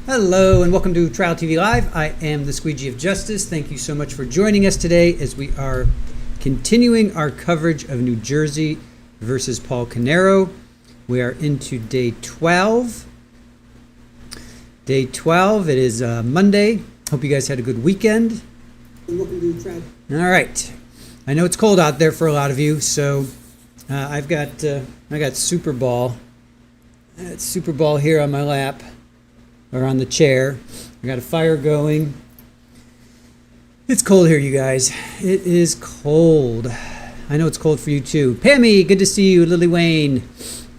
Hello and welcome to Trial TV Live. I am the Squeegee of Justice. Thank you so much for joining us today as we are continuing our coverage of New Jersey versus Paul Caneiro. We are into day 12. Day 12, it is Monday. Hope you guys had a good weekend. And welcome to Trial. All right. I know it's cold out there for a lot of you, so I got Super Ball. It's Super Ball here on my lap. Or on the chair. I got a fire going. It's cold here, you guys. It is cold. I know it's cold for you too. Pammy, good to see you. Lily Wayne.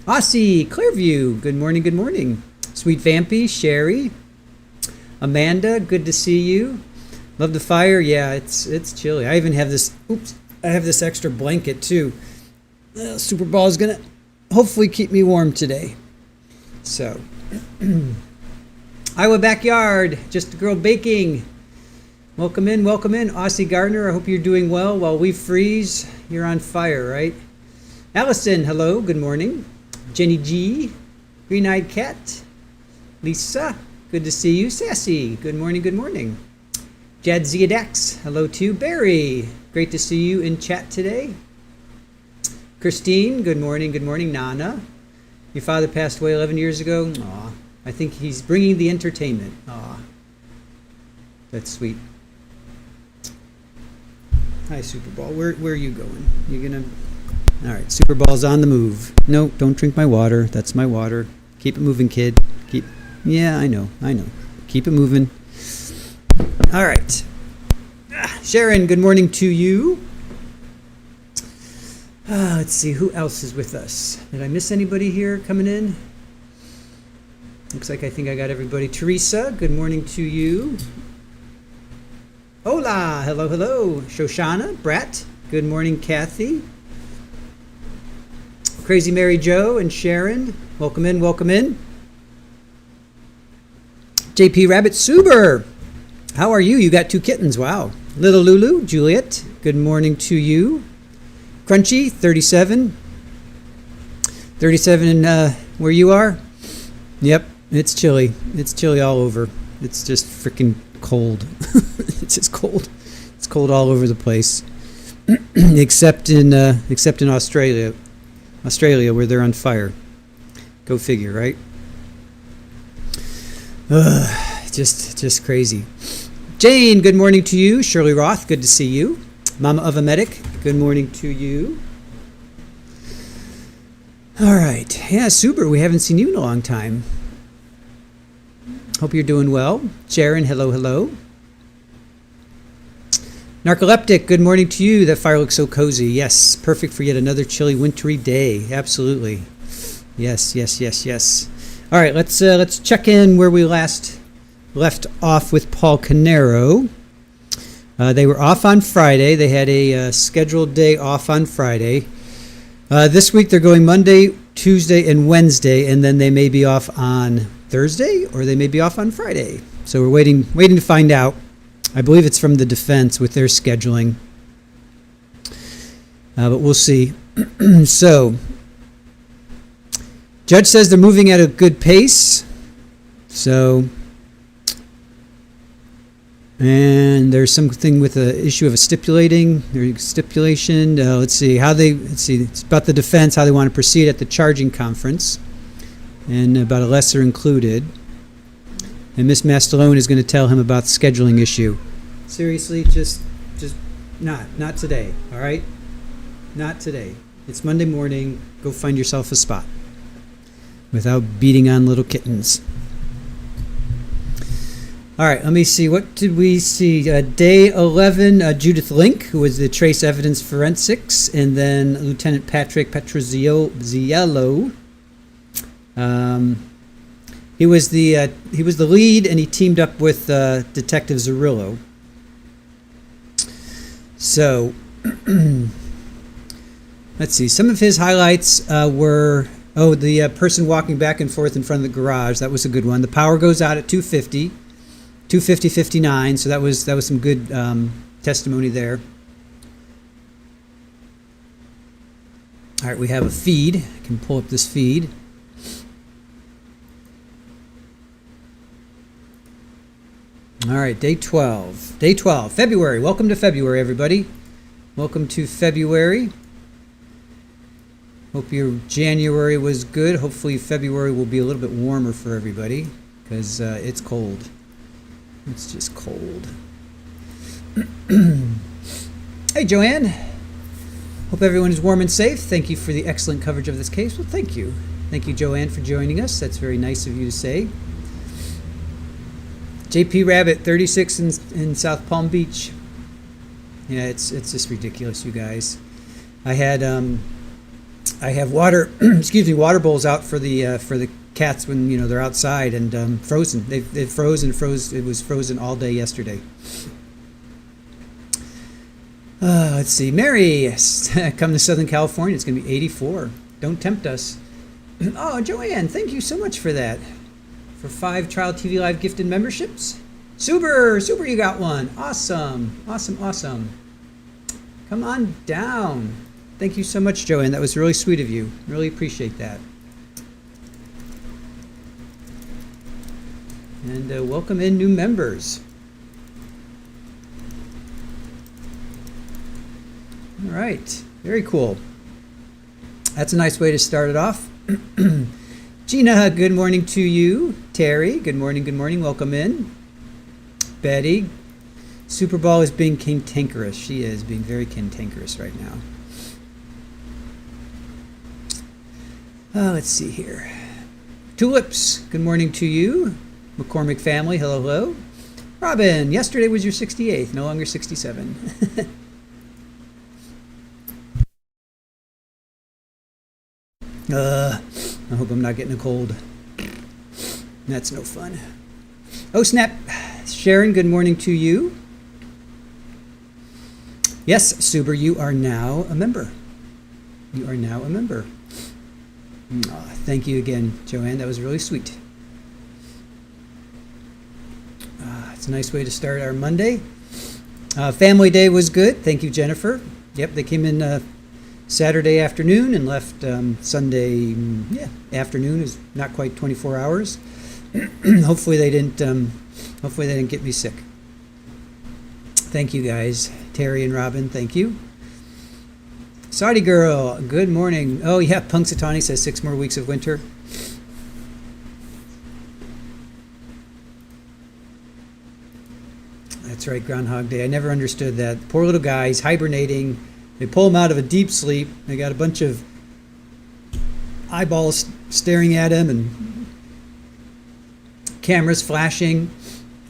Aussie, Clearview, good morning, good morning. Sweet Vampy, Sherry. Amanda, good to see you. Love the fire. Yeah, it's chilly. I even have this, I have this extra blanket too. Super Ball is gonna hopefully keep me warm today. So, Iowa Backyard, just a girl baking. Welcome in, Aussie Gardner. I hope you're doing well while we freeze. You're on fire, right? Allison, hello, good morning. Jenny G, Green-Eyed Cat. Lisa, good to see you. Sassy, good morning, good morning. Jad Ziadex, hello to you. Barry, great to see you in chat today. Christine, good morning, good morning. Nana, your father passed away 11 years ago. Aw. I think he's bringing the entertainment. Aw, that's sweet. Hi, Super Ball. Where are you going? You're gonna... All right, Super Ball's on the move. No, don't drink my water. That's my water. Keep it moving, kid. Yeah, I know. Keep it moving. All right. Sharon, good morning to you. Let's see, who else is with us? Did I miss anybody here coming in? Looks like I think I got everybody. Teresa, good morning to you. Hola, hello. Shoshana, Brett, good morning, Kathy. Crazy Mary Jo and Sharon, welcome in. JP Rabbit Suber, how are you? You got 2 kittens, wow. Little Lulu, Juliet, good morning to you. Crunchy, 37 where you are? Yep. It's chilly. It's chilly all over. It's just freaking cold. It's just cold. It's cold all over the place, except in Australia. Australia, where they're on fire. Go figure, right? Just crazy. Jane, good morning to you. Shirley Roth, good to see you. Mama of a Medic, good morning to you. All right. Yeah, Suber, we haven't seen you in a long time. Hope you're doing well. Sharon, hello. Narcoleptic, good morning to you. That fire looks so cozy. Yes, perfect for yet another chilly, wintry day. Absolutely. Yes. All right, let's check in where we last left off with Paul Caneiro. They were off on Friday. They had a scheduled day off on Friday. This week they're going Monday, Tuesday, and Wednesday, and then they may be off on Thursday, or they may be off on Friday. So we're waiting to find out. I believe it's from the defense with their scheduling. But we'll see. So, judge says they're moving at a good pace. So, and there's something with the issue of a stipulation. Let's see. It's about the defense, how they want to proceed at the charging conference. And about a lesser included. And Miss Mastalone is going to tell him about the scheduling issue. Seriously, just not today, all right? Not today. It's Monday morning. Go find yourself a spot without beating on little kittens. All right, let me see. What did we see? Day 11, Judith Link, who was the trace evidence forensics, and then Lieutenant Patrick Petroziello. He was the lead, and he teamed up with Detective Zerillo. So, let's see. Some of his highlights were the person walking back and forth in front of the garage. That was a good one. The power goes out at 2:59. So that was some good testimony there. All right, we have a feed. I can pull up this feed. All right, day 12. Day 12, February. Welcome to February, everybody. Welcome to February. Hope your January was good. Hopefully February will be a little bit warmer for everybody because it's cold. It's just cold. Hey, Joanne. Hope everyone is warm and safe. Thank you for the excellent coverage of this case. Well, thank you. Thank you, Joanne, for joining us. That's very nice of you to say. JP Rabbit, 36 in South Palm Beach. Yeah, it's just ridiculous, you guys. I have water water bowls out for the cats when they're outside and frozen. They've frozen. It was frozen all day yesterday. Let's see, Mary, come to Southern California. It's going to be 84. Don't tempt us. Oh, Joanne, thank you so much for that. For 5 Trial TV Live gifted memberships. Super, you got one. Awesome. Come on down. Thank you so much, Joanne. That was really sweet of you. Really appreciate that. And welcome in new members. All right, very cool. That's a nice way to start it off. Gina, good morning to you. Terry, good morning, welcome in. Betty, Super Bowl is being cantankerous. She is being very cantankerous right now. Let's see here. Tulips, good morning to you. McCormick family, hello. Robin, yesterday was your 68th, no longer 67. I hope I'm not getting a cold. That's no fun. Oh, snap. Sharon, good morning to you. Yes, Suber, you are now a member. Thank you again, Joanne. That was really sweet. It's a nice way to start our Monday. Family Day was good. Thank you, Jennifer. Yep, they came in Saturday afternoon and left Sunday afternoon. Is not quite 24 hours. Hopefully they didn't get me sick. Thank you, guys. Terry and Robin, thank you. Saudi girl, good morning. Oh yeah, Punxsutawney says 6 more weeks of winter. That's right, Groundhog Day. I never understood that. Poor little guy, he's hibernating. They pull him out of a deep sleep. They got a bunch of eyeballs staring at him and cameras flashing.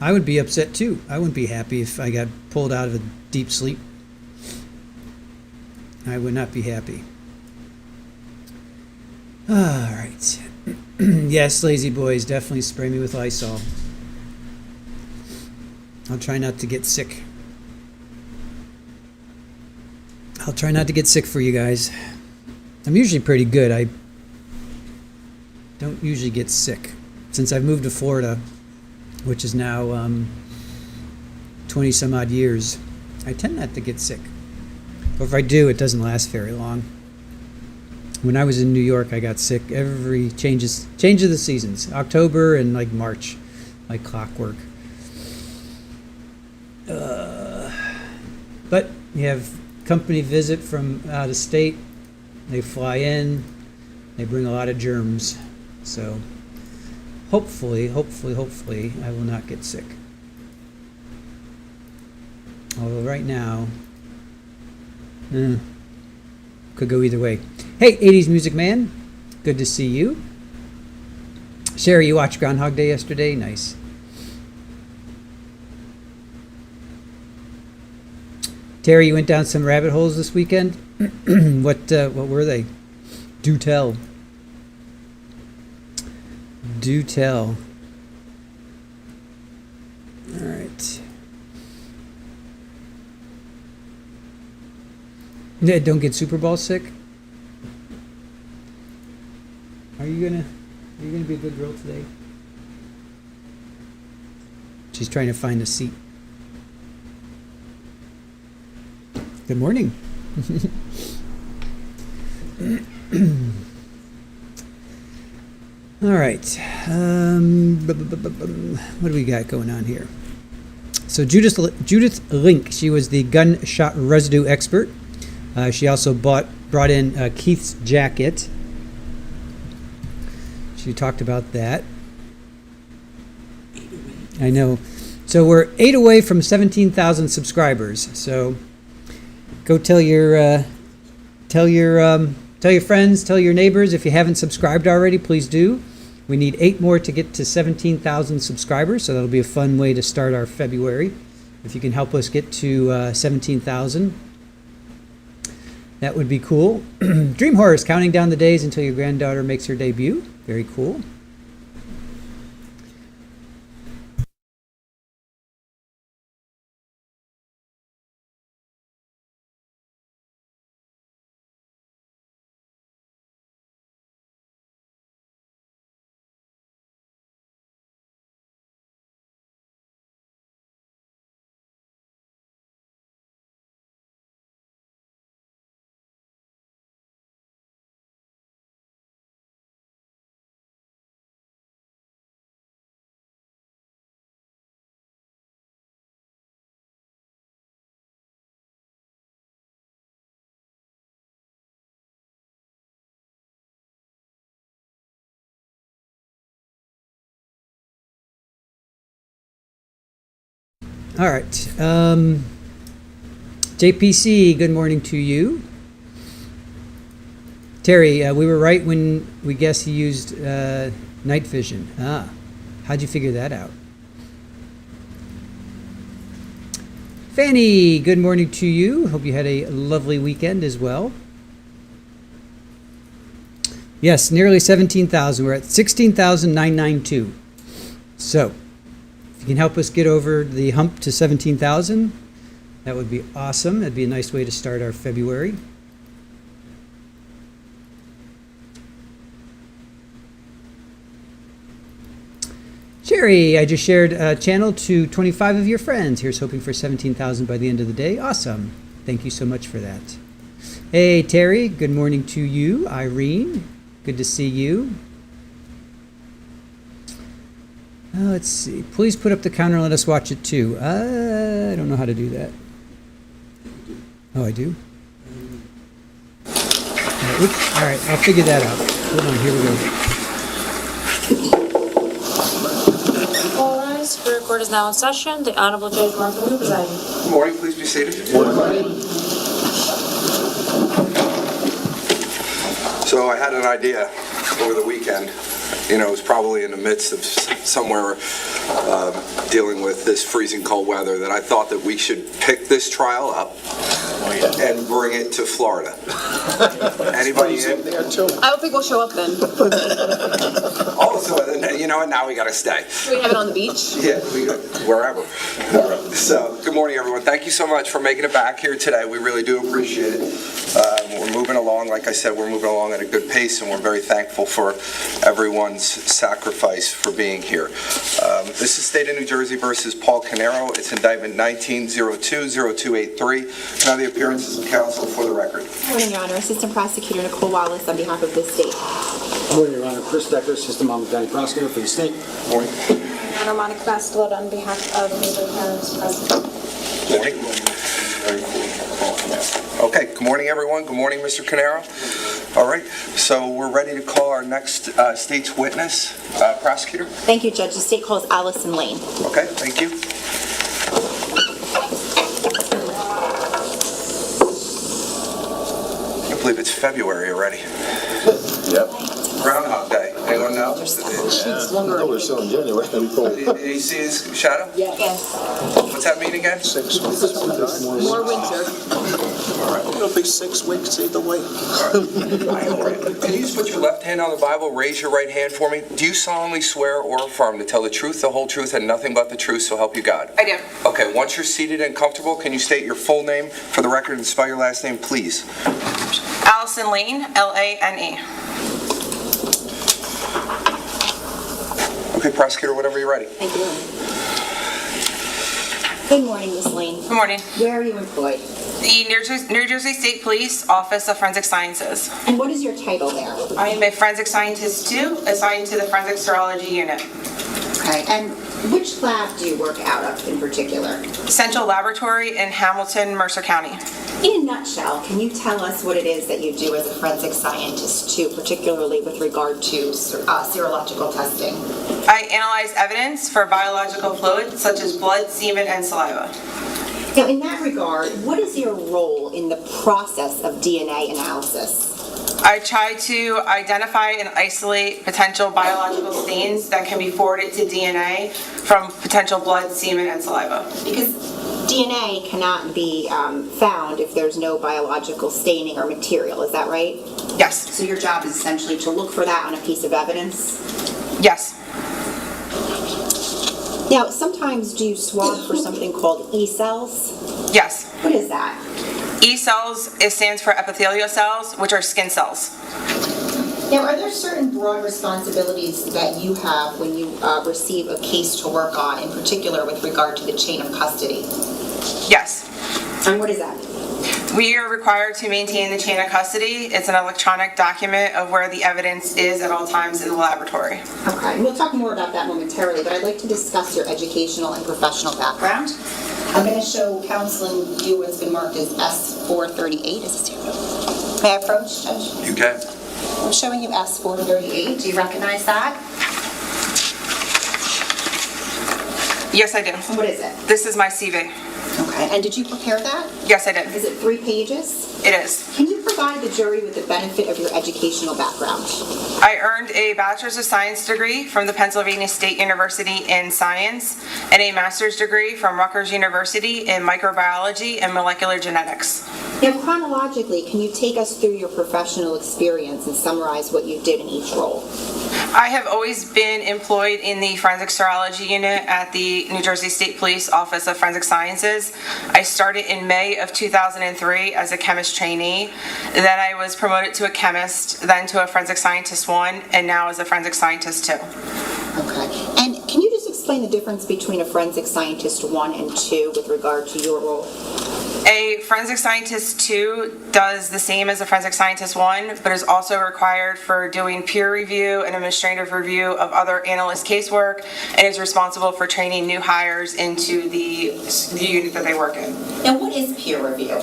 I would be upset too. I wouldn't be happy if I got pulled out of a deep sleep. I would not be happy. All right. Yes, lazy boys, definitely spray me with Lysol. I'll try not to get sick. I'll try not to get sick for you guys. I'm usually pretty good. I don't usually get sick. Since I've moved to Florida, which is now 20 some odd years, I tend not to get sick. But if I do, it doesn't last very long. When I was in New York, I got sick every change of the seasons, October and like March, like clockwork. But you have company visit from out of state. They fly in. They bring a lot of germs. So hopefully, I will not get sick. Although right now, could go either way. Hey, 80s Music Man, good to see you. Sherry, you watched Groundhog Day yesterday? Nice. Terry, you went down some rabbit holes this weekend? What were they? Do tell. Do tell. All right. Yeah, don't get Super Bowl sick. Are you gonna be a good girl today? She's trying to find a seat. Good morning. All right. What do we got going on here? So Judith Link, she was the gunshot residue expert. She also brought in Keith's jacket. She talked about that. I know. So we're 8 away from 17,000 subscribers. So go tell your friends, tell your neighbors. If you haven't subscribed already, please do. We need 8 more to get to 17,000 subscribers. So that'll be a fun way to start our February. If you can help us get to 17,000, that would be cool. Dream Horse, counting down the days until your granddaughter makes her debut. Very cool. All right. JPC, good morning to you. Terry, we were right when we guessed he used night vision. How'd you figure that out? Fanny, good morning to you. Hope you had a lovely weekend as well. Yes, nearly 17,000. We're at 16,992. So, if you can help us get over the hump to 17,000, that would be awesome. That'd be a nice way to start our February. Jerry, I just shared a channel to 25 of your friends. Here's hoping for 17,000 by the end of the day. Awesome. Thank you so much for that. Hey, Terry, good morning to you. Irene, good to see you. Let's see. Please put up the counter and let us watch it too. I don't know how to do that. Oh, I do? Oops. All right, I'll figure that out. Hold on, here we go. All rise. The court is now in session. The Honorable Judge Mark Lou presiding. Good morning. Please be seated. Good morning. So I had an idea over the weekend. You know, it was probably in the midst of somewhere dealing with this freezing cold weather that I thought that we should pick this trial up and bring it to Florida. Anybody in? There too. I don't think we'll show up then. Also, you know what? Now we got to stay. Do we have it on the beach? Yeah, wherever. So, good morning, everyone. Thank you so much for making it back here today. We really do appreciate it. We're moving along. Like I said, we're moving along at a good pace, and we're very thankful for everyone's sacrifice for being here. This is State of New Jersey versus Paul Caneiro. It's indictment 19-02-0283. Now the appearances of counsel for the record. Good morning, Your Honor. Assistant Prosecutor Nicole Wallace on behalf of the state. Good morning, Your Honor. Chris Decker, Assistant County Prosecutor for the state. Good morning. Your Honor, Monica Bastelot on behalf of Major Parents President. Good morning. Okay, good morning, everyone. Good morning, Mr. Caneiro. All right, so we're ready to call our next state's witness, prosecutor. Thank you, Judge. The state calls Allison Lane. Okay, thank you. I can't believe it's February already. Yep. Groundhog Day. Anyone know? I thought we were still in January. Did you see his shadow? Yes. What's that mean again? 6 weeks. More winter. It'll be 6 weeks either way. Can you just put your left hand on the Bible, raise your right hand for me? Do you solemnly swear or affirm to tell the truth, the whole truth, and nothing but the truth, so help you God? I do. Okay, once you're seated and comfortable, can you state your full name for the record and spell your last name, please? Allison Lane, L-A-N-E. Okay, prosecutor, whenever you're ready. Thank you. Good morning, Ms. Lane. Good morning. Where are you employed? The New Jersey State Police Office of Forensic Sciences. And what is your title there? I am a forensic scientist too, assigned to the Forensic Serology Unit. Okay, and which lab do you work out of in particular? Central Laboratory in Hamilton, Mercer County. In a nutshell, can you tell us what it is that you do as a forensic scientist too, particularly with regard to serological testing? I analyze evidence for biological fluids such as blood, semen, and saliva. Now, in that regard, what is your role in the process of DNA analysis? I try to identify and isolate potential biological stains that can be forwarded to DNA from potential blood, semen, and saliva. Because DNA cannot be found if there's no biological staining or material, is that right? Yes. So your job is essentially to look for that on a piece of evidence? Yes. Now, sometimes do you swab for something called E cells? Yes. What is that? E cells, it stands for epithelial cells, which are skin cells. Now, are there certain broad responsibilities that you have when you receive a case to work on, in particular with regard to the chain of custody? Yes. And what is that? We are required to maintain the chain of custody. It's an electronic document of where the evidence is at all times in the laboratory. Okay, and we'll talk more about that momentarily, but I'd like to discuss your educational and professional background. I'm going to show counseling you what's been marked as S438. Is this here? May I approach, Judge? You can. I'm showing you S438. Do you recognize that? Yes, I do. And what is it? This is my CV. Okay, and did you prepare that? Yes, I did. Is it 3 pages? It is. Can you provide the jury with the benefit of your educational background? I earned a Bachelor's of Science degree from the Pennsylvania State University in Science and a Master's degree from Rutgers University in Microbiology and Molecular Genetics. Now, chronologically, can you take us through your professional experience and summarize what you did in each role? I have always been employed in the Forensic Serology Unit at the New Jersey State Police Office of Forensic Sciences. I started in May of 2003 as a chemist trainee. Then I was promoted to a chemist, then to a Forensic Scientist 1, and now as a Forensic Scientist 2. Okay. And can you just explain the difference between a Forensic Scientist 1 and 2 with regard to your role? A Forensic Scientist 2 does the same as a Forensic Scientist 1, but is also required for doing peer review and administrative review of other analyst casework, and is responsible for training new hires into the unit that they work in. Now, what is peer review?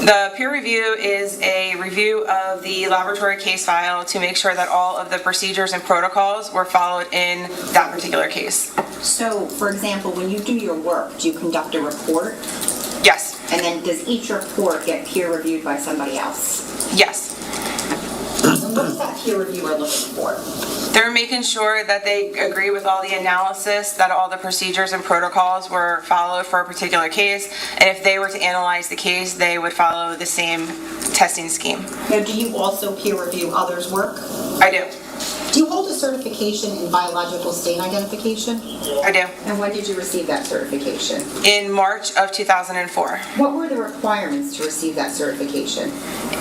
The peer review is a review of the laboratory case file to make sure that all of the procedures and protocols were followed in that particular case. So, for example, when you do your work, do you conduct a report? Yes. And then does each report get peer reviewed by somebody else? Yes. And what is that peer reviewer looking for? They're making sure that they agree with all the analysis, that all the procedures and protocols were followed for a particular case, and if they were to analyze the case, they would follow the same testing scheme. Now, do you also peer review others' work? I do. Do you hold a certification in biological stain identification? I do. And when did you receive that certification? In March of 2004. What were the requirements to receive that certification?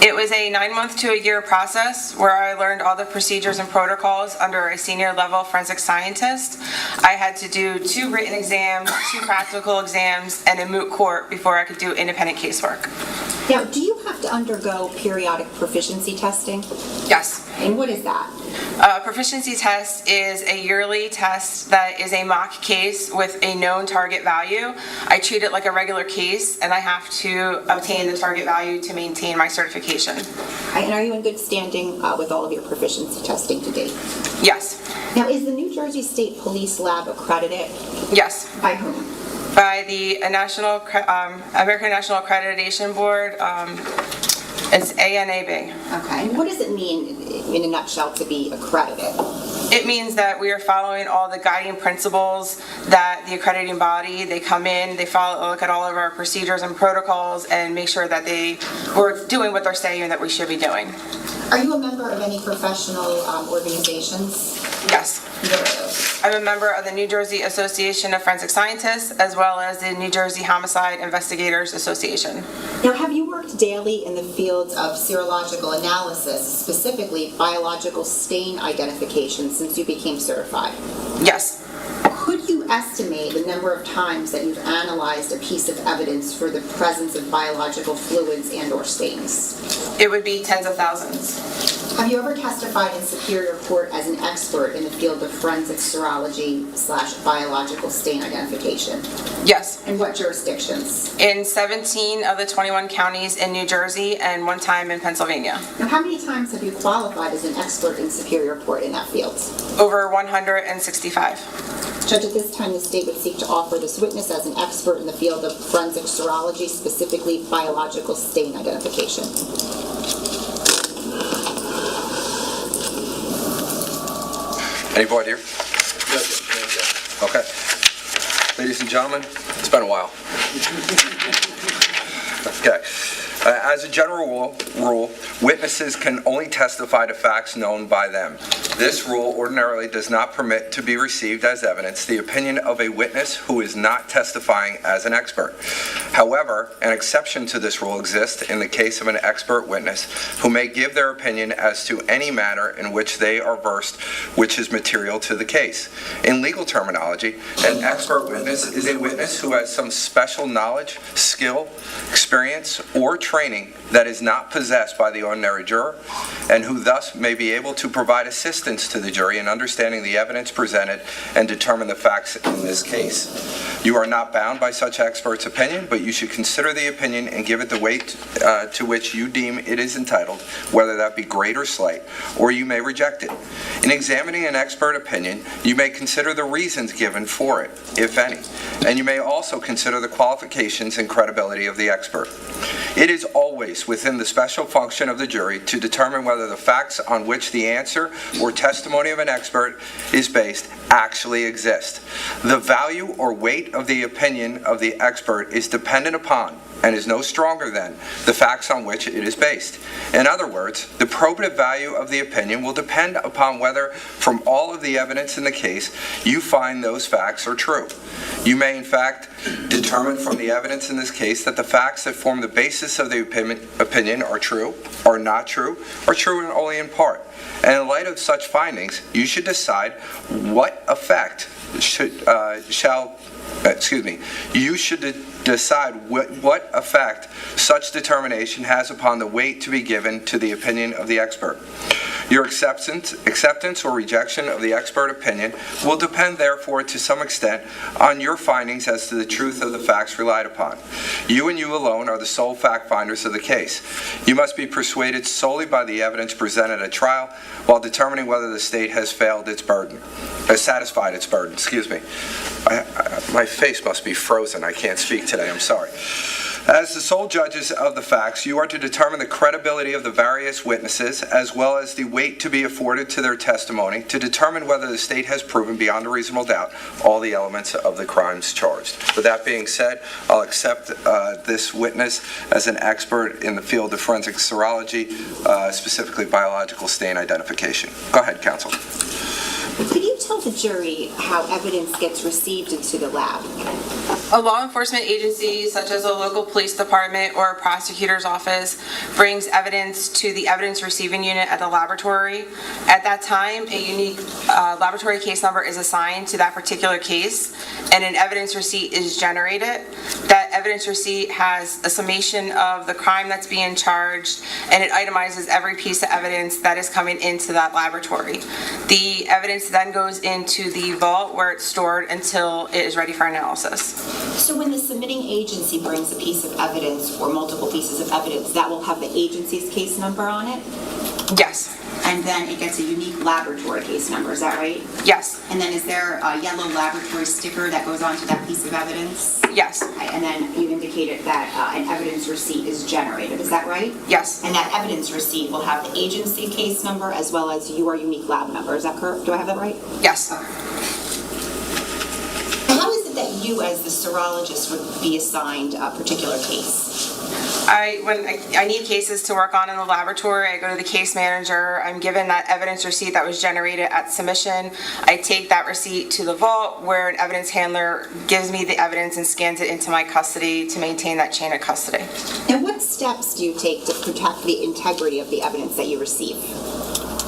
It was a 9-month to a year process where I learned all the procedures and protocols under a senior level forensic scientist. I had to do 2 written exams, 2 practical exams, and a moot court before I could do independent casework. Now, do you have to undergo periodic proficiency testing? Yes. And what is that? Proficiency test is a yearly test that is a mock case with a known target value. I treat it like a regular case, and I have to obtain the target value to maintain my certification. And are you in good standing with all of your proficiency testing to date? Yes. Now, is the New Jersey State Police Lab accredited? Yes. By whom? By the American National Accreditation Board. It's ANAB. Okay. And what does it mean, in a nutshell, to be accredited? It means that we are following all the guiding principles that the accrediting body, they come in, they look at all of our procedures and protocols and make sure that we're doing what they're saying that we should be doing. Are you a member of any professional organizations? Yes. What are those? I'm a member of the New Jersey Association of Forensic Scientists, as well as the New Jersey Homicide Investigators Association. Now, have you worked daily in the fields of serological analysis, specifically biological stain identification, since you became certified? Yes. Could you estimate the number of times that you've analyzed a piece of evidence for the presence of biological fluids and/or stains? It would be tens of thousands. Have you ever testified in Superior Court as an expert in the field of forensic serology/biological stain identification? Yes. In what jurisdictions? In 17 of the 21 counties in New Jersey and one time in Pennsylvania. Now, how many times have you qualified as an expert in Superior Court in that field? Over 165. Judge, at this time, the state would seek to offer this witness as an expert in the field of forensic serology, specifically biological stain identification. Anybody here? Okay. Ladies and gentlemen, it's been a while. Okay. As a general rule, witnesses can only testify to facts known by them. This rule ordinarily does not permit to be received as evidence the opinion of a witness who is not testifying as an expert. However, an exception to this rule exists in the case of an expert witness who may give their opinion as to any matter in which they are versed, which is material to the case. In legal terminology, an expert witness is a witness who has some special knowledge, skill, experience, or training that is not possessed by the ordinary juror, and who thus may be able to provide assistance to the jury in understanding the evidence presented and determine the facts in this case. You are not bound by such expert's opinion, but you should consider the opinion and give it the weight to which you deem it is entitled, whether that be great or slight, or you may reject it. In examining an expert opinion, you may consider the reasons given for it, if any, and you may also consider the qualifications and credibility of the expert. It is always within the special function of the jury to determine whether the facts on which the answer or testimony of an expert is based actually exist. The value or weight of the opinion of the expert is dependent upon and is no stronger than the facts on which it is based. In other words, the probative value of the opinion will depend upon whether, from all of the evidence in the case, you find those facts are true. You may, in fact, determine from the evidence in this case that the facts that form the basis of the opinion are true, are not true, or true only in part. And in light of such findings, you should decide what effect you should decide what effect such determination has upon the weight to be given to the opinion of the expert. Your acceptance or rejection of the expert opinion will depend, therefore, to some extent, on your findings as to the truth of the facts relied upon. You and you alone are the sole fact finders of the case. You must be persuaded solely by the evidence presented at trial while determining whether the state has satisfied its burden. Excuse me. My face must be frozen. I can't speak today. I'm sorry. As the sole judges of the facts, you are to determine the credibility of the various witnesses as well as the weight to be afforded to their testimony to determine whether the state has proven beyond a reasonable doubt all the elements of the crimes charged. With that being said, I'll accept this witness as an expert in the field of forensic serology, specifically biological stain identification. Go ahead, counsel. Could you tell the jury how evidence gets received into the lab? A law enforcement agency, such as a local police department or a prosecutor's office, brings evidence to the evidence receiving unit at the laboratory. At that time, a unique laboratory case number is assigned to that particular case, and an evidence receipt is generated. That evidence receipt has a summation of the crime that's being charged, and it itemizes every piece of evidence that is coming into that laboratory. The evidence then goes into the vault where it's stored until it is ready for analysis. So when the submitting agency brings a piece of evidence or multiple pieces of evidence, that will have the agency's case number on it? Yes. And then it gets a unique laboratory case number, is that right? Yes. And then is there a yellow laboratory sticker that goes onto that piece of evidence? Yes. Okay, and then you indicated that an evidence receipt is generated, is that right? Yes. And that evidence receipt will have the agency case number as well as your unique lab number, is that correct? Do I have that right? Yes. How is it that you, as the serologist, would be assigned a particular case? When I need cases to work on in the laboratory, I go to the case manager. I'm given that evidence receipt that was generated at submission. I take that receipt to the vault where an evidence handler gives me the evidence and scans it into my custody to maintain that chain of custody. And what steps do you take to protect the integrity of the evidence that you receive?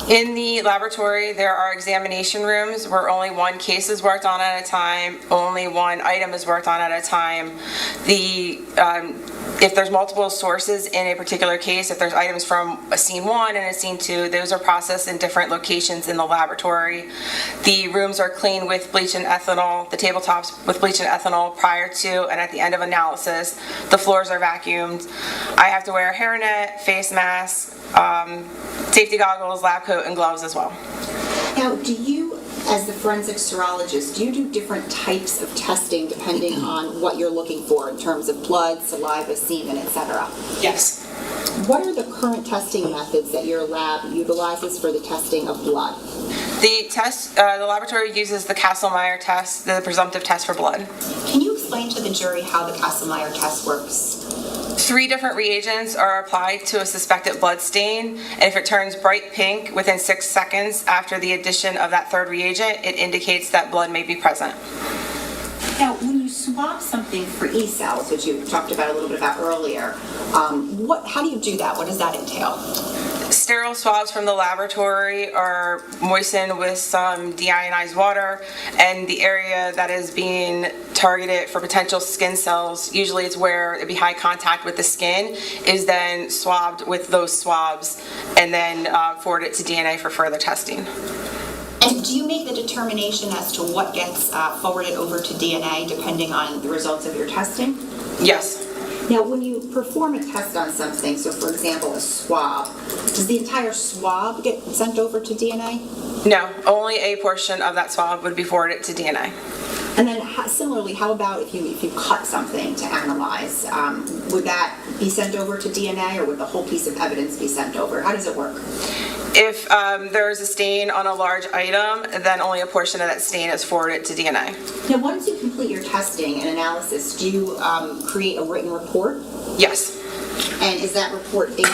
In the laboratory, there are examination rooms where only one case is worked on at a time, only one item is worked on at a time. The If there's multiple sources in a particular case, if there's items from a scene 1 and a scene 2, those are processed in different locations in the laboratory. The rooms are cleaned with bleach and ethanol, the tabletops with bleach and ethanol prior to and at the end of analysis. The floors are vacuumed. I have to wear a hairnet, face mask, safety goggles, lab coat, and gloves as well. Now, do you, as the forensic serologist, do you do different types of testing depending on what you're looking for in terms of blood, saliva, semen, etc.? Yes. What are the current testing methods that your lab utilizes for the testing of blood? The laboratory uses the Kastle-Meyer test, the presumptive test for blood. Can you explain to the jury how the Kastle-Meyer test works? 3 different reagents are applied to a suspected blood stain, and if it turns bright pink within 6 seconds after the addition of that 3rd reagent, it indicates that blood may be present. Now, when you swab something for E-cells, which you talked about a little bit about earlier, how do you do that? What does that entail? Sterile swabs from the laboratory are moistened with some deionized water, and the area that is being targeted for potential skin cells, usually it's where it'd be high contact with the skin, is then swabbed with those swabs and then forwarded to DNA for further testing. And do you make the determination as to what gets forwarded over to DNA depending on the results of your testing? Yes. Now, when you perform a test on something, so for example, a swab, does the entire swab get sent over to DNA? No, only a portion of that swab would be forwarded to DNA. And then similarly, how about if you cut something to analyze? Would that be sent over to DNA, or would the whole piece of evidence be sent over? How does it work? If there's a stain on a large item, then only a portion of that stain is forwarded to DNA. Now, once you complete your testing and analysis, do you create a written report? Yes. And is that report dated?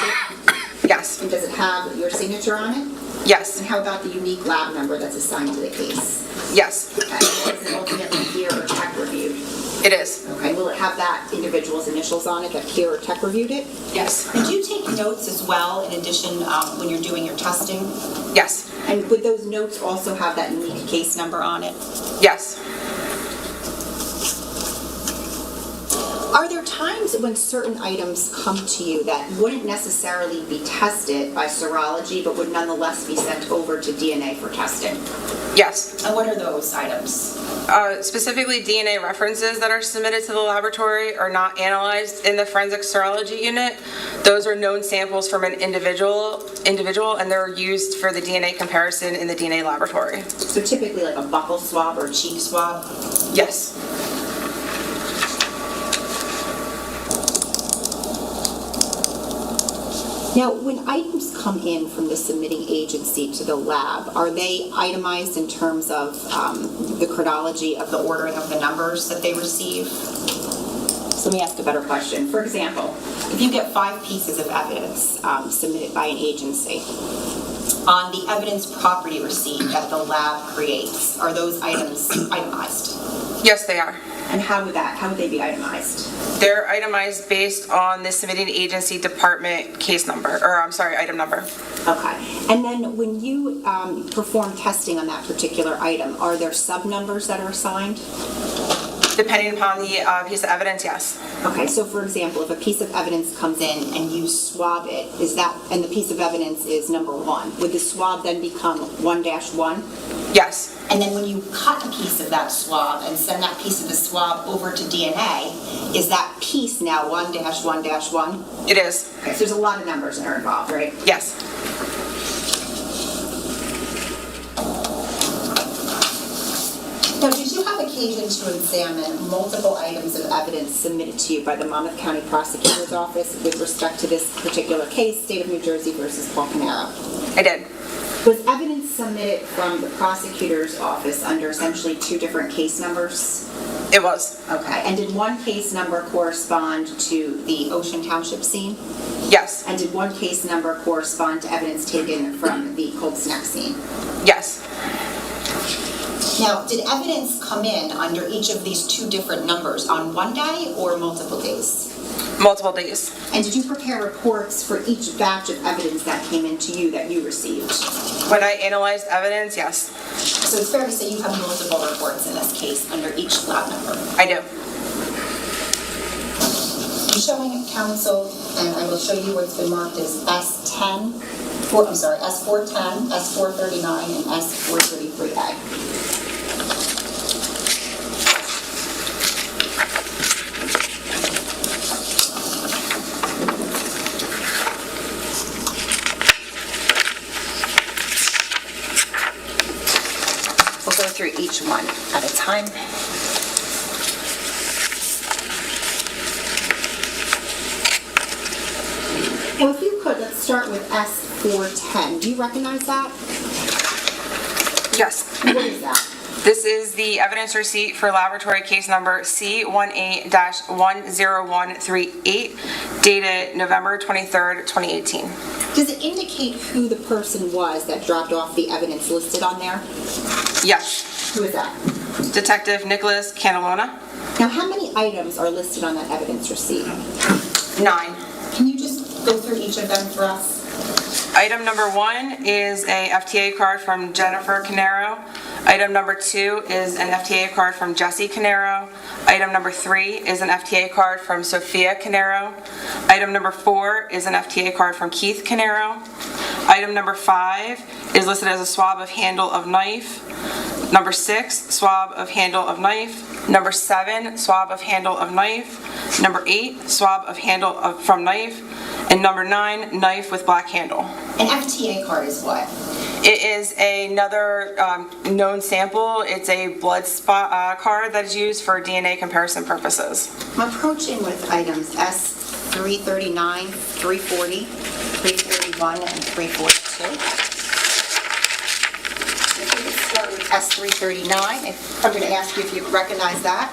Yes. And does it have your signature on it? Yes. And how about the unique lab number that's assigned to the case? Yes. Okay. Is it ultimately peer or tech reviewed? It is. Okay. Will it have that individual's initials on it, that peer or tech reviewed it? Yes. And do you take notes as well in addition when you're doing your testing? Yes. And would those notes also have that unique case number on it? Yes. Are there times when certain items come to you that wouldn't necessarily be tested by serology but would nonetheless be sent over to DNA for testing? Yes. And what are those items? Specifically, DNA references that are submitted to the laboratory are not analyzed in the forensic serology unit. Those are known samples from an individual, and they're used for the DNA comparison in the DNA laboratory. So typically like a buccal swab or cheek swab? Yes. Now, when items come in from the submitting agency to the lab, are they itemized in terms of the chronology of the ordering of the numbers that they receive? So let me ask a better question. For example, if you get 5 pieces of evidence submitted by an agency, on the evidence property receipt that the lab creates, are those items itemized? Yes, they are. And how would they be itemized? They're itemized based on the submitting agency department case number, item number. Okay. And then when you perform testing on that particular item, are there sub-numbers that are assigned? Depending upon the piece of evidence, yes. Okay, so for example, if a piece of evidence comes in and you swab it, and the piece of evidence is number 1, would the swab then become 1-1? Yes. And then when you cut a piece of that swab and send that piece of the swab over to DNA, is that piece now 1-1-1? It is. Okay, so there's a lot of numbers that are involved, right? Yes. Now, did you have occasion to examine multiple items of evidence submitted to you by the Monmouth County Prosecutor's Office with respect to this particular case, State of New Jersey versus Paul Caneiro? I did. Was evidence submitted from the prosecutor's office under essentially 2 different case numbers? It was. Okay, and did one case number correspond to the Ocean Township scene? Yes. And did one case number correspond to evidence taken from the Colts Neck scene? Yes. Now, did evidence come in under each of these 2 different numbers on one day or multiple days? Multiple days. And did you prepare reports for each batch of evidence that came into you that you received? When I analyzed evidence, yes. So it's fair to say you have multiple reports in this case under each lab number? I do. I'm showing counsel, and I will show you what's been marked as S410, S439, and S433A. We'll go through each one at a time. Well, if you could, let's start with S410. Do you recognize that? Yes. What is that? This is the evidence receipt for laboratory case number C18-10138, dated November 23rd, 2018. Does it indicate who the person was that dropped off the evidence listed on there? Yes. Who is that? Detective Nicholas Canalona. Now, how many items are listed on that evidence receipt? 9. Can you just go through each of them for us? Item number 1 is a FTA card from Jennifer Caneiro. Item number 2 is an FTA card from Jesse Caneiro. Item number 3 is an FTA card from Sophia Caneiro. Item number 4 is an FTA card from Keith Caneiro. Item number 5 is listed as a swab of handle of knife. Number 6, swab of handle of knife. Number 7, swab of handle of knife. Number 8, swab of handle from knife. And number 9, knife with black handle. An FTA card is what? It is another known sample. It's a blood spot card that is used for DNA comparison purposes. I'm approaching with items S339, 340, 341, and 342. If we could start with S339, I'm going to ask you if you recognize that.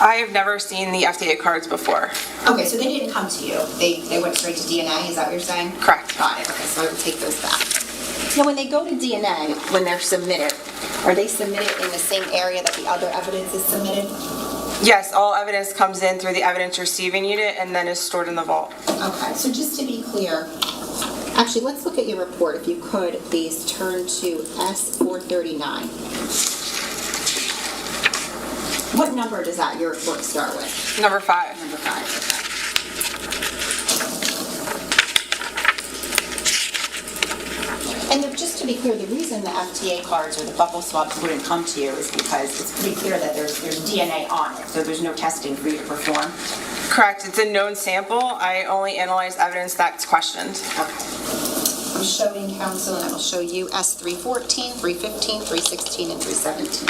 I have never seen the FDA cards before. Okay, so they didn't come to you. They went straight to DNA, is that what you're saying? Correct. Got it, okay, so I will take those back. Now, when they go to DNA, when they're submitted, are they submitted in the same area that the other evidence is submitted? Yes, all evidence comes in through the evidence receiving unit and then is stored in the vault. Okay, so just to be clear, actually, let's look at your report. If you could, please turn to S439. What number does that your report start with? Number 5. Number 5, okay. And just to be clear, the reason the FTA cards or the buccal swabs wouldn't come to you is because it's pretty clear that there's DNA on it, so there's no testing for you to perform. Correct. It's a known sample. I only analyze evidence that's questioned. Okay. I'm showing counsel, and I will show you S314, 315, 316, and 317.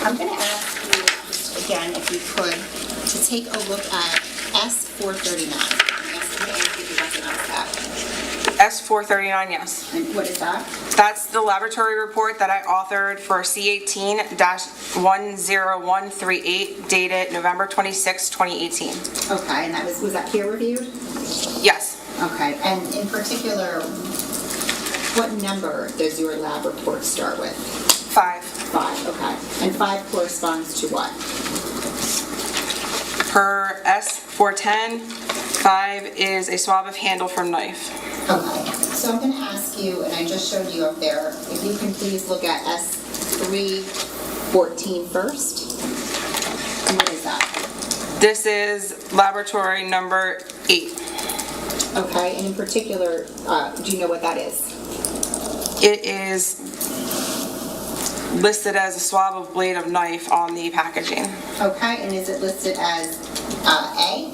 I'm going to ask you, just again, if you could, to take a look at S439. S439, yes. And what is that? That's the laboratory report that I authored for C18-10138, dated November 26, 2018. Okay, and that was that peer reviewed? Yes. Okay, and in particular, what number does your lab report start with? 5. 5, okay. And 5 corresponds to what? Per S410, 5 is a swab of handle from knife. Okay, so I'm going to ask you, and I just showed you up there, if you can please look at S314 first. And what is that? This is laboratory number 8. Okay, and in particular, do you know what that is? It is listed as a swab of blade of knife on the packaging. Okay, and is it listed as A?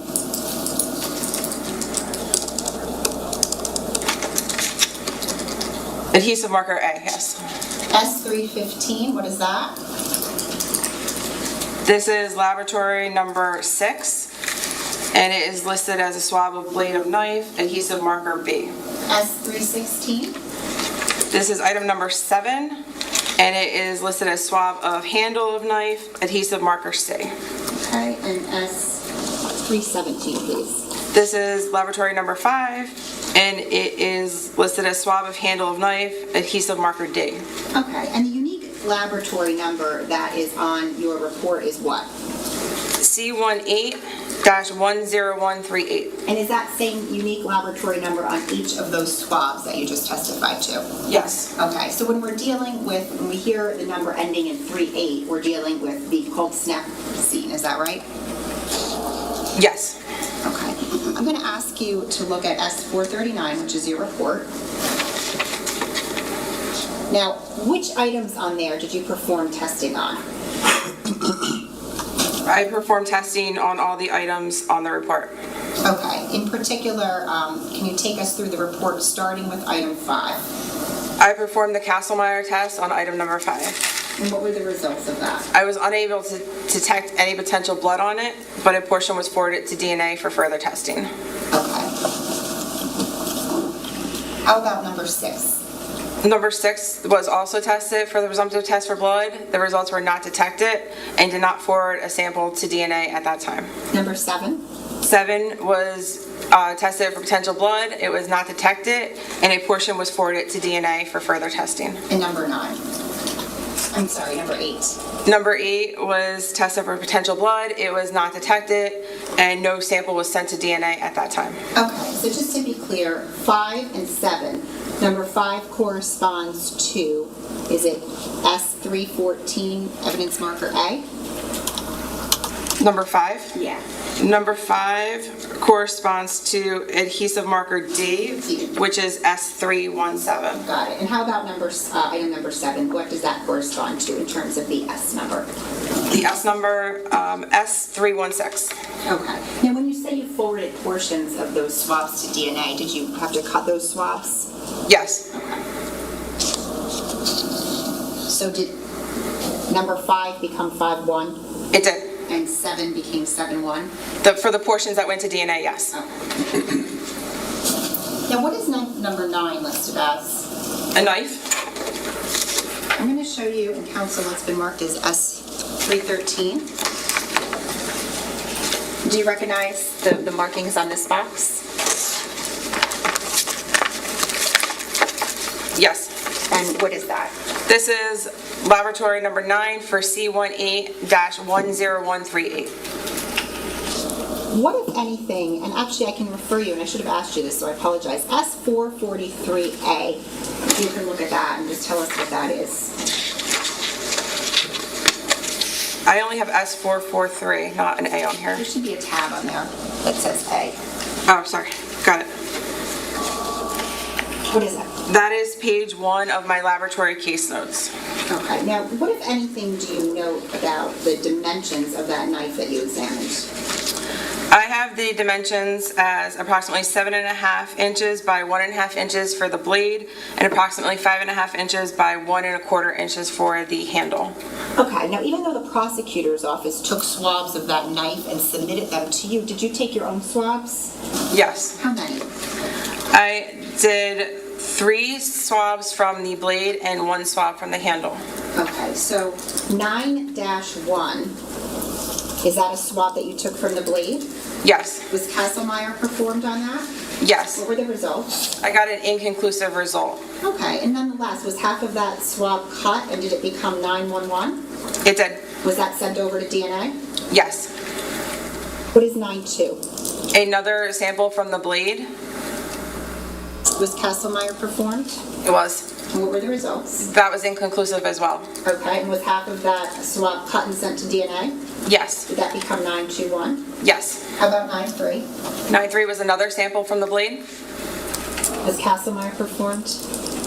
Adhesive marker A, yes. S315, what is that? This is laboratory number 6, and it is listed as a swab of blade of knife, adhesive marker B. S316? This is item number 7, and it is listed as swab of handle of knife, adhesive marker C. Okay, and S317, please. This is laboratory number 5, and it is listed as swab of handle of knife, adhesive marker D. Okay, and the unique laboratory number that is on your report is what? C18 10138. And is that same unique laboratory number on each of those swabs that you just testified to? Yes. Okay, so when we hear the number ending in 38, we're dealing with the Colts Neck scene, is that right? Yes. Okay. I'm going to ask you to look at S439, which is your report. Now, which items on there did you perform testing on? I performed testing on all the items on the report. Okay. In particular, can you take us through the report starting with item 5? I performed the Castlemeyer test on item number 5. And what were the results of that? I was unable to detect any potential blood on it, but a portion was forwarded to DNA for further testing. Okay. How about number 6? Number 6 was also tested for the presumptive test for blood. The results were not detected and did not forward a sample to DNA at that time. Number 7? 7 was tested for potential blood. It was not detected, and a portion was forwarded to DNA for further testing. And number 9? I'm sorry, number 8. Number 8 was tested for potential blood. It was not detected, and no sample was sent to DNA at that time. Okay, so just to be clear, 5 and 7, number 5 corresponds to, is it S314 evidence marker A? Number 5? Yeah. Number 5 corresponds to adhesive marker D, which is S317. Got it. And how about item number 7? What does that correspond to in terms of the S number? The S number, S316. Okay. Now, when you say you forwarded portions of those swabs to DNA, did you have to cut those swabs? Yes. So did number 5 become 5-1? It did. And 7 became 7-1? For the portions that went to DNA, yes. Now, what is number 9 listed as? A knife? I'm going to show you in council what's been marked as S313. Do you recognize the markings on this box? Yes. And what is that? This is laboratory number 9 for C18-10138. What, if anything, and actually I can refer you, and I should have asked you this, so I apologize, S443A, if you can look at that and just tell us what that is. I only have S443, not an A on here. There should be a tab on there that says A. Oh, sorry. Got it. What is that? That is page 1 of my laboratory case notes. Okay, now what, if anything, do you note about the dimensions of that knife that you examined? I have the dimensions as approximately 7.5 inches by 1.5 inches for the blade and approximately 5.5 inches by 1.25 inches for the handle. Okay, now even though the prosecutor's office took swabs of that knife and submitted them to you, did you take your own swabs? Yes. How many? I did 3 swabs from the blade and 1 swab from the handle. Okay, so 9-1, is that a swab that you took from the blade? Yes. Was Castlemeyer performed on that? Yes. What were the results? I got an inconclusive result. Okay, and nonetheless, was half of that swab cut and did it become 911? It did. Was that sent over to DNA? Yes. What is 9-2? Another sample from the blade. Was Castlemeyer performed? It was. And what were the results? That was inconclusive as well. Okay, and was half of that swab cut and sent to DNA? Yes. Did that become 9-1? Yes. How about 9-3? 9-3 was another sample from the blade. Was Castlemeyer performed?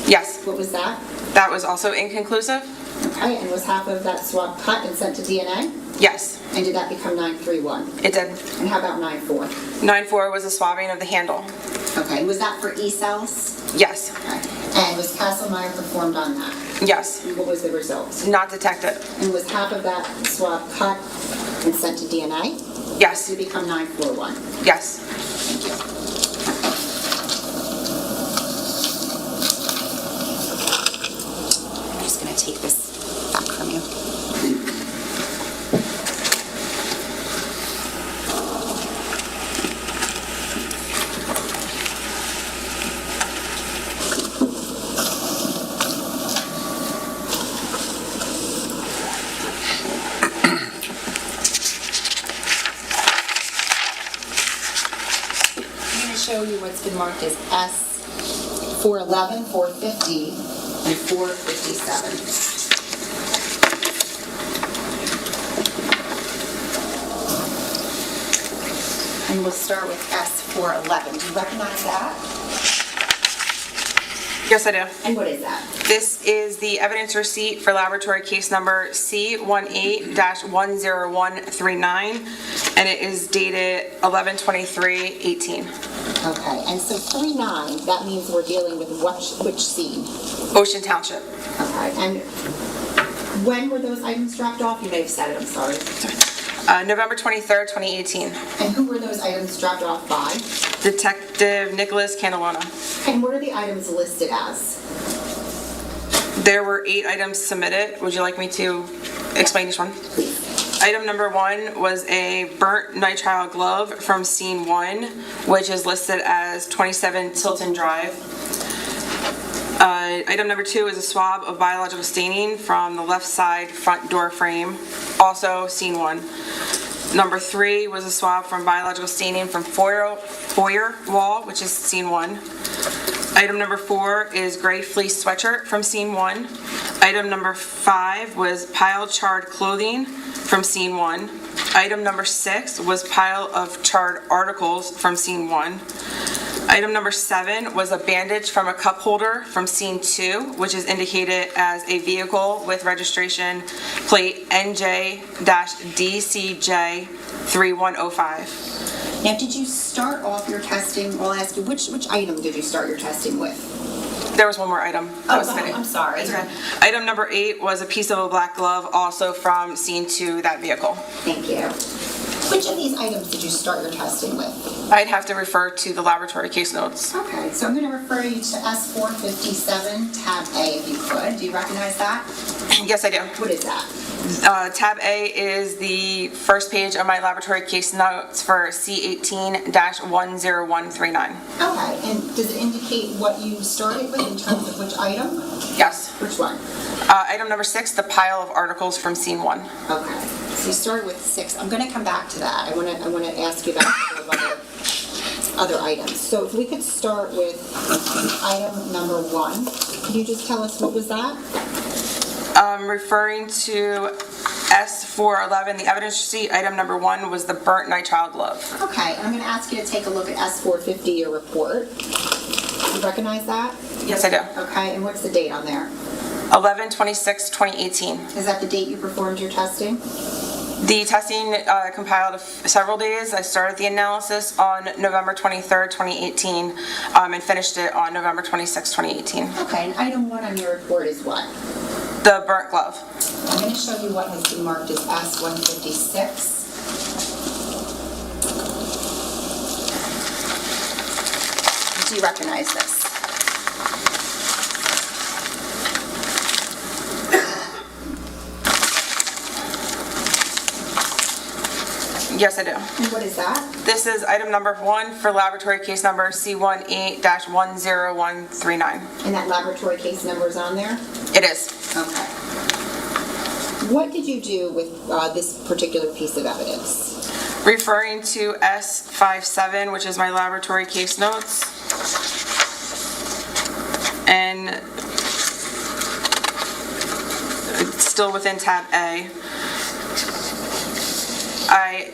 Yes. What was that? That was also inconclusive. Okay, and was half of that swab cut and sent to DNA? Yes. And did that become 9-3-1? It did. And how about 9-4? 9-4 was a swabbing of the handle. Okay, and was that for E-cells? Yes. Okay. And was Castlemeyer performed on that? Yes. And what was the results? Not detected. And was half of that swab cut and sent to DNA? Yes. Did it become 9-4-1? Yes. Thank you. I'm just going to take this back from you. show you what's been marked as S 411, 450, and 457. And we'll start with S 411. Do you recognize that? Yes, I do. And what is that? This is the evidence receipt for laboratory case number C18-10139, and it is dated 11/23/18. Okay, and so 39, that means we're dealing with which scene? Ocean Township. Okay, and when were those items dropped off? You may have said it, I'm sorry. November 23rd, 2018. And who were those items dropped off by? Detective Nicholas Candelona. And what are the items listed as? There were 8 items submitted. Would you like me to explain each one? Item number 1 was a burnt nitrile glove from scene 1, which is listed as 27 Tilton Drive. Item number 2 is a swab of biological staining from the left side front door frame, also scene 1. Number 3 was a swab from biological staining from foyer wall, which is scene 1. Item number 4 is gray fleece sweatshirt from scene 1. Item number 5 was piled charred clothing from scene 1. Item number 6 was pile of charred articles from scene 1. Item number 7 was a bandage from a cup holder from scene 2, which is indicated as a vehicle with registration plate NJ-DCJ3105. Now, did you start off your testing, I'll ask you, which item did you start your testing with? There was one more item that was Oh, submitted. I'm sorry. It's okay. Item number 8 was a piece of a black glove, also from scene 2, that vehicle. Thank you. Which of these items did you start your testing with? I'd have to refer to the laboratory case notes. Okay, so I'm going to refer you to S457, tab A, if you could. Do you recognize that? Yes, I do. What is that? Tab A is the first page of my laboratory case notes for C18-10139. Okay, and does it indicate what you started with in terms of which item? Yes. Which one? Item number 6, the pile of articles from scene 1. Okay, so you started with 6. I'm going to come back to that. I want to ask you about a couple of other items. So if we could start with item number 1. Could you just tell us what was that? Referring to S411, the evidence receipt, item number 1 was the burnt nitrile glove. Okay, and I'm going to ask you to take a look at S450, your report. You recognize that? Yes, I do. Okay, and what's the date on there? 11/26/2018. Is that the date you performed your testing? The testing compiled of several days. I started the analysis on November 23rd, 2018, and finished it on November 26th, 2018. Okay, and item 1 on your report is what? The burnt glove. I'm going to show you what has been marked as S156. Do you recognize this? Yes, I do. And what is that? This is item number 1 for laboratory case number C18-10139. And that laboratory case number is on there? It is. Okay. What did you do with this particular piece of evidence? Referring to S57, which is my laboratory case notes. And it's still within tab A. I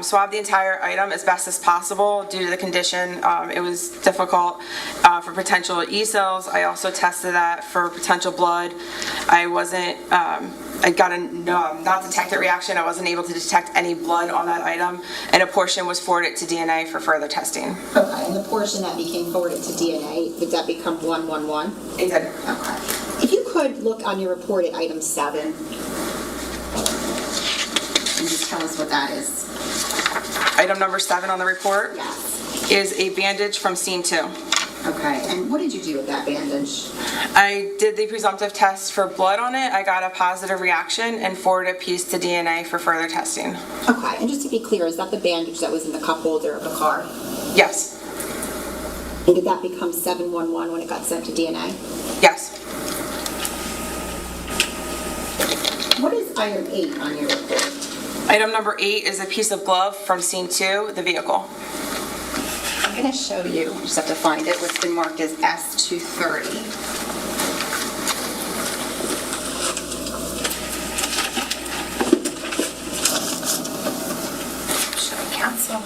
swabbed the entire item as best as possible due to the condition. It was difficult for potential E cells. I also tested that for potential blood. I got a not detected reaction. I wasn't able to detect any blood on that item, and a portion was forwarded to DNA for further testing. Okay, and the portion that became forwarded to DNA, did that become 111? It did. Okay. If you could look on your report at item 7, and just tell us what that is. Item number 7 on the report Yes. is a bandage from scene 2. Okay, and what did you do with that bandage? I did the presumptive test for blood on it. I got a positive reaction and forwarded a piece to DNA for further testing. Okay, and just to be clear, is that the bandage that was in the cup holder of the car? Yes. And did that become 711 when it got sent to DNA? Yes. What is item 8 on your report? Item number 8 is a piece of glove from scene 2, the vehicle. going to show you, just have to find it, what's been marked as S230. Show counsel.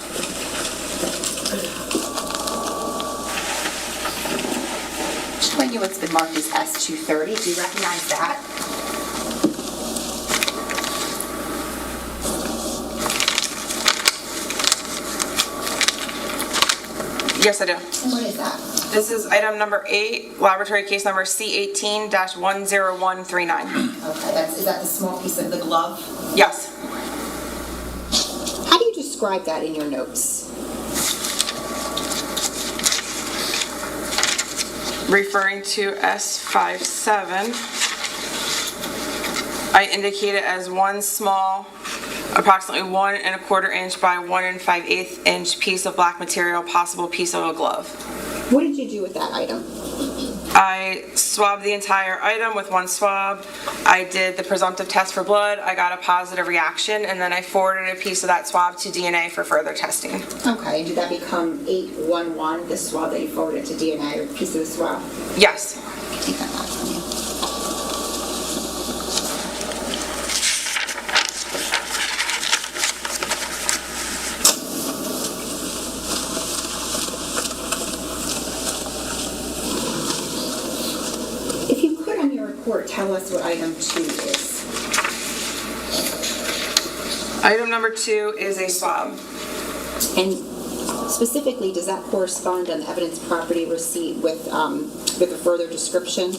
Showing you what's been marked as S230. Do you recognize that? Yes, I do. And what is that? This is item number 8, laboratory case number C18-10139. Okay, is that the small piece of the glove? Yes. How do you describe that in your notes? Referring to S57, I indicate it as one small, approximately 1 1/4 inch by 1 5/8 inch piece of black material, possible piece of a glove. What did you do with that item? I swabbed the entire item with one swab. I did the presumptive test for blood. I got a positive reaction, and then I forwarded a piece of that swab to DNA for further testing. Okay, did that become 811, the swab that you forwarded to DNA, or piece of the swab? Yes. Take that back from you. If you could, on your report, tell us what item 2 is. Item number 2 is a swab. And specifically, does that correspond on the evidence property receipt with a further description?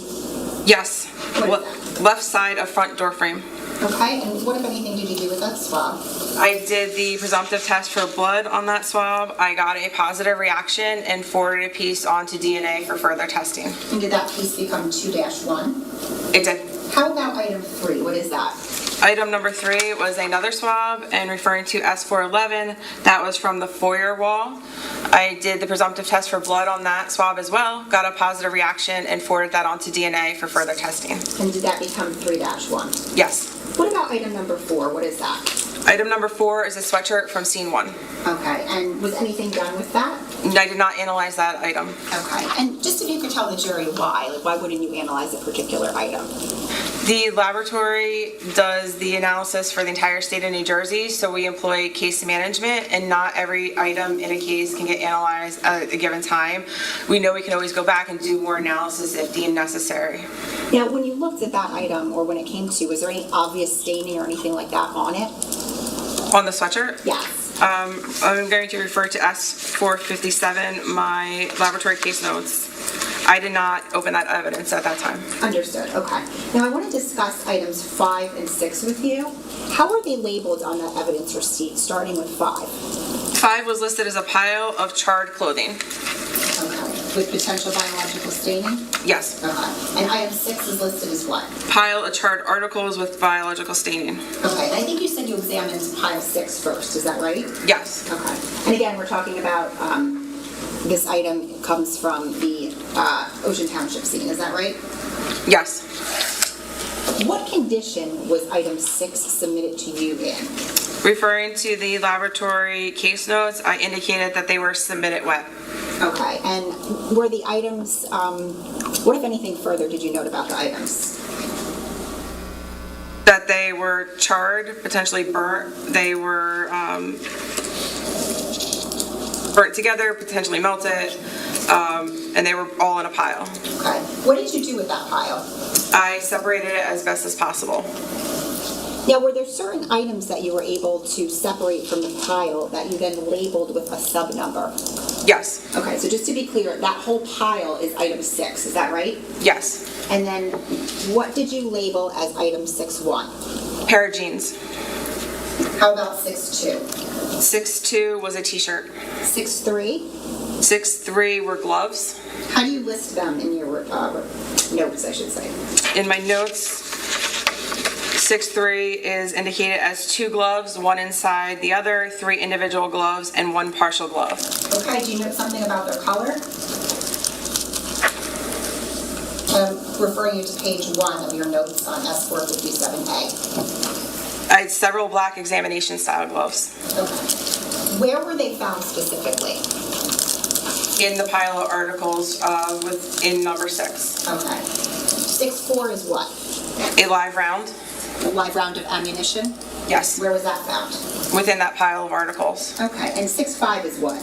Yes. What is that? Left side of front door frame. Okay, and what, if anything, did you do with that swab? I did the presumptive test for blood on that swab. I got a positive reaction and forwarded a piece onto DNA for further testing. And did that piece become 2-1? It did. How about item 3? What is that? Item number 3 was another swab, and referring to S411, that was from the foyer wall. I did the presumptive test for blood on that swab as well, got a positive reaction, and forwarded that onto DNA for further testing. And did that become 3-1? Yes. What about item number 4? What is that? Item number 4 is a sweatshirt from scene 1. Okay, and was anything done with that? I did not analyze that item. Okay, and just if you could tell the jury why, like why wouldn't you analyze a particular item? The laboratory does the analysis for the entire state of New Jersey, so we employ case management, and not every item in a case can get analyzed at a given time. We know we can always go back and do more analysis if deemed necessary. Now, when you looked at that item, or when it came to, was there any obvious staining or anything like that on it? On the sweatshirt? Yes. I'm going to refer to S457, my laboratory case notes. I did not open that evidence at that time. Understood, okay. Now I want to discuss items 5 and 6 with you. How are they labeled on that evidence receipt, starting with 5? 5 was listed as a pile of charred clothing. Okay, with potential biological staining? Yes. Okay, and item 6 is listed as what? Pile of charred articles with biological staining. Okay, and I think you said you examined pile 6 first, is that right? Yes. Okay, and again, we're talking about, this item comes from the Ocean Township scene, is that right? Yes. What condition was item 6 submitted to you in? Referring to the laboratory case notes, I indicated that they were submitted wet. Okay, and were the items, what if anything further did you note about the items? That they were charred, potentially burnt. They were burnt together, potentially melted, and they were all in a pile. Okay, what did you do with that pile? I separated it as best as possible. Now, were there certain items that you were able to separate from the pile that you then labeled with a sub number? Yes. Okay, so just to be clear, that whole pile is item 6, is that right? Yes. And then what did you label as item 6-1? Pair of jeans. How about 6-2? 6-2 was a t-shirt. 6-3? 6-3 were gloves. How do you list them in your notes, I should say? In my notes, 6-3 is indicated as 2 gloves, 1 inside the other, 3 individual gloves, and 1 partial glove. Okay, do you know something about their color? I'm referring you to page 1 of your notes on S457A. I had several black examination style gloves. Okay. Where were they found specifically? in the pile of articles in number 6. Okay. 6-4 is what? A live round? A live round of ammunition? Yes, Where was that found? within that pile of articles. Okay, and 6-5 is what?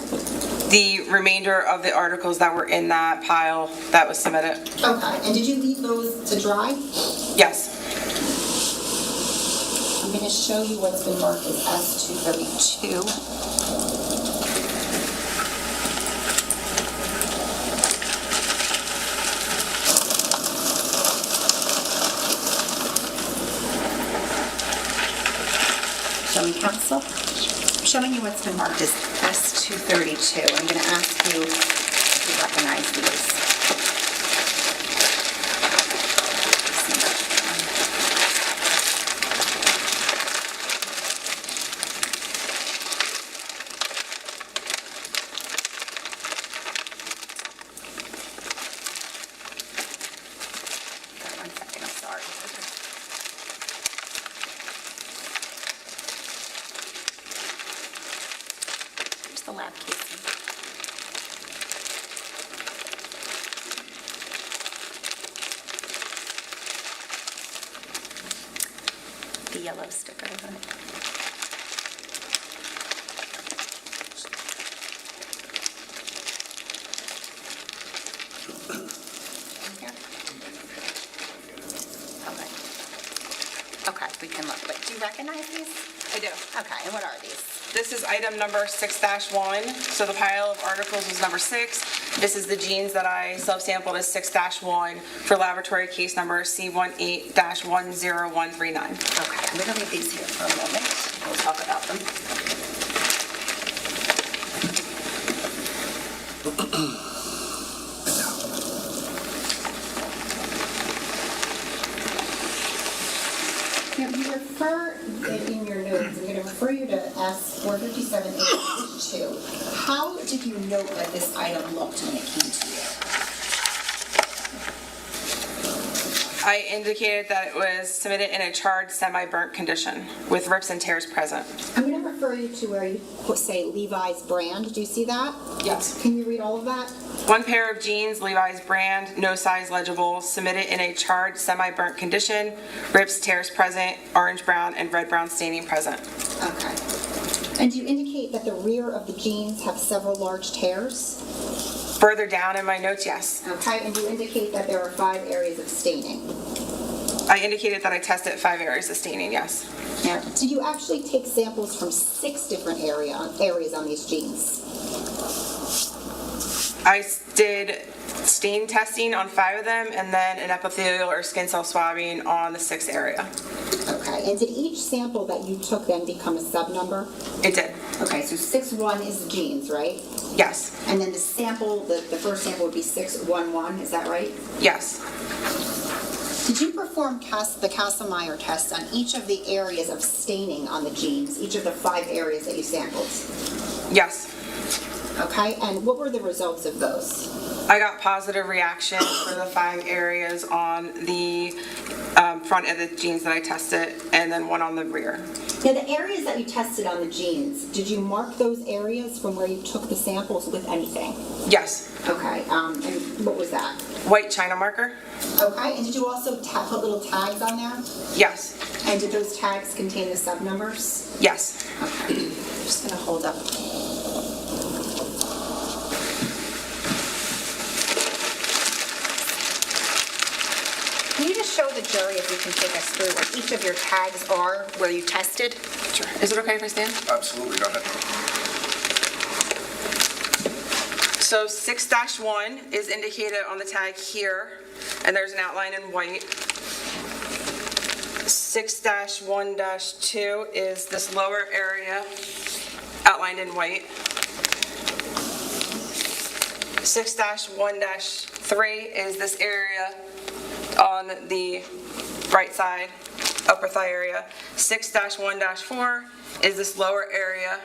The remainder of the articles that were in that pile that was submitted. Okay, and did you leave those to dry? Yes. I'm going to show you what's been marked as S-232. Showing counsel. I'm showing you what's been marked as S-232. I'm going to ask you if you recognize these. One second, I'm sorry. Here's the lab casing. The yellow sticker on it. Here. Okay, we can look, but do you recognize these? I do. Okay, and what are these? This is item number 6-1. So the pile of articles was number 6. This is the genes that I self-sampled as 6-1 for laboratory case number C18-10139. Okay, I'm going to leave these here for a moment. We'll talk about them. Now, you refer in your notes, I'm going to refer you to S-457H2. How did you note that this item looked when it came to you? I indicated that it was submitted in a charred, semi-burnt condition with rips and tears present. I'm going to refer you to where you say Levi's brand. Do you see that? Yes. Can you read all of that? One pair of jeans, Levi's brand, no size legible, submitted in a charred, semi-burnt condition, rips, tears present, orange-brown and red-brown staining present. Okay. And do you indicate that the rear of the jeans have several large tears? Further down in my notes, yes. Okay, and you indicate that there are 5 areas of staining. I indicated that I tested 5 areas of staining, yes. Now, did you actually take samples from 6 different areas on these jeans? I did stain testing on 5 of them and then an epithelial or skin cell swabbing on the 6th area. Okay, and did each sample that you took then become a sub-number? It did. Okay, so 6-1 is the jeans, right? Yes. And then the sample, the first sample would be 6-1-1, is that right? Yes. Did you perform the Kasselmeyer test on each of the areas of staining on the jeans, each of the 5 areas that you sampled? Yes. Okay, and what were the results of those? I got positive reaction for the 5 areas on the front of the jeans that I tested and then one on the rear. Now, the areas that you tested on the jeans, did you mark those areas from where you took the samples with anything? Yes. Okay, and what was that? White China marker? Okay, and did you also put little tags on there? Yes. And did those tags contain the sub-numbers? Yes. Okay, I'm just going to hold up. Can you just show the jury, if you can take us through what each of your tags are where you tested? Sure. Is it okay if I stand? Absolutely, go ahead. So 6-1 is indicated on the tag here, and there's an outline in white. 6-1-2 is this lower area outlined in white. 6-1-3 is this area on the right side, upper thigh area. 6-1-4 is this lower area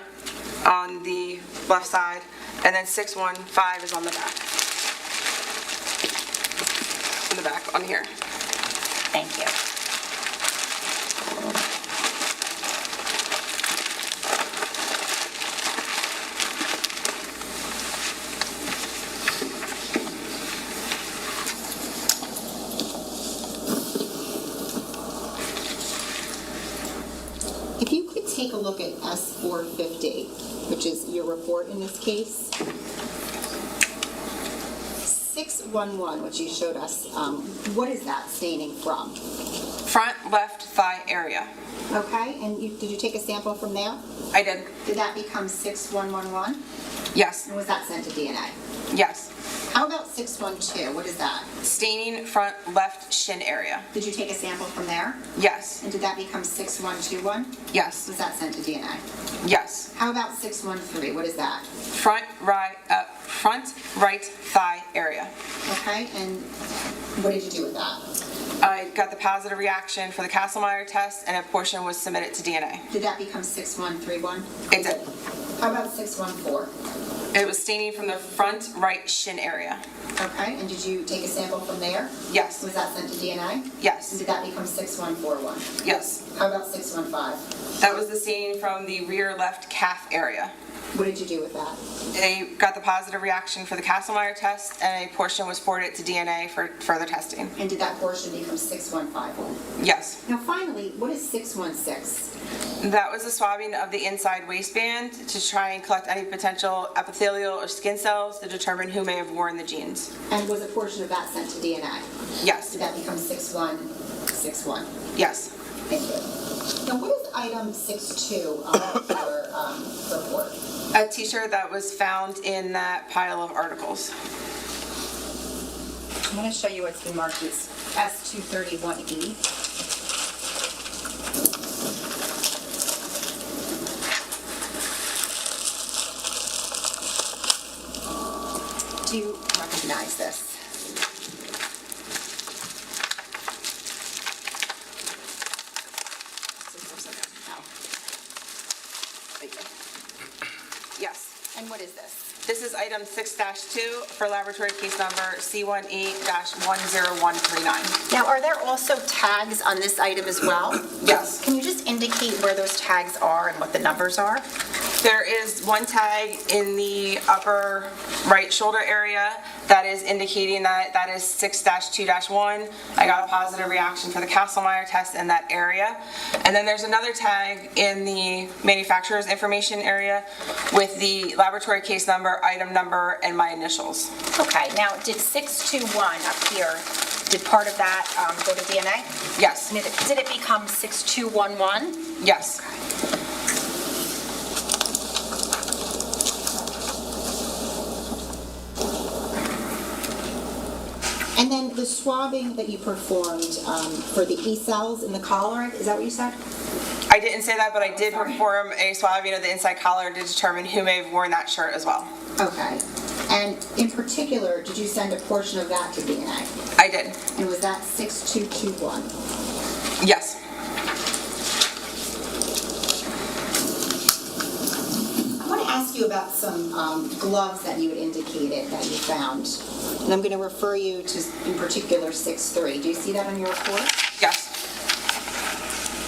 on the left side. And then 6-1-5 is on the back. On the back, on here. Thank you. look at S450, which is your report in this case. 611, which you showed us, what is that staining from? Front left thigh area. Okay, and did you take a sample from there? I did. Did that become 6111? Yes. And was that sent to DNA? Yes. How about 612? What is that? Staining front left shin area. Did you take a sample from there? Yes. And did that become 6121? Yes. Was that sent to DNA? Yes. How about 613? What is that? Front right thigh area. Okay, and what did you do with that? I got the positive reaction for the Castlemeyer test, and a portion was submitted to DNA. Did that become 6131? It did. How about 614? It was staining from the front right shin area. Okay, and did you take a sample from there? Yes. Was that sent to DNA? And Yes. did that become 6141? Yes. How about 615? That was the staining from the rear left calf area. What did you do with that? They got the positive reaction for the Castlemeyer test, and a portion was forwarded to DNA for further testing. And did that portion become 6151? Yes. Now finally, what is 616? That was a swabbing of the inside waistband to try and collect any potential epithelial or skin cells to determine who may have worn the jeans. And was a portion of that sent to DNA? Yes. Did that become 6161? Yes. Thank you. Now what is item 62 on your report? A t-shirt that was found in that pile of articles. I'm going to show you what's been marked as S231E. Do you recognize this? No. Yes. And what is this? This is item 6-2 for laboratory case number C1E-10139. Now, are there also tags on this item as well? Yes. Can you just indicate where those tags are and what the numbers are? There is one tag in the upper right shoulder area that is indicating that that is 6-2-1. I got a positive reaction for the Castlemeyer test in that area. And then there's another tag in the manufacturer's information area with the laboratory case number, item number, and my initials. Okay, now did 621 up here, did part of that go to DNA? Yes. And did it become 6211? Yes. And then the swabbing that you performed for the E-cells in the collar, is that what you said? I didn't say that, but I did perform a swabbing of the inside collar to determine who may have worn that shirt as well. Okay. And in particular, did you send a portion of that to DNA? I did. And was that 6221? Yes. I want to ask you about some gloves that you had indicated that you found. And I'm going to refer you to, in particular, 6-3. Do you see that on your report? Yes.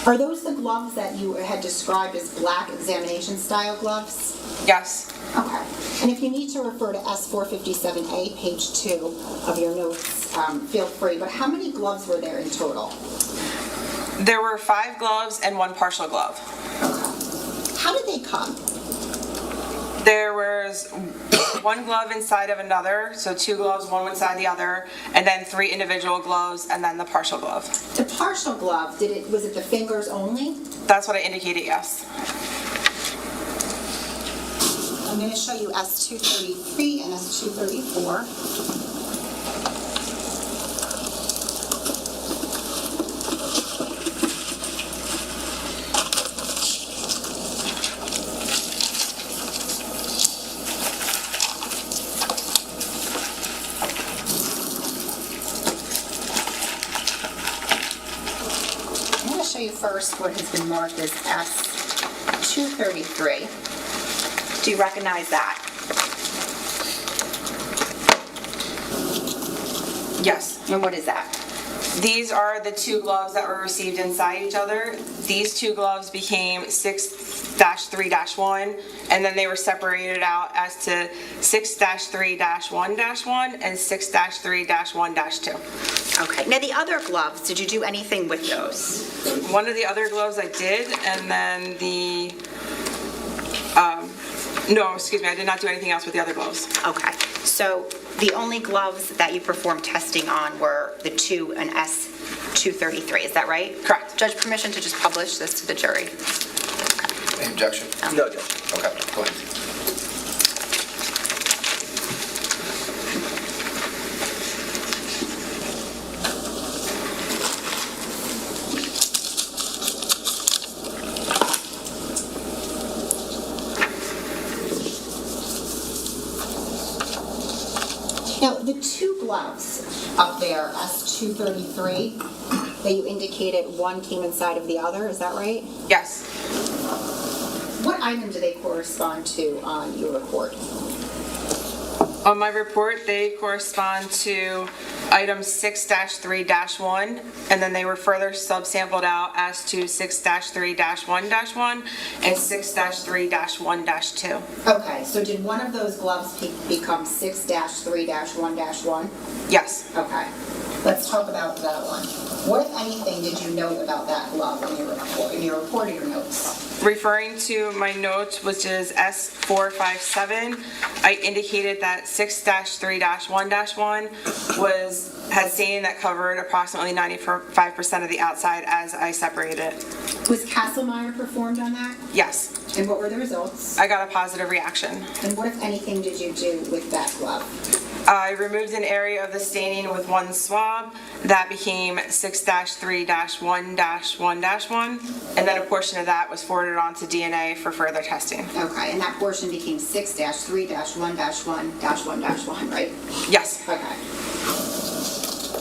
Are those the gloves that you had described as black examination style gloves? Yes. Okay. And if you need to refer to S457A, page 2 of your notes, feel free. But how many gloves were there in total? There were 5 gloves and 1 partial glove. Okay. How did they come? There was 1 glove inside of another, so 2 gloves, one inside the other, and then 3 individual gloves, and then the partial glove. The partial glove, was it the fingers only? That's what I indicated, yes. I'm going to show you S233 and S234. Show you first what has been marked as S233. Do you recognize that? Yes. And what is that? These are the two gloves that were received inside each other. These two gloves became 6-3-1, and then they were separated out as to 6-3-1-1 and 6-3-1-2. Okay. Now, the other gloves, did you do anything with those? One of the other gloves I did, and then no, excuse me, I did not do anything else with the other gloves. Okay. So the only gloves that you performed testing on were the 2 and S233, is that right? Correct. Judge, permission to just publish this to the jury? Any objection? No objection. Okay, go ahead. Now, the two gloves up there, S233, that you indicated one came inside of the other, is that right? Yes. What item do they correspond to on your report? On my report, they correspond to item 6-3-1, and then they were further subsampled out as to 6-3-1-1 and 6-3-1-2. Okay, so did one of those gloves become 6-3-1-1? Yes. Okay, let's talk about that one. What, if anything, did you note about that glove in your report or your notes? Referring to my notes, which is S457, I indicated that 6-3-1-1 had staining that covered approximately 95% of the outside as I separated it. Was Castlemeyer performed on that? Yes. And what were the results? I got a positive reaction. And what, if anything, did you do with that glove? I removed an area of the staining with one swab. That became 6-3-1-1, and then a portion of that was forwarded on to DNA for further testing. Okay, and that portion became 6-3-1-1-1, right? Yes, Okay.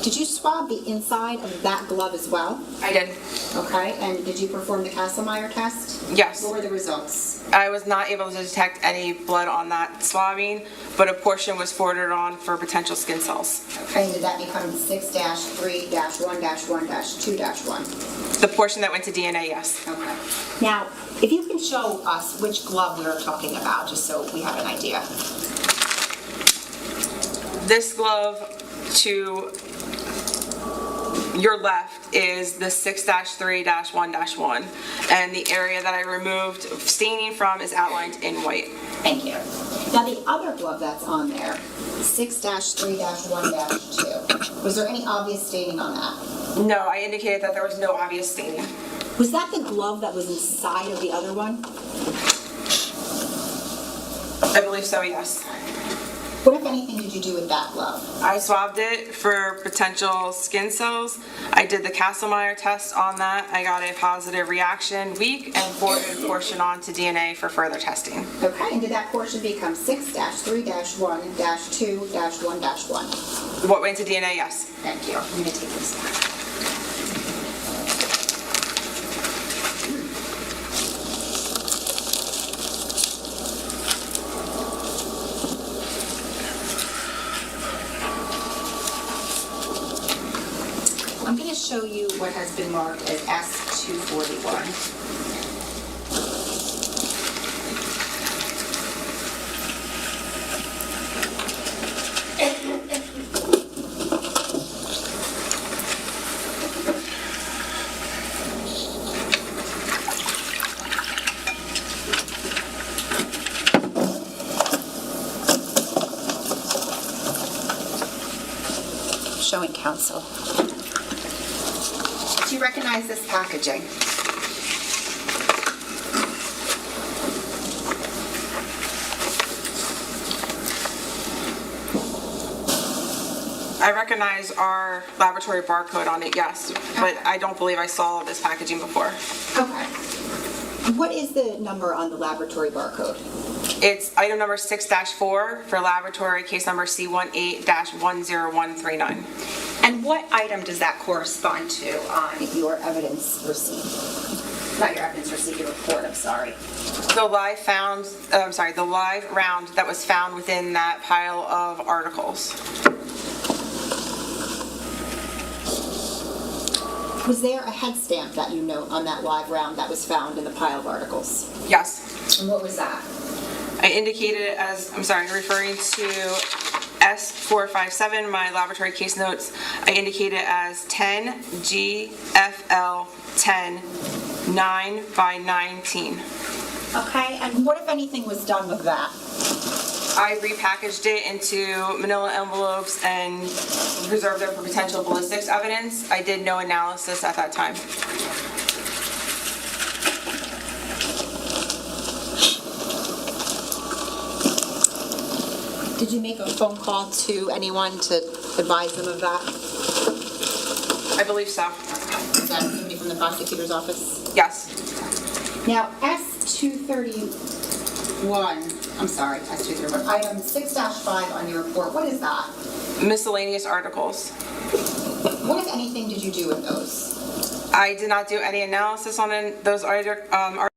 Did you swab the inside of that glove as well? I did. Okay, and did you perform the Castlemeyer test? Yes. What were the results? I was not able to detect any blood on that swabbing, but a portion was forwarded on for potential skin cells. Okay, and did that become 6-3-1-1-2-1? The portion that went to DNA, yes. Okay. Now, if you can show us which glove we are talking about, just so we have an idea. This glove to your left is the 6-3-1-1, and the area that I removed staining from is outlined in white. Thank you. Now, the other glove that's on there, 6-3-1-2, was there any obvious staining on that? No, I indicated that there was no obvious staining. Was that the glove that was inside of the other one? I believe so, yes. What, if anything, did you do with that glove? I swabbed it for potential skin cells. I did the Castlemeyer test on that. I got a positive reaction weak and forwarded a portion on to DNA for further testing. Okay, and did that portion become 6-3-1-2-1-1? What went to DNA? Yes. Thank you. I'm going to take this back. I'm going to show you what has been marked as S241. Showing counsel. Do you recognize this packaging? I recognize our laboratory barcode on it, yes, but I don't believe I saw this packaging before. Okay. What is the number on the laboratory barcode? It's item number 6-4 for laboratory case number C18-10139. And what item does that correspond to on your evidence receipt? Not your evidence receipt, your report, I'm sorry. The live round that was found within that pile of articles. Was there a head stamp that you note on that live round that was found in the pile of articles? Yes. And what was that? I indicated it as, referring to S457, my laboratory case notes, I indicated it as 10 GFL 10 9/19. Okay, and what, if anything, was done with that? I repackaged it into manila envelopes and preserved it for potential ballistics evidence. I did no analysis at that time. Did you make a phone call to anyone to advise them of that? I believe so. Is that somebody from the prosecutor's office? Yes. Now, S231, item 6-5 on your report, what is that? Miscellaneous articles. What, if anything, did you do with those? I did not do any analysis on those articles. I'm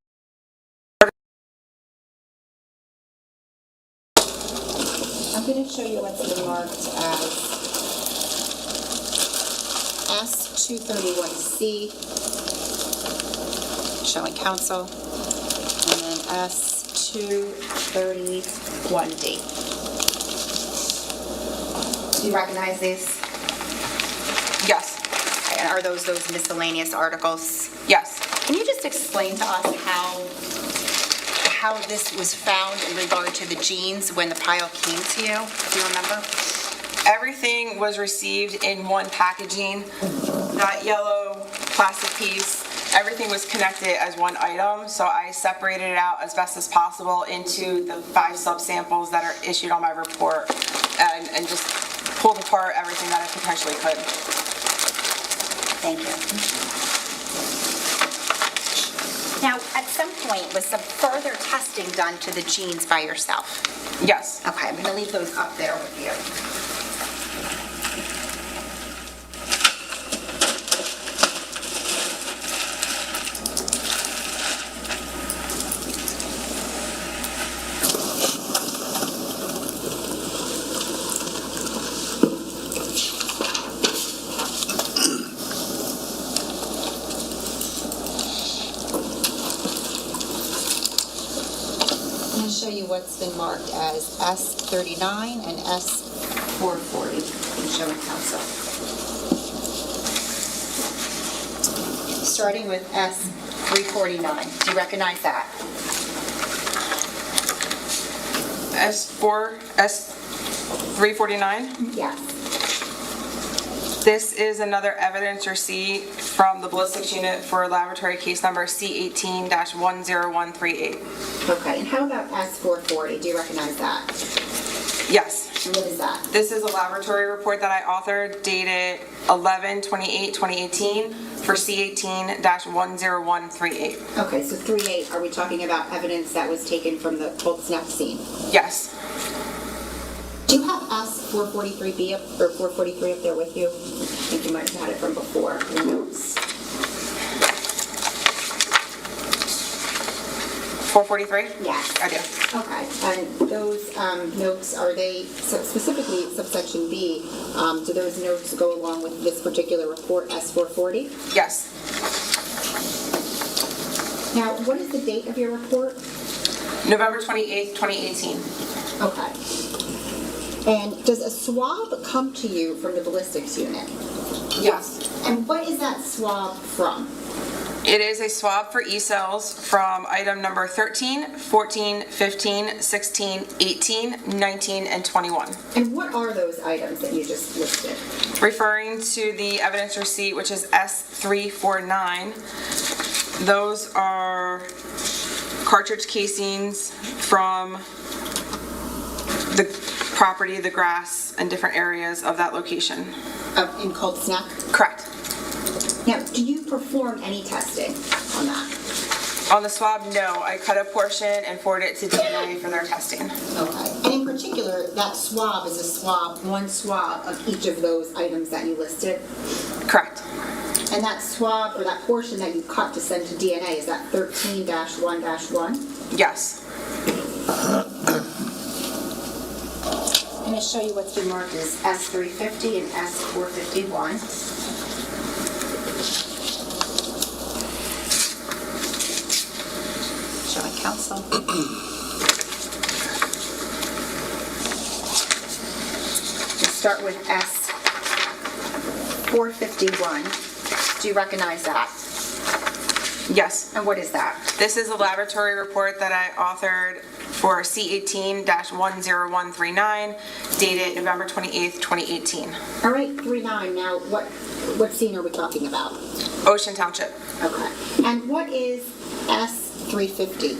going to show you what's been marked as S231C, showing counsel, and then S231D. Do you recognize these? Yes. And are those miscellaneous articles? Yes. Can you just explain to us how this was found in regard to the jeans when the pile came to you? Do you remember? Everything was received in one packaging. That yellow plastic piece, everything was connected as one item, so I separated it out as best as possible into the 5 sub-samples that are issued on my report and just pulled apart everything that I potentially could. Thank you. Now, at some point, was some further testing done to the jeans by yourself? Yes. Okay, I'm going to leave those up there with you. Show you what's been marked as S39 and S440, showing counsel. Starting with S349, do you recognize that? S349? Yes. This is another evidence receipt from the ballistics unit for laboratory case number C18-10138. Okay, and how about S440? Do you recognize that? Yes. And what is that? This is a laboratory report that I authored dated 11/28/2018 for C18-10138. Okay, so 38, are we talking about evidence that was taken from the Colts Neck scene? Yes. Do you have S443B up, or 443 up there with you? I think you might have had it from before, the notes. 443? Yes. I do. Okay, and those notes, are they, specifically subsection B, do those notes go along with this particular report, S440? Yes. Now, what is the date of your report? November 28th, 2018. Okay. And does a swab come to you from the ballistics unit? Yes. And what is that swab from? It is a swab for E-cells from item number 13, 14, 15, 16, 18, 19, and 21. And what are those items that you just listed? Referring to the evidence receipt, which is S349, those are cartridge casings from the property, the grass, and different areas of that location. In Colts Neck? Correct. Now, do you perform any testing on that? On the swab, no. I cut a portion and forward it to DNA for their testing. Okay. And in particular, that swab is a swab, one swab of each of those items that you listed? Correct. And that swab, or that portion that you cut to send to DNA, is that 13-1-1? Yes. I'm going to show you what's been marked as S350 and S451. We'll start with S451. Do you recognize that? Yes. And what is that? This is a laboratory report that I authored for C18-10139, dated November 28th, 2018. All right, 39. Now, what scene are we talking about? Ocean Township. Okay. And what is S350?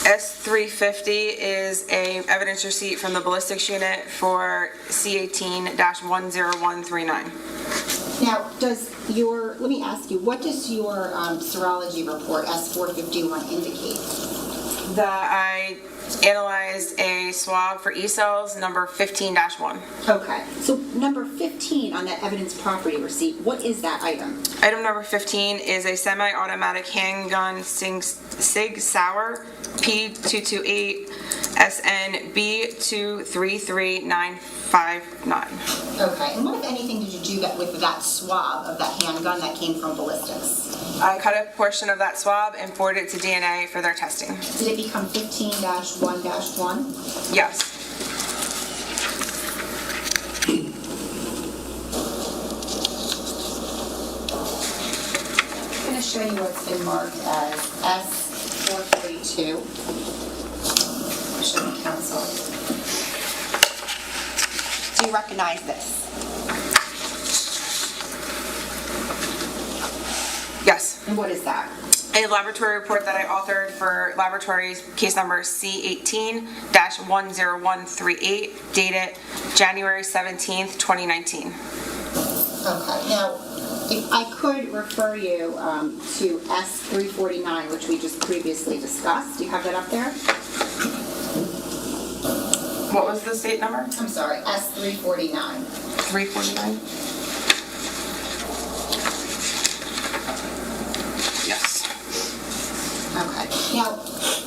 S350 is a evidence receipt from the ballistics unit for C18-10139. Now, let me ask you, what does your serology report, S451, indicate? That I analyzed a swab for E-cells, number 15-1. Okay, so number 15 on that evidence property receipt, what is that item? Item number 15 is a semi-automatic handgun Sig Sauer P228 SN B233959. Okay, and what, if anything, did you do with that swab of that handgun that came from ballistics? I cut a portion of that swab and forwarded it to DNA for their testing. Did it become 15-1-1? Yes. I'm going to show you what's been marked as S442. Show the council. Do you recognize this? Yes. And what is that? A laboratory report that I authored for laboratory case number C18-10138, dated January 17th, 2019. Okay, now, if I could refer you to S349, which we just previously discussed. Do you have that up there? What was the state number? I'm sorry, S349. 349? Yes. Okay. Now,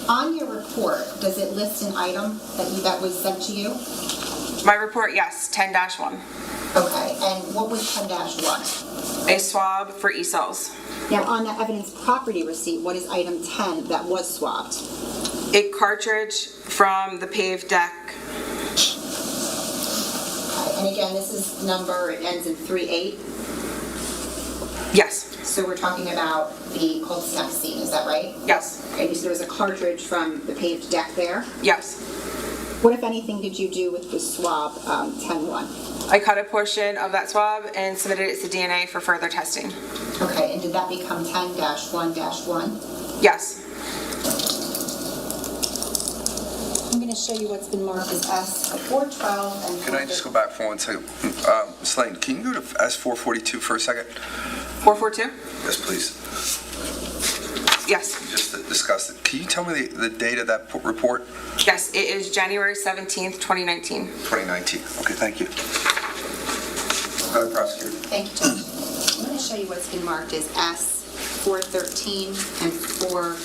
on your report, does it list an item that was sent to you? My report, yes, 10-1. Okay, and what was 10-1? A swab for E-cells. Now, on the evidence property receipt, what is item 10 that was swabbed? A cartridge from the paved deck. Okay, and again, this is number, it ends in 38. Yes. So we're talking about the Colts Neck scene, is that right? Yes. Okay, so there was a cartridge from the paved deck there. Yes. What, if anything, did you do with the swab 10-1? I cut a portion of that swab and submitted it to DNA for further testing. Okay, and did that become 10-1-1? Yes. I'm going to show you what's been marked as S412 and... Can I just go back for 1 second? Ms. Lane, can you go to S442 for a second? 442? Yes, please. Yes. Just to discuss it. Can you tell me the date of that report? Yes, it is January 17th, 2019. 2019. Okay, thank you. Madam Prosecutor. Thank you, Judge. I'm going to show you what's been marked as S413 and 4...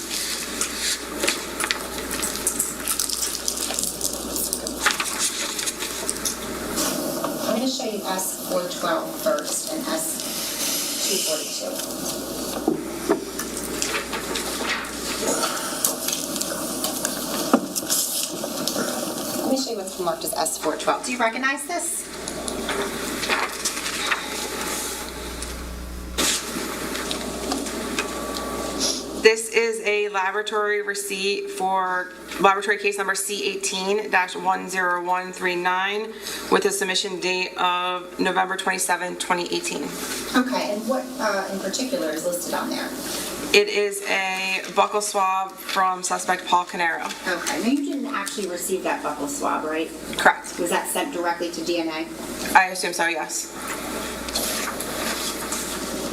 I'm going to show you S412 first and S242. Let me show you what's marked as S412. Do you recognize this? This is a laboratory receipt for laboratory case number C18-10139 with a submission date of November 27, 2018. Okay, and what in particular is listed on there? It is a buccal swab from suspect Paul Caneiro. Okay, now you didn't actually receive that buccal swab, right? Correct. Was that sent directly to DNA? I assume so, yes.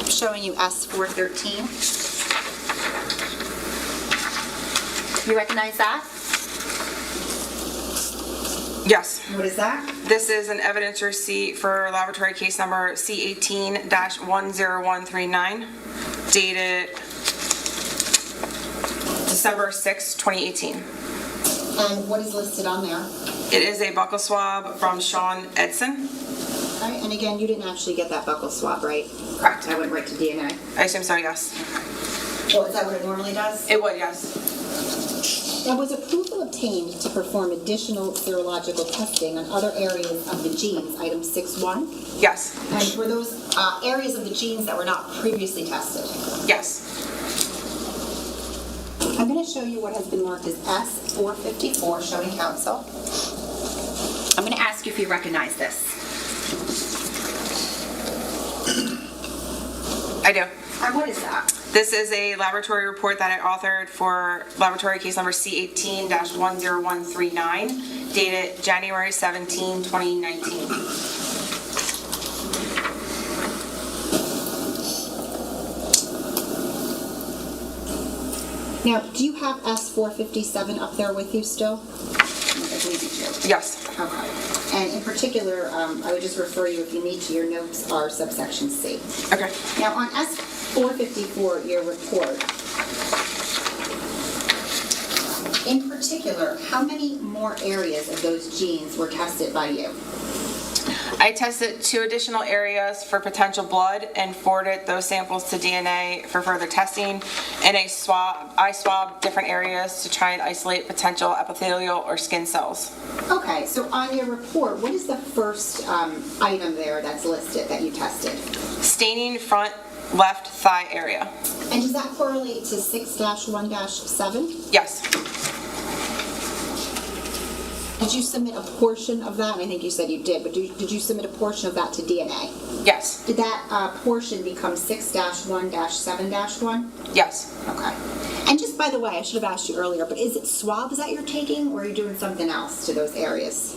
Showing you S413. You recognize that? Yes. What is that? This is an evidence receipt for laboratory case number C18-10139, dated December 6, 2018. And what is listed on there? It is a buccal swab from Sean Edson. All right, and again, you didn't actually get that buccal swab, right? Correct. I went right to DNA. I assume so, yes. Well, is that what it normally does? It would, yes. Now, was approval obtained to perform additional serological testing on other areas of the genes, item 6.1? Yes. And were those areas of the genes that were not previously tested? Yes. I'm going to show you what has been marked as S454, showing counsel. I'm going to ask you if you recognize this. I do. And what is that? This is a laboratory report that I authored for laboratory case number C18-10139, dated January 17, 2019. Now, do you have S457 up there with you still? I believe you do. Yes. Okay. And in particular, I would just refer you, if you need to, your notes are subsection C. Okay. Now, on S454, your report, in particular, how many more areas of those genes were tested by you? I tested 2 additional areas for potential blood and forwarded those samples to DNA for further testing. And I swabbed different areas to try and isolate potential epithelial or skin cells. Okay, so on your report, what is the first item there that's listed that you tested? Staining front left thigh area. And does that correlate to 6-1-7? Yes. Did you submit a portion of that? And I think you said you did, but did you submit a portion of that to DNA? Yes. Did that portion become 6-1-7-1? Yes. Okay. And just by the way, I should have asked you earlier, but is it swabs that you're taking, or are you doing something else to those areas?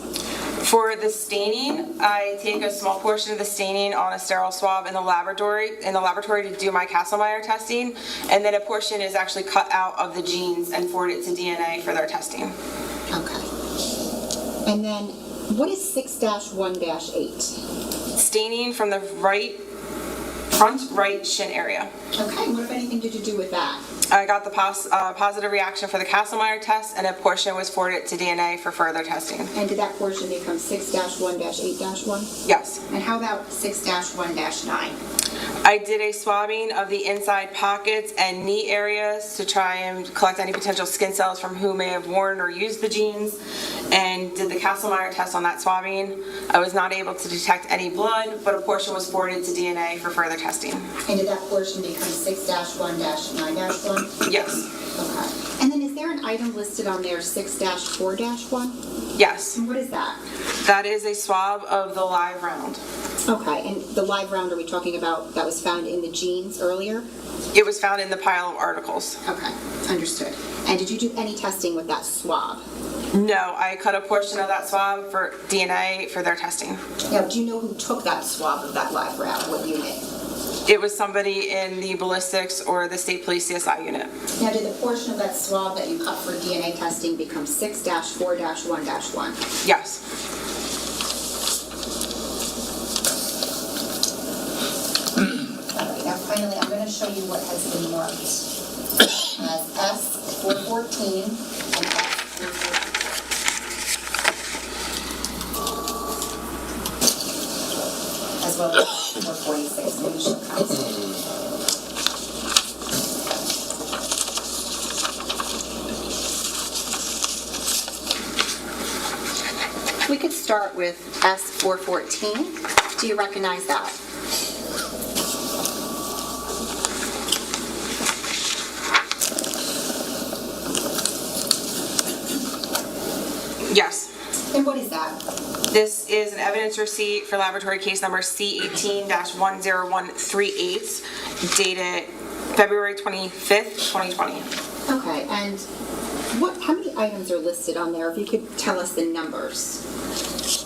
For the staining, I take a small portion of the staining on a sterile swab in the laboratory to do my Kastle-Meyer testing, and then a portion is actually cut out of the genes and forwarded to DNA for their testing. Okay. And then, what is 6-1-8? Staining from the front right shin area. Okay, what, if anything, did you do with that? I got the positive reaction for the Kastle-Meyer test, and a portion was forwarded to DNA for further testing. And did that portion become 6-1-8-1? Yes. And how about 6-1-9? I did a swabbing of the inside pockets and knee areas to try and collect any potential skin cells from who may have worn or used the jeans, and did the Kastle-Meyer test on that swabbing. I was not able to detect any blood, but a portion was forwarded to DNA for further testing. And did that portion become 6-1-9-1? Yes. Okay. And then is there an item listed on there, 6-4-1? Yes. And what is that? That is a swab of the live round. Okay, and the live round, are we talking about that was found in the genes earlier? It was found in the pile of articles. Okay, understood. And did you do any testing with that swab? No, I cut a portion of that swab for DNA for their testing. Now, do you know who took that swab of that live round? What unit? It was somebody in the ballistics or the state police CSI unit. Now, did the portion of that swab that you cut for DNA testing become 6-4-1-1? Yes. Now, finally, I'm going to show you what has been marked as S414 and S414. As well as 446, maybe she'll counsel. We could start with S414. Do you recognize that? Yes. And what is that? This is an evidence receipt for laboratory case number C18-10138, dated February 25th, 2020. Okay, and how many items are listed on there? If you could tell us the numbers.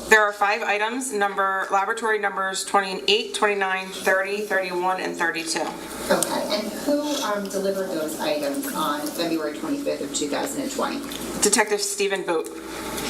There are 5 items, laboratory numbers 28, 29, 30, 31, and 32. Okay, and who delivered those items on February 25th of 2020? Detective Stephen Boat.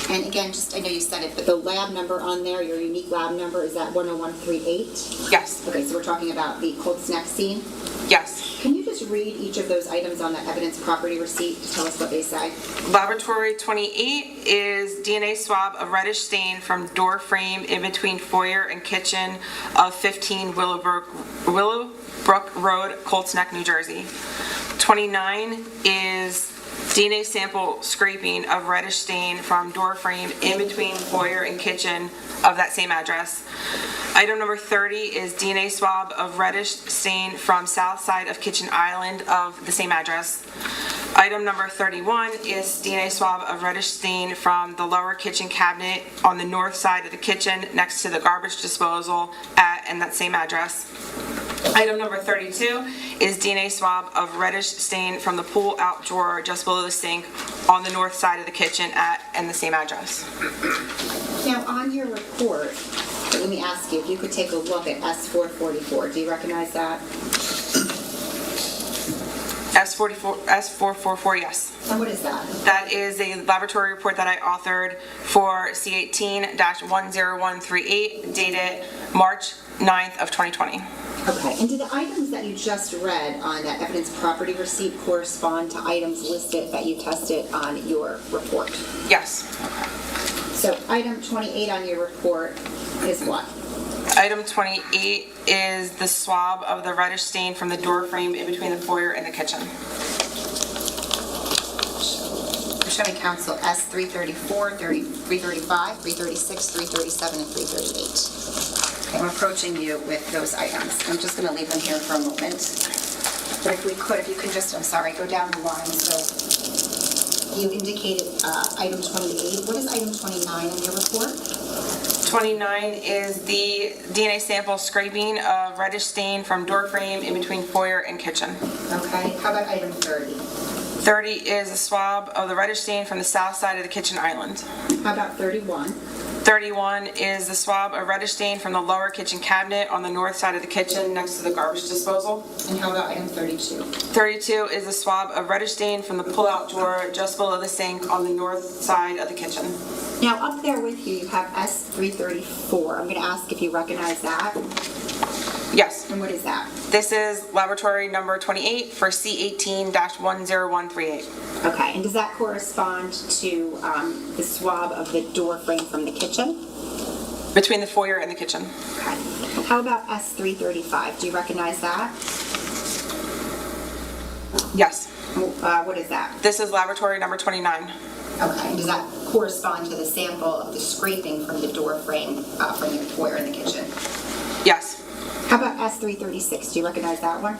And again, I know you said it, but the lab number on there, your unique lab number, is that 10138? Yes. Okay, so we're talking about the Colts Neck scene? Yes. Can you just read each of those items on that evidence property receipt to tell us what they say? Laboratory 28 is DNA swab of reddish stain from door frame in between foyer and kitchen of 15 Willowbrook Road, Colts Neck, New Jersey. 29 is DNA sample scraping of reddish stain from door frame in between foyer and kitchen of that same address. Item number 30 is DNA swab of reddish stain from south side of kitchen island of the same address. Item number 31 is DNA swab of reddish stain from the lower kitchen cabinet on the north side of the kitchen next to the garbage disposal and that same address. Item number 32 is DNA swab of reddish stain from the pull-out drawer just below the sink on the north side of the kitchen and the same address. Now, on your report, let me ask you, if you could take a look at S444. Do you recognize that? S444, yes. And what is that? That is a laboratory report that I authored for C18-10138 dated March 9th of 2020. Okay, and do the items that you just read on that evidence property receipt correspond to items listed that you tested on your report? Yes. So item 28 on your report is what? Item 28 is the swab of the reddish stain from the door frame in between the foyer and the kitchen. Show me counsel S334, 335, 336, 337, and 338. Okay, I'm approaching you with those items. I'm just going to leave them here for a moment. But if you can just, I'm sorry, go down the line. So you indicated item 28. What is item 29 in your report? 29 is the DNA sample scraping of reddish stain from door frame in between foyer and kitchen. Okay, how about item 30? 30 is a swab of the reddish stain from the south side of the kitchen island. How about 31? 31 is the swab of reddish stain from the lower kitchen cabinet on the north side of the kitchen next to the garbage disposal. And how about item 32? 32 is a swab of reddish stain from the pull-out drawer just below the sink on the north side of the kitchen. Now, up there with you, you have S334. I'm going to ask if you recognize that. Yes. And what is that? This is laboratory number 28 for C18-10138. Okay, and does that correspond to the swab of the door frame from the kitchen? Between the foyer and the kitchen. Okay. How about S335? Do you recognize that? Yes. What is that? This is laboratory number 29. Okay, and does that correspond to the sample of the scraping from the door frame from the foyer in the kitchen? Yes. How about S336? Do you recognize that one?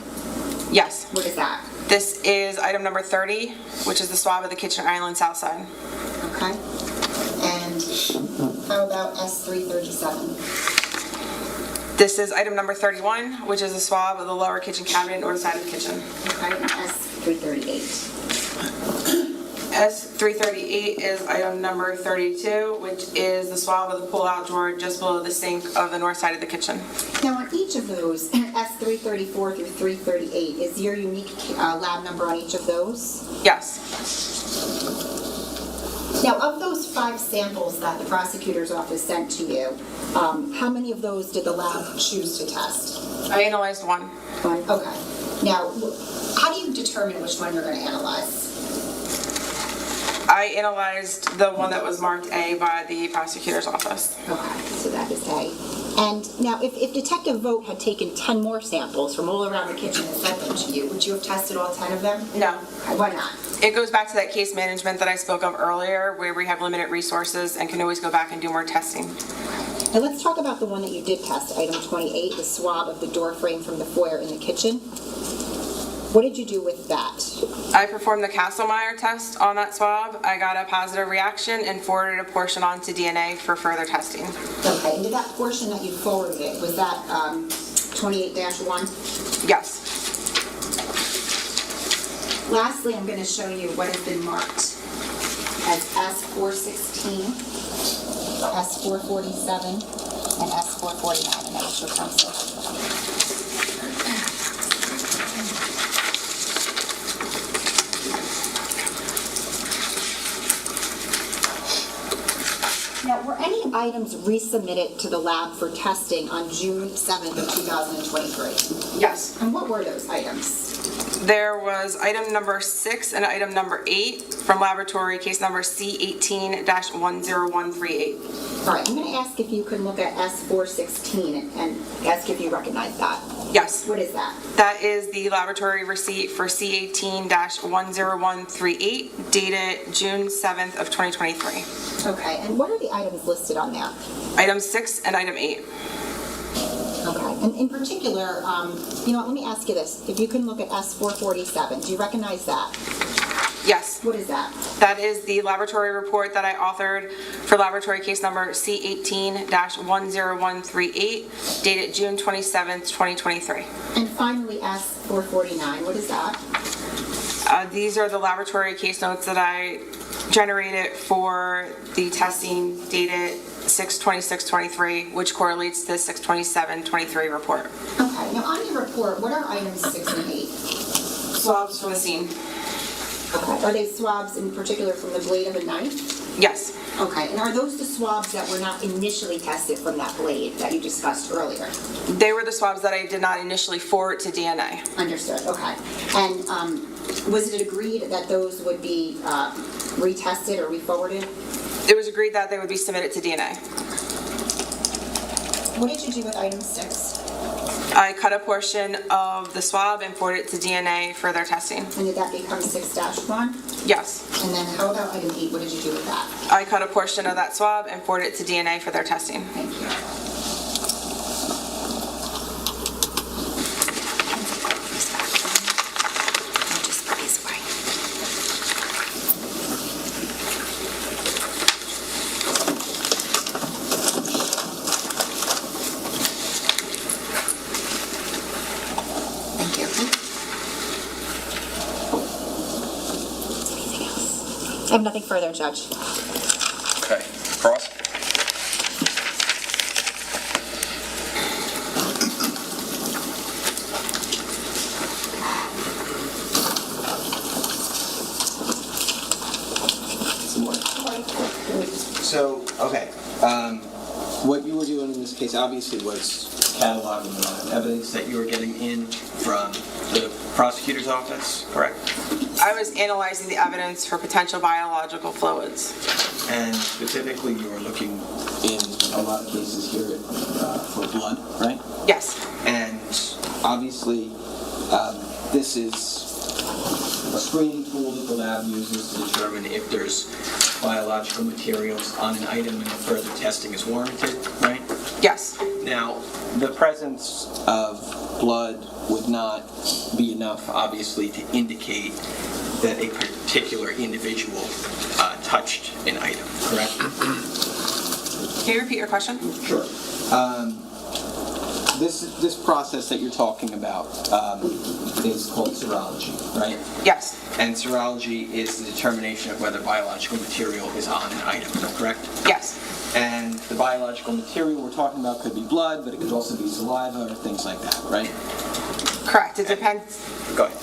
Yes. What is that? This is item number 30, which is the swab of the kitchen island south side. Okay. And how about S337? This is item number 31, which is the swab of the lower kitchen cabinet north side of the kitchen. Okay, and S338. S338 is item number 32, which is the swab of the pull-out drawer just below the sink of the north side of the kitchen. Now, on each of those, S334 through 338, is your unique lab number on each of those? Yes. Now, of those 5 samples that the prosecutor's office sent to you, how many of those did the lab choose to test? I analyzed one. One. Okay. Now, how do you determine which one you're going to analyze? I analyzed the one that was marked A by the prosecutor's office. Okay, so that is A. And now, if Detective Vogt had taken 10 more samples from all around the kitchen and sent them to you, would you have tested all 10 of them? No. Okay, why not? It goes back to that case management that I spoke of earlier, where we have limited resources and can always go back and do more testing. Now, let's talk about the one that you did test, item 28, the swab of the door frame from the foyer in the kitchen. What did you do with that? I performed the Castlemeyer test on that swab. I got a positive reaction and forwarded a portion on to DNA for further testing. Okay, and did that portion that you forwarded, was that 28-1? Yes. Lastly, I'm going to show you what has been marked as S416, S447, and S449, and that was your counsel. Now, were any items resubmitted to the lab for testing on June 7th of 2023? Yes. And what were those items? There was item number 6 and item number 8 from laboratory case number C18-10138. All right, I'm going to ask if you can look at S416 and ask if you recognize that. Yes. What is that? That is the laboratory receipt for C18-10138 dated June 7th of 2023. Okay, and what are the items listed on there? Item 6 and item 8. Okay, and in particular, you know what, let me ask you this. If you can look at S447, do you recognize that? Yes. What is that? That is the laboratory report that I authored for laboratory case number C18-10138 dated June 27th, 2023. And finally, S449, what is that? These are the laboratory case notes that I generated for the testing dated 6/26/23, which correlates to the 6/27/23 report. Okay, now on your report, what are items 6 and 8? Swabs from the scene. Okay, are they swabs in particular from the blade of a knife? Yes. Okay, and are those the swabs that were not initially tested from that blade that you discussed earlier? They were the swabs that I did not initially forward to DNA. Understood, okay. And was it agreed that those would be retested or re-forwarded? It was agreed that they would be submitted to DNA. What did you do with item 6? I cut a portion of the swab and forwarded it to DNA for their testing. And did that become 6-1? Yes. And then how about item 8? What did you do with that? I cut a portion of that swab and forwarded it to DNA for their testing. Thank you. Thank you. Anything else? I have nothing further, Judge. Okay, cross. So, okay, what you were doing in this case obviously was cataloging a lot of evidence that you were getting in from the prosecutor's office, correct? I was analyzing the evidence for potential biological fluids. And specifically, you were looking in a lot of cases here for blood, right? Yes. And obviously, this is a screening tool that the lab uses to determine if there's biological materials on an item and further testing is warranted, right? Yes. Now, the presence of blood would not be enough, obviously, to indicate that a particular individual touched an item, correct? Can you repeat your question? Sure. This process that you're talking about is called serology, right? Yes. And serology is the determination of whether biological material is on an item, correct? Yes. And the biological material we're talking about could be blood, but it could also be saliva or things like that, right? Correct. It depends. Go ahead.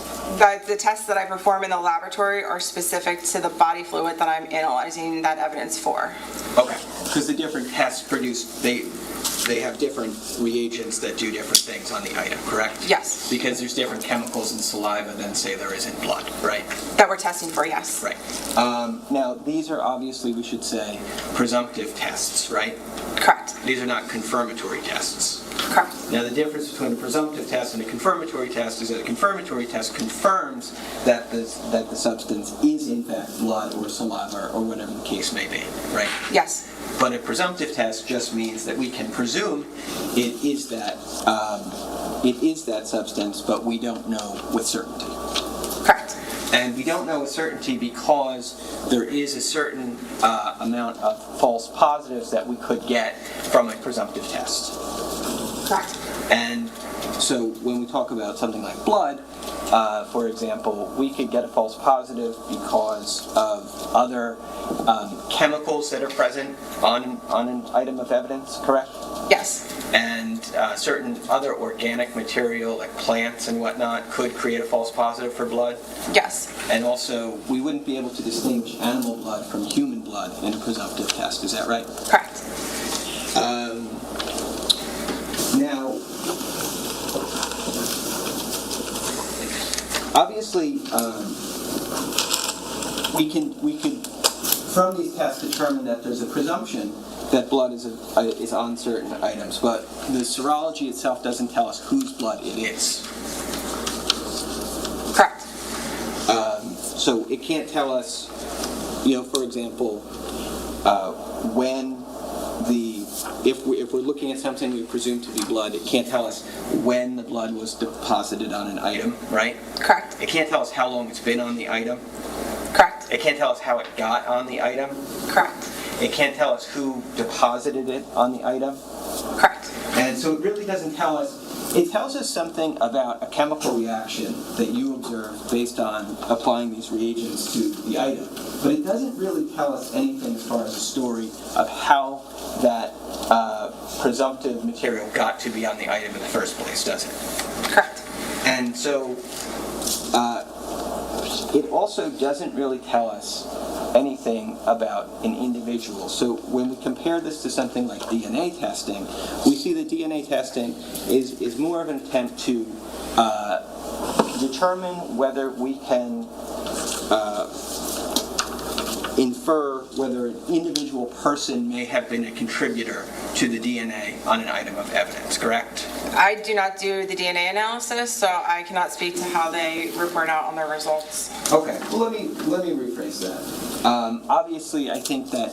The tests that I perform in the laboratory are specific to the body fluid that I'm analyzing that evidence for. Okay. Because the different tests produce, they have different reagents that do different things on the item, correct? Yes. Because there's different chemicals in saliva than, say, there is in blood, right? That we're testing for, yes. Right. Now, these are obviously, we should say, presumptive tests, right? Correct. These are not confirmatory tests. Correct. Now, the difference between a presumptive test and a confirmatory test is that a confirmatory test confirms that the substance is in fact blood or saliva or whatever the case may be, right? Yes. But a presumptive test just means that we can presume it is that substance, but we don't know with certainty. Correct. And we don't know with certainty because there is a certain amount of false positives that we could get from a presumptive test. Correct. And so when we talk about something like blood, for example, we could get a false positive because of other chemicals that are present on an item of evidence, correct? Yes. And certain other organic material like plants and whatnot could create a false positive for blood. Yes. And also, we wouldn't be able to distinguish animal blood from human blood in a presumptive test, is that right? Correct. Now, obviously, we could from these tests determine that there's a presumption that blood is on certain items, but the serology itself doesn't tell us whose blood it is. Correct. So it can't tell us, for example, if we're looking at something we presume to be blood, it can't tell us when the blood was deposited on an item, right? Correct. It can't tell us how long it's been on the item. Correct. It can't tell us how it got on the item. Correct. It can't tell us who deposited it on the item. Correct. And so it really doesn't tell us. It tells us something about a chemical reaction that you observe based on applying these reagents to the item. But it doesn't really tell us anything as far as a story of how that presumptive material got to be on the item in the first place, does it? Correct. And so it also doesn't really tell us anything about an individual. So when we compare this to something like DNA testing, we see that DNA testing is more of an attempt to determine whether we can infer whether an individual person may have been a contributor to the DNA on an item of evidence, correct? I do not do the DNA analysis, so I cannot speak to how they report out on their results. Okay, well let me rephrase that. Obviously, I think that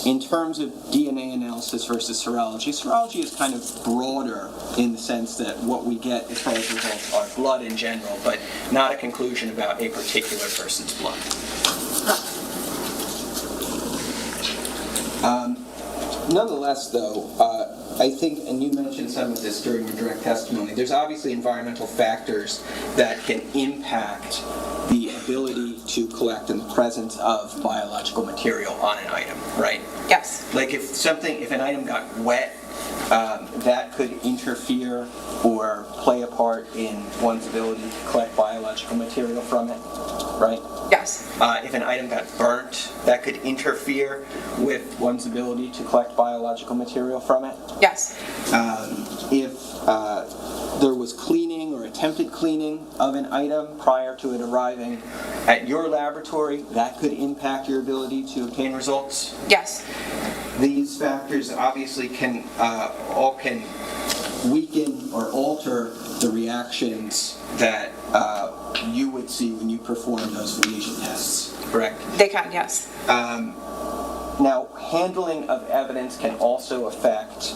in terms of DNA analysis versus serology is kind of broader in the sense that what we get as far as results are blood in general, but not a conclusion about a particular person's blood. Nonetheless, though, I think, and you mentioned some of this during your direct testimony, there's obviously environmental factors that can impact the ability to collect in the presence of biological material on an item, right? Yes. Like if an item got wet, that could interfere or play a part in one's ability to collect biological material from it, right? Yes. If an item got burnt, that could interfere with one's ability to collect biological material from it. Yes. If there was cleaning or attempted cleaning of an item prior to it arriving at your laboratory, that could impact your ability to obtain results. Yes. These factors obviously can weaken or alter the reactions that you would see when you perform those reagent tests, correct? They can, yes. Now, handling of evidence can also affect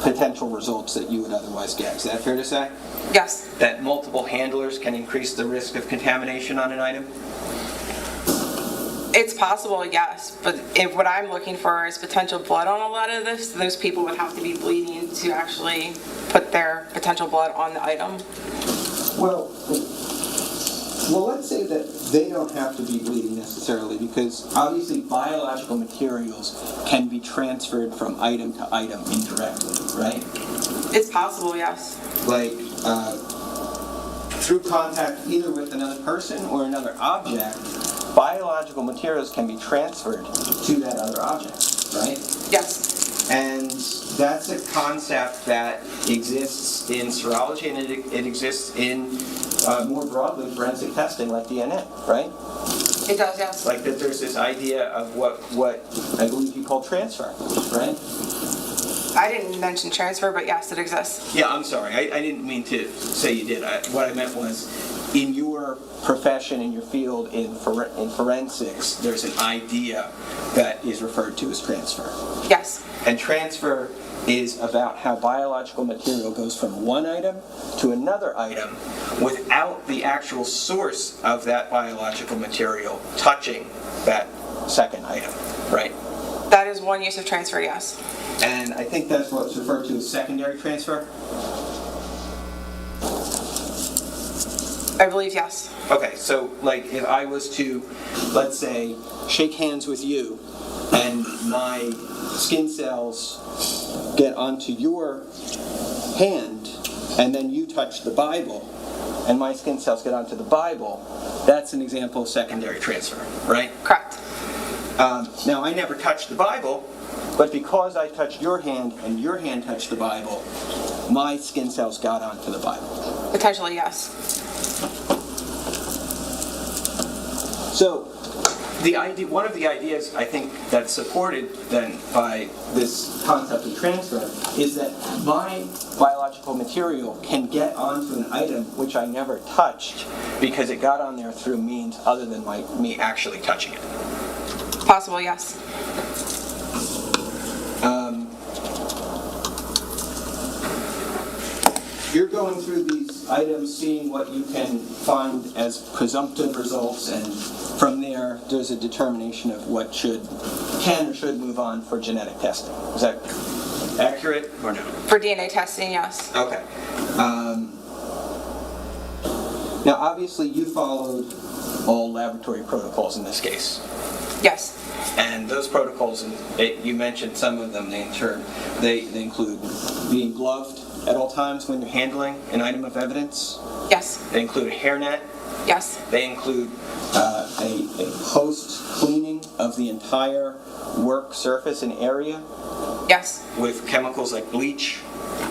potential results that you would otherwise get. Is that fair to say? Yes. That multiple handlers can increase the risk of contamination on an item? It's possible, yes, but if what I'm looking for is potential blood on a lot of this, those people would have to be bleeding to actually put their potential blood on the item. Well, let's say that they don't have to be bleeding necessarily, because obviously biological materials can be transferred from item to item indirectly, right? It's possible, yes. Like through contact either with another person or another object, biological materials can be transferred to that other object, right? Yes. And that's a concept that exists in serology, and it exists in more broadly forensic testing like DNA, right? It does, yes. Like that there's this idea of what I believe you call transfer, right? I didn't mention transfer, but yes, it exists. Yeah, I'm sorry. I didn't mean to say you did. What I meant was, in your profession, in your field, in forensics, there's an idea that is referred to as transfer. Yes. And transfer is about how biological material goes from one item to another item without the actual source of that biological material touching that second item, right? That is one use of transfer, yes. And I think that's what's referred to as secondary transfer. I believe yes. Okay, so like if I was to, let's say, shake hands with you and my skin cells get onto your hand and then you touch the Bible and my skin cells get onto the Bible, that's an example of secondary transfer, right? Correct. Now I never touched the Bible, but because I touched your hand and your hand touched the Bible, my skin cells got onto the Bible. Potentially, yes. So, One of the ideas I think that's supported then by this concept of transfer is that my biological material can get onto an item which I never touched because it got on there through means other than me actually touching it. Possible, yes. You're going through these items, seeing what you can find as presumptive results, and from there, there's a determination of what can or should move on for genetic testing. Is that accurate or no? For DNA testing, yes. Okay. Now, obviously, you followed all laboratory protocols in this case. Yes. And those protocols, you mentioned some of them, they include being gloved at all times when you're handling an item of evidence. Yes. They include a hairnet. Yes. They include a post-cleaning of the entire work surface and area Yes. with chemicals like bleach.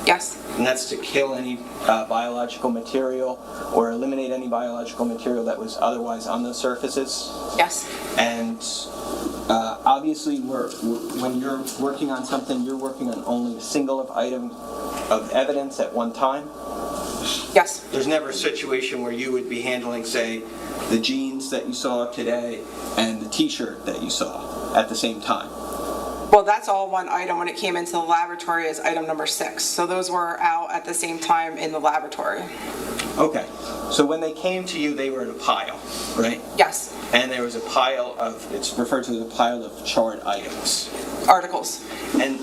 Yes. And that's to kill any biological material or eliminate any biological material that was otherwise on those surfaces. Yes. And obviously, when you're working on something, you're working on only a single item of evidence at one time. Yes. There's never a situation where you would be handling, say, the jeans that you saw today and the t-shirt that you saw at the same time. Well, that's all one item when it came into the laboratory as item number 6. So those were out at the same time in the laboratory. Okay. So when they came to you, they were in a pile, right? Yes. And there was a pile of, it's referred to as a pile of charred items. Articles. And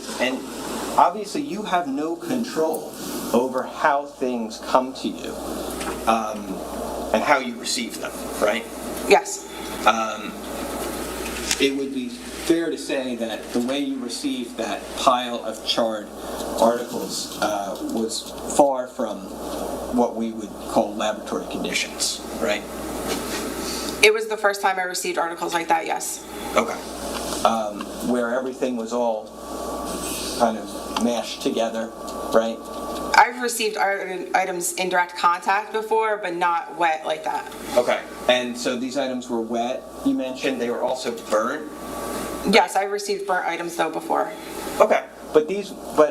obviously you have no control over how things come to you and how you receive them, right? Yes. It would be fair to say that the way you received that pile of charred articles was far from what we would call laboratory conditions, right? It was the first time I received articles like that, yes. Okay. Where everything was all kind of mashed together, right? I've received items in direct contact before, but not wet like that. Okay. And so these items were wet, you mentioned. They were also burnt? Yes, I've received burnt items though before. Okay. But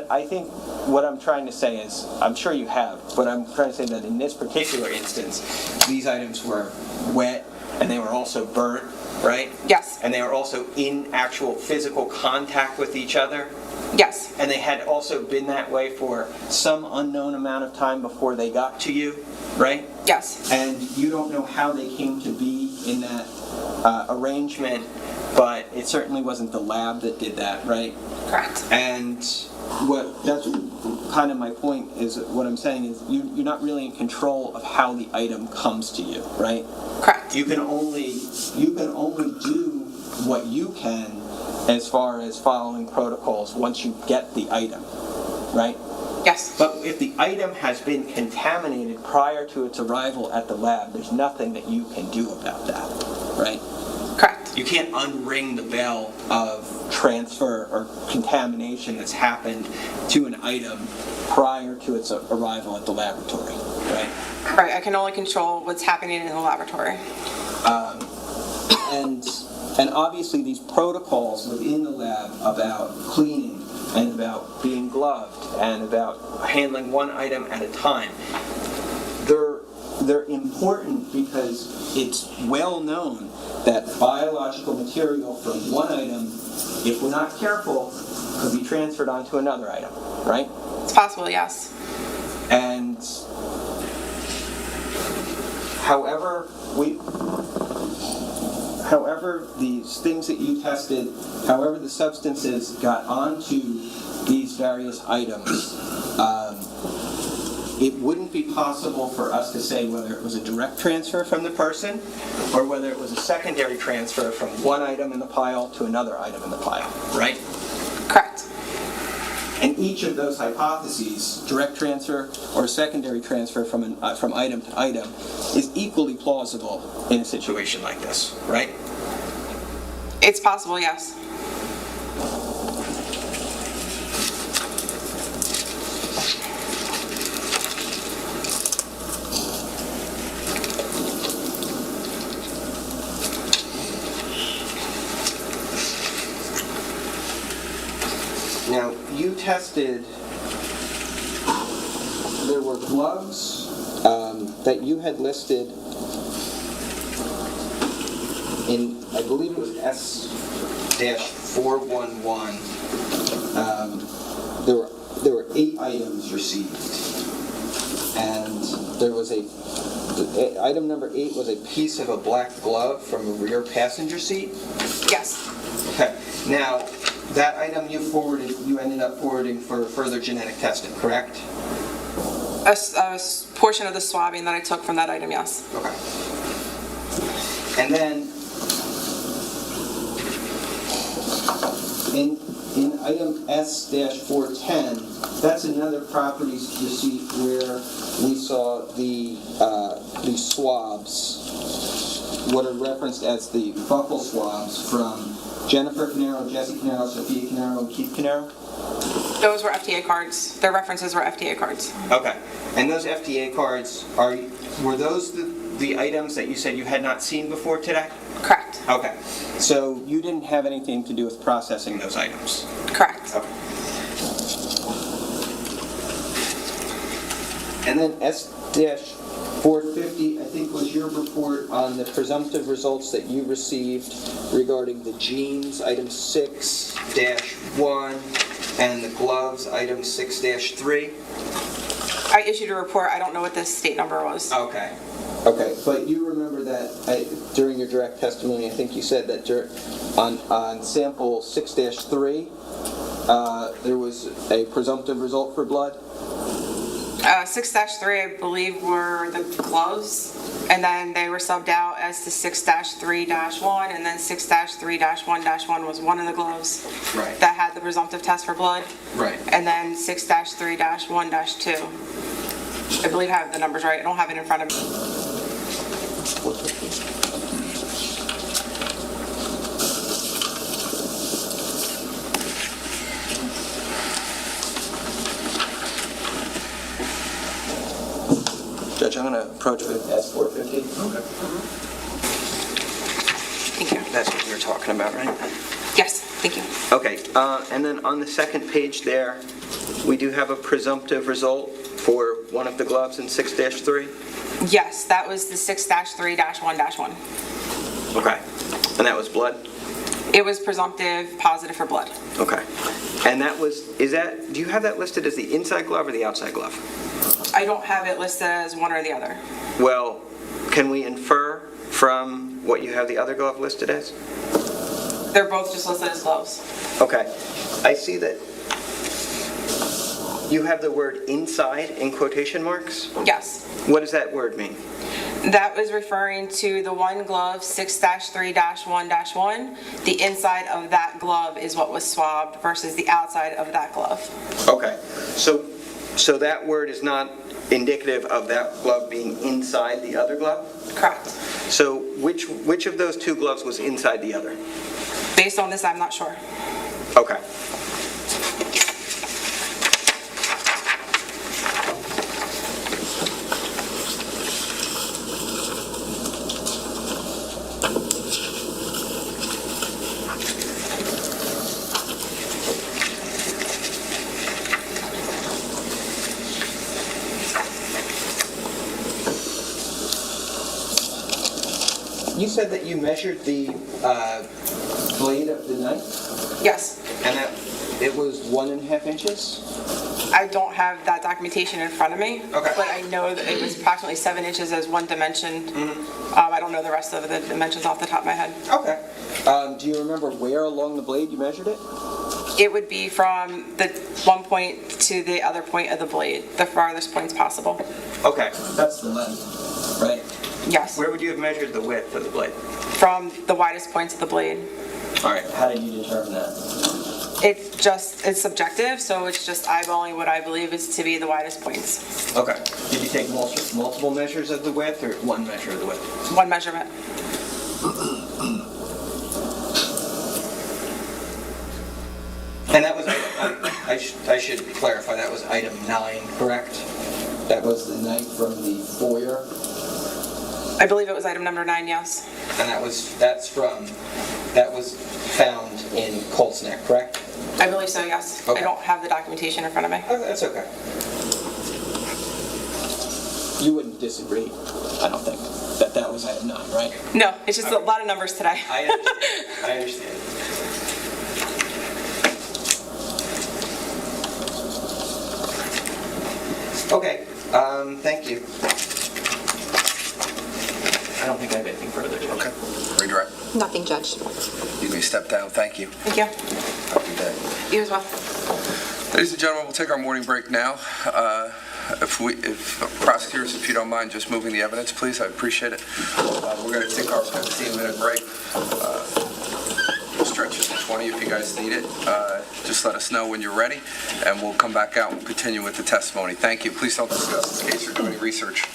I think what I'm trying to say is, I'm sure you have, but I'm trying to say that in this particular instance, these items were wet and they were also burnt, right? Yes. And they were also in actual physical contact with each other? Yes. And they had also been that way for some unknown amount of time before they got to you, right? Yes. And you don't know how they came to be in that arrangement, but it certainly wasn't the lab that did that, right? Correct. And that's kind of my point, is what I'm saying is you're not really in control of how the item comes to you, right? Correct. You can only do what you can as far as following protocols once you get the item, right? Yes. But if the item has been contaminated prior to its arrival at the lab, there's nothing that you can do about that, right? Correct. You can't unring the bell of transfer or contamination that's happened to an item prior to its arrival at the laboratory, right? Right. I can only control what's happening in the laboratory. And obviously these protocols within the lab about cleaning and about being gloved and about handling one item at a time, they're important because it's well known that biological material from one item, if we're not careful, could be transferred onto another item, right? It's possible, yes. And however these things that you tested, however the substances got onto these various items, it wouldn't be possible for us to say whether it was a direct transfer from the person or whether it was a secondary transfer from one item in the pile to another item in the pile, right? Correct. And each of those hypotheses, direct transfer or secondary transfer from item to item, is equally plausible in a situation like this, right? It's possible, yes. Now, you tested, there were gloves that you had listed in, I believe it was S-411. There were 8 items received. And there was item number 8 was a piece of a black glove from a rear passenger seat? Yes. Okay. Now, that item you ended up forwarding for further genetic testing, correct? A portion of the swabbing that I took from that item, yes. Okay. And then, in item S-410, that's another property receipt where we saw the swabs, what are referenced as the buccal swabs from Jennifer Caneiro, Jesse Caneiro, Sophia Caneiro, and Keith Caneiro? Those were FDA cards. Their references were FDA cards. Okay. And those FDA cards, were those the items that you said you had not seen before today? Correct. Okay. So you didn't have anything to do with processing those items? Correct. Okay. And then S-450, I think, was your report on the presumptive results that you received regarding the jeans, item 6-1, and the gloves, item 6-3? I issued a report. I don't know what the state number was. Okay. Okay, but you remember that during your direct testimony, I think you said that on sample 6-3, there was a presumptive result for blood? 6-3, I believe, were the gloves, and then they were subbed out as to 6-3-1, and then 6-3-1-1 was one of the gloves Right. that had the presumptive test for blood. Right. And then 6-3-1-2. I believe I have the numbers right. I don't have it in front of me. Judge, I'm going to approach with S-450. Okay. Thank you. That's what you're talking about, right? Yes, thank you. Okay, and then on the second page there, we do have a presumptive result for one of the gloves in 6-3? Yes, that was the 6-3-1-1. Okay. And that was blood? It was presumptive positive for blood. Okay. And do you have that listed as the inside glove or the outside glove? I don't have it listed as one or the other. Well, can we infer from what you have the other glove listed as? They're both just listed as gloves. Okay. I see that you have the word inside in quotation marks? Yes. What does that word mean? That was referring to the one glove, 6-3-1-1. The inside of that glove is what was swabbed versus the outside of that glove. Okay. So that word is not indicative of that glove being inside the other glove? Correct. So which of those two gloves was inside the other? Based on this, I'm not sure. Okay. You said that you measured the blade of the knife? Yes. And that it was 1.5 inches? I don't have that documentation in front of me. Okay. But I know that it was approximately 7 inches as one dimension. I don't know the rest of the dimensions off the top of my head. Okay. Do you remember where along the blade you measured it? It would be from the one point to the other point of the blade, the farthest points possible. Okay. That's the length, right? Yes. Where would you have measured the width of the blade? From the widest points of the blade. All right. How did you determine that? It's subjective, so it's just eyeballing what I believe is to be the widest points. Okay. Did you take multiple measures of the width or one measure of the width? One measurement. And that was, I should clarify, that was item 9, correct? That was the knife from the foyer? I believe it was item number 9, yes. And that was found in Colts Neck, correct? I believe so, yes. Okay. I don't have the documentation in front of me. That's okay. You wouldn't disagree, I don't think, that that was item 9, right? No, it's just a lot of numbers today. I understand. I understand. Okay, thank you. I don't think I have anything further, Judge. Okay. Redirect. Nothing, Judge. You may step down. Thank you. Thank you. Have a good day. You as well. Ladies and gentlemen, we'll take our morning break now. If prosecutors, if you don't mind just moving the evidence, please, I'd appreciate it. We're going to take our 15-minute break. We'll stretch it to 20 if you guys need it. Just let us know when you're ready, and we'll come back out and we'll continue with the testimony. Thank you. Please don't discuss this case or do any research.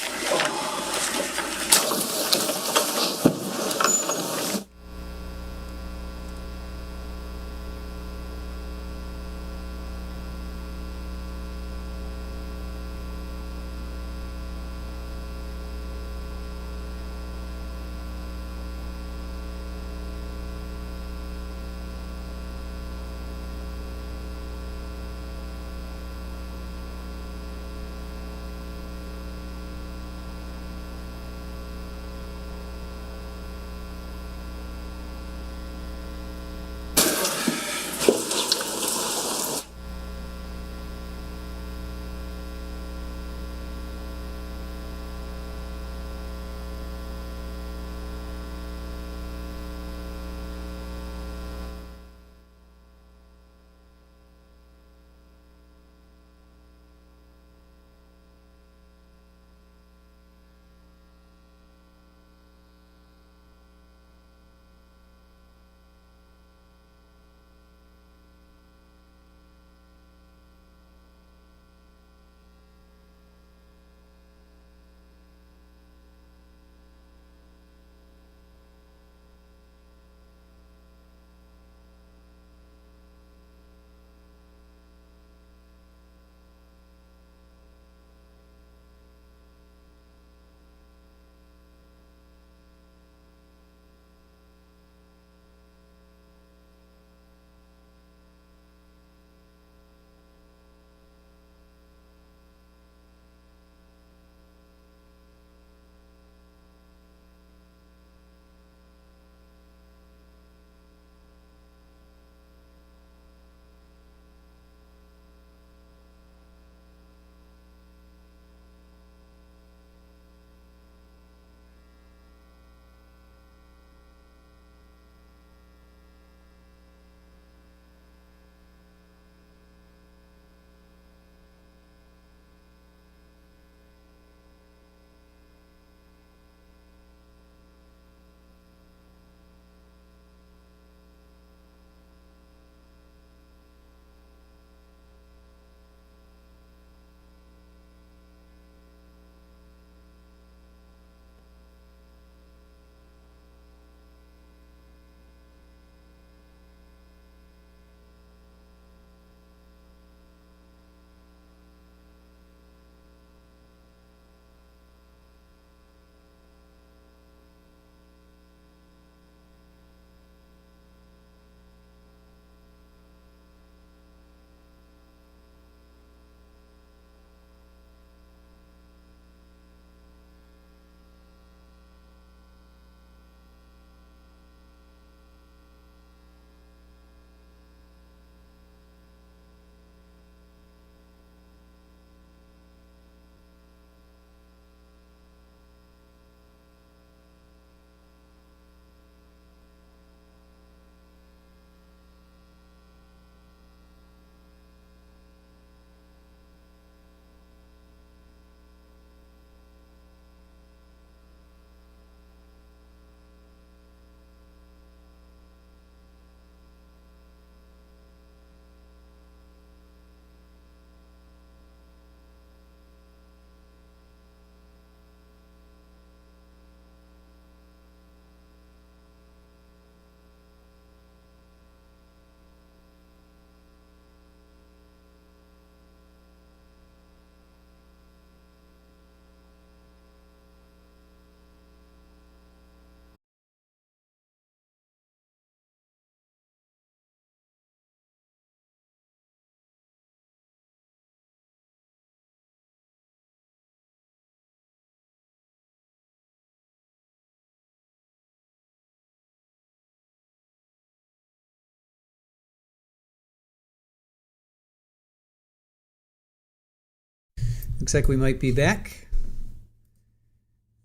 looks like we might be back.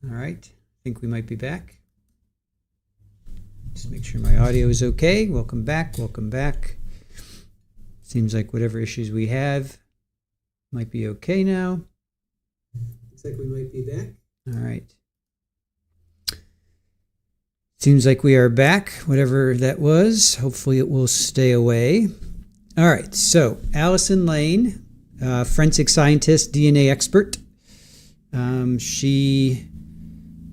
All right, I think we might be back. Just make sure my audio is okay. Welcome back, welcome back. Seems like whatever issues we have might be okay now. Looks like we might be back. All right. Seems like we are back, whatever that was. Hopefully it will stay away. All right, so Allison Lane, forensic scientist, DNA expert. She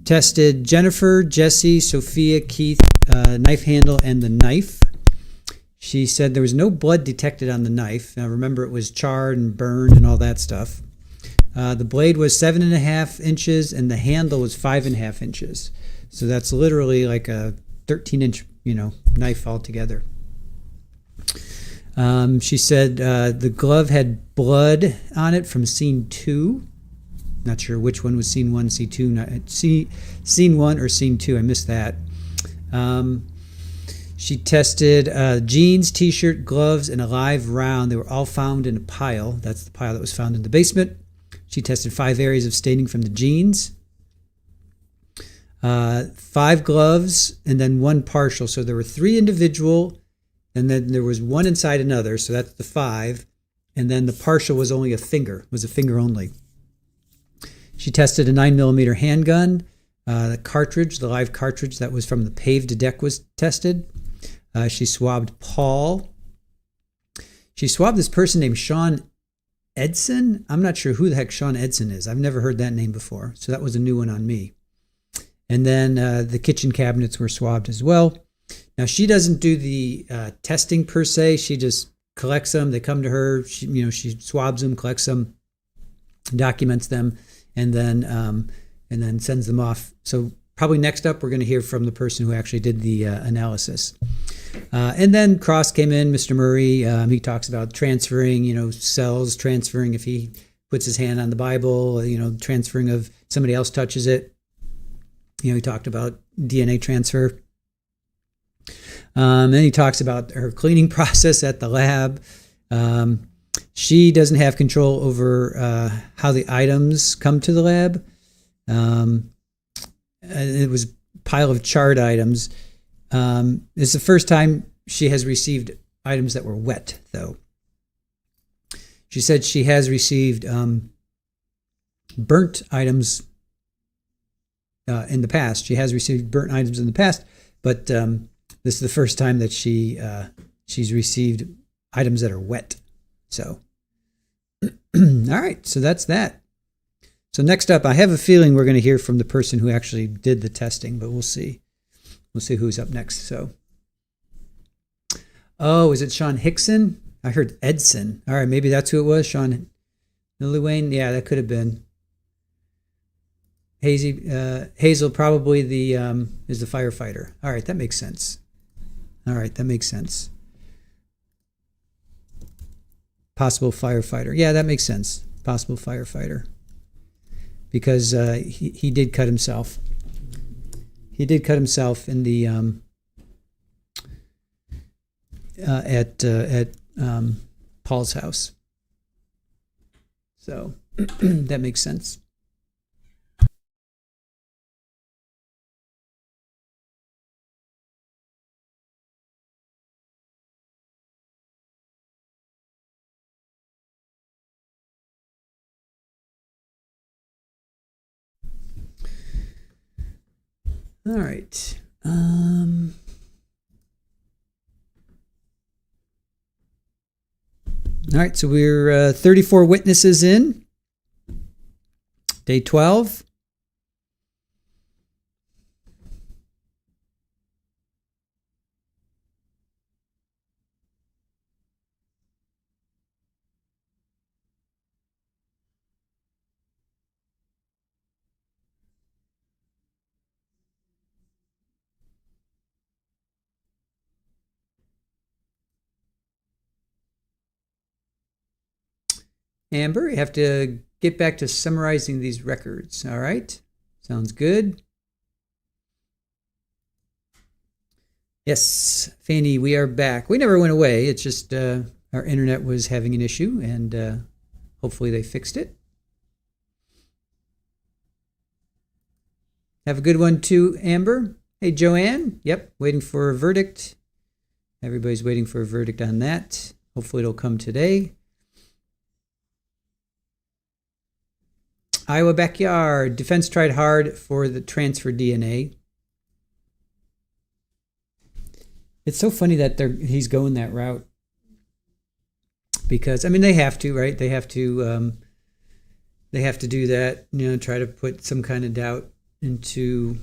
tested Jennifer, Jesse, Sophia, Keith, knife handle, and the knife. She said there was no blood detected on the knife. Now remember, it was charred and burned and all that stuff. The blade was 7.5 inches and the handle was 5.5 inches. So that's literally like a 13-inch, knife altogether. She said the glove had blood on it from scene 2. Not sure which one was scene 1, scene 2, scene 1 or scene 2. I missed that. She tested jeans, t-shirt, gloves, and a live round. They were all found in a pile. That's the pile that was found in the basement. She tested 5 areas of staining from the jeans. 5 gloves, and then 1 partial. So there were 3 individual, and then there was 1 inside another. So that's the 5. And then the partial was only a finger, was a finger only. She tested a 9mm handgun. The cartridge, the live cartridge that was from the paved deck was tested. She swabbed Paul. She swabbed this person named Sean Edson. I'm not sure who the heck Sean Edson is. I've never heard that name before. So that was a new one on me. And then the kitchen cabinets were swabbed as well. Now, she doesn't do the testing per se. She just collects them. They come to her. She swabs them, collects them, documents them, and then sends them off. So probably next up, we're going to hear from the person who actually did the analysis. And then Cross came in, Mr. Murray. He talks about transferring, cells, transferring if he puts his hand on the Bible, transferring if somebody else touches it. He talked about DNA transfer. Then he talks about her cleaning process at the lab. She doesn't have control over how the items come to the lab. It was a pile of charred items. It's the first time she has received items that were wet, though. She said she has received burnt items in the past. She has received burnt items in the past, but this is the first time that she's received items that are wet. So, all right, so that's that. So next up, I have a feeling we're going to hear from the person who actually did the testing, but we'll see. We'll see who's up next. So, oh, is it Sean Hickson? I heard Edson. All right, maybe that's who it was. Sean Lillywayne. Yeah, that could have been. Hazel probably is the firefighter. All right, that makes sense. All right, that makes sense. Possible firefighter. Yeah, that makes sense. Possible firefighter. Because he did cut himself. He did cut himself in the at Paul's house. So that makes sense. All right. All right, so we're 34 witnesses in. Day 12. Amber, you have to get back to summarizing these records. All right. Sounds good. Yes, Fanny, we are back. We never went away. It's just our internet was having an issue, and hopefully they fixed it. Have a good one too, Amber. Hey, Joanne. Yep, waiting for a verdict. Everybody's waiting for a verdict on that. Hopefully it'll come today. Iowa backyard. Defense tried hard for the transfer DNA. It's so funny that he's going that route. Because, I mean, they have to, right? They have to do that, try to put some kind of doubt into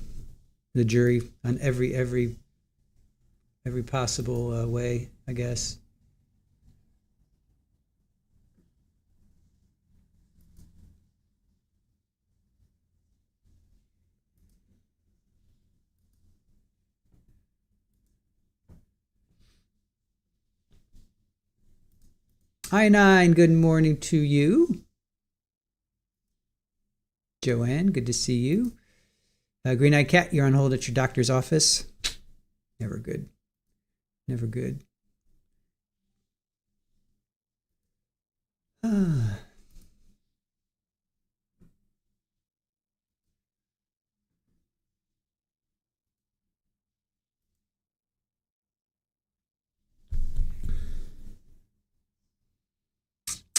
the jury on every possible way, I guess. I9, good morning to you. Joanne, good to see you. Green Eyed Cat, you're on hold at your doctor's office. Never good. Never good.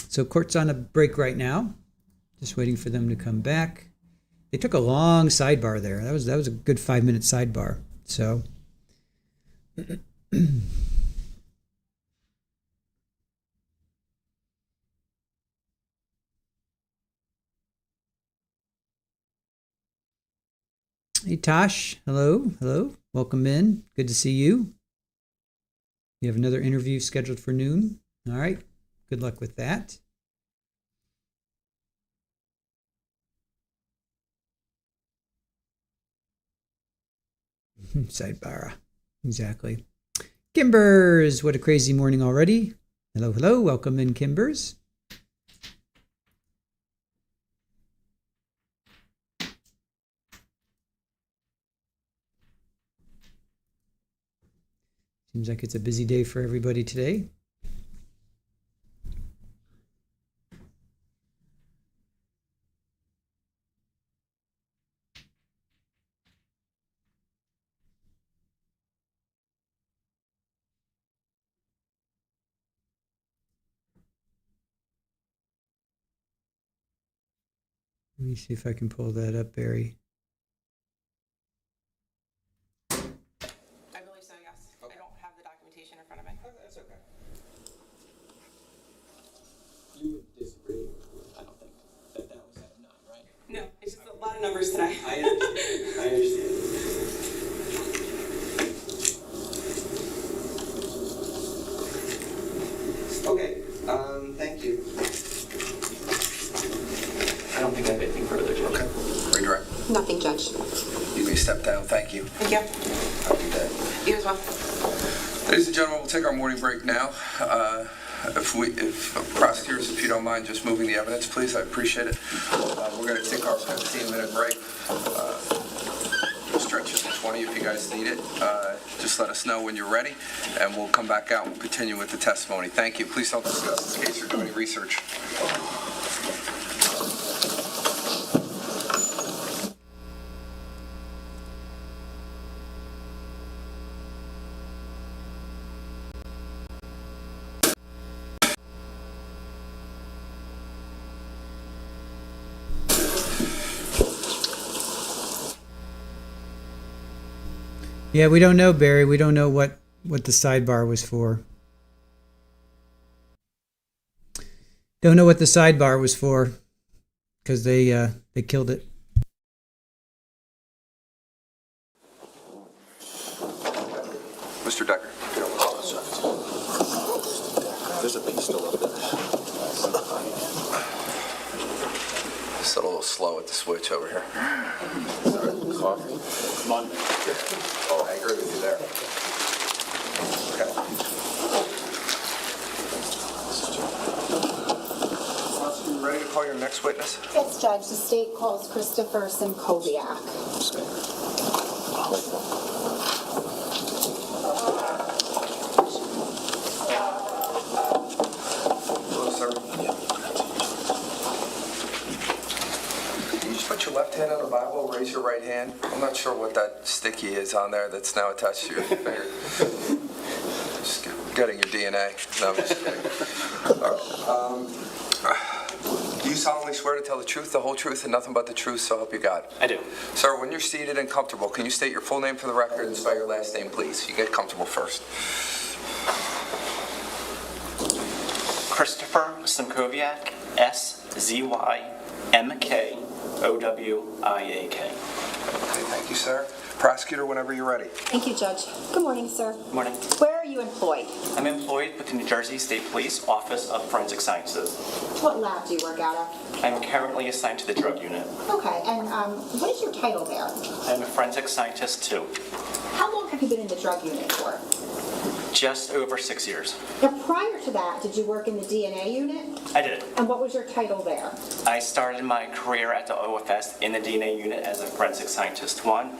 So court's on a break right now. Just waiting for them to come back. They took a long sidebar there. That was a good 5-minute sidebar. So hey Tosh, hello. Welcome in. Good to see you. You have another interview scheduled for noon. All right. Good luck with that. Sidebar. Exactly. Kimbers, what a crazy morning already. Hello. Welcome in, Kimbers. Seems like it's a busy day for everybody today. Let me see if I can pull that up, Barry. I believe so, yes. Okay. I don't have the documentation in front of me. That's okay. You would disagree, I don't think, that was at 9, right? No, it's just a lot of numbers today. I understand. Okay, thank you. I don't think I have anything further, Judge. Okay. Redirect. Nothing, Judge. You may step down. Thank you. Thank you. Have a good day. You as well. Ladies and gentlemen, we'll take our morning break now. If prosecutors, if you don't mind just moving the evidence, please, I appreciate it. We're going to take our 15-minute break. Stretch it to 20 if you guys need it. Just let us know when you're ready, and we'll come back out and we'll continue with the testimony. Thank you. Please don't discuss this case or do any research. Yeah, we don't know, Barry. We don't know what the sidebar was for. Don't know what the sidebar was for because they killed it. Mr. Decker. There's a piece still up there. Still a little slow at the switch over here. Coffee? Come on. Oh, I agree with you there. Okay. You ready to call your next witness? Yes, Judge, the state calls Christopher Simkowiak. Hello, sir. Can you just put your left hand on the Bible, raise your right hand. I'm not sure what that sticky is on there that's now attached to your finger. Just getting your DNA. No, I'm just kidding. All right. Do you solemnly swear to tell the truth, the whole truth, and nothing but the truth, so help you God? I do. Sir, when you're seated and comfortable, can you state your full name for the record and spell your last name, please? You get comfortable first. Christopher Simkowiak, SZYMKOWIAK. Okay, thank you, sir. Prosecutor, whenever you're ready. Thank you, Judge. Good morning, sir. Good morning. Where are you employed? I'm employed with the New Jersey State Police Office of Forensic Sciences. What lab do you work out of? I'm currently assigned to the drug unit. Okay, and what is your title there? I'm a forensic scientist too. How long have you been in the drug unit for? Just over 6 years. Now, prior to that, did you work in the DNA unit? I did. And what was your title there? I started my career at the OFS in the DNA unit as a forensic scientist 1,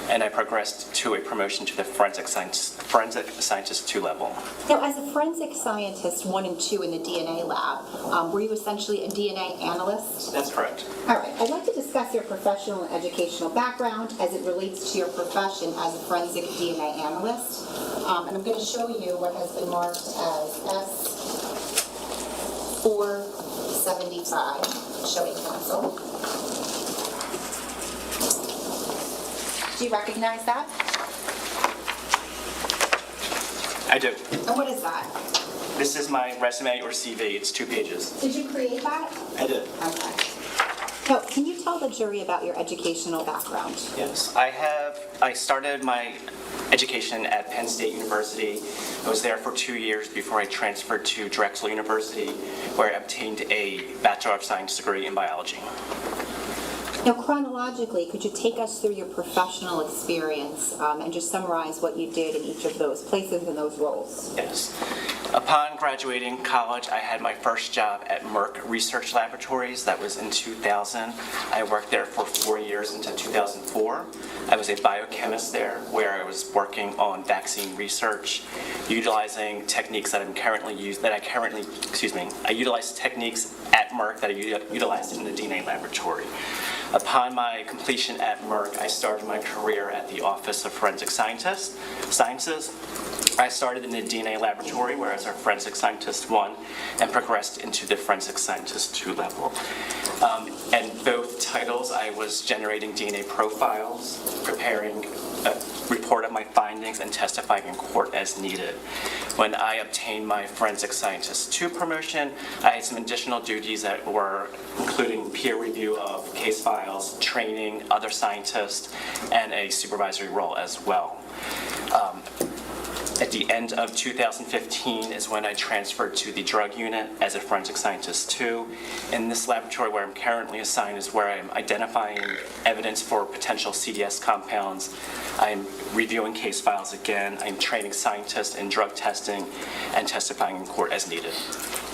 and I progressed to a promotion to the forensic scientist 2 level. Now, as a forensic scientist 1 and 2 in the DNA lab, were you essentially a DNA analyst? That's correct. All right, I'd like to discuss your professional and educational background as it relates to your profession as a forensic DNA analyst. And I'm going to show you what has been marked as S475, showing counsel. Do you recognize that? I do. And what is that? This is my resume or CV. It's 2 pages. Did you create that? I did. Okay. Now, can you tell the jury about your educational background? Yes. I started my education at Penn State University. I was there for 2 years before I transferred to Drexel University, where I obtained a Bachelor of Science degree in biology. Now, chronologically, could you take us through your professional experience and just summarize what you did in each of those places and those roles? Yes. Upon graduating college, I had my first job at Merck Research Laboratories. That was in 2000. I worked there for 4 years until 2004. I was a biochemist there, where I was working on vaccine research, utilizing techniques that I utilized techniques at Merck that I utilized in the DNA laboratory. Upon my completion at Merck, I started my career at the Office of Forensic Sciences. I started in the DNA laboratory, where I was a forensic scientist 1, and progressed into the forensic scientist 2 level. And both titles, I was generating DNA profiles, preparing a report of my findings, and testifying in court as needed. When I obtained my forensic scientist 2 promotion, I had some additional duties that were including peer review of case files, training other scientists, and a supervisory role as well. At the end of 2015 is when I transferred to the drug unit as a forensic scientist 2. In this laboratory where I'm currently assigned is where I'm identifying evidence for potential CDS compounds. I'm reviewing case files again. I'm training scientists in drug testing and testifying in court as needed.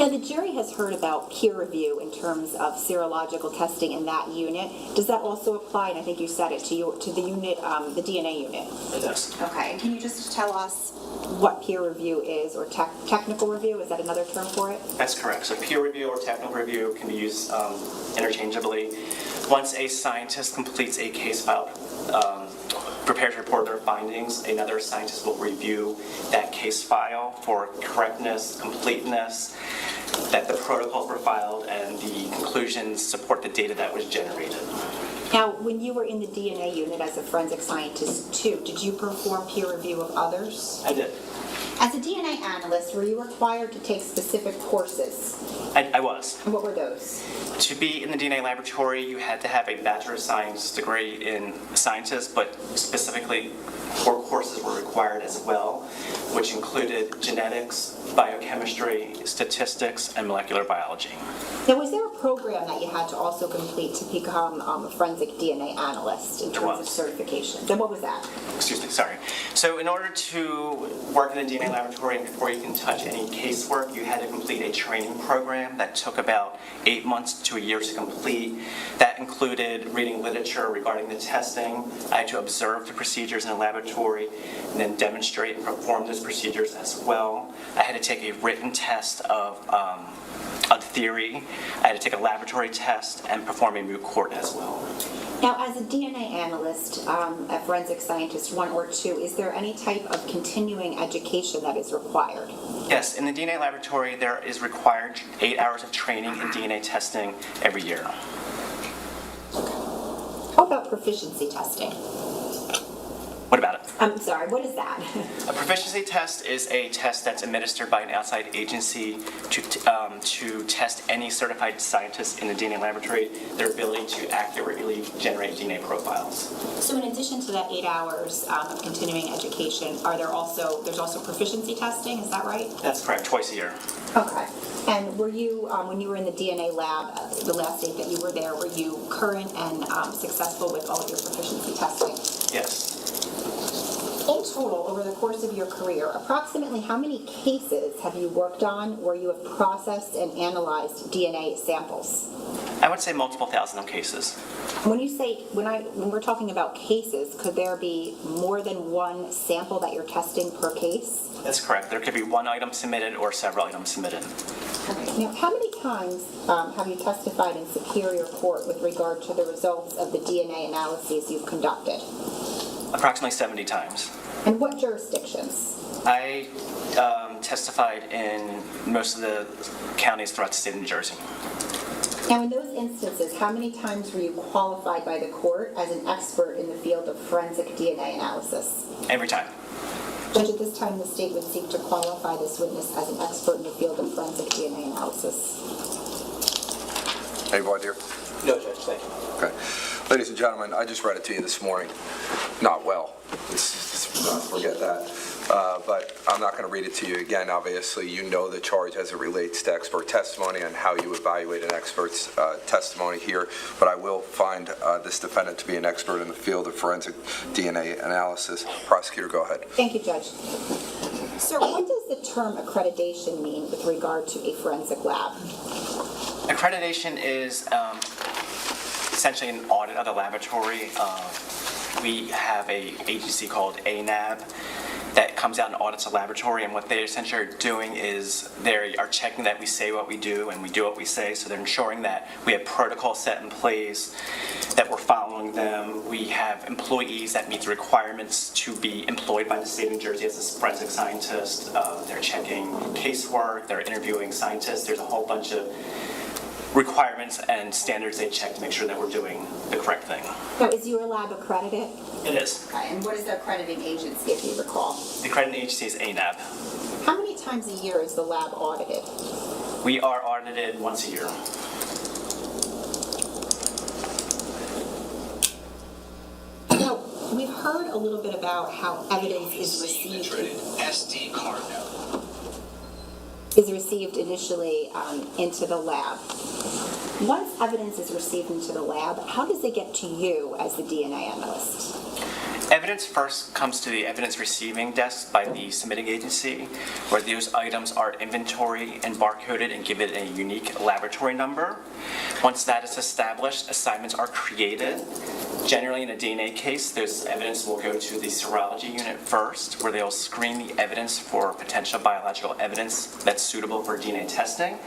Now, the jury has heard about peer review in terms of serological testing in that unit. Does that also apply, and I think you said it, to the unit, the DNA unit? It does. Okay, and can you just tell us what peer review is, or technical review? Is that another term for it? That's correct. So peer review or technical review can be used interchangeably. Once a scientist completes a case file, prepares a report of their findings, another scientist will review that case file for correctness, completeness, that the protocols were filed, and the conclusions support the data that was generated. Now, when you were in the DNA unit as a forensic scientist 2, did you perform peer review of others? I did. As a DNA analyst, were you required to take specific courses? I was. And what were those? To be in the DNA laboratory, you had to have a Bachelor of Science degree in sciences, but specifically 4 courses were required as well, which included genetics, biochemistry, statistics, and molecular biology. Now, was there a program that you had to also complete to become a forensic DNA analyst in terms of certification? Then what was that? Excuse me, sorry. So in order to work in the DNA laboratory and before you can touch any casework, you had to complete a training program that took about 8 months to a year to complete. That included reading literature regarding the testing. I had to observe the procedures in the laboratory and then demonstrate and perform those procedures as well. I had to take a written test of theory. I had to take a laboratory test and perform a moot court as well. Now, as a DNA analyst, a forensic scientist 1 or 2, is there any type of continuing education that is required? Yes, in the DNA laboratory, there is required 8 hours of training in DNA testing every year. How about proficiency testing? What about it? I'm sorry, what is that? A proficiency test is a test that's administered by an outside agency to test any certified scientist in the DNA laboratory, their ability to accurately generate DNA profiles. So in addition to that 8 hours of continuing education, there's also proficiency testing, is that right? That's correct, twice a year. Okay. And were you, when you were in the DNA lab, the last date that you were there, were you current and successful with all of your proficiency testing? Yes. In total, over the course of your career, approximately how many cases have you worked on where you have processed and analyzed DNA samples? I would say multiple thousand of cases. When we're talking about cases, could there be more than one sample that you're testing per case? That's correct. There could be one item submitted or several items submitted. Okay. Now, how many times have you testified in Superior Court with regard to the results of the DNA analyses you've conducted? Approximately 70 times. And what jurisdictions? I testified in most of the counties throughout the state of New Jersey. Now, in those instances, how many times were you qualified by the court as an expert in the field of forensic DNA analysis? Every time. Judge, at this time, the state would seek to qualify this witness as an expert in the field of forensic DNA analysis. Anybody here? No, Judge, thank you. Okay. Ladies and gentlemen, I just read it to you this morning. Not well. Forget that. But I'm not going to read it to you again. Obviously, you know the charge as it relates to expert testimony and how you evaluate an expert's testimony here. But I will find this defendant to be an expert in the field of forensic DNA analysis. Prosecutor, go ahead. Thank you, Judge. Sir, what does the term accreditation mean with regard to a forensic lab? Accreditation is essentially an audit of the laboratory. We have an agency called ANAB that comes out and audits the laboratory, and what they essentially are doing is they are checking that we say what we do and we do what we say, so they're ensuring that we have protocols set in place, that we're following them. We have employees that meet the requirements to be employed by the state of New Jersey as a forensic scientist. They're checking casework, they're interviewing scientists. There's a whole bunch of requirements and standards they check to make sure that we're doing the correct thing. Now, is your lab accredited? It is. Okay, and what is the accrediting agency, if you recall? The accrediting agency is ANAB. How many times a year is the lab audited? We are audited once a year. Now, we've heard a little bit about how evidence is received. SD card Is received initially into the lab. Once evidence is received into the lab, how does it get to you as the DNA analyst? Evidence first comes to the evidence receiving desk by the submitting agency, where those items are inventory and barcoded and given a unique laboratory number. Once that is established, assignments are created. Generally, in a DNA case, this evidence will go to the serology unit first, where they'll screen the evidence for potential biological evidence that's suitable for DNA testing.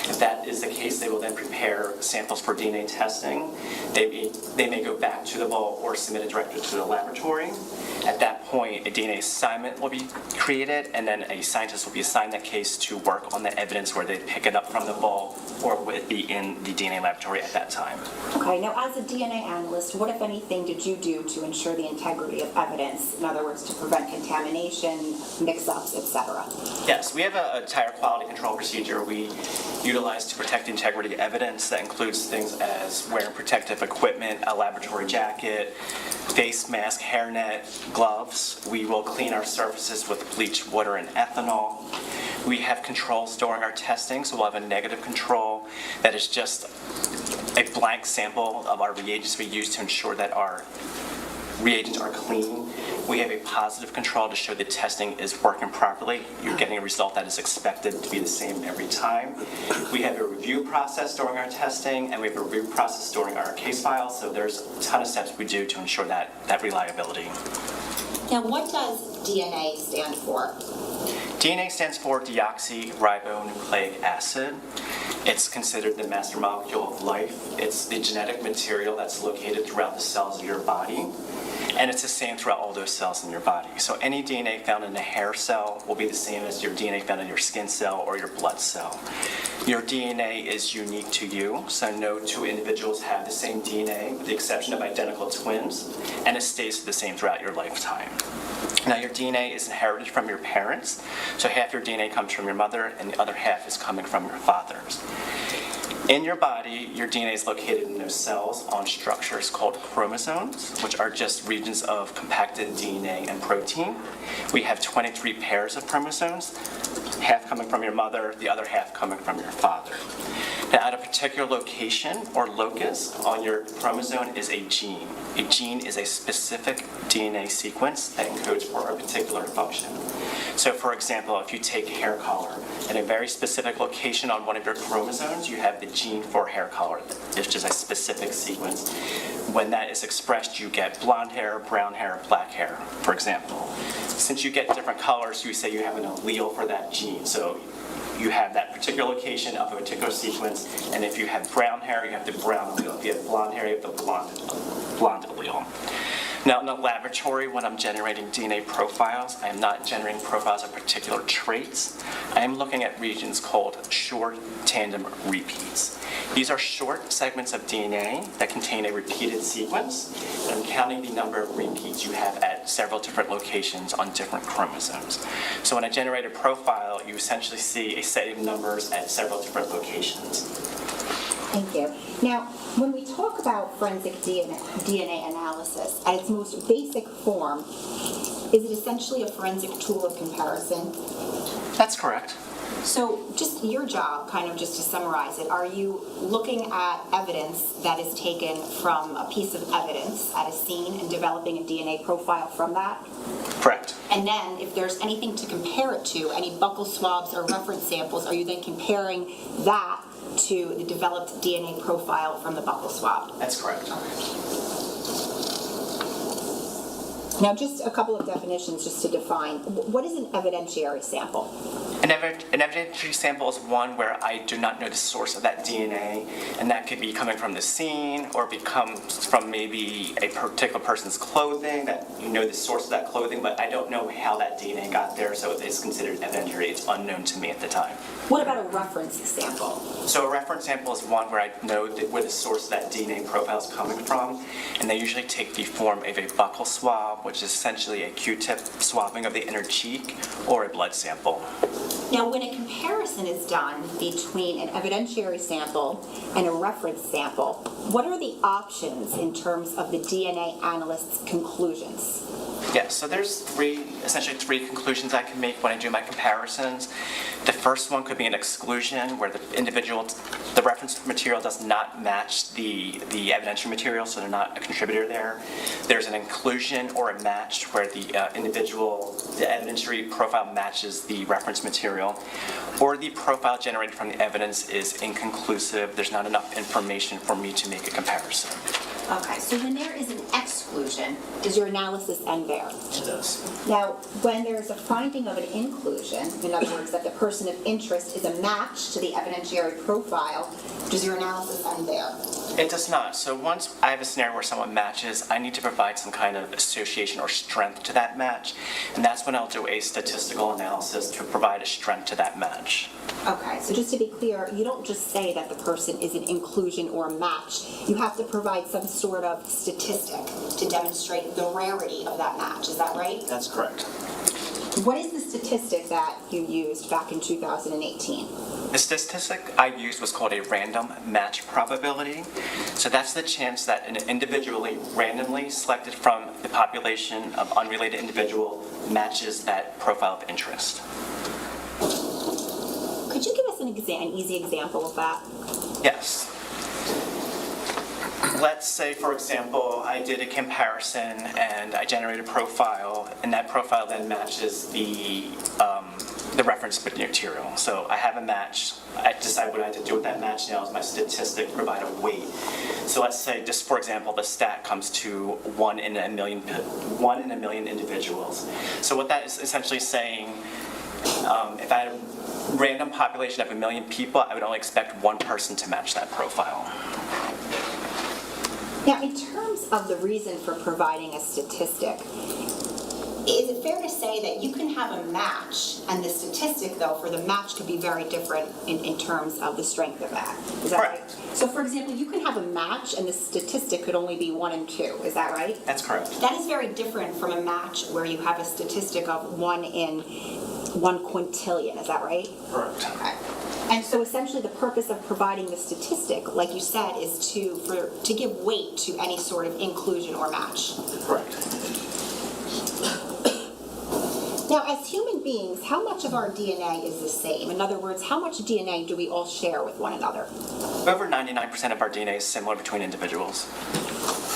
If that is the case, they will then prepare samples for DNA testing. They may go back to the vault or submit it directly to the laboratory. At that point, a DNA assignment will be created, and then a scientist will be assigned that case to work on the evidence where they pick it up from the vault or will it be in the DNA laboratory at that time. Okay, now as a DNA analyst, what, if anything, did you do to ensure the integrity of evidence? In other words, to prevent contamination, mix-ups, etc.? Yes, we have an entire quality control procedure we utilize to protect the integrity of evidence. That includes things as wearing protective equipment, a laboratory jacket, face mask, hairnet, gloves. We will clean our surfaces with bleach, water, and ethanol. We have controls during our testing, so we'll have a negative control that is just a blank sample of our reagents we use to ensure that our reagents are clean. We have a positive control to show the testing is working properly. You're getting a result that is expected to be the same every time. We have a review process during our testing, and we have a review process during our case files, so there's a ton of steps we do to ensure that reliability. Now, what does DNA stand for? DNA stands for deoxyribonucleic acid. It's considered the master molecule of life. It's the genetic material that's located throughout the cells of your body, and it's the same throughout all those cells in your body. So any DNA found in a hair cell will be the same as your DNA found in your skin cell or your blood cell. Your DNA is unique to you, so no two individuals have the same DNA, with the exception of identical twins, and it stays the same throughout your lifetime. Now, your DNA is inherited from your parents, so half your DNA comes from your mother, and the other half is coming from your father's. In your body, your DNA is located in those cells on structures called chromosomes, which are just regions of compacted DNA and protein. We have 23 pairs of chromosomes, half coming from your mother, the other half coming from your father. Now, at a particular location or locus on your chromosome is a gene. A gene is a specific DNA sequence that encodes for a particular function. So, for example, if you take hair color, at a very specific location on one of your chromosomes, you have the gene for hair color, which is a specific sequence. When that is expressed, you get blonde hair, brown hair, black hair, for example. Since you get different colors, you say you have an allele for that gene. So you have that particular location of a particular sequence, and if you have brown hair, you have the brown allele. If you have blonde hair, you have the blonde allele. Now, in the laboratory, when I'm generating DNA profiles, I am not generating profiles of particular traits. I am looking at regions called short tandem repeats. These are short segments of DNA that contain a repeated sequence, and I'm counting the number of repeats you have at several different locations on different chromosomes. So when I generate a profile, you essentially see a set of numbers at several different locations. Thank you. Now, when we talk about forensic DNA analysis, at its most basic form, is it essentially a forensic tool of comparison? That's correct. So just your job, kind of just to summarize it, are you looking at evidence that is taken from a piece of evidence at a scene and developing a DNA profile from that? Correct. And then if there's anything to compare it to, any buccal swabs or reference samples, are you then comparing that to the developed DNA profile from the buccal swab? That's correct. Now, just a couple of definitions just to define. What is an evidentiary sample? An evidentiary sample is one where I do not know the source of that DNA, and that could be coming from the scene or comes from maybe a particular person's clothing, that you know the source of that clothing, but I don't know how that DNA got there, so it's considered evidentiary. It's unknown to me at the time. What about a reference sample? So a reference sample is one where I know where the source of that DNA profile is coming from, and they usually take the form of a buccal swab, which is essentially a Q-tip swabbing of the inner cheek, or a blood sample. Now, when a comparison is done between an evidentiary sample and a reference sample, what are the options in terms of the DNA analyst's conclusions? Yeah, so there's essentially three conclusions I can make when I do my comparisons. The first one could be an exclusion, where the reference material does not match the evidentiary material, so they're not a contributor there. There's an inclusion or a match, where the evidentiary profile matches the reference material, or the profile generated from the evidence is inconclusive. There's not enough information for me to make a comparison. Okay, so when there is an exclusion, does your analysis end there? It does. Now, when there is a finding of an inclusion, in other words, that the person of interest is a match to the evidentiary profile, does your analysis end there? It does not. So once I have a scenario where someone matches, I need to provide some kind of association or strength to that match, and that's when I'll do a statistical analysis to provide a strength to that match. Okay, so just to be clear, you don't just say that the person is an inclusion or a match. You have to provide some sort of statistic to demonstrate the rarity of that match. Is that right? That's correct. What is the statistic that you used back in 2018? The statistic I used was called a random match probability. So that's the chance that an individually randomly selected from the population of unrelated individual matches that profile of interest. Could you give us an easy example of that? Yes. Let's say, for example, I did a comparison and I generated a profile, and that profile then matches the reference material. So I have a match. I decide what I have to do with that match now as my statistic, provide a weight. So let's say, just for example, the stat comes to 1 in a million individuals. So what that is essentially saying, if I had random population of 1 million people, I would only expect one person to match that profile. Now, in terms of the reason for providing a statistic, is it fair to say that you can have a match, and the statistic, though, for the match could be very different in terms of the strength of that? Is that Correct. right? So, for example, you can have a match, and the statistic could only be 1 and 2. Is that right? That's correct. That is very different from a match where you have a statistic of 1 in 1 quintillion. Is that right? Correct. Okay. And so essentially the purpose of providing the statistic, like you said, is to give weight to any sort of inclusion or match. Correct. Now, as human beings, how much of our DNA is the same? In other words, how much DNA do we all share with one another? Over 99% of our DNA is similar between individuals.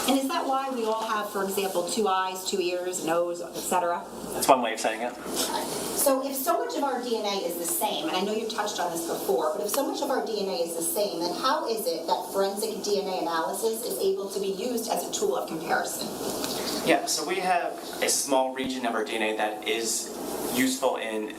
And is that why we all have, for example, 2 eyes, 2 ears, nose, etc.? That's one way of saying it. So if so much of our DNA is the same, and I know you touched on this before, but if so much of our DNA is the same, then how is it that forensic DNA analysis is able to be used as a tool of comparison? Yeah, so we have a small region of our DNA that is useful in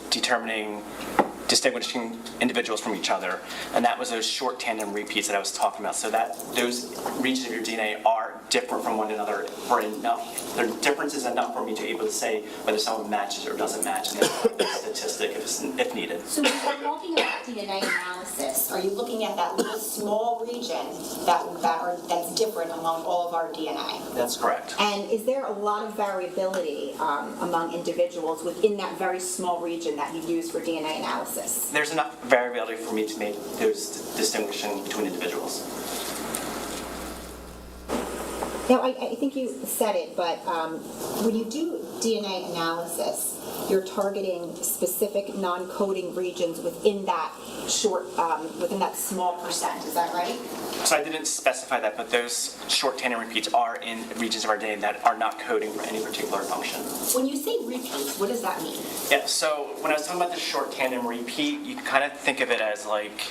distinguishing individuals from each other, and that was those short tandem repeats that I was talking about. So that those regions of your DNA are different from one another for enough. Their difference is enough for me to be able to say whether someone matches or doesn't match, and then a statistic if needed. So when you're talking about DNA analysis, are you looking at that little small region that's different among all of our DNA? That's correct. And is there a lot of variability among individuals within that very small region that you use for DNA analysis? There's enough variability for me to make those distinguishing between individuals. Now, I think you said it, but when you do DNA analysis, you're targeting specific non-coding regions within that within that small percent. Is that right? So I didn't specify that, but those short tandem repeats are in regions of our DNA that are not coding for any particular function. When you say repeats, what does that mean? Yeah, so when I was talking about the short tandem repeat, you can kind of think of it as like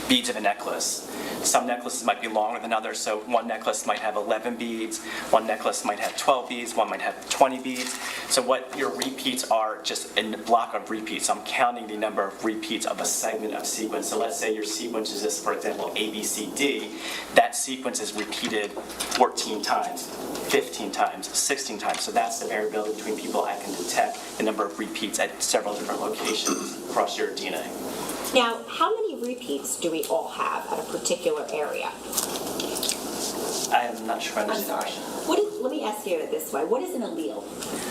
beads of a necklace. Some necklaces might be longer than others, so one necklace might have 11 beads, one necklace might have 12 beads, one might have 20 beads. So what your repeats are just in the block of repeats. So I'm counting the number of repeats of a segment of sequence. So let's say your sequence is this, for example, A, B, C, D. That sequence is repeated 14 times, 15 times, 16 times. So that's the variability between people. I can detect the number of repeats at several different locations across your DNA. Now, how many repeats do we all have at a particular area? I am not sure if I I'm understand the sorry. question. Let me ask you it this way. What is an allele?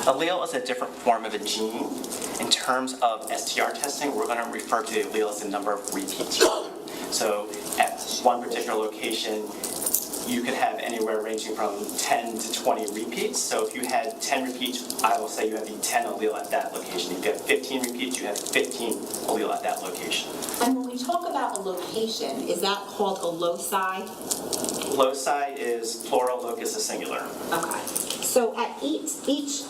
Allele is a different form of a gene. In terms of STR testing, we're going to refer to the allele as the number of repeats. So at one particular location, you could have anywhere ranging from 10 to 20 repeats. So if you had 10 repeats, I will say you have the 10 allele at that location. If you have 15 repeats, you have 15 allele at that location. And when we talk about a location, is that called a loci? Loci is plural, locus is singular. Okay. So at each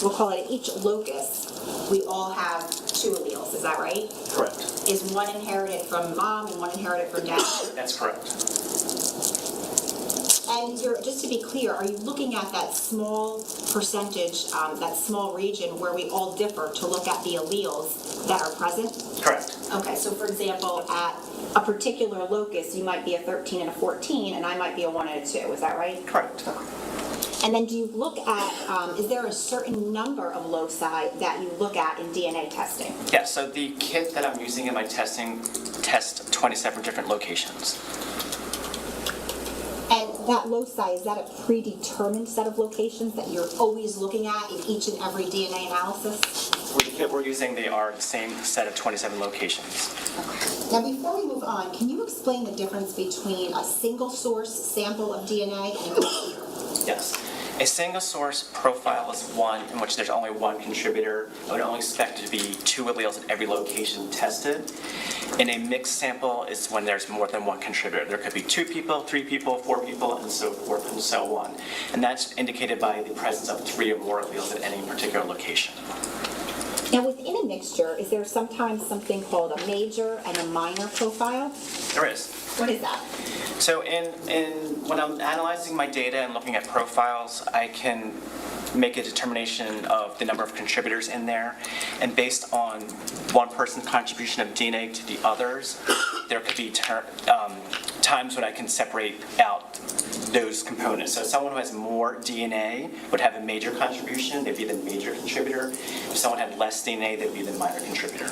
we'll call it each locus, We all have 2 alleles, is that right? Correct. Is one inherited from mom and one inherited from dad? That's correct. And just to be clear, are you looking at that small percentage, that small region where we all differ to look at the alleles that are present? Correct. Okay, so for example, at a particular locus, you might be a 13 and a 14, and I might be a 1 and a 2, is that right? Correct. Okay. And then do you look at, is there a certain number of loci that you look at in DNA testing? Yeah, so the kit that I'm using in my testing tests 27 different locations. and that loci, is that a predetermined set of locations that you're Always looking at in each and every DNA analysis? The kit we're using, they are the same set of 27 locations. Now, before we move on, can you explain the difference between a single source sample of DNA and a Yes. A single source profile is one in which there's only one contributor. I would only expect it to be 2 alleles at every location tested. In a mixed sample is when there's more than one contributor. There could be 2 people, 3 people, 4 people, and so forth and so on. And that's indicated by the presence of 3 or more alleles at any particular location. Now, within a mixture, is there sometimes something called a major and a minor profile? There is. What is that? So when I'm analyzing my data and looking at profiles, I can make a determination of the number of contributors in there, and based on one person's contribution of DNA to the others, there could be times when I can separate out those components. So someone who has more DNA would have a major contribution, they'd be the major contributor. If someone had less DNA, they'd be the minor contributor.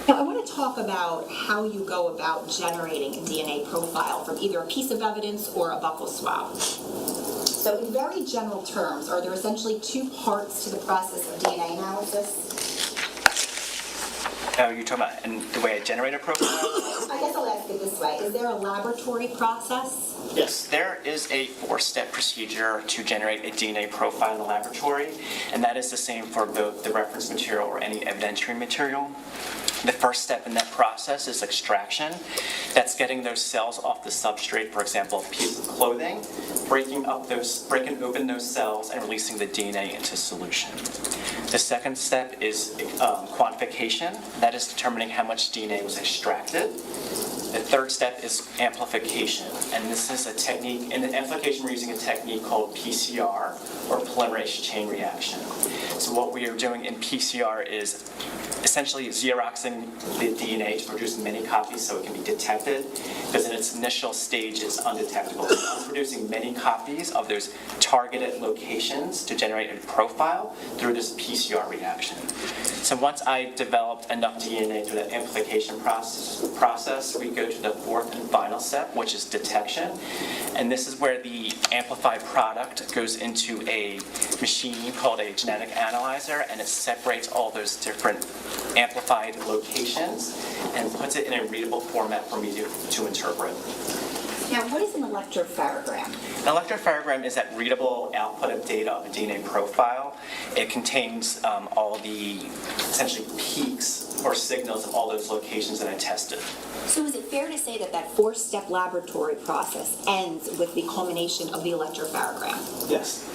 Now, I want to talk about how you go about generating a DNA profile from either a piece of evidence or a buccal swab. So in very general terms, are there essentially two parts to the process of DNA analysis? You're talking about in the way I generate a profile? I guess I'll ask it this way. Is there a laboratory process? Yes, there is a 4-step procedure to generate a DNA profile in the laboratory, and that is the same for both the reference material or any evidentiary material. The first step in that process is extraction. That's getting those cells off the substrate, for example, a piece of clothing, breaking open those cells and releasing the DNA into solution. The second step is quantification. That is determining how much DNA was extracted. The third step is amplification, and this is a technique. In the amplification, we're using a technique called PCR, or polymerase chain reaction. So what we are doing in PCR is essentially xeroxing the DNA to produce many copies so it can be detected, because in its initial stage it's undetectable. So I'm producing many copies of those targeted locations to generate a profile through this PCR reaction. So once I developed enough DNA through the amplification process, we go to the fourth and final step, which is detection. And this is where the amplified product goes into a machine called a genetic analyzer, and it separates all those different amplified locations and puts it in a readable format for me to interpret. Now, what is an electropharogram? An electropharogram is that readable output of data of a DNA profile. It contains all the essentially peaks or signals of all those locations that I tested. So is it fair to say that that 4-step laboratory process ends with the culmination of the electropharogram? Yes.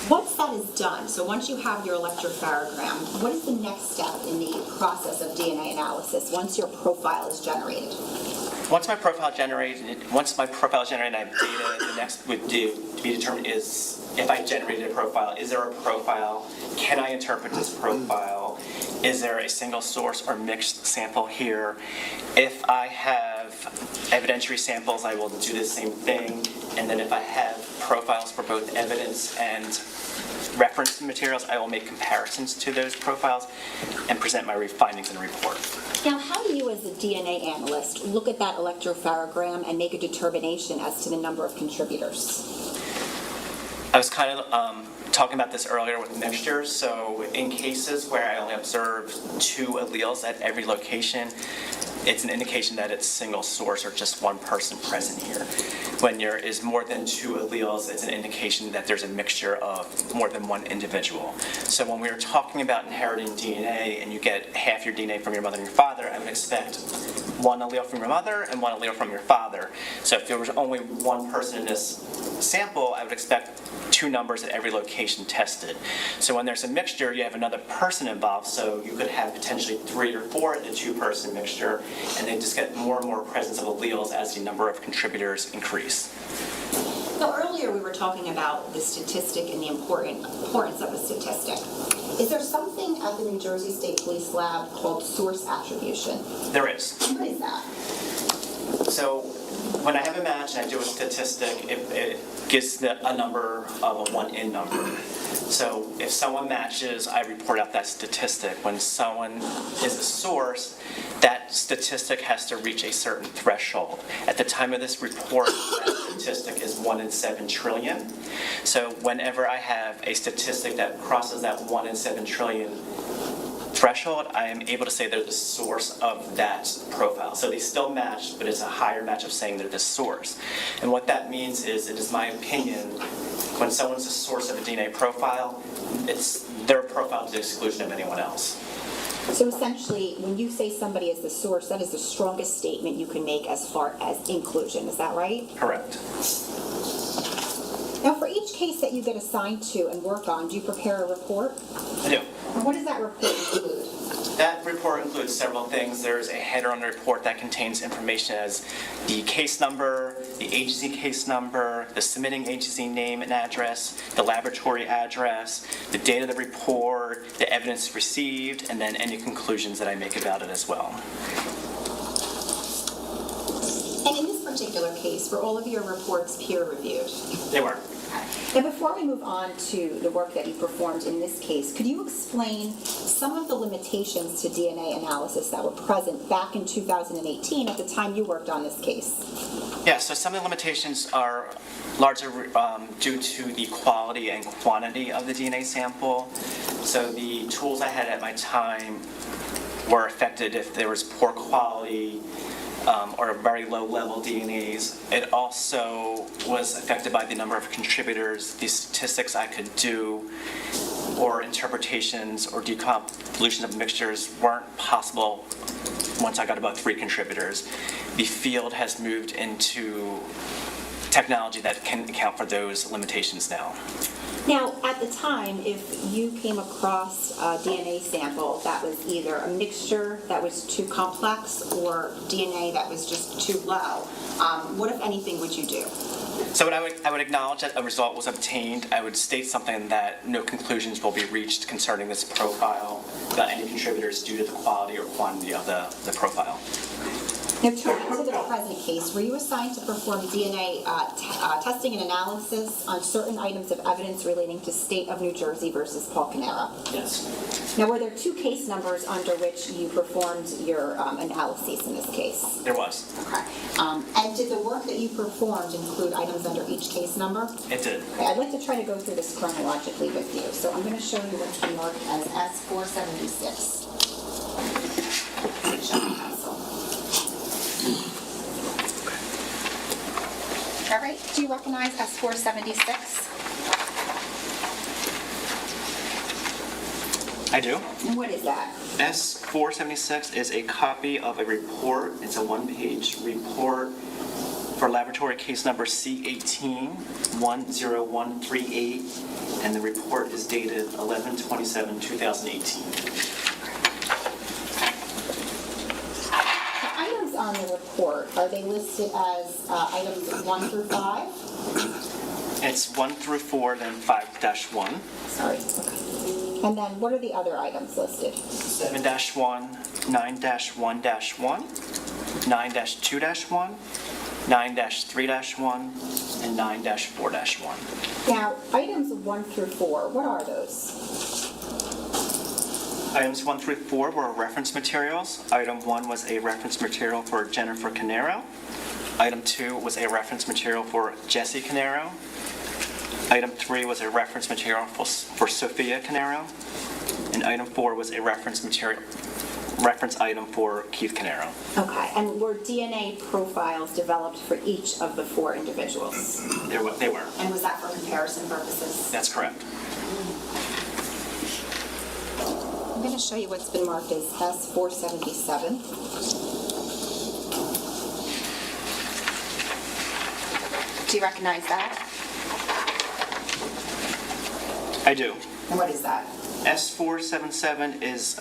Once that is done, so once you have your electropharogram, what is the next step in the process of DNA analysis once your profile is generated? Once my profile is generated, and I have data, the next would be determined is if I generated a profile, is there a profile? Can I interpret this profile? Is there a single source or mixed sample here? If I have evidentiary samples, I will do the same thing. And then if I have profiles for both evidence and reference materials, I will make comparisons to those profiles and present my findings in a report. Now, how do you as a DNA analyst look at that electropharogram and make a determination as to the number of contributors? I was kind of talking about this earlier with mixtures. So in cases where I only observe 2 alleles at every location, it's an indication that it's single source or just one person present here. When there is more than 2 alleles, it's an indication that there's a mixture of more than one individual. So when we were talking about inheriting DNA and you get half your DNA from your mother and your father, I would expect 1 allele from your mother and 1 allele from your father. So if there was only one person in this sample, I would expect 2 numbers at every location tested. So when there's a mixture, you have another person involved, so you could have potentially 3 or 4 in a 2-person mixture, and they just get more and more presence of alleles as the number of contributors increase. So earlier we were talking about the statistic and the importance of a statistic. Is there something at the New Jersey State Police Lab called source attribution? There is. What is that? So when I have a match and I do a statistic, it gives a number of a 1-in number. So if someone matches, I report out that statistic. When someone is a source, that statistic has to reach a certain threshold. At the time of this report, that statistic is 1 in 7 trillion. So whenever I have a statistic that crosses that 1 in 7 trillion threshold, I am able to say they're the source of that profile. So they still match, but it's a higher match of saying they're the source. And what that means is, it is my opinion, when someone's the source of a DNA profile, it's their profile to the exclusion of anyone else. So essentially, when you say somebody is the source, that is the strongest statement you can make as far as inclusion. Is that right? Correct. Now, for each case that you get assigned to and work on, do you prepare a report? I do. And what does that report include? That report includes several things. There's a header on the report that contains information as the case number, the agency case number, the submitting agency name and address, the laboratory address, the date of the report, the evidence received, and then any conclusions that I make about it as well. And in this particular case, were all of your reports peer-reviewed? They were. Now, before we move on to the work that you performed in this case, could you explain some of the limitations to DNA analysis that were present back in 2018 at the time you worked on this case? Yeah, so some of the limitations are largely due to the quality and quantity of the DNA sample. So the tools I had at my time were affected if there was poor quality or very low-level DNAs. It also was affected by the number of contributors, the statistics I could do, or interpretations or deconvolution of mixtures weren't possible once I got about 3 contributors. The field has moved into technology that can account for those limitations now. Now, at the time, if you came across a DNA sample that was either a mixture that was too complex or DNA that was just too low, what, if anything, would you do? So I would acknowledge that a result was obtained. I would state something that no conclusions will be reached concerning this profile about any contributors due to the quality or quantity of the profile. Now, turning to the present case, were you assigned to perform DNA testing and analysis on certain items of evidence relating to State of New Jersey versus Paul Caneiro? Yes. Now, were there 2 case numbers under which you performed your analyses in this case? There was. Okay. And did the work that you performed include items under each case number? It did. Okay, I'd like to try to go through this chronologically with you. So I'm going to show you what's been marked as S476. All right, do you recognize S476? I do. And what is that? S476 is a copy of a report. It's a 1-page report for laboratory case number C18-10138, and the report is dated 11/27/2018. The items on the report, are they listed as items 1 through 5? It's 1 through 4, then 5-1. Sorry, okay. And then what are the other items listed? 7-1, 9-1-1, 9-2-1, 9-3-1, and 9-4-1. Now, items 1 through 4, what are those? Items 1 through 4 were reference materials. Item 1 was a reference material for Jennifer Caneiro. Item 2 was a reference material for Jesse Caneiro. Item 3 was a reference material for Sophia Caneiro. And item 4 was a reference item for Keith Caneiro. Okay, and were DNA profiles developed for each of the 4 individuals? They were. And was that for comparison purposes? That's correct. I'm going to show you what's been marked as S477. Do you recognize that? I do. And what is that? S477 is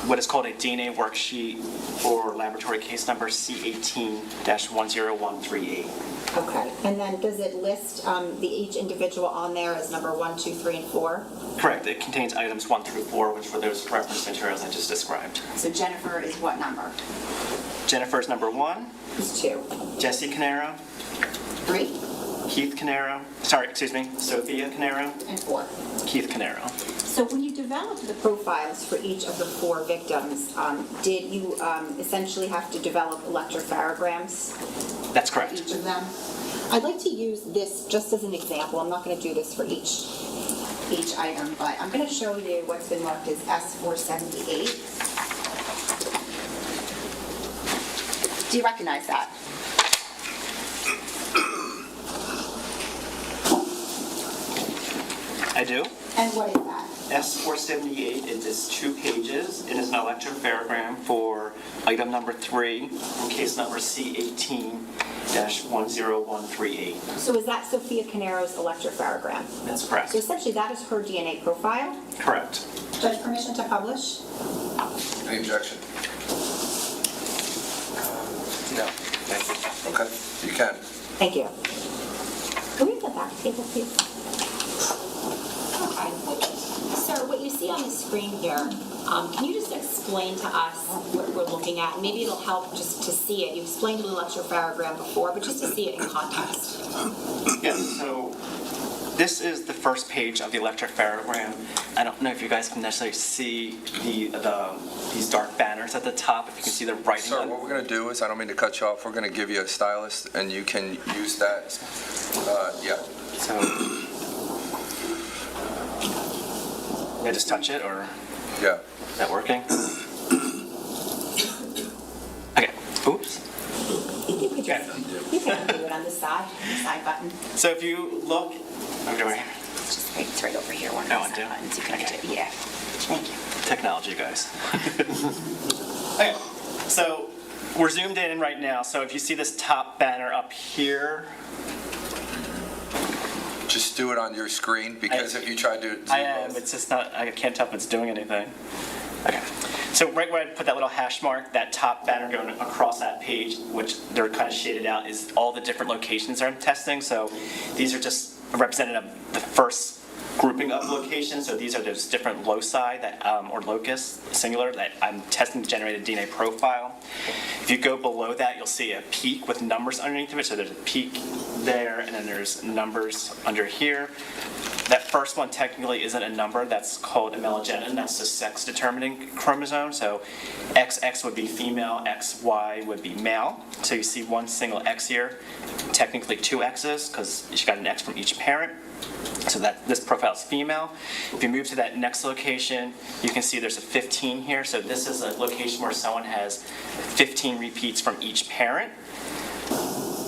what is called a DNA worksheet for laboratory case number C18-10138. Okay, and then does it list each individual on there as number 1, 2, 3, and 4? Correct. It contains items 1 through 4, which were those reference materials I just described. So Jennifer is what number? Jennifer is number 1. Is 2. Jesse Caneiro. 3. Keith Caneiro. Sophia Caneiro. And 4. Keith Caneiro. So when you developed the profiles for each of the 4 victims, did you essentially have to develop electropharograms? That's For correct. each of them? I'd like to use this just as an example. I'm not going to do this for each item, but I'm going to show you what's been marked as S478. Do you recognize that? I do. And what is that? S478, it is 2 pages. It is an electropharogram for item number 3 from case number C18-10138. So is that Sophia Caneiro's electropharogram? That's correct. So essentially that is her DNA profile. Correct. Judge, permission to publish? Any objection? No, thank you. Okay, you can. Thank you. Can we get back table, please? Okay. Sir, what you see on the screen here, can you just explain to us what we're looking at? Maybe it'll help just to see it. You explained it in the electropharogram before, but just to see it in context. Yeah, so this is the first page of the electropharogram. I don't know if you guys can necessarily see these dark banners at the top, if you can see the writing Sir, on what we're going to do is, I don't mean to cut you off, we're going to give you a stylus, and you can use that. Yeah. So, can I just touch it, or Yeah. is that working? Okay, oops. You can do it on the side button. So if you look, It's right over here, one of Oh, the I do? side buttons. You can Okay. do, yeah. Thank you. technology, guys. Okay, so we're zoomed in right now. So if you see this top banner up here, Just do it on your screen, because if you try to do I am. It's just not. I can't tell if it's doing anything. Okay. So right where I put that little hash mark, that top banner going across that page, which they're kind of shaded out, is all the different locations that I'm testing. So these are just representative of the first grouping of locations. So these are those different loci that, or locus, singular, that I'm testing to generate a DNA profile. If you go below that, you'll see a peak with numbers underneath of it. So there's a peak there, and then there's numbers under here. That first one technically isn't a number. That's called a melogenin. That's the sex-determining chromosome. So XX would be female, XY would be male. So you see one single X here, technically two X's, because you got an X from each parent. So that this profile is female. If you move to that next location, you can see there's a 15 here. So this is a location where someone has 15 repeats from each parent.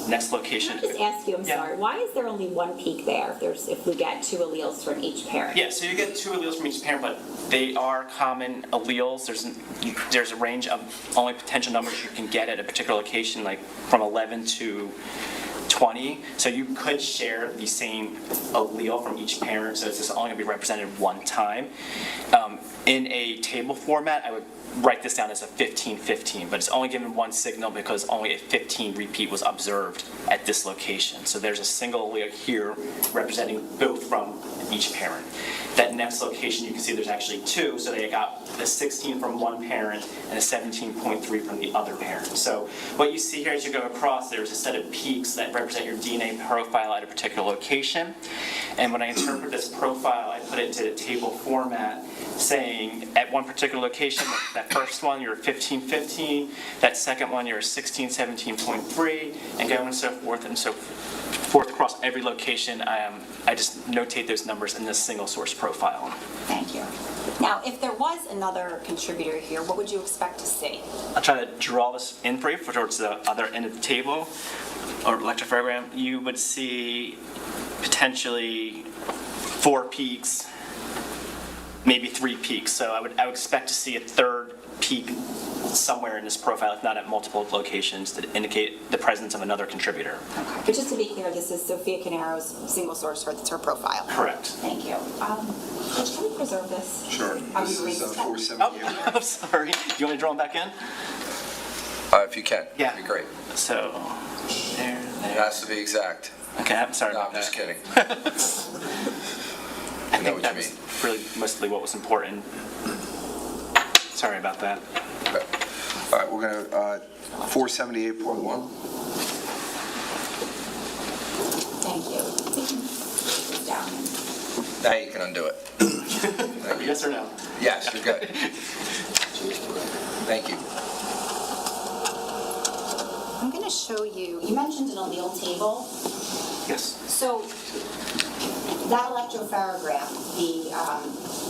Next location. Can I just ask you, I'm Yeah. sorry, why is there only one peak there if we get two alleles from each parent? Yeah, so you get two alleles from each parent, but they are common alleles. There's a range of only potential numbers you can get at a particular location, like from 11 to 20. So you could share the same allele from each parent, so it's just only going to be represented one time. In a table format, I would write this down as a 15-15, but it's only given one signal because only a 15 repeat was observed at this location. So there's a single allele here representing both from each parent. That next location, you can see there's actually two, so they got a 16 from one parent and a 17.3 from the other parent. So what you see here as you go across, there's a set of peaks that represent your DNA profile at a particular location. And when I interpret this profile, I put it into a table format saying at one particular location, that first one you're 15-15, that second one you're 16-17.3, and going and so forth and so forth across every location. I just notate those numbers in this single source profile. Thank you. Now, if there was another contributor here, what would you expect to see? I'll try to draw this in for you towards the other end of the table or electropharogram. You would see potentially 4 peaks, maybe 3 peaks. So I would expect to see a third peak somewhere in this profile, if not at multiple locations, to indicate the presence of another contributor. Okay. But just to be clear, this is Sophia Caneiro's single source, that's her profile. Correct. Thank you. Rich, can we preserve this? Sure. Are This we is reading? 478. Oh, I'm sorry. Do you want me to draw them back in? If you can. Yeah. That'd be great. So, there. It has to be exact. Okay, I'm sorry No, about I'm just that. kidding. I I know think what that you was mean. really mostly what was important. Sorry about that. Okay. All right, we're going to, 478.1. Thank you. We can put this down. Now you can undo it. Yes or no? Yes, you're good. Thank you. I'm going to show you, you mentioned an allele table. Yes. So that electropharogram, the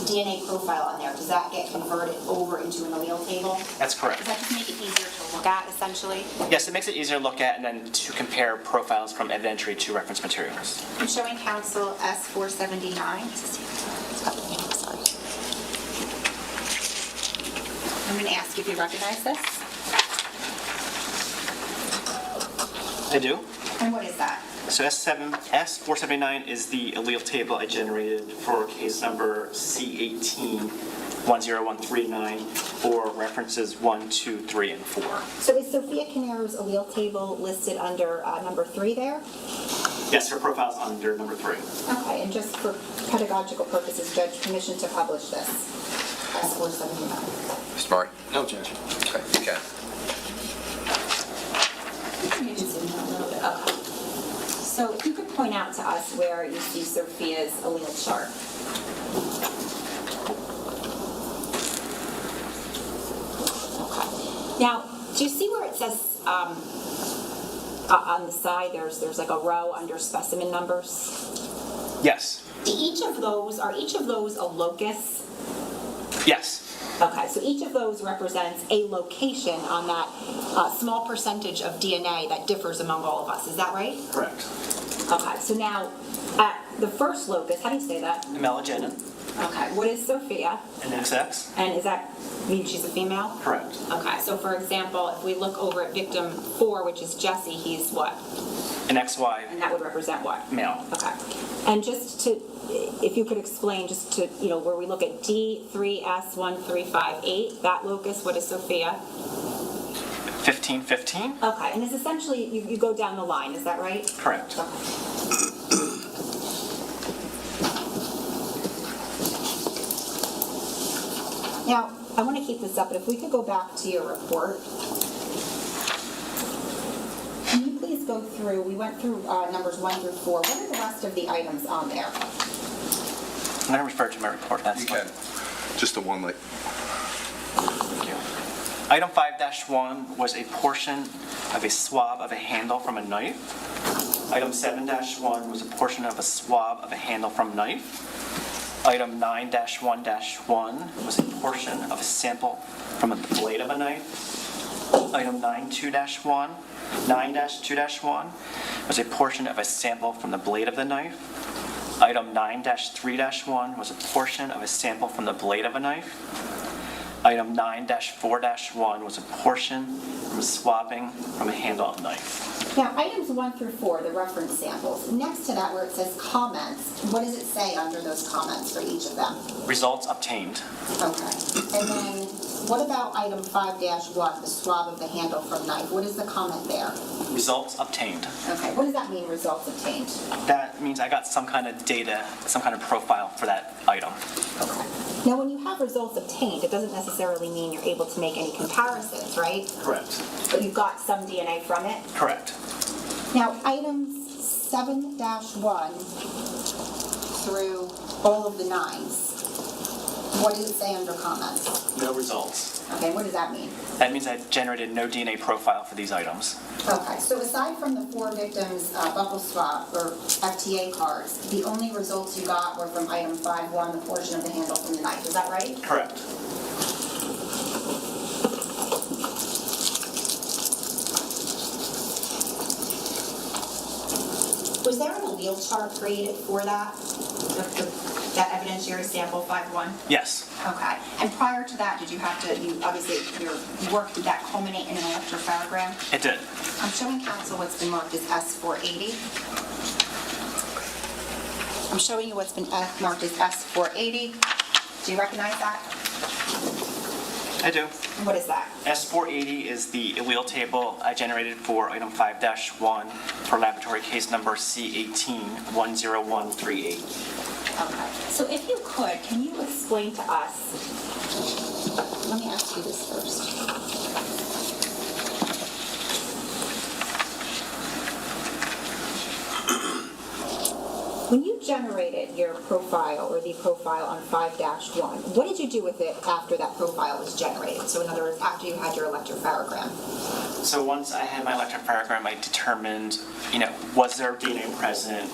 DNA profile on there, does that get converted over into an allele table? That's correct. Does that just make it easier to look at, essentially? Yes, it makes it easier to look at and then to compare profiles from evidentiary to reference materials. I'm showing council S479. Sorry. I'm going to ask if you recognize this. I do. And what is that? So S479 is the allele table I generated for case number C18 10139 or references 1, 2, 3, and 4. So is Sophia Caneiro's allele table listed under number 3 there? Yes, her profile's under number 3. Okay, and just for pedagogical purposes, Judge, permission to publish this as 479. Mr. Murray? No objection. Okay, you can. You can zoom in a little bit. Okay. So if you could point out to us where you see Sophia's allele chart. Okay. Now, do you see where it says on the side there's like a row under specimen numbers? Yes. Are each of those a locus? Yes. Okay, so each of those represents a location on that small percentage of DNA that differs among all of us. Is that right? Correct. Okay, so now at the first locus, how do you say that? Melagenic, Okay, what is Sophia? an XX. And is that mean she's a female? Correct. Okay, so for example, if we look over at victim 4, which is Jesse, he's what? An XY, And that would represent what? male. Okay. And just to, if you could explain, just to, where we look at D3S1358, that locus, what is Sophia? 1515? Okay, and it's essentially, you go down the line, is that right? Correct. Okay. Now, I want to keep this up, but if we could go back to your report. Can you please go through, we went through numbers 1 through 4. What are the rest of the items on there? I'm going to refer to my report. That's You fine. can. Just the one, like, Thank you. Item 5-1 was a portion of a swab of a handle from a knife. Item 7-1 was a portion of a swab of a handle from a knife. Item 9-1-1 was a portion of a sample from the blade of a knife. Item 9-2-1 was a portion of a sample from the blade of the knife. Item 9-3-1 was a portion of a sample from the blade of a knife. Item 9-4-1 was a portion from swabbing from a handle of a knife. Now, items 1 through 4, the reference samples. Next to that, where it says comments, what does it say under those comments for each of them? Results obtained. Okay. And then, what about item 5-1, the swab of the handle from knife? What is the comment there? Results obtained. Okay. What does that mean, results obtained? That means I got some kind of data, some kind of profile for that item. Okay. Now, when you have results obtained, it doesn't necessarily mean you're able to make any comparisons, right? Correct. But you've got some DNA from it? Correct. Now, items 7-1 through all of the 9s, what does it say under comments? No results. Okay, what does that mean? That means I generated no DNA profile for these items. Okay, so aside from the 4 victims' buccal swab or FTA cards, the only results you got were from item 5-1, the portion of the handle from the knife. Is that right? Correct. Was there an allele chart created for that? That evidentiary sample 5-1? Yes. Okay. And prior to that, did you have to, obviously, your work, did that culminate in an electrophoregram? It did. I'm showing counsel what's been marked as S480. I'm showing you what's been marked as S480. Do you recognize that? I do. What is that? S480 is the allele table I generated for item 5-1 for laboratory case number C18-10138. Okay. So if you could, can you explain to us, let me ask you this first. When you generated your profile or the profile on 5-1, what did you do with it after that profile was generated? So in other words, after you had your electrophoregram? So once I had my electrophoregram, I determined, was there DNA present?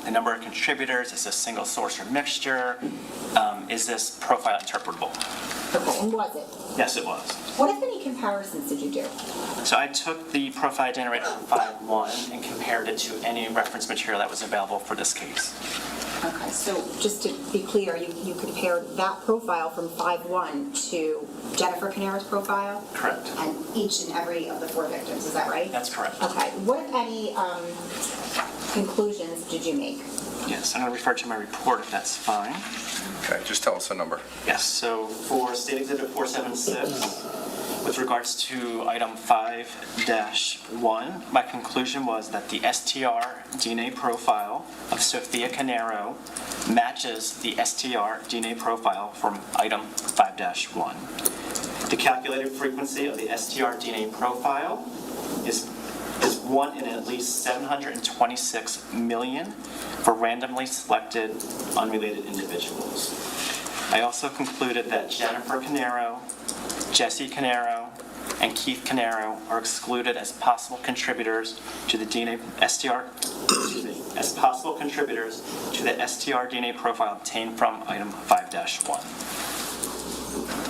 The number of contributors, is this single source or mixture? Is this profile interpretable? Okay, and was it? Yes, it was. What, if any, comparisons did you do? So I took the profile generated from 5-1 and compared it to any reference material that was available for this case. Okay, so just to be clear, you compared that profile from 5-1 to Jennifer Caneiro's profile? Correct. And each and every of the 4 victims, is that right? That's correct. Okay, what, if any, conclusions did you make? Yes, I'm going to refer to my report if that's fine. Okay, just tell us the number. Yes, so for State Exhibit 476, with regards to item 5-1, my conclusion was that the STR DNA profile of Sophia Caneiro matches the STR DNA profile from item 5-1. The calculated frequency of the STR DNA profile is 1 in at least 726 million for randomly selected unrelated individuals. I also concluded that Jennifer Caneiro, Jesse Caneiro, and Keith Caneiro are excluded as possible contributors to the as possible contributors to the STR DNA profile obtained from item 5-1.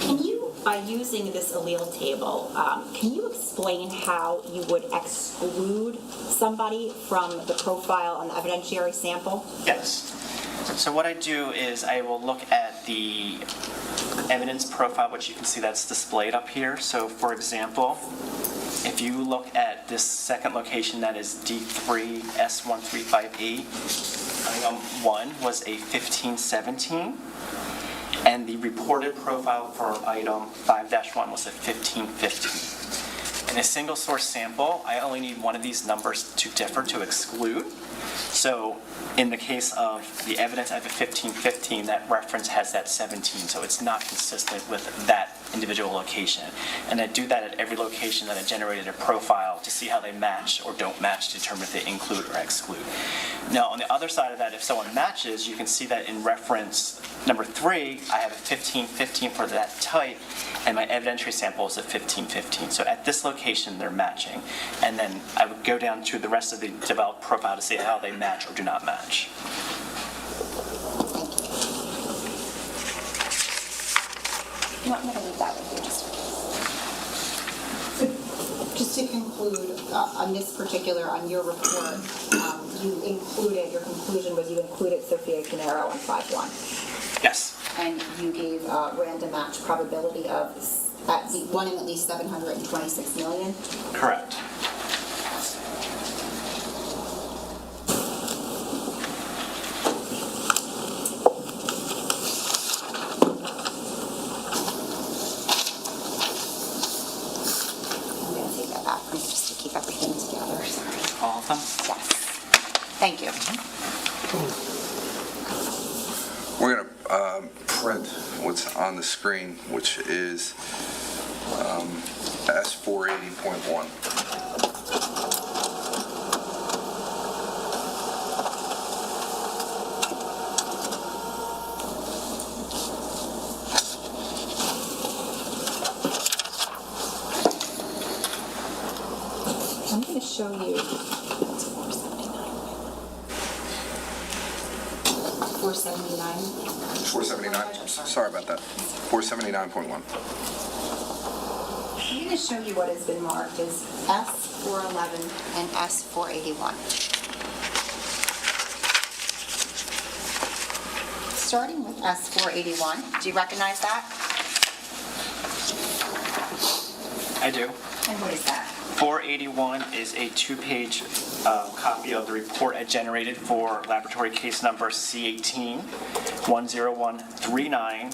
Can you, by using this allele table, can you explain how you would exclude somebody from the profile on the evidentiary sample? Yes. So what I do is I will look at the evidence profile, which you can see that's displayed up here. So for example, if you look at this second location, that is D3S1358, item 1 was a 1517, and the reported profile for item 5-1 was a 1515. In a single source sample, I only need one of these numbers to differ to exclude. So in the case of the evidence I have a 1515, that reference has that 17, so it's not consistent with that individual location. And I do that at every location that I generated a profile to see how they match or don't match to determine if they include or exclude. Now, on the other side of that, if someone matches, you can see that in reference number 3, I have a 1515 for that type, and my evidentiary sample is a 1515. So at this location, they're matching. And then I would go down to the rest of the developed profile to see how they match or do not match. No, I'm going to leave that with you just to conclude on this particular, on your report, your conclusion was you included Sophia Caneiro on 5-1. Yes. And you gave a random match probability of at the 1 in at least 726 million. Correct. I'm going to take that back from you just to keep everything together. Sorry. All of them? Yes. Thank you. We're going to print what's on the screen, which is S480.1. I'm going to show you. 479. 479? Sorry about that. 479.1. I'm going to show you what has been marked as S411 and S481. Starting with S481, do you recognize that? I do. And what is that? 481 is a 2-page copy of the report I generated for laboratory case number C18-10139.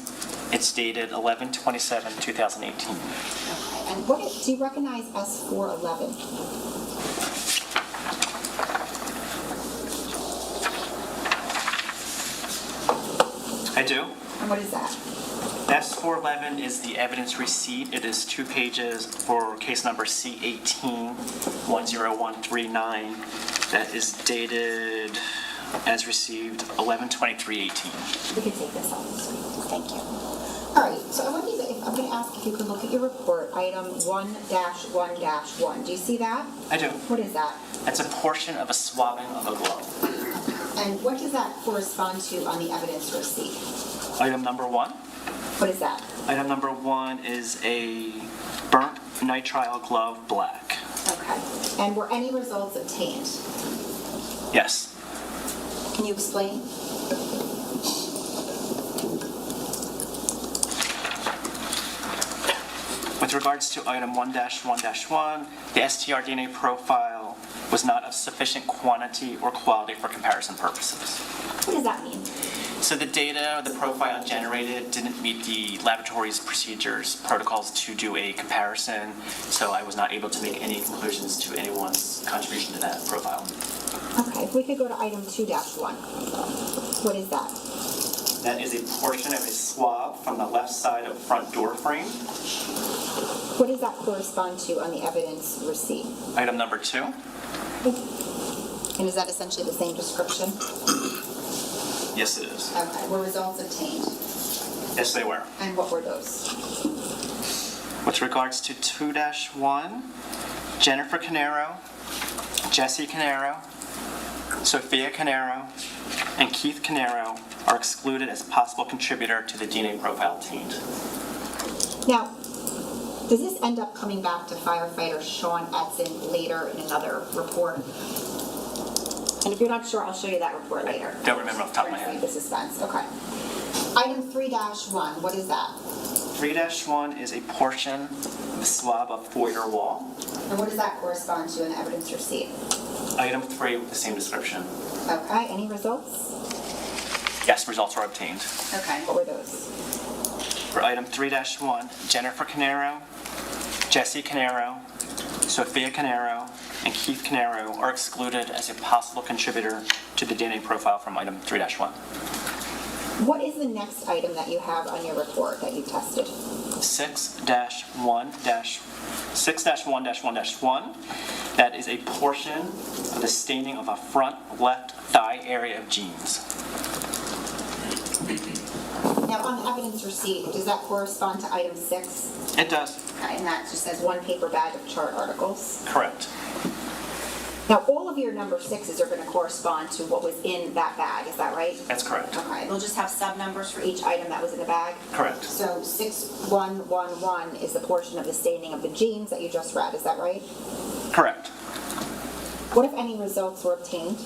It's dated 11/27/2018. Okay. And do you recognize S411? I do. And what is that? S411 is the evidence receipt. It is 2 pages for case number C18-10139 that is dated as received 11/23/18. We can take this off the screen. Thank you. All right, so I'm going to ask if you can look at your report, item 1-1-1. Do you see that? I do. What is that? That's a portion of a swabbing of a glove. And what does that correspond to on the evidence receipt? Item number 1. What is that? Item number 1 is a burnt nitrile glove, black. Okay. And were any results obtained? Yes. Can you explain? With regards to item 1-1-1, the STR DNA profile was not of sufficient quantity or quality for comparison purposes. What does that mean? So the data, the profile generated didn't meet the laboratory's procedures, protocols to do a comparison, so I was not able to make any conclusions to anyone's contribution to that profile. Okay, if we could go to item 2-1. What is that? That is a portion of a swab from the left side of front door frame. What does that correspond to on the evidence receipt? Item number 2. And is that essentially the same description? Yes, it is. Okay, were results obtained? Yes, they were. And what were those? With regards to 2-1, Jennifer Caneiro, Jesse Caneiro, Sophia Caneiro, and Keith Caneiro are excluded as a possible contributor to the DNA profile obtained. Now, does this end up coming back to firefighter Sean Etzen later in another report? And if you're not sure, I'll show you that report later. Don't remember off the top of my Save head. the suspense. Okay. Item 3-1, what is that? 3-1 is a portion of the swab of foyer wall. And what does that correspond to in the evidence receipt? Item 3 with the same description. Okay, any results? Yes, results were obtained. Okay. What were those? For item 3-1, Jennifer Caneiro, Jesse Caneiro, Sophia Caneiro, and Keith Caneiro are excluded as a possible contributor to the DNA profile from item 3-1. What is the next item that you have on your report that you tested? 6-1-1-1. That is a portion of the staining of a front left thigh area of jeans. Now, on the evidence receipt, does that correspond to item 6? It does. Okay, and that just says 1 paper bag of chart articles. Correct. Now, all of your number 6s are going to correspond to what was in that bag, is that right? That's correct. Okay, they'll just have sub-numbers for each item that was in the bag? Correct. So 6111 is the portion of the staining of the jeans that you just read, is that right? Correct. What, if any, results were obtained?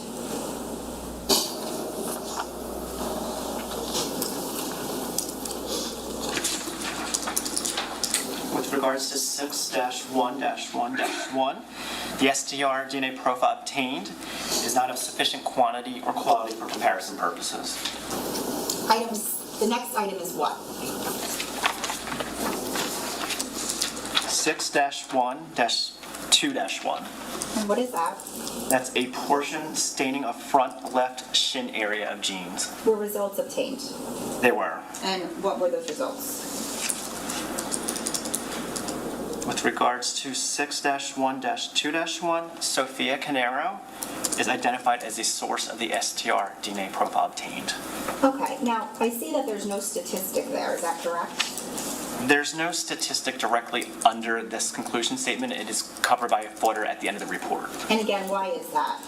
With regards to 6-1-1-1, the STR DNA profile obtained is not of sufficient quantity or quality for comparison purposes. The next item is what? 6-1-2-1. And what is that? That's a portion staining of front left shin area of jeans. Were results obtained? They were. And what were those results? With regards to 6-1-2-1, Sophia Caneiro is identified as a source of the STR DNA profile obtained. Okay, now, I see that there's no statistic there, is that correct? There's no statistic directly under this conclusion statement. It is covered by a footer at the end of the report. And again, why is that?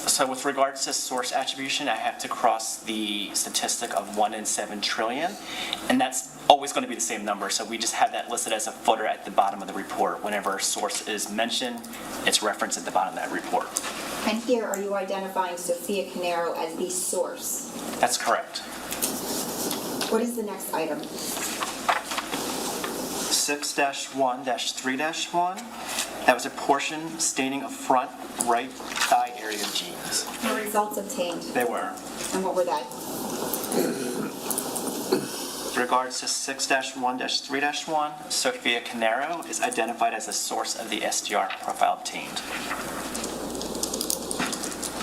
So with regards to source attribution, I have to cross the statistic of 1 in 7 trillion, and that's always going to be the same number. So we just have that listed as a footer at the bottom of the report. Whenever a source is mentioned, it's referenced at the bottom of that report. And here, are you identifying Sophia Caneiro as the source? That's correct. What is the next item? 6-1-3-1. That was a portion staining of front right thigh area of jeans. The results obtained. They were. And what were they? With regards to 6-1-3-1, Sophia Caneiro is identified as a source of the STR profile obtained.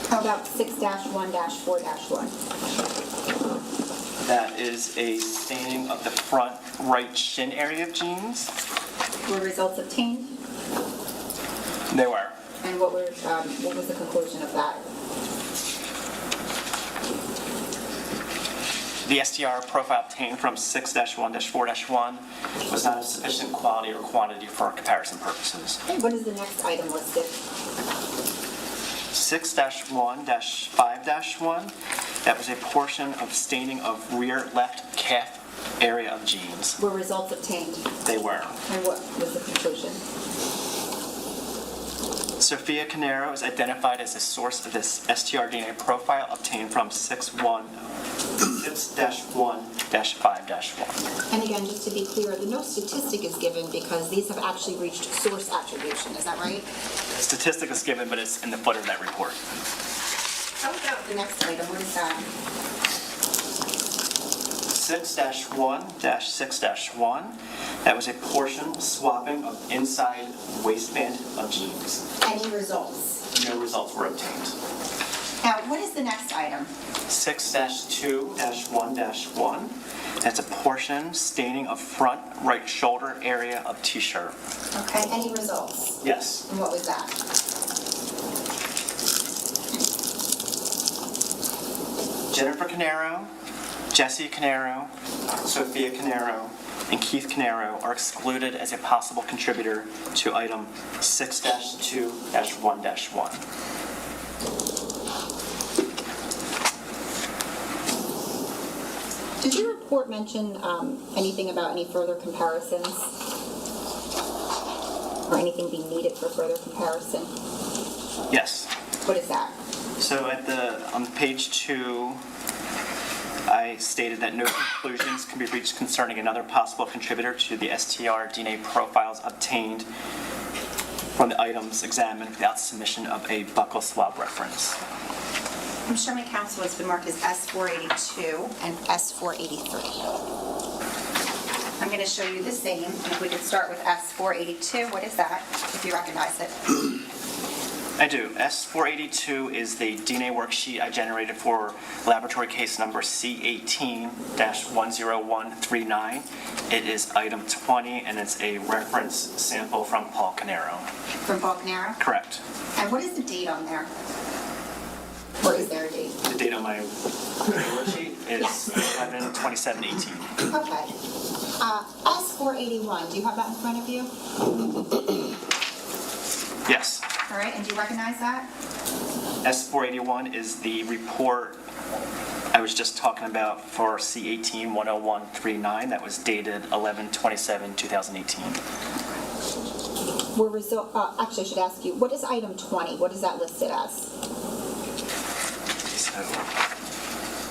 How about 6-1-4-1? That is a staining of the front right shin area of jeans. Were results obtained? They were. And what was the conclusion of that? The STR profile obtained from 6-1-4-1 was not of sufficient quality or quantity for comparison purposes. And what is the next item listed? 6-1-5-1, that was a portion of staining of rear left calf area of jeans. Were results obtained? They were. And what was the conclusion? Sophia Caneiro is identified as the source of this STR DNA profile obtained from 6-1-5-1 6-1-5-1. And again, just to be clear, the no statistic is given because these have actually reached source attribution, is that right? The statistic is given, but it's in the footer of that report. How about the next item, what is that? 6-1-6-1, that was a portion swapping of inside waistband of jeans. Any results? No results were obtained. Now, what is the next item? 6-2-1-1, that's a portion staining of front right shoulder area of t-shirt. Okay, any results? Yes. And what was that? Jennifer Caneiro, Jesse Caneiro, Sophia Caneiro, and Keith Caneiro are excluded as a possible contributor to item 6-2-1-1. Did your report mention anything about any further comparisons? Or anything being needed for further comparison? Yes. What is that? So on page 2, I stated that no conclusions can be reached concerning another possible contributor to the STR DNA profiles obtained from the items examined without submission of a buccal swab reference. I'm showing counsel what's been marked as S482 and S483. I'm going to show you the same, and if we could start with S482, what is that, if you recognize it? I do. S482 is the DNA worksheet I generated for laboratory case number C18-10139. It is item 20, and it's a reference sample from Paul Caneiro. From Paul Caneiro? Correct. And what is the date on there? Or is there a date? The date on my worksheet is 11/27/18. Okay. S481, do you have that in front of you? Yes. All right, and do you recognize that? S481 is the report I was just talking about for C18-10139 that was dated 11/27/2018. Actually, I should ask you, what is item 20? What is that listed as? So,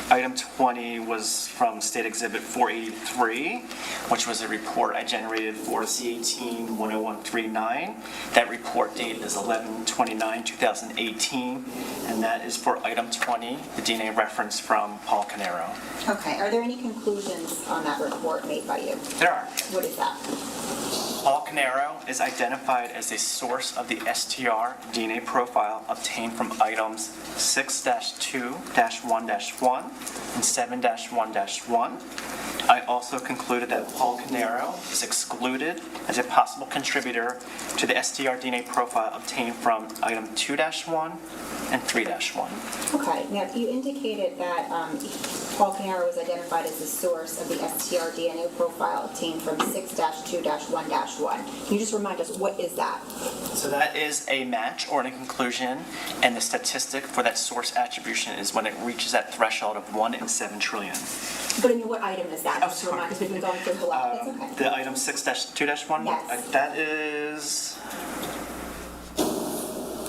item 20 was from State Exhibit 483, which was a report I generated for C18-10139. That report date is 11/29/2018, and that is for item 20, the DNA reference from Paul Caneiro. Okay, are there any conclusions on that report made by you? There are. What is that? Paul Caneiro is identified as a source of the STR DNA profile obtained from items 6-2-1-1 and 7-1-1. I also concluded that Paul Caneiro is excluded as a possible contributor to the STR DNA profile obtained from item 2-1 and 3-1. Okay, now you indicated that Paul Caneiro was identified as the source of the STR DNA profile obtained from 6-2-1-1. Can you just remind us, what is that? So that is a match or a conclusion, and the statistic for that source attribution is when it reaches that threshold of 1 in 7 trillion. But I mean, what item is that? Oh, Just to remind us, we've been going through the lot. That's okay. The item 6-2-1? Yes. That is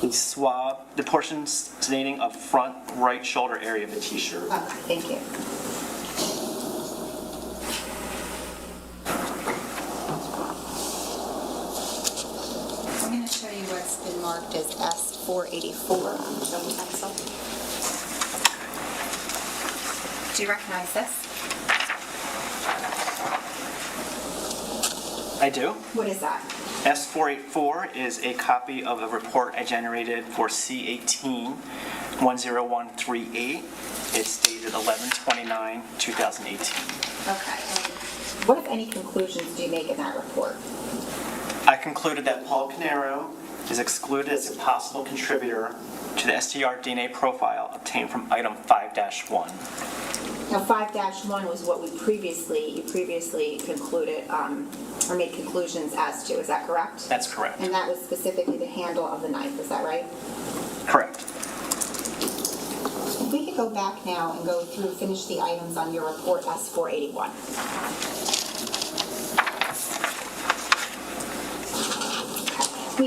the swab, the portion staining of front right shoulder area of the t-shirt. Okay, thank you. I'm going to show you what's been marked as S484 on the show pencil. Do you recognize this? I do. What is that? S484 is a copy of a report I generated for C18-10138. It's dated 11/29/2018. Okay. What, if any, conclusions do you make in that report? I concluded that Paul Caneiro is excluded as a possible contributor to the STR DNA profile obtained from item 5-1. Now, 5-1 was what you previously concluded, or made conclusions as to, is that correct? That's correct. And that was specifically the handle of the knife, is that right? Correct. If we could go back now and go through, finish the items on your report S481. We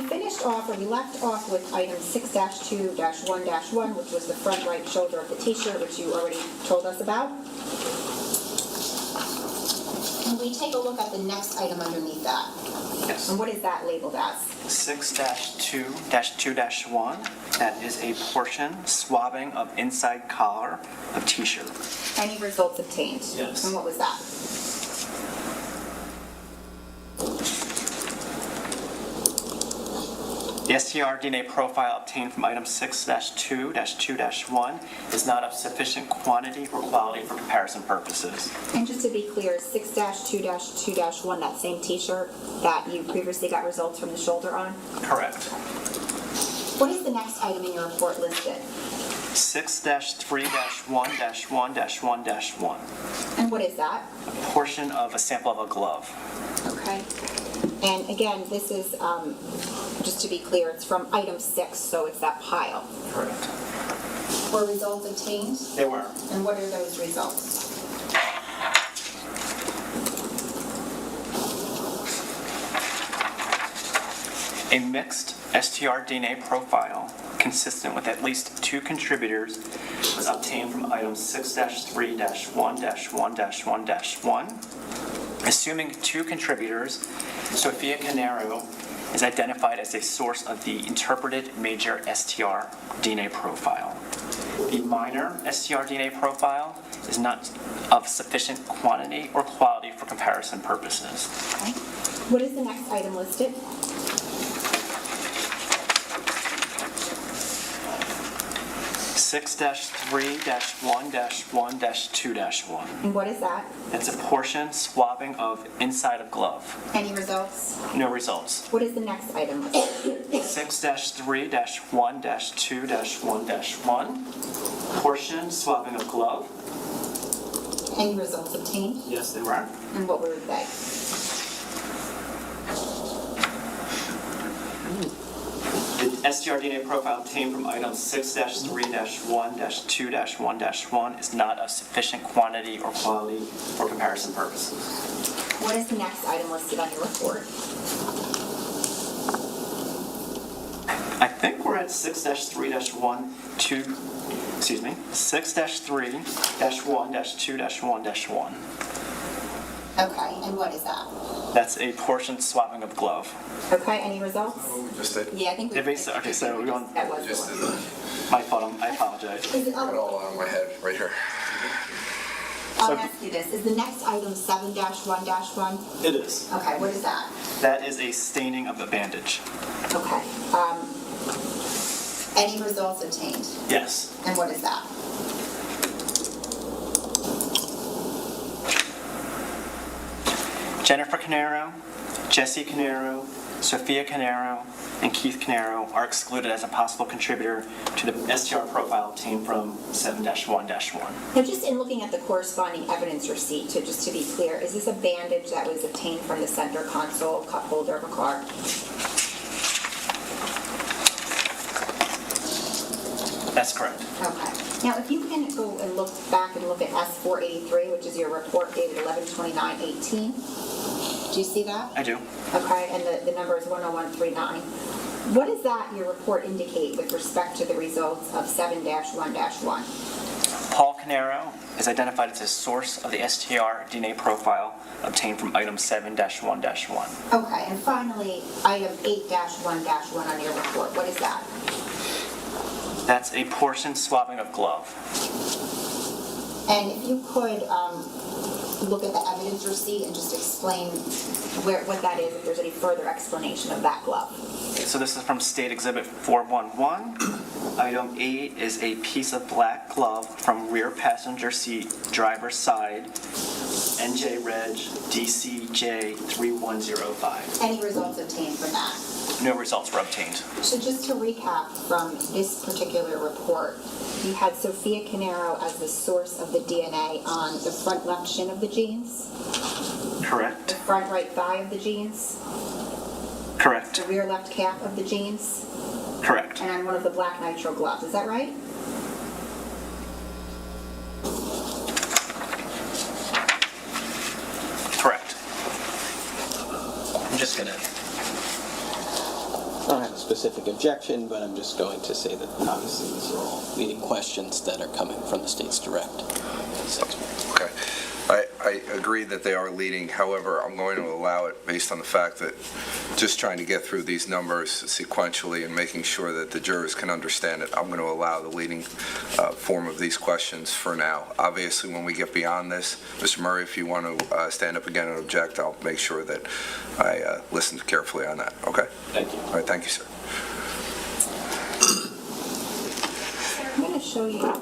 left off with item 6-2-1-1, which was the front right shoulder of the t-shirt, which you already told us about. we take a look at the next item underneath that? Yes. And what is that labeled as? 6-2-2-1, that is a portion swabbing of inside collar of t-shirt. Any results obtained? Yes. And what was that? The STR DNA profile obtained from item 6-2-2-1 is not of sufficient quantity or quality for comparison purposes. And just to be clear, 6-2-2-1, that same t-shirt that you previously got results from the shoulder on? Correct. What is the next item in your report listed? 6-3-1-1-1-1. And what is that? A portion of a sample of a glove. Okay. And again, this is, just to be clear, it's from item 6, so it's that pile. Correct. Were results obtained? They were. And what are those results? A mixed STR DNA profile consistent with at least 2 contributors was obtained from item 6-3-1-1-1-1. Assuming 2 contributors, Sophia Caneiro is identified as a source of the interpreted major STR DNA profile. The minor STR DNA profile is not of sufficient quantity or quality for comparison purposes. Okay. What is the next item listed? 6-3-1-1-2-1. And what is that? It's a portion swabbing of inside of glove. Any results? No results. What is the next item listed? 6-3-1-2-1-1. Portion swabbing of glove. Any results obtained? Yes, they were. And what were they? The STR DNA profile obtained from item 6-3-1-2-1-1 is not of sufficient quantity or quality for comparison purposes. What is the next item listed on your report? I think we're at 6-3-1-2-1-1. Okay, and what is that? That's a portion swabbing of glove. Okay, any results? Just did. Yeah, I think we. Okay, so we're going. That was the Just one. did. My fault. I apologize. Is it, Got it all on my head, right here. I'll ask you this. Is the next item 7-1-1? It is. Okay, what is that? That is a staining of the bandage. Okay. Any results obtained? Yes. And what is that? Jennifer Caneiro, Jesse Caneiro, Sophia Caneiro, and Keith Caneiro are excluded as a possible contributor to the STR profile obtained from 7-1-1. Now, just in looking at the corresponding evidence receipt, just to be clear, is this a bandage that was obtained from the center console cup holder of a car? That's correct. Okay. Now, if you can go and look back and look at S483, which is your report dated 11/29/18, do you see that? I do. Okay, and the number is 10139. What does that, your report, indicate with respect to the results of 7-1-1? Paul Caneiro is identified as a source of the STR DNA profile obtained from item 7-1-1. Okay, and finally, item 8-1-1 on your report. What is that? That's a portion swabbing of glove. And if you could look at the evidence receipt and just explain what that is, if there's any further explanation of that glove. So this is from State Exhibit 411. Item 8 is a piece of black glove from rear passenger seat, driver's side, NJ Reg DCJ 3105. Any results obtained from that? No results were obtained. So just to recap from this particular report, you had Sophia Caneiro as the source of the DNA on the front left shin of the jeans, Correct. the front right thigh of the jeans, Correct. the rear left calf of the jeans, Correct. and on one of the black nitrile gloves. Is that right? Correct. I'm just gonna. I don't have a specific objection, but I'm just going to say that obviously these are all leading questions that are coming from the state's direct. Okay. I I agree that they are leading. However, I'm going to allow it based on the fact that just trying to get through these numbers sequentially and making sure that the jurors can understand it, I'm going to allow the leading form of these questions for now. Obviously, when we get beyond this, Mr. Murray, if you want to stand up again and object, I'll make sure that I listen carefully on that. Okay? Thank you. All right, thank you, sir. I'm going to show you.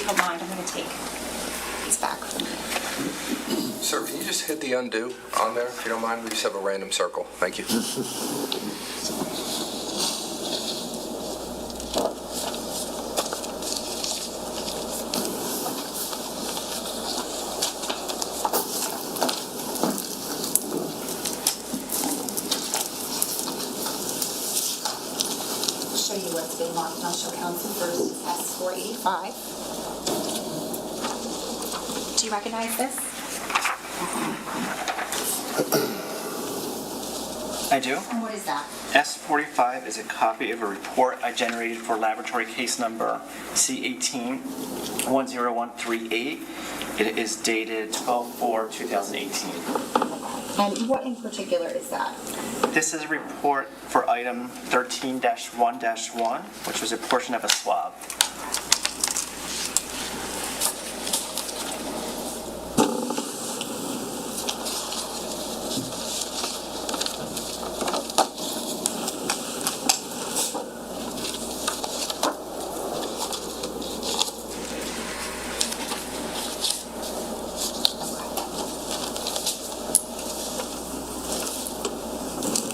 Hold on, I'm going to take this back from you. Sir, can you just hit the undo on there, if you don't mind? We just have a random circle. Thank you. Show you what's been marked, and I'll show counsel first S485. Do you recognize this? I do. And what is that? S45 is a copy of a report I generated for laboratory case number C18-10138. It is dated 12/4/2018. And what in particular is that? This is a report for item 13-1-1, which was a portion of a swab.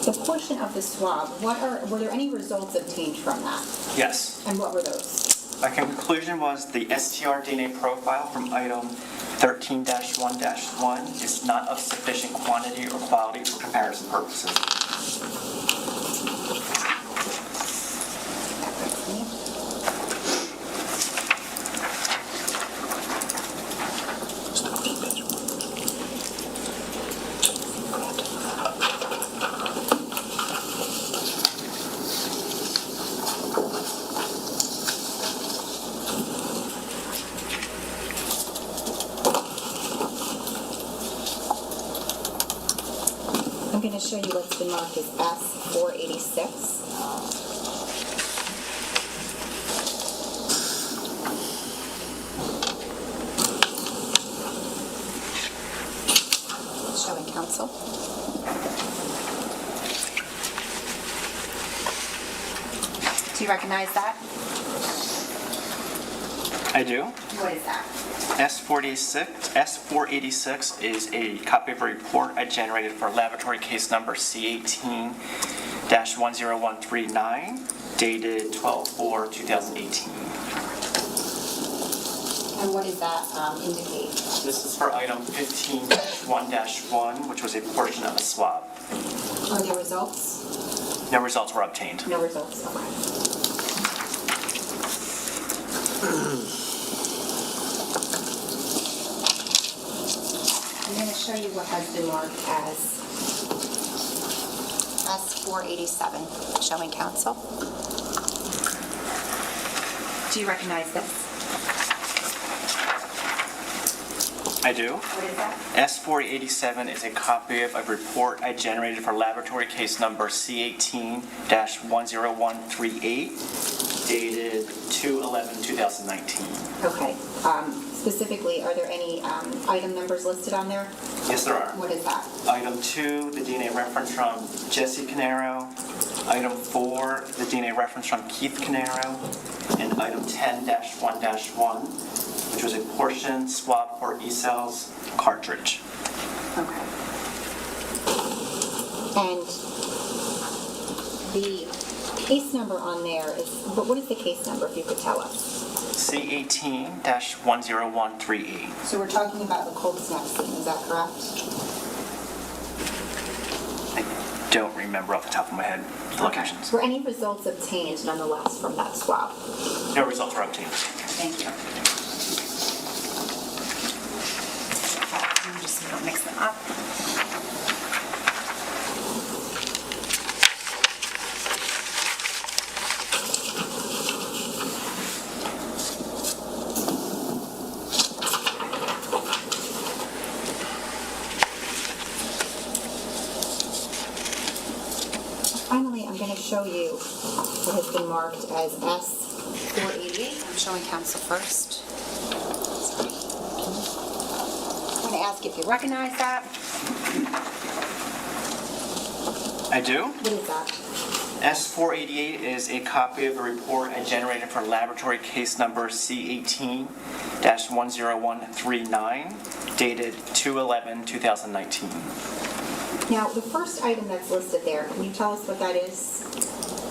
The portion of the swab, were there any results obtained from that? Yes. And what were those? My conclusion was the STR DNA profile from item 13-1-1 is not of sufficient quantity or quality for comparison purposes. I'm going to show you what's been marked as S486. Showing counsel. Do you recognize that? I do. What is that? S486 is a copy of a report I generated for laboratory case number C18-10139, dated 12/4/2018. And what does that indicate? This is for item 15-1-1, which was a portion of a swab. Are there results? No results were obtained. No results, okay. I'm going to show you what has been marked as S487, showing counsel. Do you recognize this? I do. What is that? S487 is a copy of a report I generated for laboratory case number C18-10138, dated 2/11/2019. Okay. Specifically, are there any item numbers listed on there? Yes, there are. What is that? Item 2, the DNA reference from Jesse Caneiro. Item 4, the DNA reference from Keith Caneiro. And item 10-1-1, which was a portion swab for E-cells cartridge. Okay. And the case number on there is, but what is the case number, if you could tell us? C18-10138. So we're talking about the Colts Neck scene, is that correct? I don't remember off the top of my head the locations. Were any results obtained nonetheless from that swab? No results were obtained. Thank you. Just so we don't mix them up. Finally, I'm going to show you what has been marked as S488. I'm showing counsel first. I'm going to ask if you recognize that. I do. What is that? S488 is a copy of a report I generated for laboratory case number C18-10139, dated 2/11/2019. Now, the first item that's listed there, can you tell us what that is?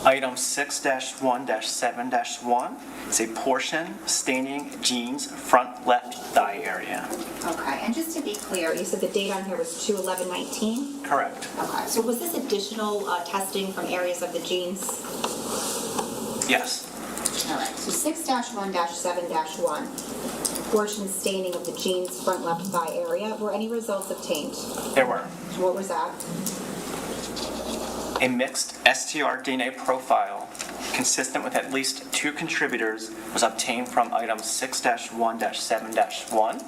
Item 6-1-7-1 is a portion staining jeans front left thigh area. Okay, and just to be clear, you said the date on here was 2/11/19? Correct. Okay, so was this additional testing from areas of the jeans? Yes. All right, so 6-1-7-1, portion staining of the jeans front left thigh area. Were any results obtained? There were. What was that? A mixed STR DNA profile consistent with at least 2 contributors was obtained from item 6-1-7-1.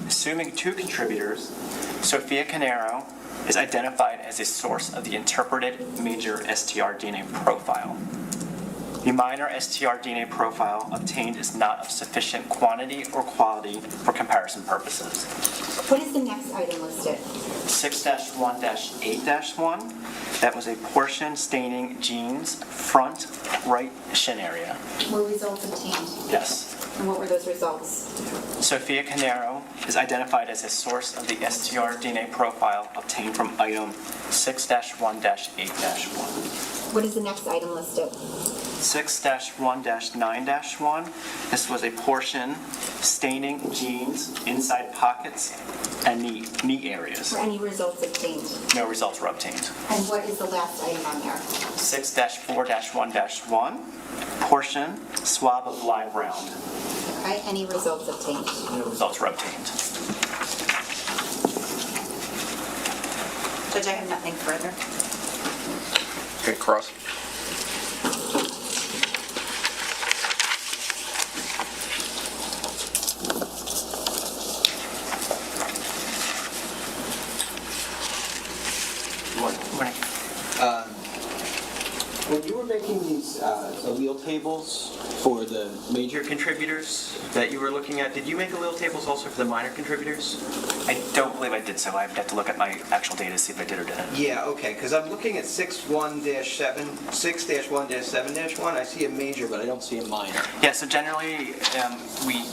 Assuming 2 contributors, Sophia Caneiro is identified as a source of the interpreted major STR DNA profile. The minor STR DNA profile obtained is not of sufficient quantity or quality for comparison purposes. What is the next item listed? 6-1-8-1, that was a portion staining jeans front right shin area. Were results obtained? Yes. And what were those results? Sophia Caneiro is identified as a source of the STR DNA profile obtained from item 6-1-8-1. What is the next item listed? 6-1-9-1, this was a portion staining jeans inside pockets and knee areas. Were any results obtained? No results were obtained. And what is the last item on there? 6-4-1-1, portion swab of live round. Okay, any results obtained? No results were obtained. Judge, I have nothing further. Okay, cross. Morning. When you were making these allele tables for the major contributors that you were looking at, did you make allele tables also for the minor contributors? I don't believe I did so. I'd have to look at my actual data to see if I did or didn't. Yeah, okay, because I'm looking at 6-1-7-1. I see a major, but I don't see a minor. Yeah, so generally, we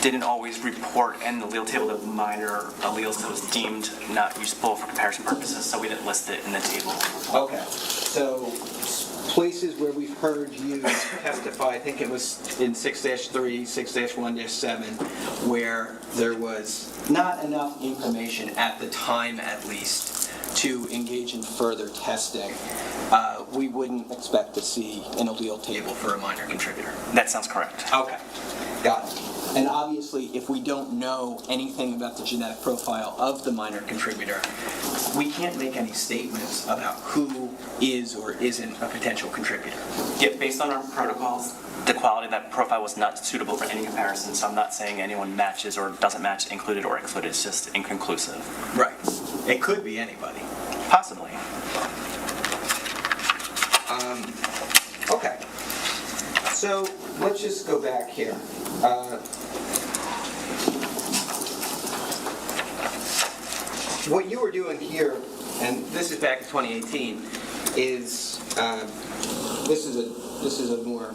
didn't always report in the allele table the minor alleles that was deemed not useful for comparison purposes, so we didn't list it in the table. Okay, so places where we've heard you testify, I think it was in 6-3, 6-1-7, where there was not enough information at the time, at least, to engage in further testing. We wouldn't expect to see an allele table for a minor contributor. That sounds correct. Okay, got it. And obviously, if we don't know anything about the genetic profile of the minor contributor, we can't make any statements about who is or isn't a potential contributor. Yeah, based on our protocols, the quality of that profile was not suitable for any comparison, so I'm not saying anyone matches or doesn't match included or excluded. It's just inconclusive. Right. It could be anybody. Possibly. Okay. So let's just go back here. What you were doing here, and this is back in 2018, is this is a more,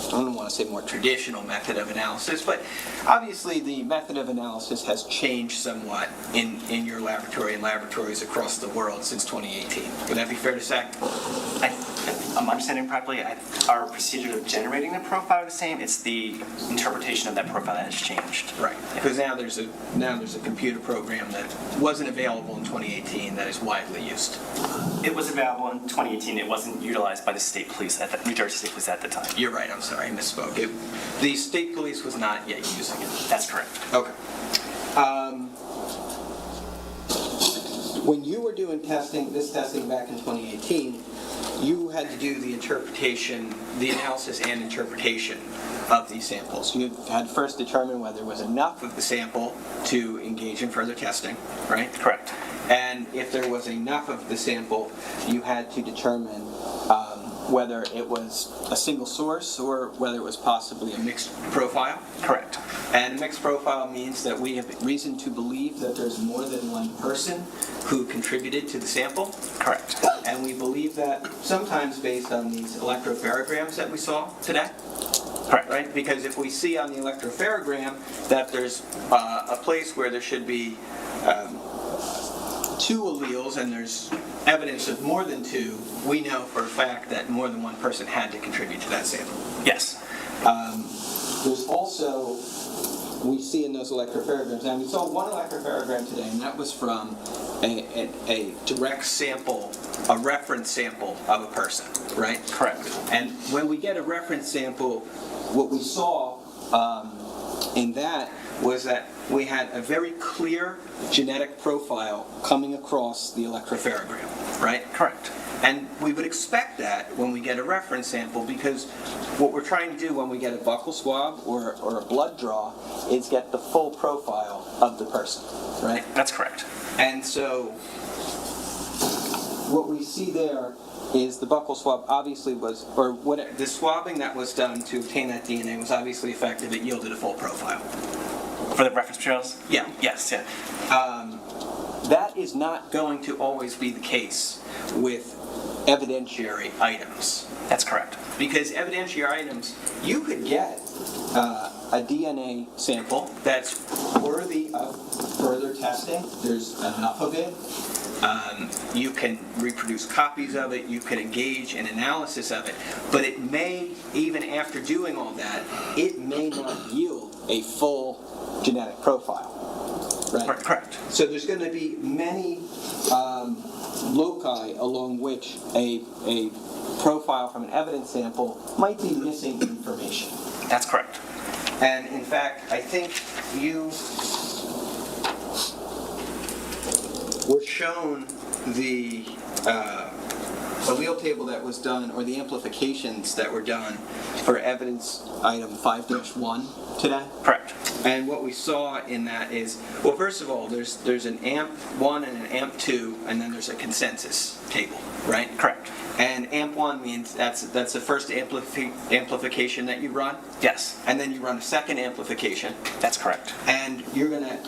I don't want to say more traditional method of analysis, but obviously the method of analysis has changed somewhat in your laboratory and laboratories across the world since 2018. Would that be fair to say? I'm understanding properly, our procedure of generating the profile is the same. It's the interpretation of that profile that has changed. Right. Because now there's a computer program that wasn't available in 2018 that is widely used. It was available in 2018. It wasn't utilized by the state police New Jersey State Police at the time. You're right. I'm sorry. I misspoke. The state police was not yet using it. That's correct. Okay. When you were doing this testing back in 2018, you had to do the analysis and interpretation of these samples. You had to first determine whether there was enough of the sample to engage in further testing, right? Correct. And if there was enough of the sample, you had to determine whether it was a single source or whether it was possibly a mixed profile. Correct. And mixed profile means that we have reason to believe that there's more than one person who contributed to the sample. Correct. And we believe that sometimes based on these electropharograms that we saw today. Correct. Right? Because if we see on the electropharogram that there's a place where there should be two alleles and there's evidence of more than two, we know for a fact that more than one person had to contribute to that sample. Yes. There's also, we see in those electropharograms, and we saw one electropharogram today, and that was from a direct sample, a reference sample of a person, right? Correct. And when we get a reference sample, what we saw in that was that we had a very clear genetic profile coming across the electropharogram, right? Correct. And we would expect that when we get a reference sample, because what we're trying to do when we get a buccal swab or a blood draw is get the full profile of the person, right? That's correct. And so what we see there is the buccal swab obviously was, or what the swabbing that was done to obtain that DNA was obviously effective. It yielded a full profile. For the reference materials? Yeah. Yes, yeah. That is not going to always be the case with evidentiary items. That's correct. Because evidentiary items, you could get a DNA sample that's worthy of further testing. There's enough of it. You can reproduce copies of it. You can engage in analysis of it. But it may, even after doing all that, it may not yield a full genetic profile. Right? Correct. So there's going to be many loci along which a profile from an evidence sample might be missing information. That's correct. And in fact, I think you were shown the allele table that was done, or the amplifications that were done for evidence item 5-1 today. Correct. And what we saw in that is, well, first of all, there's an AMP1 and an AMP2, and then there's a consensus table, right? Correct. And AMP1 means that's the first amplification that you run. Yes. And then you run a second amplification. That's correct. And you're gonna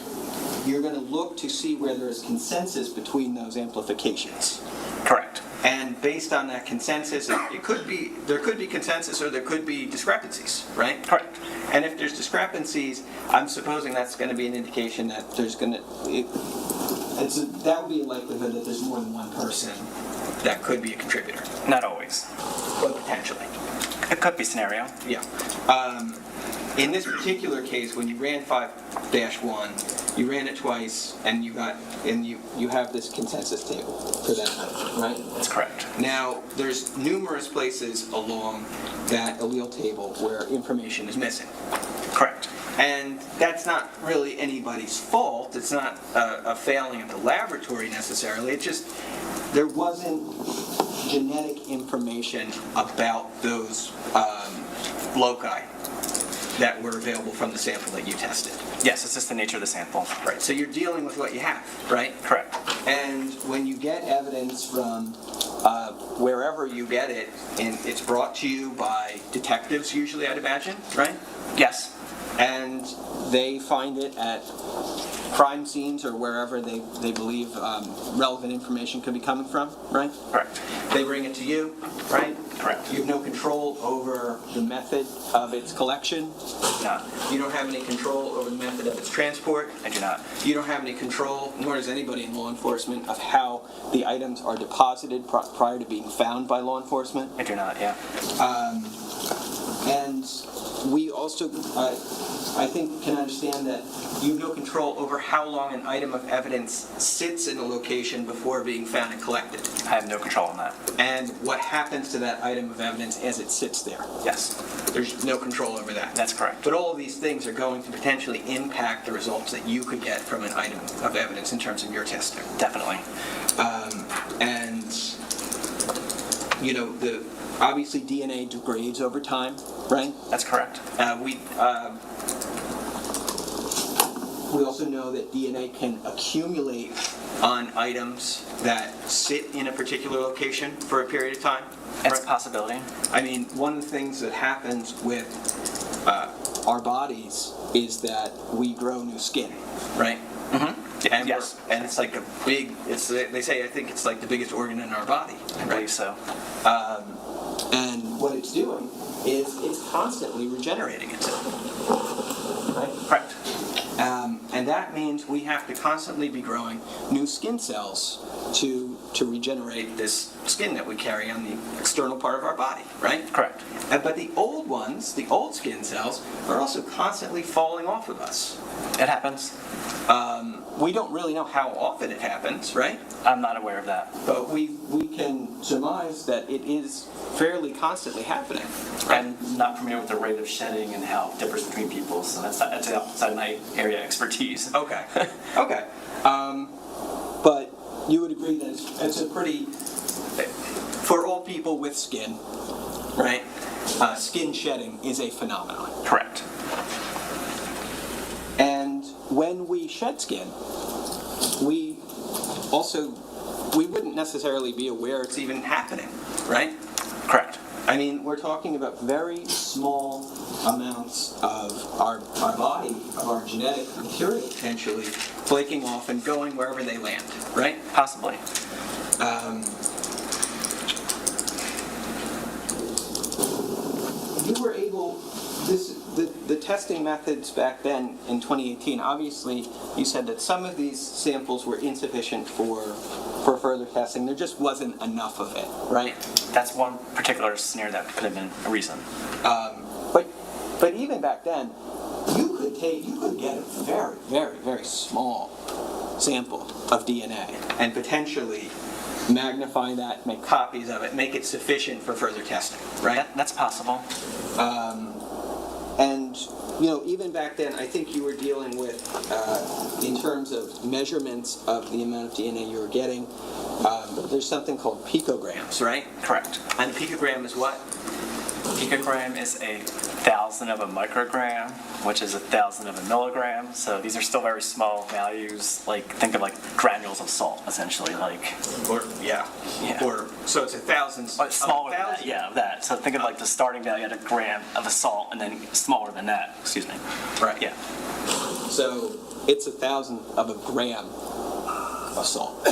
look to see where there is consensus between those amplifications. Correct. And based on that consensus, there could be consensus or there could be discrepancies, right? Correct. And if there's discrepancies, I'm supposing that's going to be an indication that there's going to, that would be a likelihood that there's more than one person that could be a contributor. Not always. But potentially. It could be scenario. Yeah. In this particular case, when you ran 5-1, you ran it twice, and you have this consensus table for that item, right? That's correct. Now, there's numerous places along that allele table where information is missing. Correct. And that's not really anybody's fault. It's not a failing of the laboratory necessarily. It's just there wasn't genetic information about those loci that were available from the sample that you tested. Yes, it's just the nature of the sample. Right, so you're dealing with what you have, right? Correct. And when you get evidence from wherever you get it, and it's brought to you by detectives usually, I'd imagine, right? Yes. And they find it at crime scenes or wherever they believe relevant information could be coming from, right? Correct. They bring it to you, right? Correct. You have no control over the method of its collection. No. You don't have any control over the method of its transport. I do not. You don't have any control, nor does anybody in law enforcement, of how the items are deposited prior to being found by law enforcement. I do not, yeah. And we also, I think, can understand that you have no control over how long an item of evidence sits in a location before being found and collected. I have no control on that. And what happens to that item of evidence as it sits there. Yes. There's no control over that. That's correct. But all of these things are going to potentially impact the results that you could get from an item of evidence in terms of your testing. Definitely. And, you know, obviously DNA degrades over time, right? That's correct. We also know that DNA can accumulate on items that sit in a particular location for a period of time? It's a possibility. I mean, one of the things that happens with our bodies is that we grow new skin, right? Mm-hmm. And Yes. and it's like a big. They say I think it's like the biggest organ in our body. I believe so. And what it's doing is it's constantly regenerating itself. Right? Correct. And that means we have to constantly be growing new skin cells to regenerate this skin that we carry on the external part of our body, right? Correct. But the old ones, the old skin cells, are also constantly falling off of us. It happens. We don't really know how often it happens, right? I'm not aware of that. But we can surmise that it is fairly constantly happening. Right? I'm not familiar with the rate of shedding and how it differs between people, so that's outside my area of expertise. Okay. Okay. But you would agree that it's a pretty, for all people with skin, right? Skin shedding is a phenomenon. Correct. And when we shed skin, we wouldn't necessarily be aware it's even happening, right? Correct. I mean, we're talking about very small amounts of our body, of our genetic material, potentially flaking off and going wherever they land, right? Possibly. You were able, the testing methods back then in 2018, obviously you said that some of these samples were insufficient for further testing. There just wasn't enough of it, right? That's one particular scenario that could have been a reason. But even back then, you could get a very, very, very small sample of DNA and potentially magnify that, make copies of it, make it sufficient for further testing, right? That's possible. And even back then, I think you were dealing with, in terms of measurements of the amount of DNA you were getting, there's something called picograms, right? Correct. And a picogram is what? Picogram is 1,000 of a microgram, which is 1,000 of a milligram. So these are still very small values. Think of granules of salt, essentially. Yeah. Or so it's 1,000. Smaller than that, yeah, of that. So think of the starting value at a gram of a salt, and then smaller than that. Excuse me. Right. Yeah. So it's 1,000 of a gram of salt.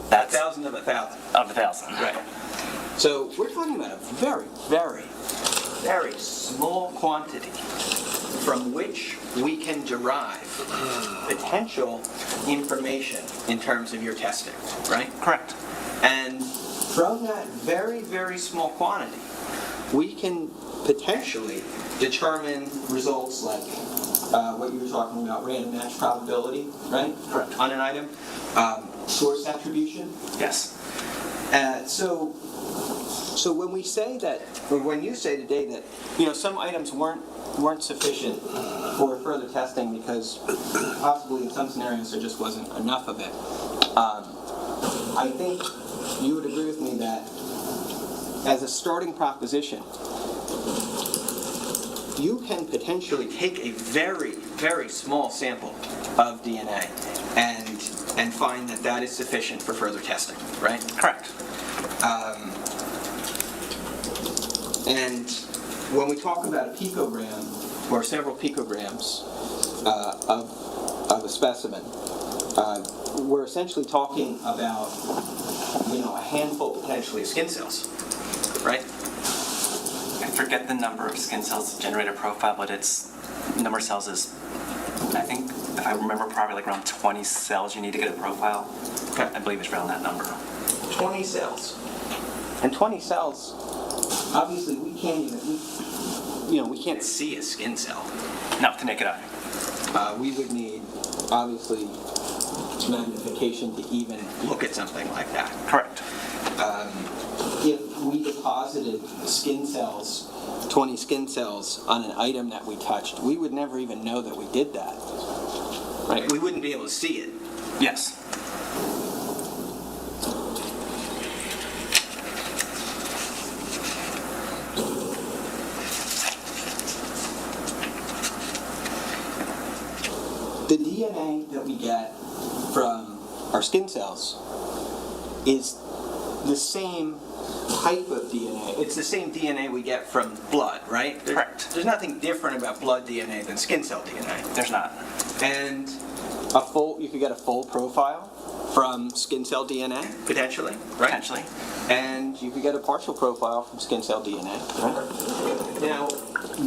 That's 1,000 of 1,000. Of 1,000. Right. So we're talking about a very, very, very small quantity from which we can derive potential information in terms of your testing, right? Correct. And from that very, very small quantity, we can potentially determine results like what you were talking about, random match probability, right? Correct. On an item. Source attribution. Yes. So when we say that, or when you say today that, some items weren't sufficient for further testing because possibly in some scenarios there just wasn't enough of it, I think you would agree with me that as a starting proposition, you can potentially take a very, very small sample of DNA and find that is sufficient for further testing, right? Correct. And when we talk about a picogram or several picograms of a specimen, we're essentially talking about a handful potentially of skin cells, right? I forget the number of skin cells to generate a profile, but its number of cells is, I think, if I remember properly, around 20 cells you need to get a profile. Okay. I believe it's around that number. 20 cells. And 20 cells, obviously we can't see a skin cell. No, to naked eye. We would need, obviously, magnification to even look at something like that. Correct. If we deposited skin cells, 20 skin cells on an item that we touched, we would never even know that we did that. Right? We wouldn't be able to see it. Yes. The DNA that we get from our skin cells is the same type of DNA. It's the same DNA we get from blood, right? Correct. There's nothing different about blood DNA than skin cell DNA. There's not. And you could get a full profile from skin cell DNA, potentially, right? Potentially. And you could get a partial profile from skin cell DNA, right? Now,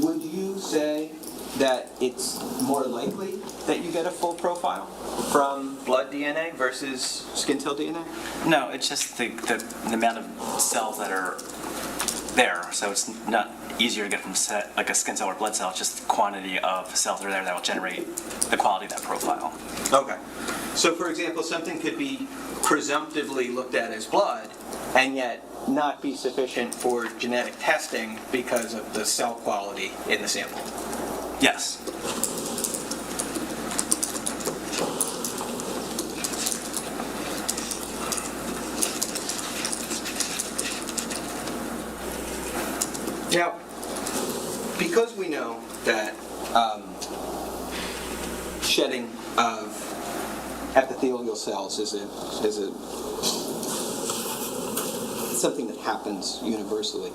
would you say that it's more likely that you get a full profile from blood DNA versus skin cell DNA? No, it's just the amount of cells that are there. So it's not easier to get from like a skin cell or blood cell. It's just the quantity of cells that are there that will generate the quality of that profile. Okay. So, for example, something could be presumptively looked at as blood and yet not be sufficient for genetic testing because of the cell quality in the sample. Yes. Now, because we know that shedding of epithelial cells is something that happens universally.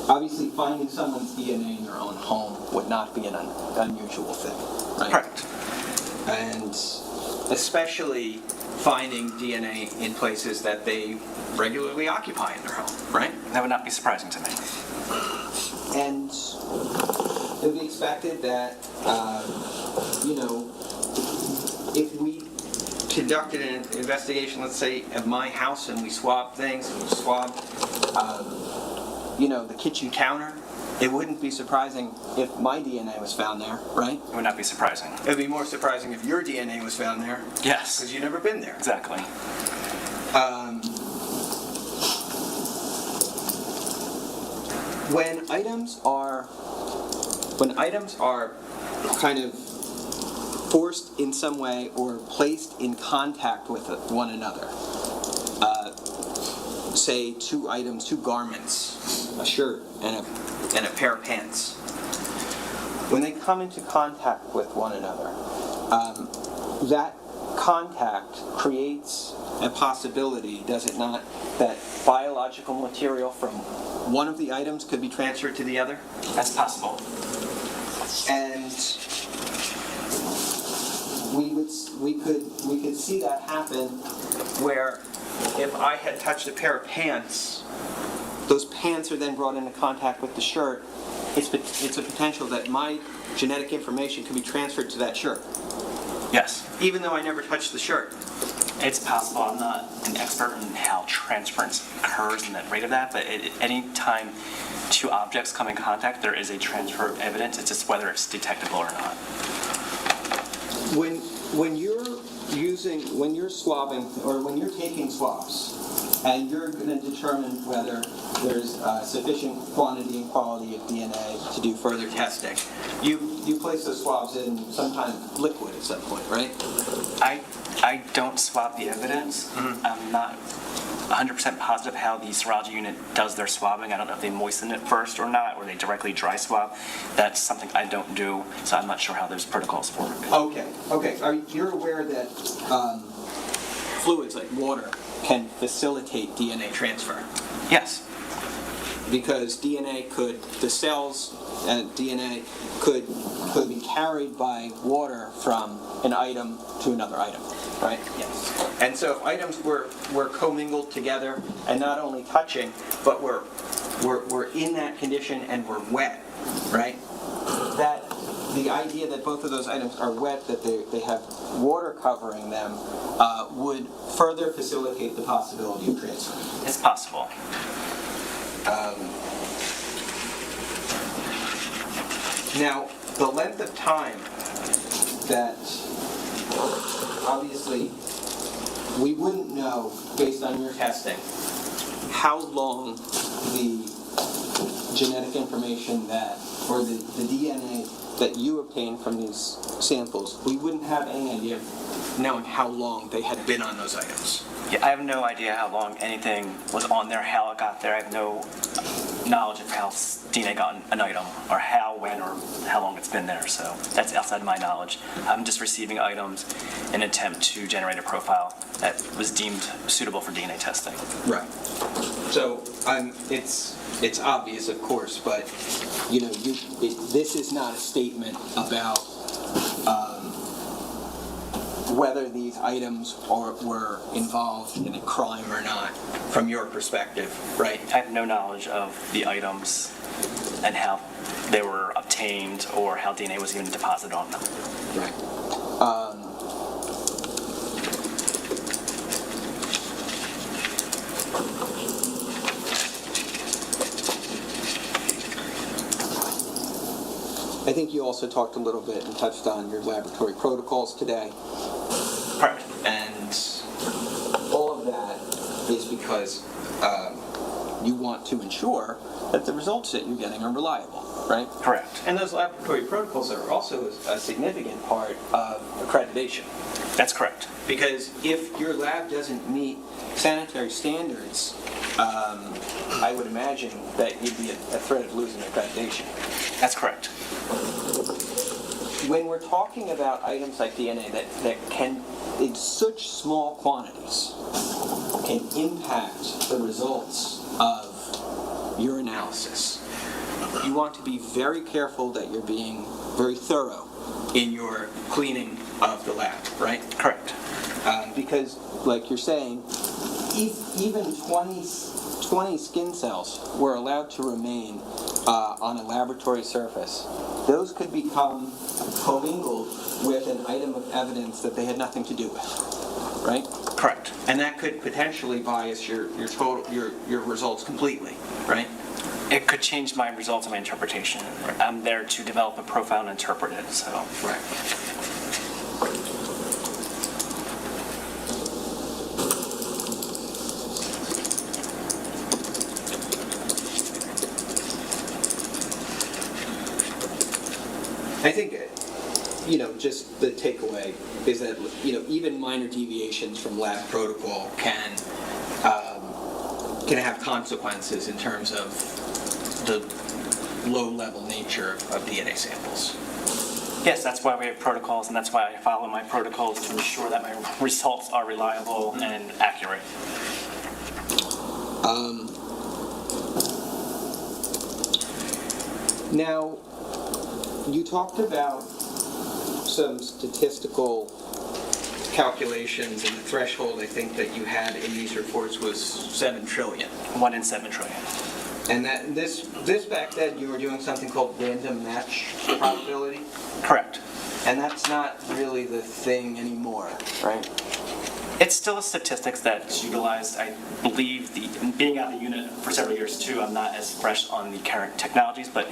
Obviously, finding someone's DNA in their own home would not be an unusual thing, right? Correct. And especially finding DNA in places that they regularly occupy in their home, right? That would not be surprising to me. And it would be expected that, if we conducted an investigation, let's say, at my house, and we swabbed things, and we swabbed, the kitchen counter, it wouldn't be surprising if my DNA was found there, right? It would not be surprising. It would be more surprising if your DNA was found there. Yes. Because you've never been there. Exactly. When items are kind of forced in some way or placed in contact with one another, say two garments, a shirt and a pair of pants, when they come into contact with one another, that contact creates a possibility, does it not, that biological material from one of the items could be transferred to the other? That's possible. And we could see that happen where if I had touched a pair of pants, those pants are then brought into contact with the shirt. It's a potential that my genetic information could be transferred to that shirt. Yes. Even though I never touched the shirt. It's possible. I'm not an expert in how transference occurs and the rate of that, but any time two objects come in contact, there is a transfer of evidence. It's just whether it's detectable or not. When you're swabbing, or when you're taking swabs, and you're going to determine whether there's sufficient quantity and quality of DNA to do further testing, you place those swabs in some kind of liquid at some point, right? I don't swab the evidence. Mm-hmm. I'm not 100% positive how the serology unit does their swabbing. I don't know if they moisten it first or not, or they directly dry swab. That's something I don't do, so I'm not sure how those protocols work. Okay. You're aware that fluids like water can facilitate DNA transfer? Yes. Because the cells and DNA could be carried by water from an item to another item, right? Yes. And so if items were commingled together and not only touching, but were in that condition and were wet, right? That the idea that both of those items are wet, that they have water covering them, would further facilitate the possibility of transfer. It's possible. Now, the length of time that, obviously, we wouldn't know, based on your testing, how long the genetic information or the DNA that you obtained from these samples, we wouldn't have any idea of knowing how long they had been on those items. Yeah, I have no idea how long anything was on there, how it got there. I have no knowledge of how DNA got an item, or how, when, or how long it's been there. So that's outside of my knowledge. I'm just receiving items in an attempt to generate a profile that was deemed suitable for DNA testing. Right. So it's obvious, of course, but this is not a statement about whether these items were involved in a crime or not, from your perspective, right? I have no knowledge of the items and how they were obtained or how DNA was even deposited on them. Right. I think you also talked a little bit and touched on your laboratory protocols today. Correct. And all of that is because you want to ensure that the results that you're getting are reliable, right? Correct. And those laboratory protocols are also a significant part of accreditation. That's correct. Because if your lab doesn't meet sanitary standards, I would imagine that you'd be at threat of losing accreditation. That's correct. When we're talking about items like DNA that can, in such small quantities, can impact the results of your analysis, you want to be very careful that you're being very thorough in your cleaning of the lab, right? Correct. Because, like you're saying, even 20 skin cells were allowed to remain on a laboratory surface. Those could become commingled with an item of evidence that they had nothing to do with, right? Correct. And that could potentially bias your results completely, right? It could change my results and my interpretation. I'm there to develop a profile and interpret it, so. Right. I think, just the takeaway is that, even minor deviations from lab protocol can have consequences in terms of the low-level nature of DNA samples. Yes, that's why we have protocols, and that's why I follow my protocols to ensure that my results are reliable and accurate. Now, you talked about some statistical calculations, and the threshold I think that you had in these reports was 7 trillion. 1 in 7 trillion. And that this back then you were doing something called random match probability, Correct. and that's not really the thing anymore, right? It's still a statistics that's utilized. I believe being out of the unit for several years too, I'm not as fresh on the current technologies, but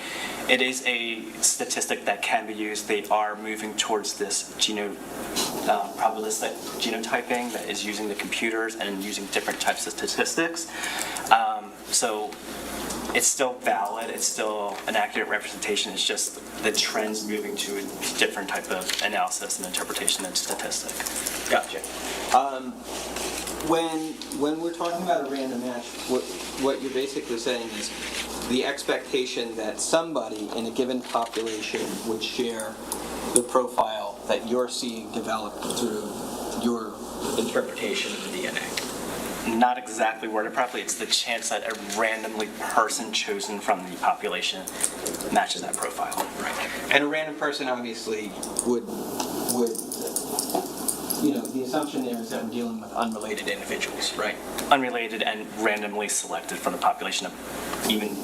it is a statistic that can be used. They are moving towards this probabilistic genotyping that is using the computers and using different types of statistics. So it's still valid. It's still an accurate representation. It's just the trends moving to a different type of analysis and interpretation and statistic. Gotcha. When we're talking about a random match, what you're basically saying is the expectation that somebody in a given population would share the profile that you're seeing developed through your interpretation of the DNA. Not exactly worded properly. It's the chance that a randomly person chosen from the population matches that profile. Right. And a random person obviously would the assumption there is that we're dealing with unrelated individuals, right? Unrelated and randomly selected from the population of even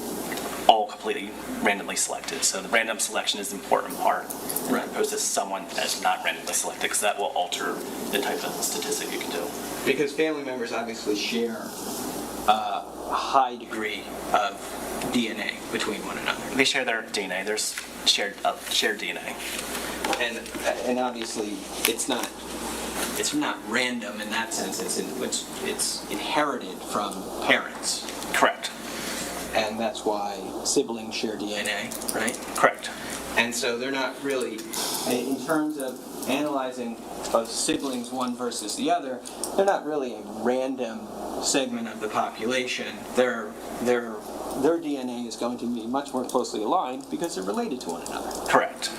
all completely randomly selected. So the random selection is the important part, Right. as opposed to someone that's not randomly selected, because that will alter the type of statistic you can do. Because family members obviously share a high degree of DNA between one another. They share their DNA. There's shared DNA. And obviously it's not random in that sense. It's inherited from parents, Correct. and that's why siblings share DNA, right? Correct. And so they're not really, in terms of analyzing siblings one versus the other, they're not really a random segment of the population. They're their DNA is going to be much more closely aligned because they're related to one another. Correct.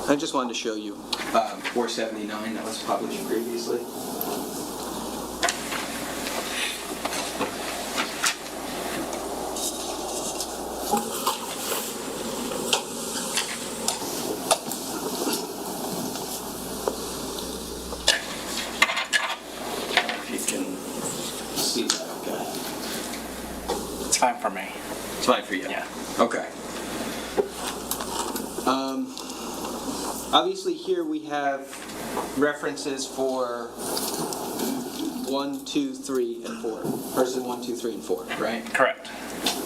I just wanted to show you 479 that was published previously. If you can, See that, okay? it's fine for me. It's fine for you? Yeah. Okay. Obviously here we have references for 1, 2, 3, and 4. Person 1, 2, 3, and 4, right? Correct.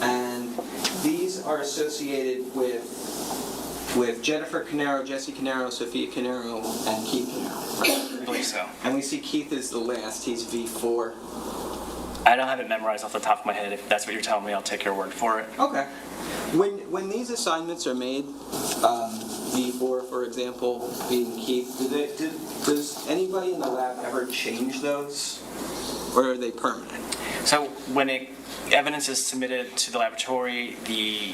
And these are associated with Jennifer Caneiro, Jesse Caneiro, Sophia Caneiro, and Keith Caneiro. I believe so. And we see Keith is the last. He's V4. I don't have it memorized off the top of my head. If that's what you're telling me, I'll take your word for it. Okay. When these assignments are made, V4, for example, being Keith, does anybody in the lab ever change those, or are they permanent? So when evidence is submitted to the laboratory, the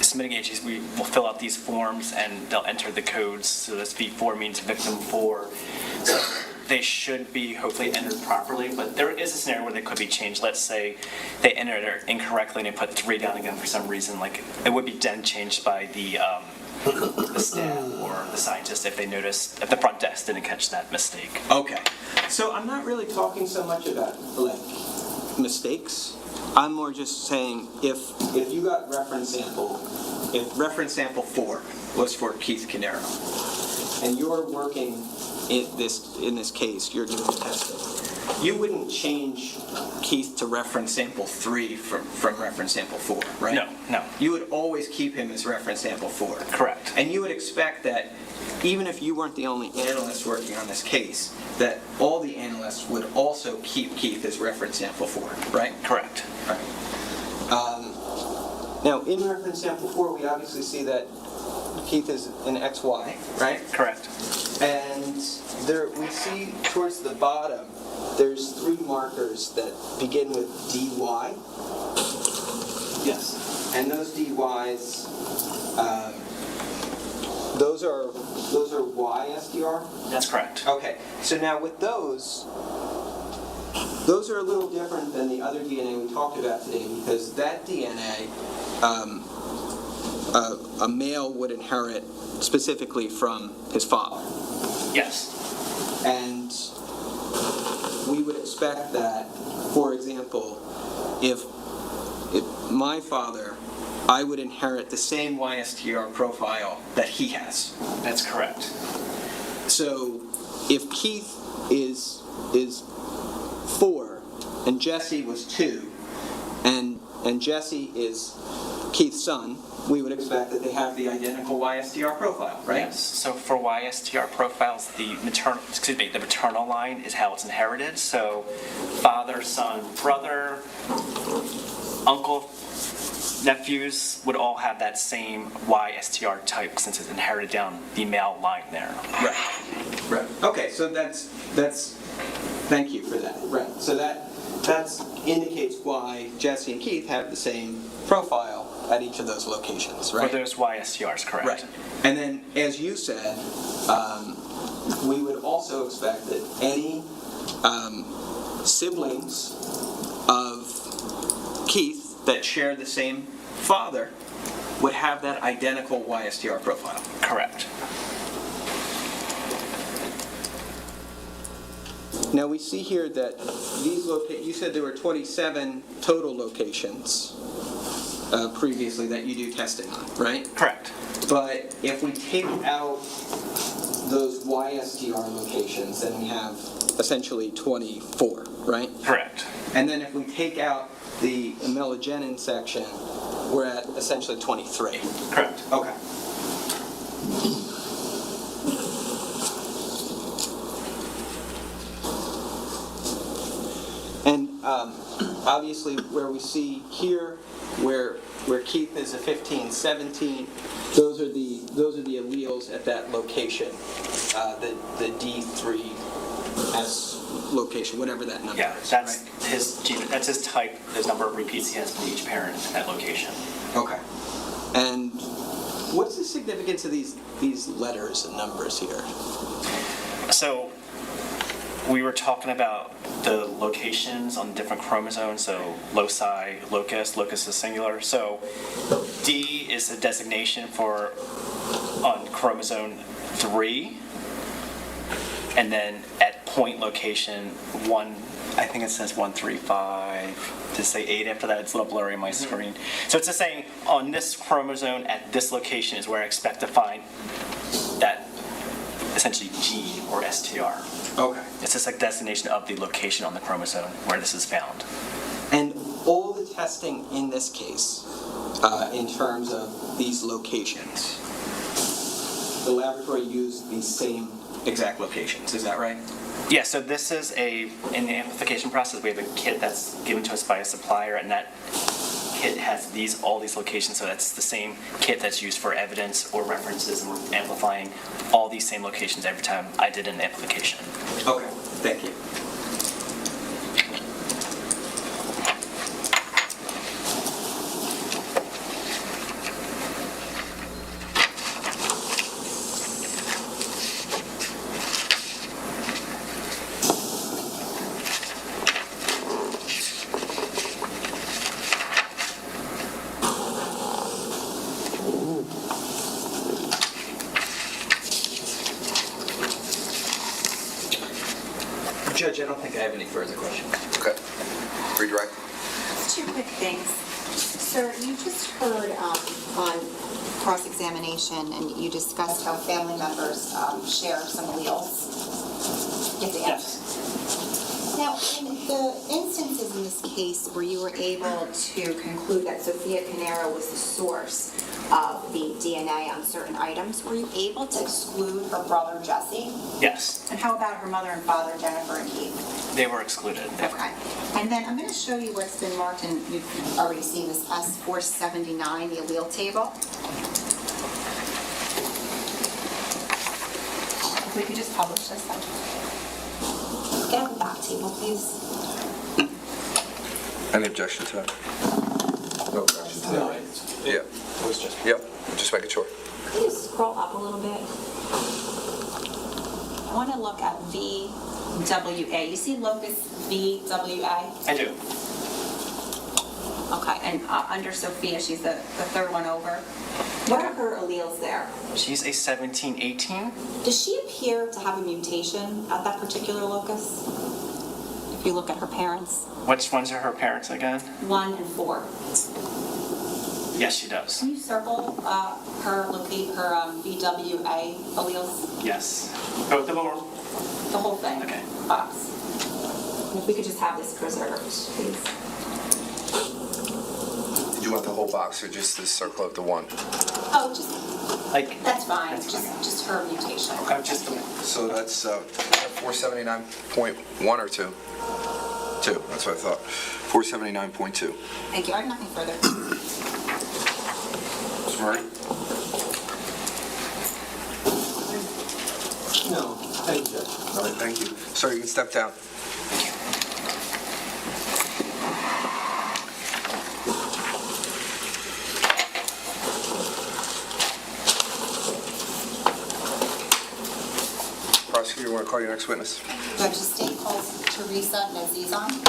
submitting agencies will fill out these forms and they'll enter the codes. So this V4 means victim 4. So they should be hopefully entered properly, but there is a scenario where they could be changed. Let's say they entered it incorrectly and they put 3 down again for some reason. Like it would be then changed by the staff or the scientist if they noticed, if the front desk didn't catch that mistake. Okay. So I'm not really talking so much about like mistakes. I'm more just saying if you got reference sample, if reference sample 4 was for Keith Caneiro, and you're working in this case, you're doing testing, you wouldn't change Keith to reference sample 3 from reference sample 4, right? No. You would always keep him as reference sample 4. Correct. And you would expect that even if you weren't the only analyst working on this case, that all the analysts would also keep Keith as reference sample 4, right? Correct. Right. Now, in reference sample 4, we obviously see that Keith is an XY, right? Correct. And there we see towards the bottom, there's 3 markers that begin with DY. Yes. And those DYs, those are YSDR? That's correct. Okay, so now with those are a little different than the other DNA we talked about today, because that DNA, a male would inherit specifically from his father. Yes. And we would expect that, for example, if my father, I would inherit the same YSTR profile that he has. That's correct. So if Keith is 4 and Jesse was 2 and Jesse is Keith's son, we would expect that they have the identical YSTR profile, right? Yes. So for YSTR profiles, the maternal line is how it's inherited. So father, son, brother, uncle, nephews would all have that same YSTR type since it's inherited down the male line there. Right. Okay, so that's thank you for that. Right. So that indicates why Jesse and Keith have the same profile at each of those locations, right? For those YSTRs, correct. Right. And then, as you said, we would also expect that any siblings of Keith that share the same father would have that identical YSTR profile. Now, we see here that you said there were 27 total locations previously that you do testing on, right? Correct. But if we take out those YSTR locations, then we have essentially 24, right? Correct. And then if we take out the melanogenin section, we're at essentially 23. Correct. Okay. And obviously, where we see here, where Keith is a 15, 17, those are the alleles at that location, the D3S location, whatever that number Yeah, is. that's right? his gene. That's his type. His number of repeats he has from each parent at that location. Okay. And what's the significance of these letters and numbers here? So we were talking about the locations on different chromosomes, so loci, locus is singular. So D is a designation for on chromosome 3, and then at point location 1, I think it says 135, to say 8 after that, it's a little blurry on my screen. So it's just saying on this chromosome at this location is where I expect to find that essentially gene or STR. Okay. It's just a designation of the location on the chromosome where this is found. And all the testing in this case, in terms of these locations, the laboratory used these same exact locations, is that right? Yeah, so this is in the amplification process, we have a kit that's given to us by a supplier, and that kit has all these locations, so that's the same kit that's used for evidence or references, and we're amplifying all these same locations every time I did an amplification. Okay, thank you. Judge, I don't think I have any further questions. Okay. Redirect. Two quick things. Sir, you just heard on cross-examination, and you discussed how family members share some alleles. You have to answer. Now, in the instances in this case where you were able to conclude that Sophia Caneiro was the source of the DNA on certain items, were you able to exclude her brother Jesse? Yes, And how about her mother and father Jennifer and Keith? they were excluded. Okay. And then I'm going to show you what's been marked, and you've already seen this S479, the allele table. If we could just publish this. Get on the back table, please. Any objection to that? No objection to that. Yeah. Yep, just making sure. Can you scroll up a little bit? I want to look at VWA. You see locus VWA? I do. Okay, and under Sophia, she's the third one over. What are her alleles there? She's a 17-18. Does she appear to have a mutation at that particular locus? If you look at her parents, Which ones are her parents again? 1 and 4. Yes, she does. Can you circle her VWA alleles? Yes. Both of them are? The whole thing? Okay. Box. And if we could just have this preserved, please. Did you want the whole box or just the circle of the one? Oh, just, Like, that's fine. That's fine. Just her mutation. okay, just the one. So that's 479.1 or 2? 2, that's what I thought. 479.2. Thank you. I have nothing further. Mr. Murray? No, thank you, Judge. All right, thank you. Sir, you can step down. Prosecutor, you want to call your next witness? Judge, the state calls Teresa Nazizan.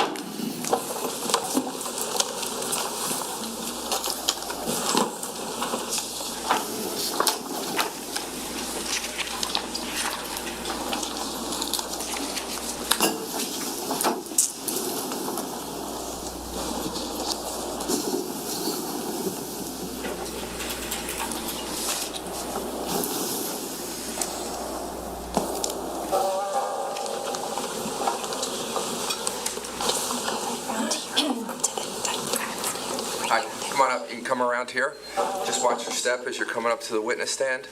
come around here. Just watch your step as you're coming up to the witness stand.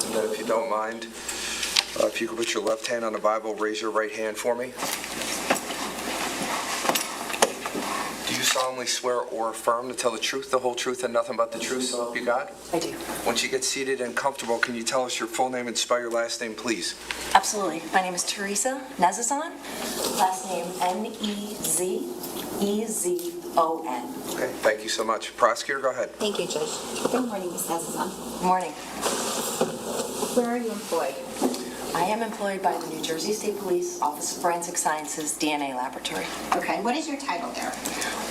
And then if you don't mind, if you could put your left hand on the Bible, raise your right hand for me. Do you solemnly swear or affirm to tell the truth, the whole truth, and nothing but the truth, so help you God? I do. Once you get seated and comfortable, can you tell us your full name and spell your last name, please? Absolutely. My name is Teresa Nezazon. Last name Nezezon. Okay, thank you so much. Prosecutor, go ahead. Thank you, Judge. Good morning, Ms. Nezazon. Good morning. Where are you employed? I am employed by the New Jersey State Police Office of Forensic Sciences DNA Laboratory. Okay, what is your title there?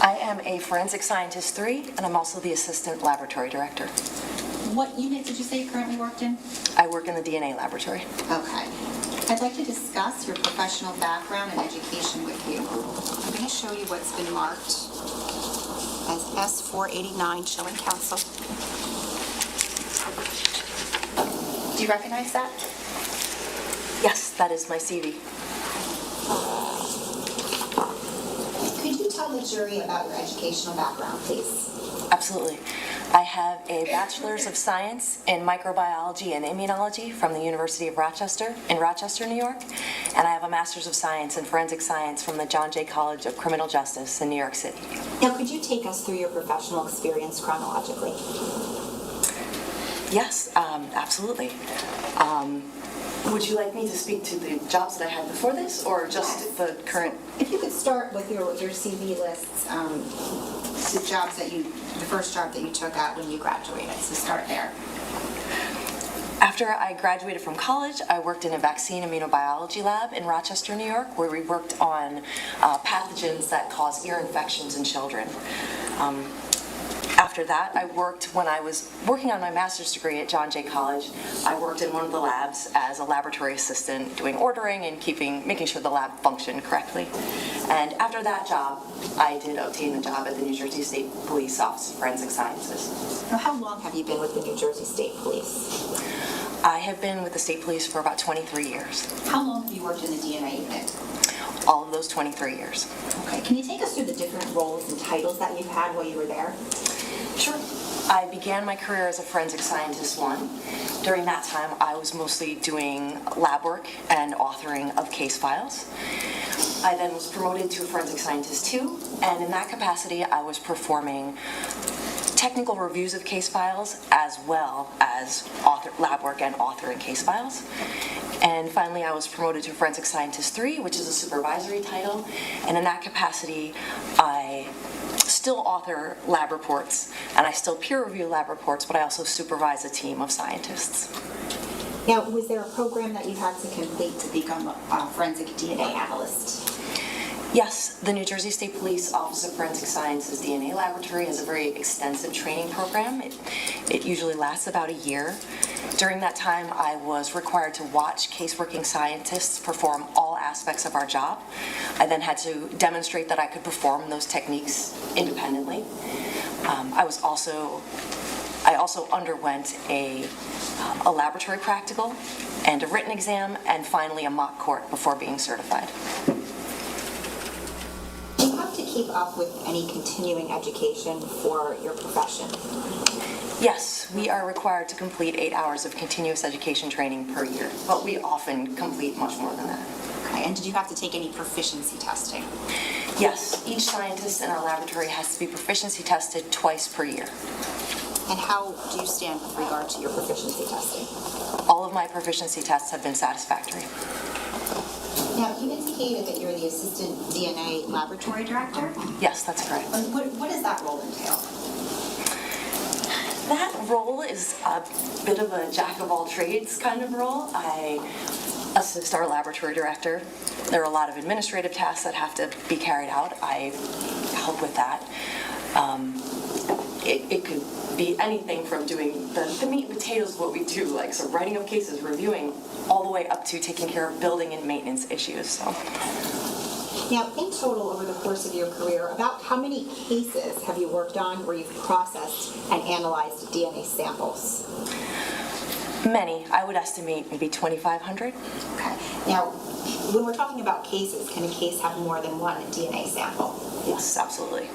I am a Forensic Scientist 3, and I'm also the Assistant Laboratory Director. What unit did you say you currently worked in? I work in the DNA Laboratory. Okay. I'd like to discuss your professional background and education with you. I'm going to show you what's been marked as S489, Showing Counsel. Do you recognize that? Yes, that is my CV. Could you tell the jury about your educational background, please? Absolutely. I have a Bachelor's of Science in Microbiology and Immunology from the University of Rochester, in Rochester, New York, and I have a Master's of Science in Forensic Science from the John Jay College of Criminal Justice in New York City. Now, could you take us through your professional experience chronologically? Yes, absolutely. Would you like me to speak to the jobs that I had before this, or just the current? If you could start with your CV lists, the jobs that the first job that you took out when you graduated, so start there. After I graduated from college, I worked in a vaccine immunobiology lab in Rochester, New York, where we worked on pathogens that cause ear infections in children. After that, when I was working on my master's degree at John Jay College, I worked in one of the labs as a laboratory assistant, doing ordering and making sure the lab functioned correctly. And after that job, I did obtain a job at the New Jersey State Police Office of Forensic Sciences. Now, how long have you been with the New Jersey State Police? I have been with the state police for about 23 years. How long have you worked in the DNA unit? All of those 23 years. Okay, can you take us through the different roles and titles that you've had while you were there? Sure. I began my career as a Forensic Scientist 1. During that time, I was mostly doing lab work and authoring of case files. I then was promoted to a Forensic Scientist 2, and in that capacity, I was performing technical reviews of case files as well as lab work and authoring case files. And finally, I was promoted to Forensic Scientist 3, which is a supervisory title, and in that capacity, I still author lab reports, and I still peer review lab reports, but I also supervise a team of scientists. Now, was there a program that you had to complete to become a forensic DNA analyst? Yes, the New Jersey State Police Office of Forensic Sciences DNA Laboratory has a very extensive training program. It usually lasts about a year. During that time, I was required to watch case-working scientists perform all aspects of our job. I then had to demonstrate that I could perform those techniques independently. I also underwent a laboratory practical and a written exam, and finally a mock court before being certified. Do you have to keep up with any continuing education for your profession? Yes, we are required to complete 8 hours of continuous education training per year, but we often complete much more than that. Okay, and did you have to take any proficiency testing? Yes, each scientist in our laboratory has to be proficiency tested twice per year. And how do you stand with regard to your proficiency testing? All of my proficiency tests have been satisfactory. Now, you indicated that you're the Assistant DNA Laboratory Director? Yes, that's correct. What does that role entail? That role is a bit of a jack-of-all-trades kind of role. I assist our laboratory director. There are a lot of administrative tasks that have to be carried out. I help with that. It could be anything from doing the meat and potatoes of what we do, like so writing up cases, reviewing, all the way up to taking care of building and maintenance issues. So. Now, in total, over the course of your career, about how many cases have you worked on where you've processed and analyzed DNA samples? Many. I would estimate maybe 2,500. Okay. Now, when we're talking about cases, can a case have more than one DNA sample? Yes, absolutely.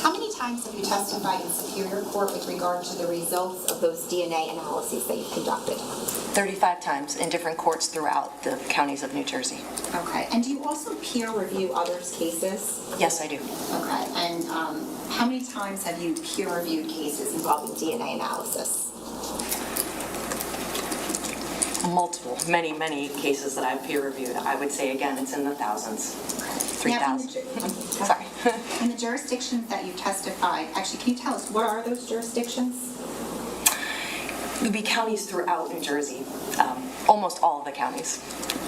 How many times have you testified in Superior Court with regard to the results of those DNA analyses that you've conducted? 35 times in different courts throughout the counties of New Jersey. Okay, and do you also peer review others' cases? Yes, I do. Okay, and how many times have you peer reviewed cases involving DNA analysis? Multiple, many cases that I've peer reviewed. I would say, again, it's in the thousands. 3,000. Sorry. In the jurisdictions that you testified, actually, can you tell us, what are those jurisdictions? It would be counties throughout New Jersey. Almost all of the counties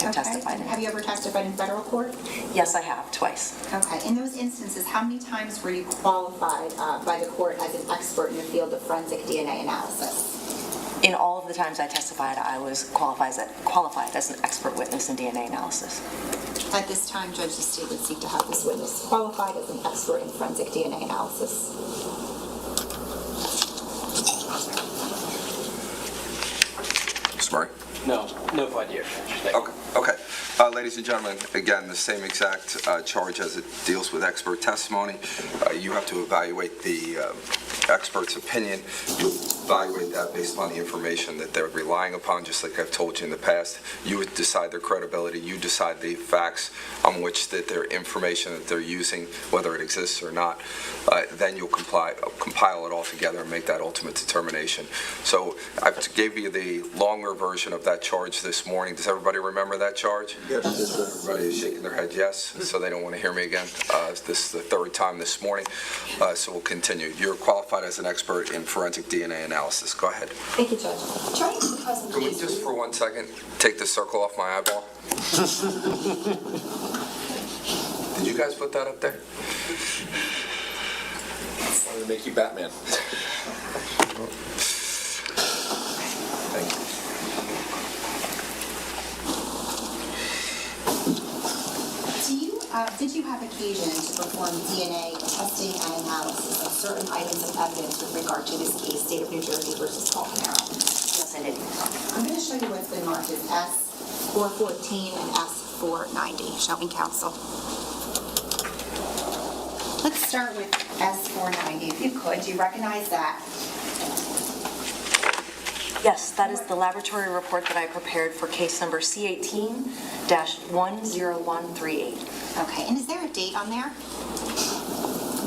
I've testified in. Have you ever testified in federal court? Yes, I have, twice. Okay. In those instances, how many times were you qualified by the court as an expert in the field of forensic DNA analysis? In all of the times I testified, I was qualified as an expert witness in DNA analysis. At this time, Judge, the state would seek to have this witness qualified as an expert in forensic DNA analysis. Mr. Murray? No idea. Okay. Ladies and gentlemen, again, the same exact charge as it deals with expert testimony. You have to evaluate the expert's opinion. You evaluate that based on the information that they're relying upon, just like I've told you in the past. You would decide their credibility. You decide the facts on which that their information that they're using, whether it exists or not. Then you'll compile it all together and make that ultimate determination. So I gave you the longer version of that charge this morning. Does everybody remember that charge? Yes. Everybody is shaking their head yes, so they don't want to hear me again. This is the third time this morning, so we'll continue. You're qualified as an expert in forensic DNA analysis. Go ahead. Thank you, Judge. During the present Can we case, just for 1 second take the circle off my eyeball? Did you guys put that up there? I'm gonna make you Batman. Thank you. Did you have occasion to perform DNA testing and analysis of certain items of evidence with regard to this case, State of New Jersey versus Paul Caneiro? Yes, I did. I'm going to show you what's been marked as S414 and S490, showing counsel. Let's start with S490. If you could, do you recognize that? Yes, that is the laboratory report that I prepared for case number C18-10138. Okay, and is there a date on there?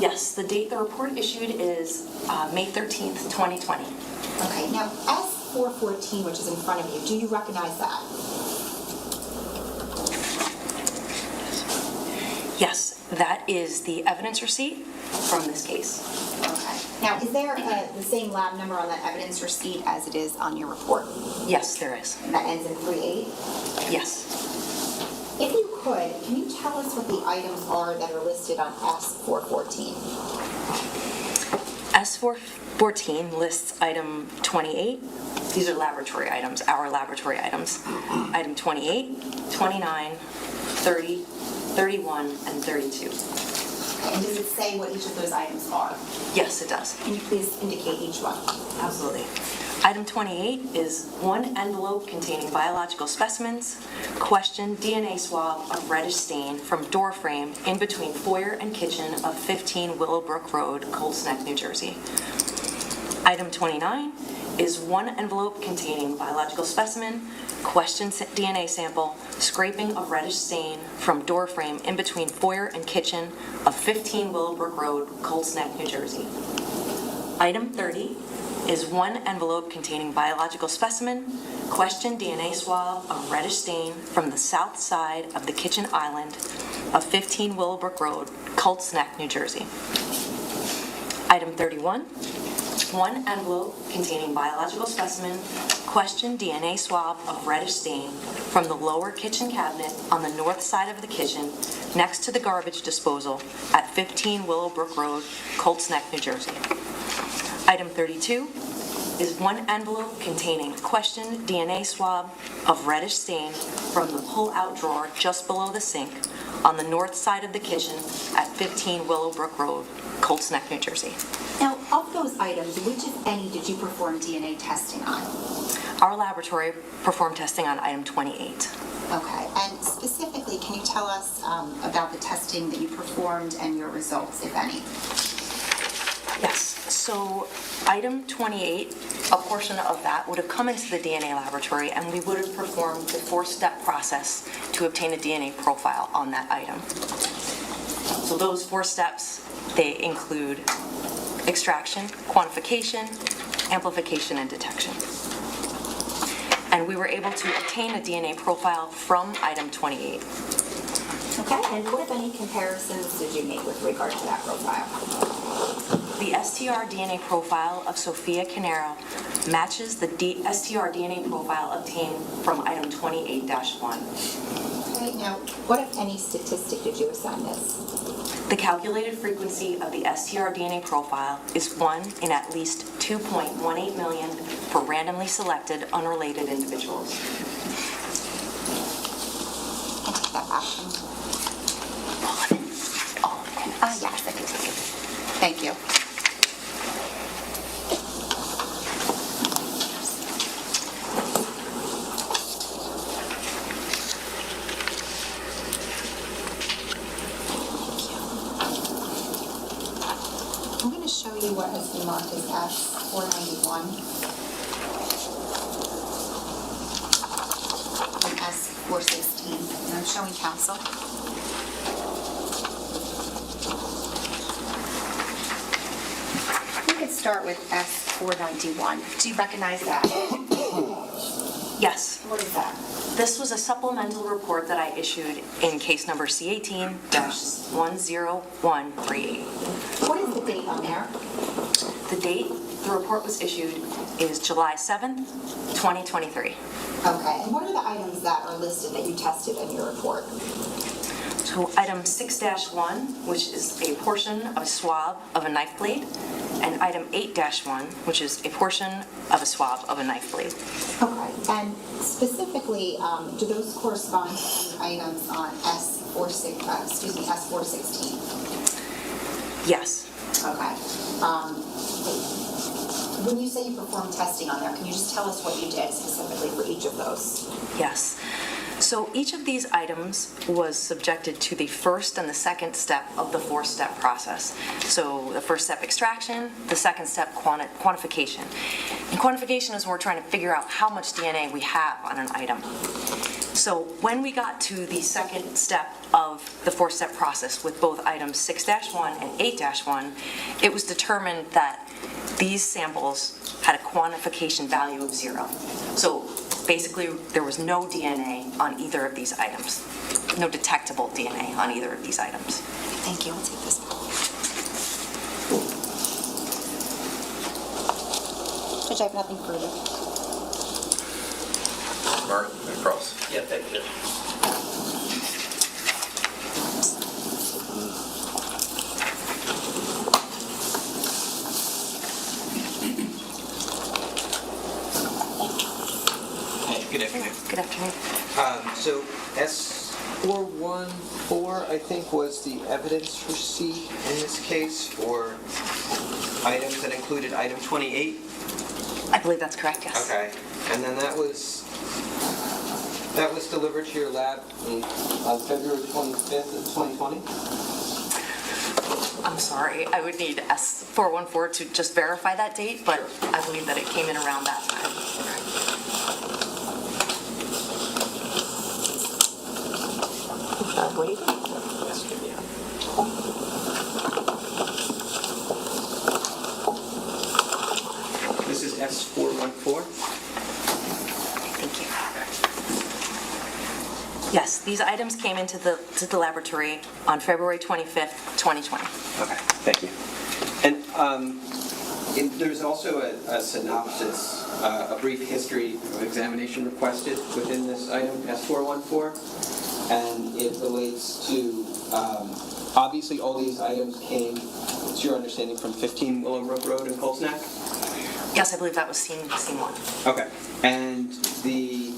Yes, the date the report issued is May 13th, 2020. Okay, now S414, which is in front of you, do you recognize that? Yes, that is the evidence receipt from this case. Okay. Now, is there the same lab number on that evidence receipt as it is on your report? Yes, there is. And that ends in 38? Yes. If you could, can you tell us what the items are that are listed on S414? S414 lists item 28. These are laboratory items, our laboratory items. Item 28, 29, 30, 31, and 32. And does it say what each of those items are? Yes, it does. Can you please indicate each one? Absolutely. Item 28 is one envelope containing biological specimens, question DNA swab of reddish stain from door frame in between foyer and kitchen of 15 Willowbrook Road, Colts Neck, New Jersey. Item 29 is one envelope containing biological specimen, question DNA sample, scraping of reddish stain from door frame in between foyer and kitchen of 15 Willowbrook Road, Colts Neck, New Jersey. Item 30 is one envelope containing biological specimen, question DNA swab of reddish stain from the south side of the kitchen island of 15 Willowbrook Road, Colts Neck, New Jersey. Item 31, one envelope containing biological specimen, question DNA swab of reddish stain from the lower kitchen cabinet on the north side of the kitchen next to the garbage disposal at 15 Willowbrook Road, Colts Neck, New Jersey. Item 32 is one envelope containing question DNA swab of reddish stain from the pull-out drawer just below the sink on the north side of the kitchen at 15 Willowbrook Road, Colts Neck, New Jersey. Now, of those items, which, if any, did you perform DNA testing on? Our laboratory performed testing on item 28. Okay, and specifically, can you tell us about the testing that you performed and your results, if any? So item 28, a portion of that would have come into the DNA laboratory, and we would have performed the 4-step process to obtain a DNA profile on that item. So those 4 steps, they include extraction, quantification, amplification, and detection. And we were able to obtain a DNA profile from item 28. Okay, and what, if any, comparisons did you make with regard to that profile? The STR DNA profile of Sophia Caneiro matches the STR DNA profile obtained from item 28-1. Okay, now, what, if any, statistic did you assign this? The calculated frequency of the STR DNA profile is 1 in at least 2.18 million for randomly selected unrelated individuals. I'll take that back. Yes, I can take it. Thank you. I'm going to show you what has been marked as S491 and S416. And I'm showing counsel. We could start with S491. Do you recognize that? Yes. What is that? This was a supplemental report that I issued in case number C18-10138. What is the date on there? The date the report was issued is July 7th, 2023. Okay, and what are the items that are listed that you tested in your report? So item 6-1, which is a portion of a swab of a knife blade, and item 8-1, which is a portion of a swab of a knife blade. Okay, and specifically, do those correspond to items on S416? Yes. Okay. When you say you performed testing on there, can you just tell us what you did specifically for each of those? Yes. So each of these items was subjected to the first and the second step of the 4-step process. So the first step, extraction, the second step, quantification. And quantification is when we're trying to figure out how much DNA we have on an item. So when we got to the second step of the 4-step process with both items 6-1 and 8-1, it was determined that these samples had a quantification value of 0. So basically, there was no DNA on either of these items. No detectable DNA on either of these items. Thank you. I'll take this back. Judge, I have nothing further. Mark, across. Yeah, thank you. Good afternoon. Good afternoon. So S414, I think, was the evidence receipt in this case for items that included item 28. I believe that's correct, yes. Okay, and then that was delivered to your lab on February 25th of 2020? I'm sorry, I would need S414 to just verify that date, but I believe that it came in around that time. Wait. This is S414? Thank you. Yes, these items came into the laboratory on February 25th, 2020. Okay, thank you. And there's also a synopsis, a brief history of examination requested within this item, S414, and it relates to, obviously all these items came, it's your understanding, from 15 Willowbrook Road in Colts Neck? Yes, I believe that was scene 1. Okay, and the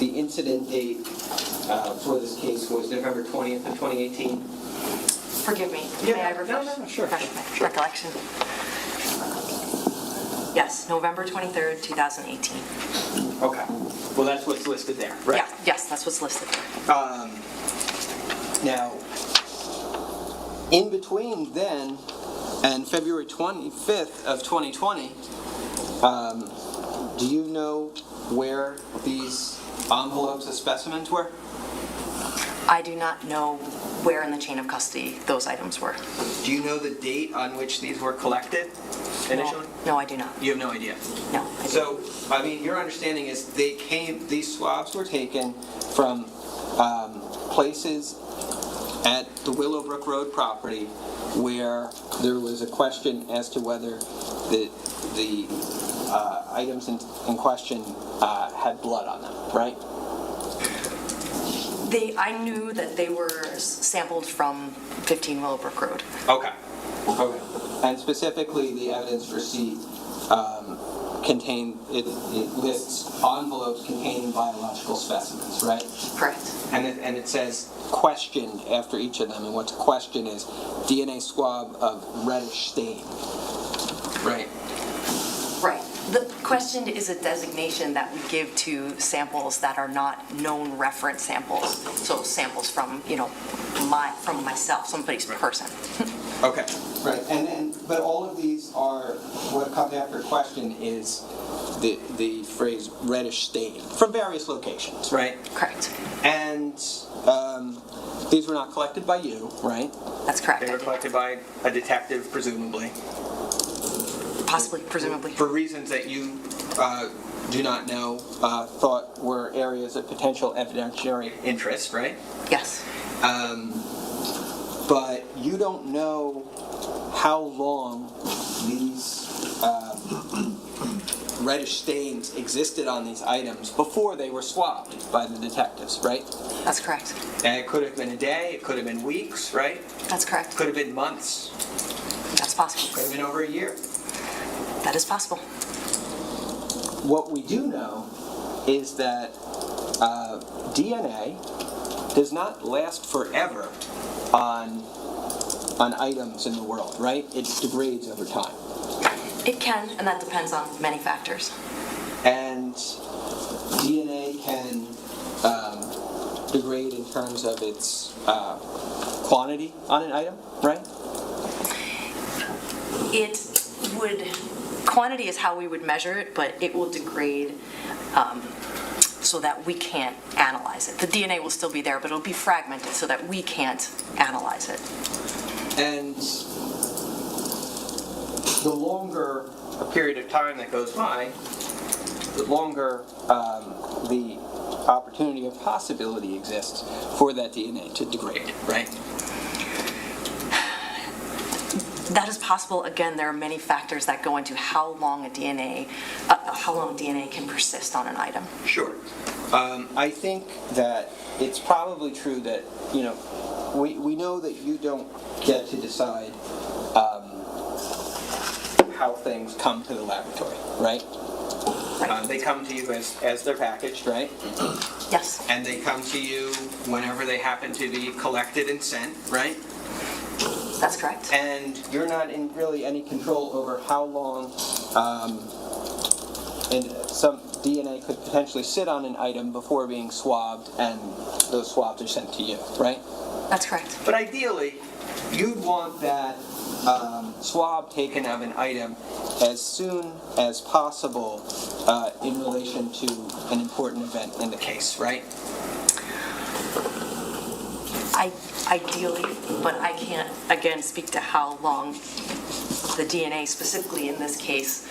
incident date for this case was November 20th of 2018? Forgive me, Yeah, may I refresh no, sure. my recollection? Yes, November 23rd, 2018. Okay, well that's what's listed there, right? Yeah, yes, that's what's listed. Now, in between then And February 25th of 2020, do you know where these envelopes of specimens were? I do not know where in the chain of custody those items were. Do you know the date on which these were collected initially? No, I do not. You have no idea? No. I do So, I mean, your understanding is these swabs were taken from places at the Willowbrook Road property where there was a question as to whether the items in question had blood on them, right? I knew that they were sampled from 15 Willowbrook Road. Okay. Okay. And specifically, the evidence receipt it lists envelopes containing biological specimens, right? Correct. And it says questioned after each of them, and what's questioned is DNA swab of reddish stain. Right. Right. The questioned is a designation that we give to samples that are not known reference samples. So samples from, from myself, somebody's person. Okay. Right. But all of these are, what comes after question is the phrase reddish stain from various locations, right? Correct. And these were not collected by you, right? That's correct. They were collected by a detective, presumably. Possibly, presumably. For reasons that you do not know, thought were areas of potential evidentiary interest, right? Yes. But you don't know how long these reddish stains existed on these items before they were swabbed by the detectives, right? That's correct. And it could have been a day, it could have been weeks, right? That's correct. Could have been months. That's possible. Could have been over a year. That is possible. What we do know is that DNA does not last forever on items in the world, right? It degrades over time. It can, and that depends on many factors. And DNA can degrade in terms of its quantity on an item, right? Quantity is how we would measure it, but it will degrade so that we can't analyze it. The DNA will still be there, but it'll be fragmented so that we can't analyze it. And the longer a period of time that goes by, the longer the opportunity or possibility exists for that DNA to degrade, right? That is possible. Again, there are many factors that go into how long DNA can persist on an item. Sure. I think that it's probably true that, we know that you don't get to decide how things come to the laboratory, right? Right. They come to you as they're packaged, right? Yes. And they come to you whenever they happen to be collected and sent, right? That's correct. And you're not in really any control over how long and some DNA could potentially sit on an item before being swabbed, and those swabs are sent to you, right? That's correct. But ideally, you'd want that swab taken of an item as soon as possible in relation to an important event in the case, right? Ideally, but I can't, again, speak to how long the DNA, specifically in this case,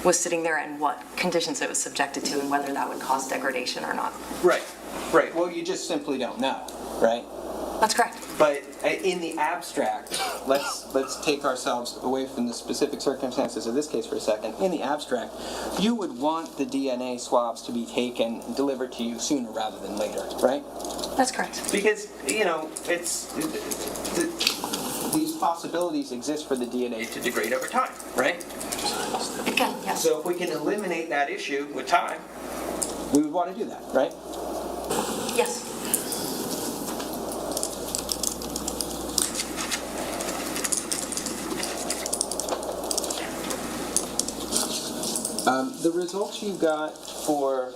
was sitting there and what conditions it was subjected to and whether that would cause degradation or not. Right, right. Well, you just simply don't know, right? That's correct. But in the abstract, let's take ourselves away from the specific circumstances of this case for a second. In the abstract, you would want the DNA swabs to be taken and delivered to you sooner rather than later, right? That's correct. Because, these possibilities exist for the DNA to degrade over time, right? Again, yes. So if we can eliminate that issue with time, we would want to do that, right? Yes. The results you got for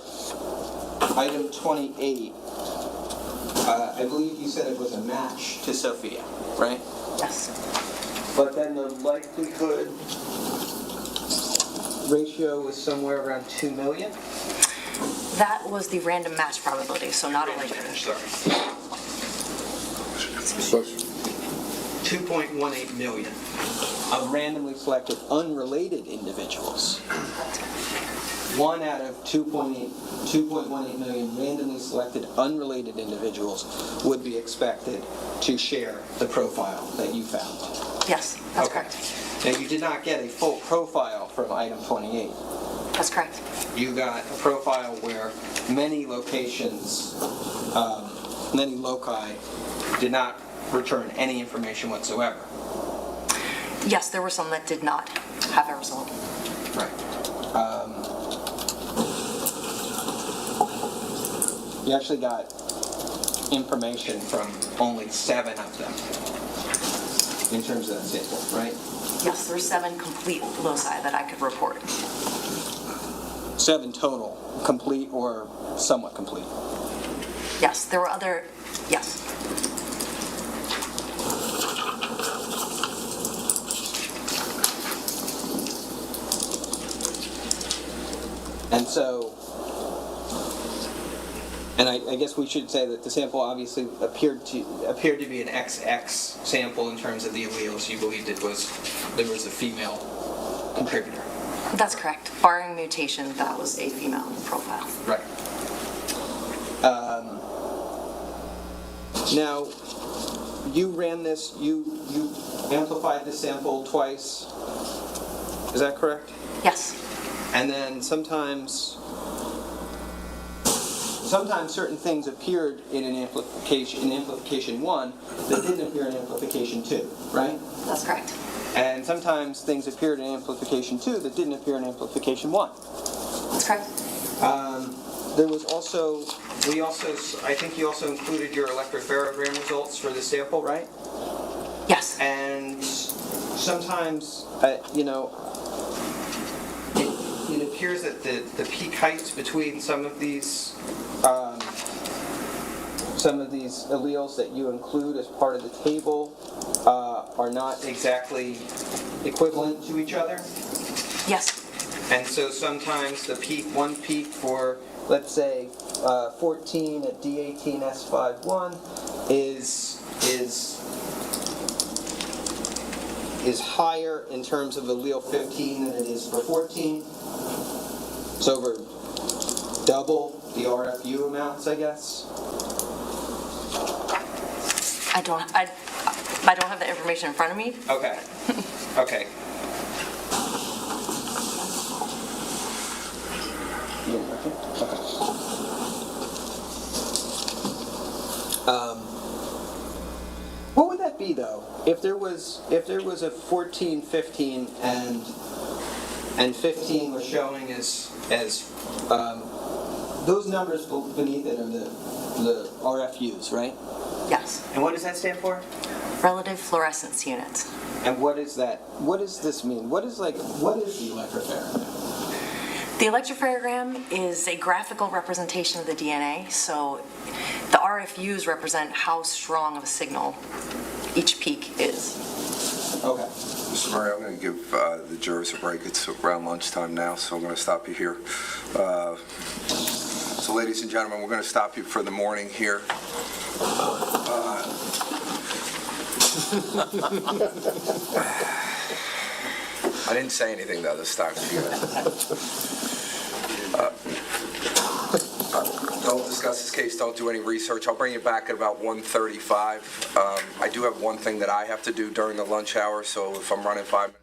item 28, I believe you said it was a match to Sophia, right? Yes. but then the likelihood ratio was somewhere around 2 million? That was the random match probability, so not a likelihood. Sorry. 2.18 million of randomly selected unrelated individuals. 1 out of 2.18 million randomly selected unrelated individuals would be expected to share the profile that you found. Yes, that's correct. Now, you did not get a full profile from item 28. That's correct. You got a profile where many locations, many loci did not return any information whatsoever. Yes, there were some that did not have a result. Right. You actually got information from only 7 of them in terms of that sample, right? Yes, there were 7 complete loci that I could report. 7 total, complete or somewhat complete. Yes, there were other, yes. And so, and I guess we should say that the sample obviously appeared to be an XX sample in terms of the alleles. You believed there was a female contributor. That's correct. Barring mutation, that was a female profile. Right. Now, you ran this, you amplified the sample twice. Is that correct? Yes. And then sometimes certain things appeared in amplification 1 that didn't appear in amplification 2, right? That's correct. And sometimes things appeared in amplification 2 that didn't appear in amplification 1. That's correct. There was also, I think you also included your electropherogram results for the sample, right? Yes. And sometimes, it appears that the peak heights between some of these alleles that you include as part of the table are not exactly equivalent to each other. Yes. And so sometimes one peak for, let's say, 14 at D18S51 is higher in terms of allele 15 than it is for 14. It's over double the RFU amounts, I guess. I don't have the information in front of me. Okay. Okay. What would that be though? If there was a 14, 15, and 15 was showing as those numbers beneath it are the RFUs, right? Yes. And what does that stand for? Relative fluorescence units. And what is that? What does this mean? What is the electropherogram? The electropherogram is a graphical representation of the DNA, so the RFUs represent how strong of a signal each peak is. Okay. Mr. Murray, I'm going to give the jurors a break. It's around lunchtime now, so I'm going to stop you here. So, ladies and gentlemen, we're going to stop you for the morning here. I didn't say anything, though, this time. Don't discuss this case. Don't do any research. I'll bring you back at about 1:35. I do have one thing that I have to do during the lunch hour, so if I'm running 5 minutes.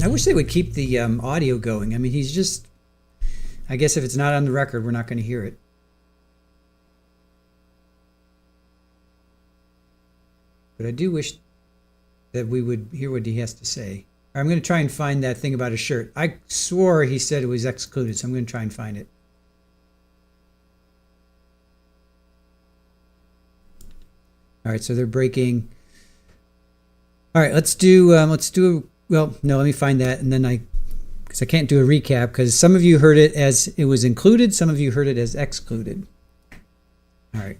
I wish they would keep the audio going. I mean, he's just, I guess if it's not on the record, we're not going to hear it. But I do wish that we would hear what he has to say. I'm going to try and find that thing about his shirt. I swore he said it was excluded, so I'm going to try and find it. All right, so they're breaking. All right, let's do well, no, let me find that, and then because I can't do a recap, because some of you heard it as it was included, some of you heard it as excluded. All right.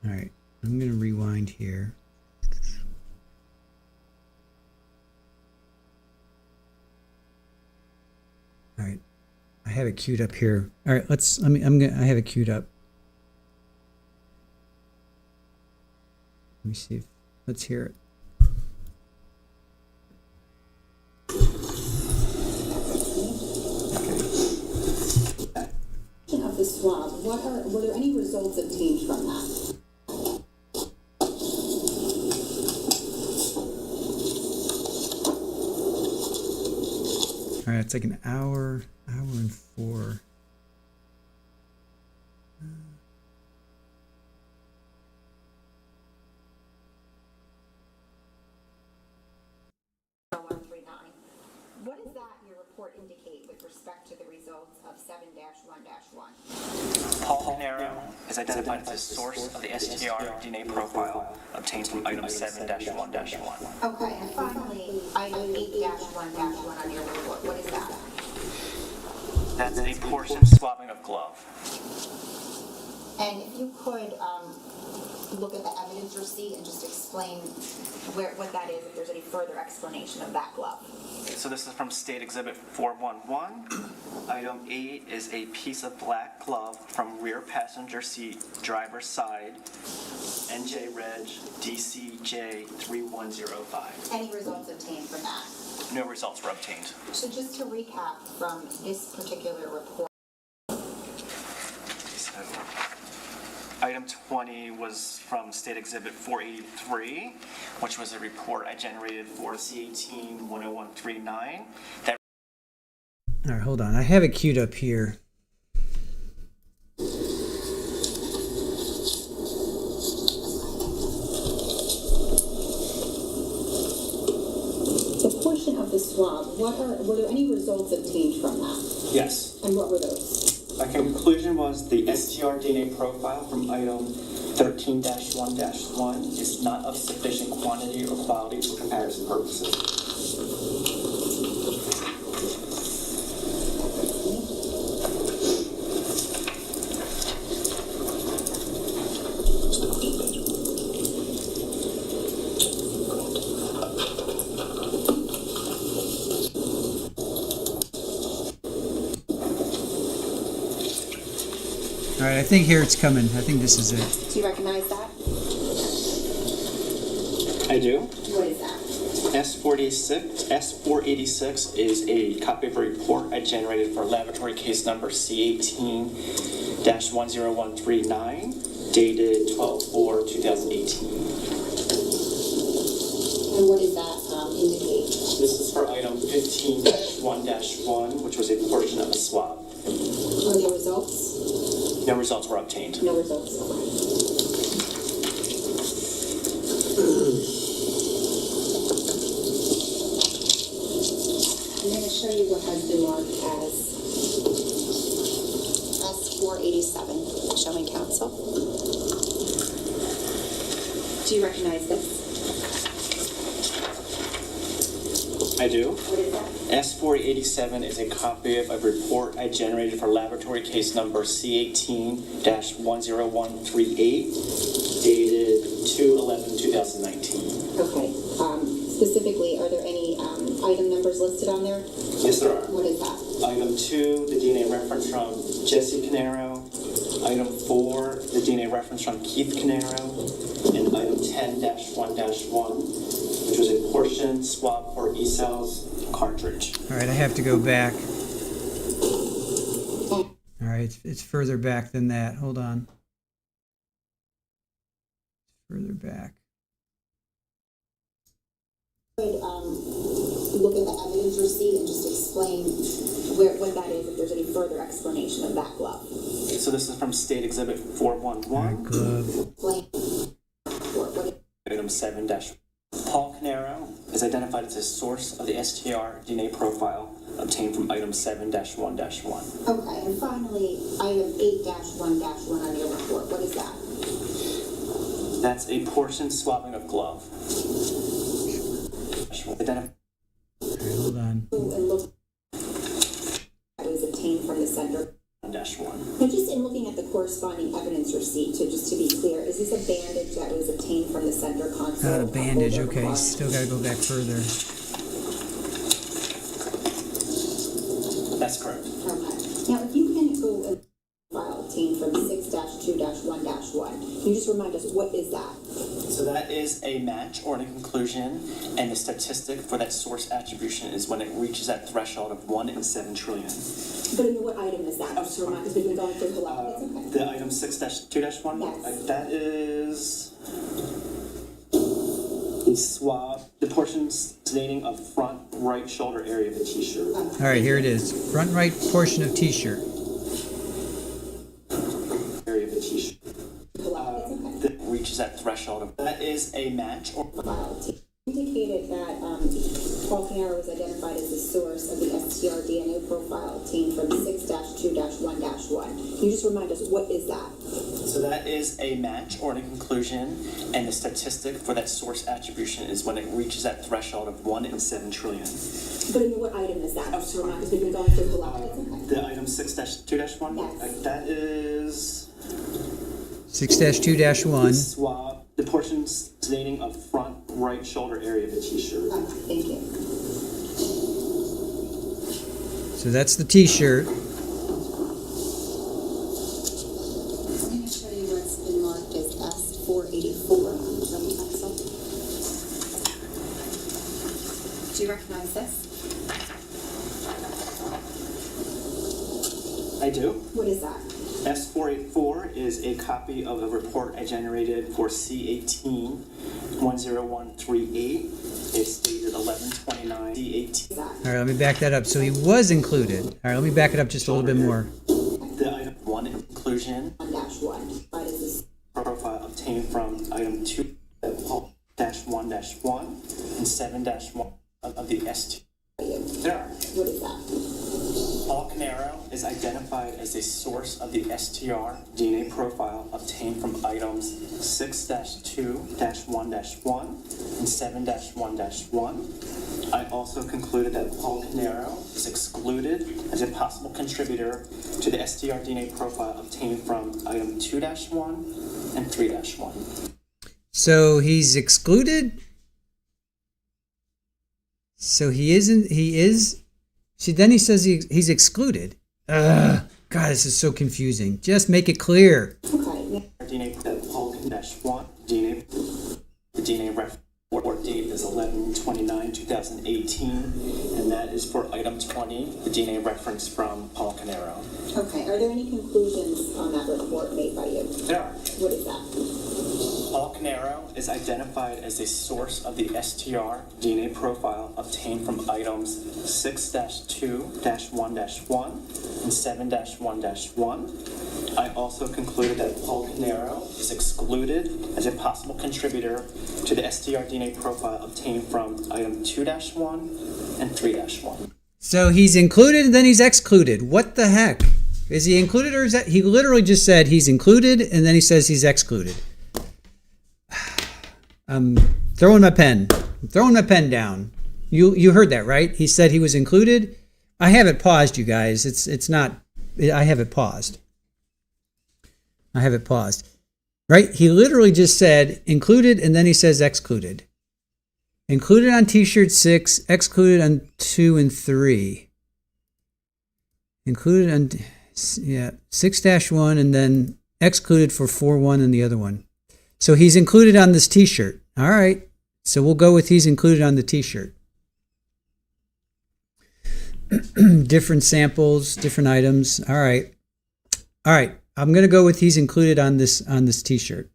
All right, I'm going to rewind here. All right, I have it queued up here. All right, I have it queued up. Let me see. Let's hear it. Of the swab, were there any results obtained from that? All right, it's like an hour and 4. What does your report indicate with respect to the results of 7-1-1? Paul Caneiro is identified as the source of the STR DNA profile obtained from item 7-1-1. Okay, and finally, item 8-1-1 on your report, what is that? That's a portion swabbing of glove. And if you could look at the evidence receipt and just explain what that is, if there's any further explanation of that glove. So this is from State Exhibit 411. Item 8 is a piece of black glove from rear passenger seat, driver's side, NJ Reg DCJ 3105. Any results obtained from that? No results were obtained. So just to recap from this particular report. So, item 20 was from State Exhibit 483, which was a report I generated for C18-10139. That All right, hold on. I have it queued up here. The portion of the swab, were there any results obtained from that? Yes. And what were those? My conclusion was the STR DNA profile from item 13-1-1 is not of sufficient quantity or quality for comparison purposes. All right, I think here it's coming. I think this is it. Do you recognize that? I do. What is that? S486 is a copy of a report I generated for laboratory case number C18-10139, dated 12/4/2018. And what does that indicate? This is for item 15-1-1, which was a portion of a swab. Are there results? No results were obtained. No results. I'm going to show you what has been marked as S487, showing counsel. Do you recognize this? I do. What is that? S487 is a copy of a report I generated for laboratory case number C18-10138, dated 2/11/2019. Okay. Specifically, are there any item numbers listed on there? Yes, there are. What is that? Item 2, the DNA reference from Jesse Caneiro. Item 4, the DNA reference from Keith Caneiro. And item 10-1-1, which was a portion swab for E-cells cartridge. All right, I have to go back. All right, it's further back than that. Hold on. further back. Look at the evidence receipt and just explain what that is, if there's any further explanation of that glove. So this is from State Exhibit 411. Glove. Item 7 Paul Caneiro is identified as the source of the STR DNA profile obtained from item 7-1-1. Okay, and finally, item 8-1-1 on your report, what is that? That's a portion swabbing of glove. Hold on. And look, that was obtained from the center. -1. Now, just in looking at the corresponding evidence receipt, just to be clear, is this a bandage that was obtained from the center console? Not a bandage, okay. Still got to go back further. That's correct. Okay. Now, if you can go and file obtained from 6-2-1-1, can you just remind us, what is that? So that is a match or a conclusion, and the statistic for that source attribution is when it reaches that threshold of 1 in 7 trillion. But I mean, what item is that? Just to remind us, we've been going through the lot. It's okay. The item 6-2-1? Yes. That is the swab, the portion staining of front right shoulder area of the t-shirt. All right, here it is. Front right portion of t-shirt. Area of the t-shirt. That reaches that threshold of, that is a match or Indicated that Paul Caneiro was identified as the source of the STR DNA profile obtained from 6-2-1-1. Can you just remind us, what is that? So that is a match or a conclusion, and the statistic for that source attribution is when it reaches that threshold of 1 in 7 trillion. But I mean, what item is that? Just to remind us, we've been going through the lot. It's okay. The item 6-2-1? Yes. That is 6-2-1. swab, the portion staining of front right shoulder area of the t-shirt. Okay, thank you. So that's the t-shirt. I'm going to show you what's been marked as S484. Do you recognize this? I do. What is that? S484 is a copy of a report I generated for C18-10138. It's dated 11/29. C18. All right, let me back that up. So he was included. All right, let me back it up just a little bit more. The item 1 inclusion 1-1. What is this? profile obtained from item 2-1-1 and 7-1 of the S2. There are. What is that? Paul Caneiro is identified as a source of the STR DNA profile obtained from items 6-2-1-1 and 7-1-1. I also concluded that Paul Caneiro is excluded as a possible contributor to the STR DNA profile obtained from item 2-1 and 3-1. So he's excluded? So he isn't, he is? See, then he says he's excluded. God, this is so confusing. Just make it clear. Okay. DNA Paul -1 DNA. The DNA report date is 11/29/2018, and that is for item 20, the DNA reference from Paul Caneiro. Okay. Are there any conclusions on that report made by you? There are. What is that? Paul Caneiro is identified as a source of the STR DNA profile obtained from items 6-2-1-1 and 7-1-1. I also concluded that Paul Caneiro is excluded as a possible contributor to the STR DNA profile obtained from item 2-1 and 3-1. So he's included and then he's excluded. What the heck? Is he included or is that? He literally just said he's included and then he says he's excluded. I'm throwing my pen. I'm throwing my pen down. You heard that, right? He said he was included. I have it paused, you guys. It's not. I have it paused. I have it paused. Right? He literally just said included and then he says excluded. Included on T-shirt 6, excluded on 2 and 3. Included on 6-1 and then excluded for 4-1 and the other one. So he's included on this T-shirt. All right. So we'll go with he's included on the T-shirt. Different samples, different items. All right. All right. I'm going to go with he's included on this T-shirt.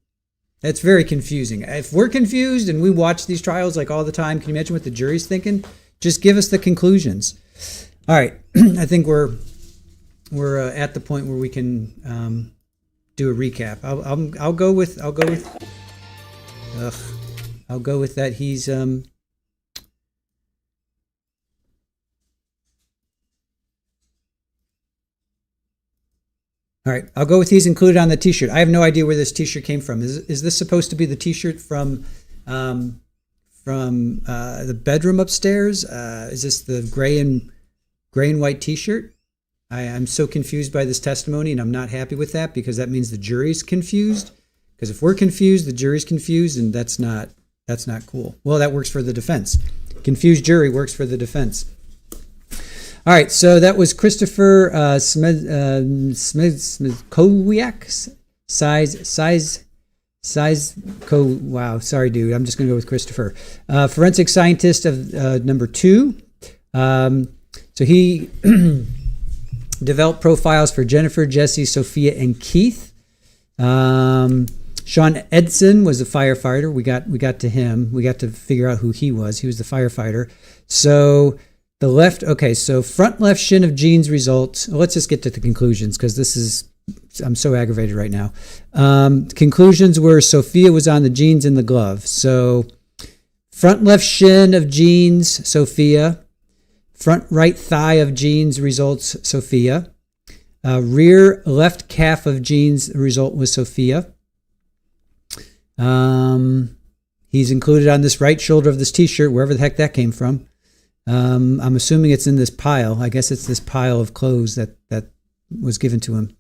That's very confusing. If we're confused and we watch these trials like all the time, can you imagine what the jury's thinking? Just give us the conclusions. All right, I think we're at the point where we can do a recap. I'll go with that. He's all right. I'll go with he's included on the T-shirt. I have no idea where this T-shirt came from. Is this supposed to be the T-shirt from the bedroom upstairs? Is this the gray and white T-shirt? I'm so confused by this testimony, and I'm not happy with that because that means the jury's confused. Because if we're confused, the jury's confused, and that's not cool. Well, that works for the defense. Confused jury works for the defense. All right, so that was Christopher Smithkowiak, wow, sorry, dude. I'm just going to go with Christopher. Forensic scientist of number 2. So he developed profiles for Jennifer, Jesse, Sophia, and Keith. Sean Edson was a firefighter. We got to him. We got to figure out who he was. He was the firefighter. So the left, okay, so front left shin of jeans results. Let's just get to the conclusions because I'm so aggravated right now. Conclusions were Sophia was on the jeans and the glove. So front left shin of jeans, Sophia. Front right thigh of jeans results, Sophia. Rear left calf of jeans result was Sophia. He's included on this right shoulder of this T-shirt, wherever the heck that came from. I'm assuming it's in this pile. I guess it's this pile of clothes that was given to him.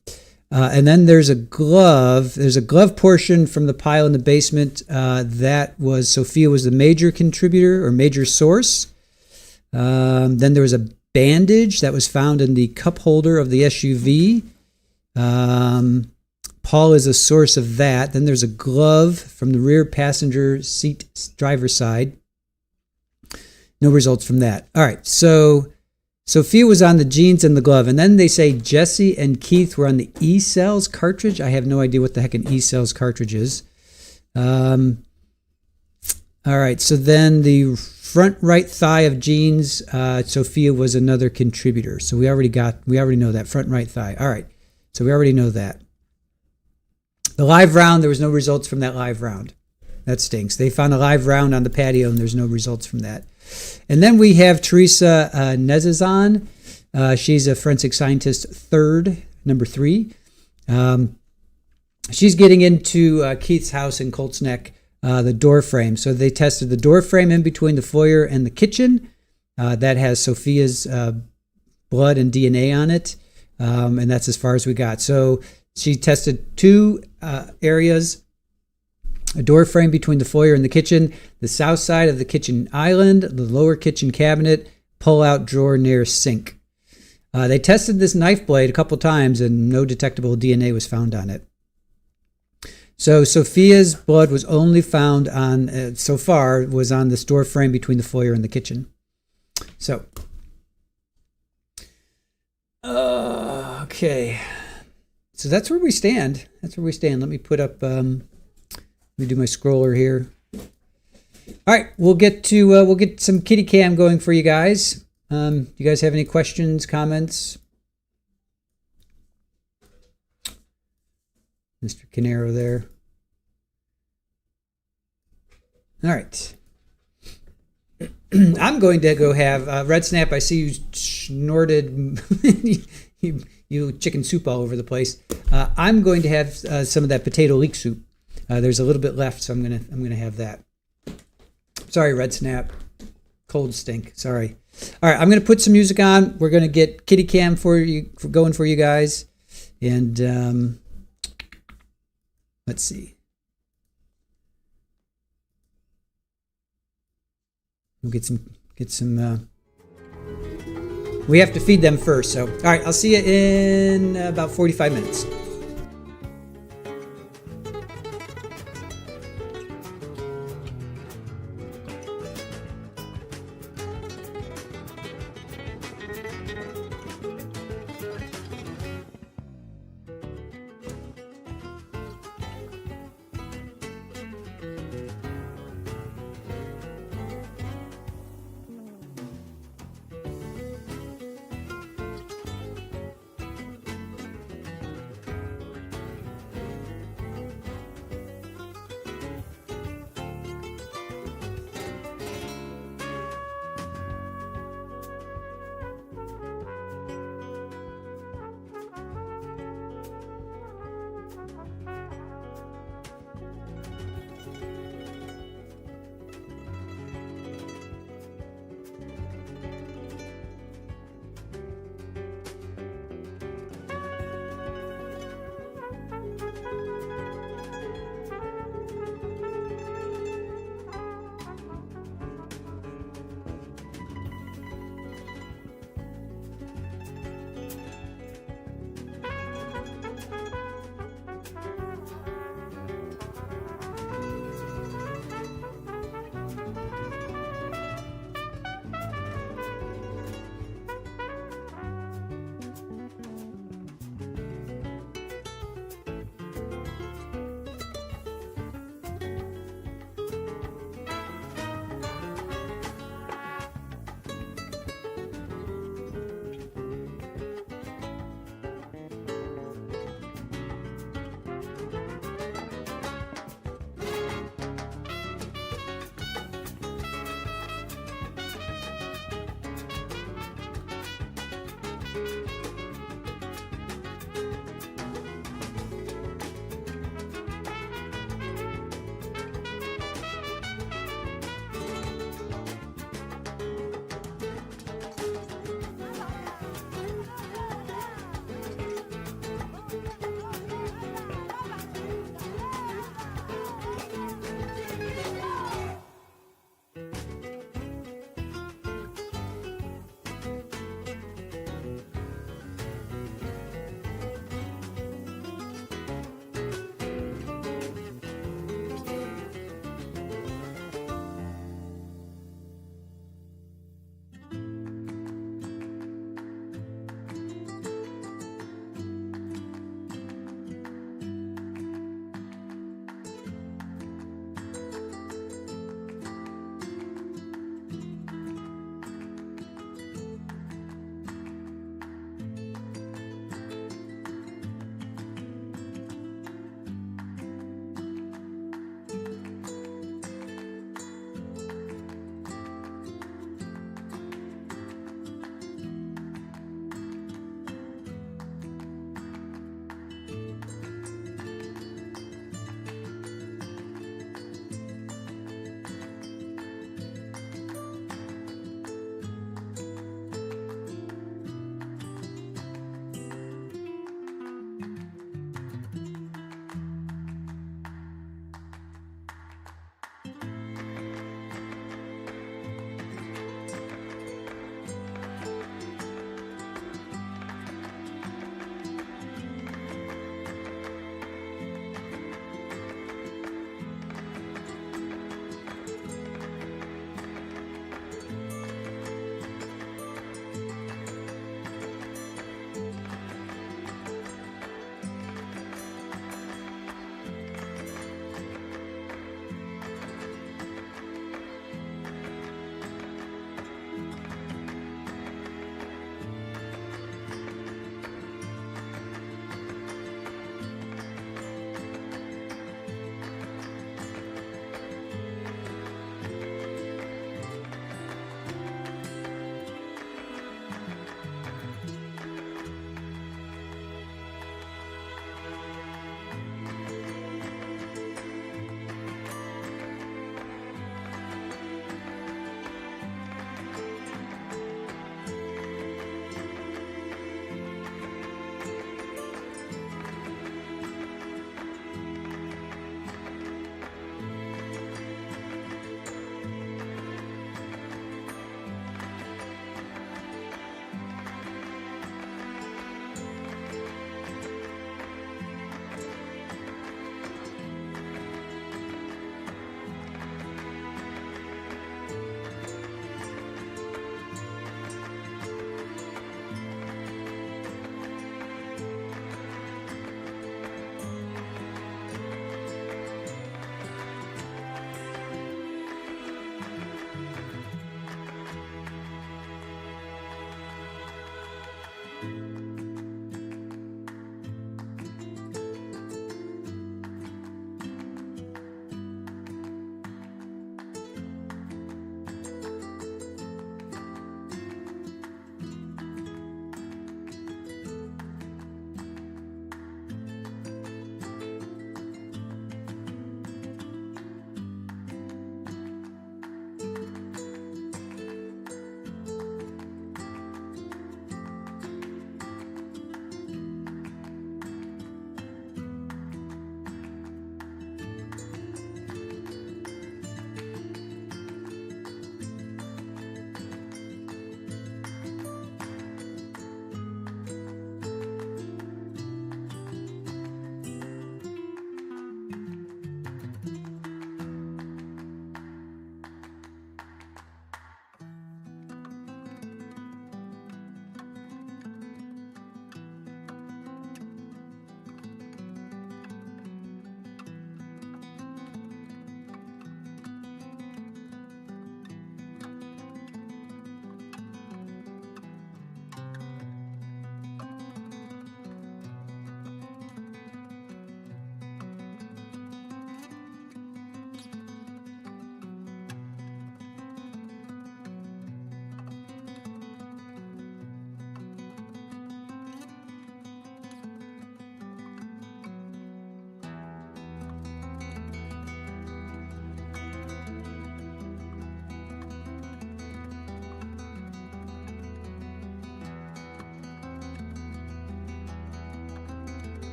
And then there's a glove. There's a glove portion from the pile in the basement. That was Sophia was the major contributor or major source. Then there was a bandage that was found in the cup holder of the SUV. Paul is a source of that. Then there's a glove from the rear passenger seat driver's side. No results from that. All right, so Sophia was on the jeans and the glove. And then they say Jesse and Keith were on the E-Cells cartridge. I have no idea what the heck an E-Cells cartridge is. All right, so then the front right thigh of jeans, Sophia was another contributor. So we already know that, front right thigh. All right, so we already know that. The live round, there was no results from that live round. That stinks. They found a live round on the patio and there's no results from that. And then we have Teresa Nezazan. She's a forensic scientist number 3. She's getting into Keith's house in Colts Neck, the door frame. So they tested the door frame in between the foyer and the kitchen. That has Sophia's blood and DNA on it. And that's as far as we got. So she tested 2 areas. A door frame between the foyer and the kitchen, the south side of the kitchen island, the lower kitchen cabinet, pull-out drawer near sink. They tested this knife blade a couple times and no detectable DNA was found on it. So Sophia's blood was only found on, so far, was on this door frame between the foyer and the kitchen. So, okay. So that's where we stand. Let me put up... Let me do my scroller here. All right, we'll get some kitty cam going for you guys. You guys have any questions, comments? Mr. Caneiro there. All right. I'm going to go have Red Snap. I see you snorted you chicken soup all over the place. I'm going to have some of that potato leek soup. There's a little bit left, so I'm gonna have that. Sorry, Red Snap. Cold stink. Sorry. All right, I'm gonna put some music on. We're gonna get kitty cam going for you guys, and let's see. We'll get some. We have to feed them first. So, all right, I'll see you in about 45 minutes.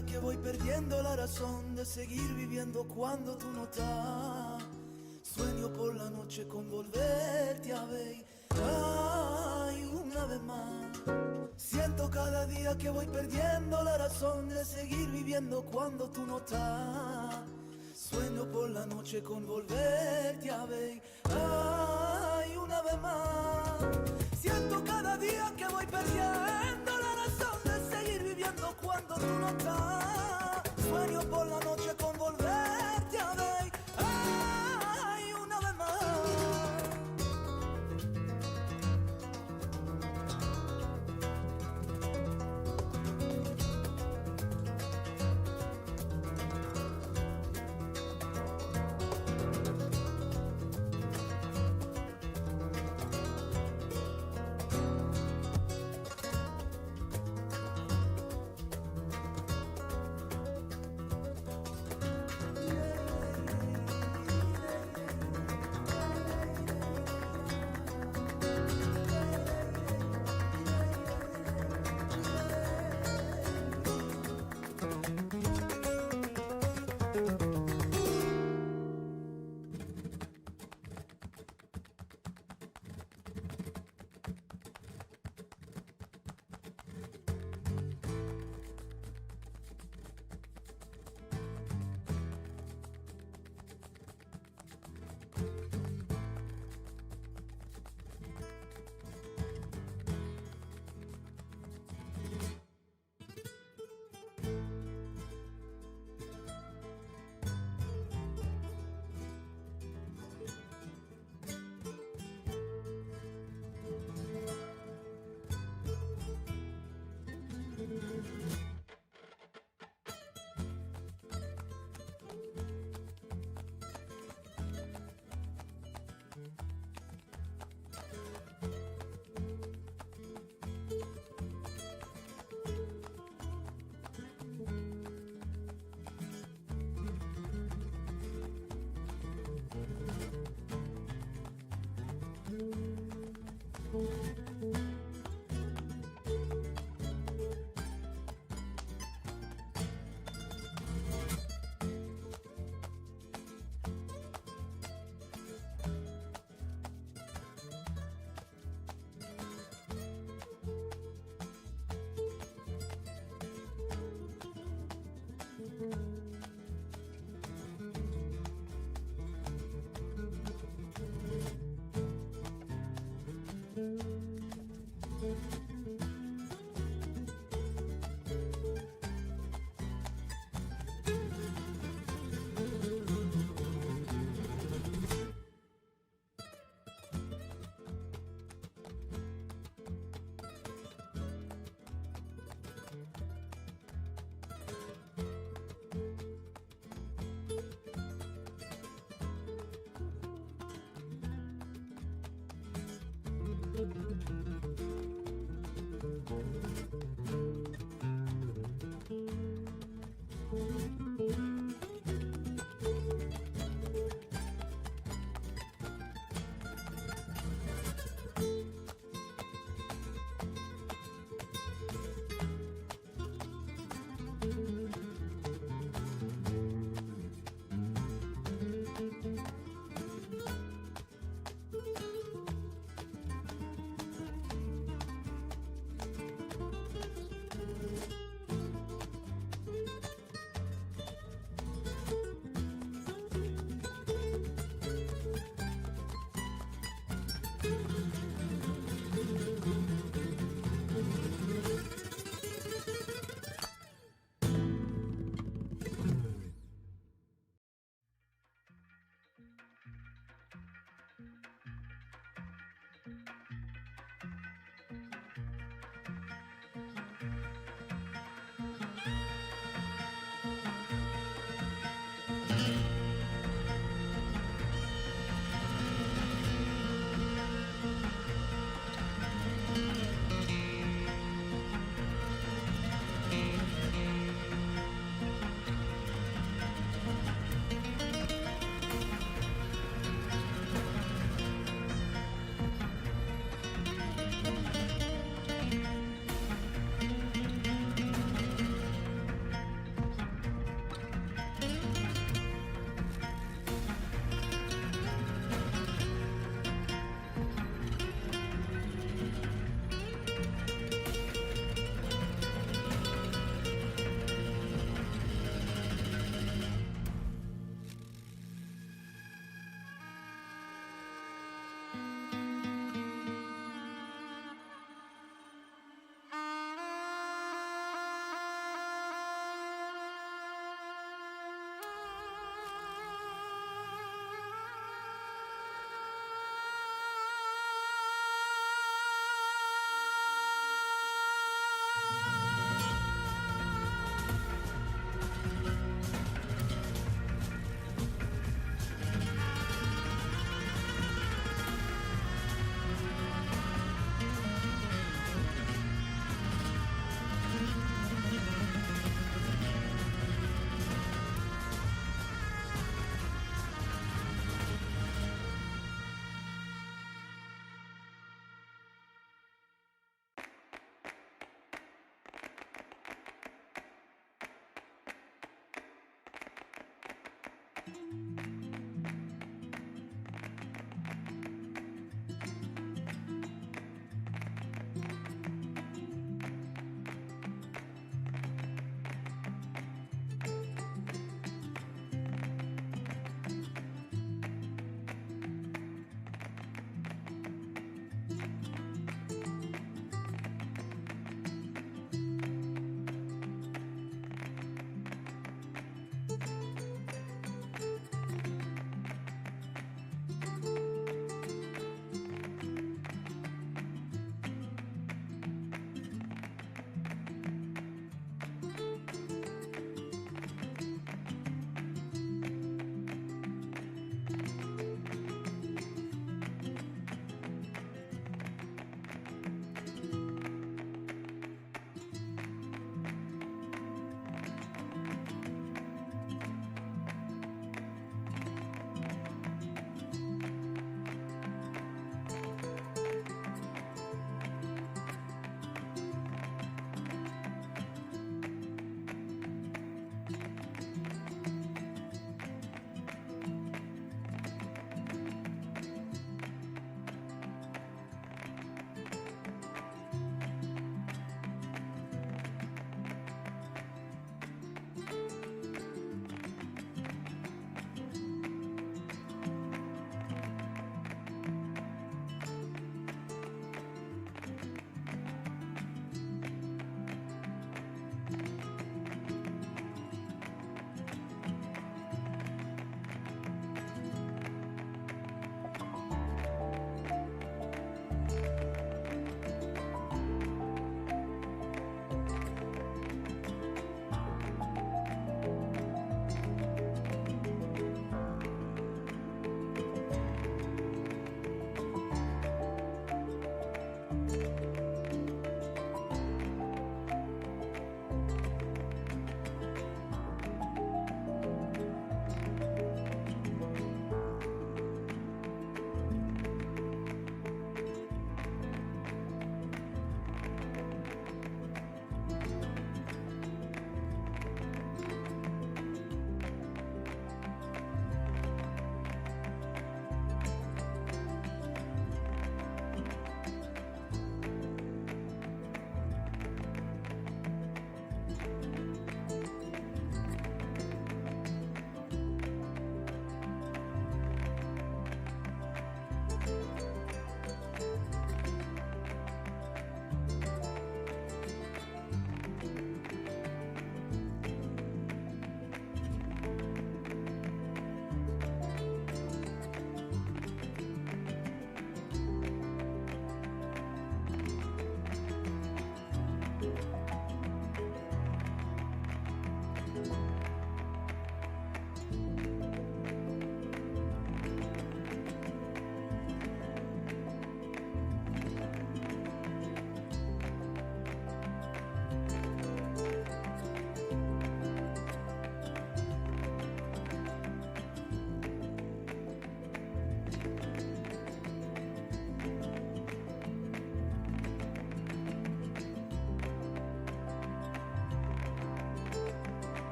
día que voy perdiendo la razón de seguir viviendo cuando tú no estás. Sueño por la noche con volverte a ver, ay, una vez más. Siento cada día que voy perdiendo la razón de seguir viviendo cuando tú no estás. Sueño por la noche con volverte a ver, ay, una vez más. Siento cada día que voy perdiendo la razón de seguir viviendo cuando tú no estás. Sueño por la noche con volverte a ver, ay, una vez más.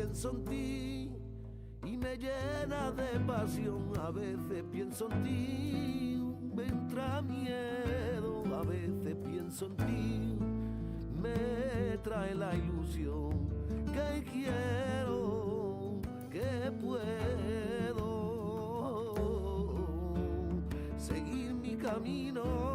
pienso en ti y me llena de pasión. A veces pienso en ti, me entra miedo. A veces pienso en ti, me trae la ilusión que quiero, que puedo seguir mi camino.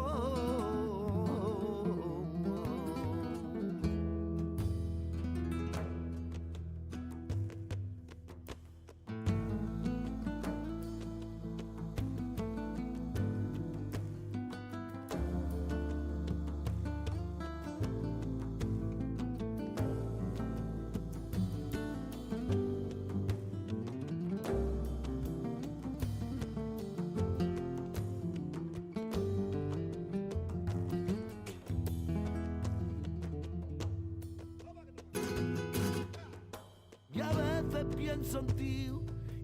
Pienso en ti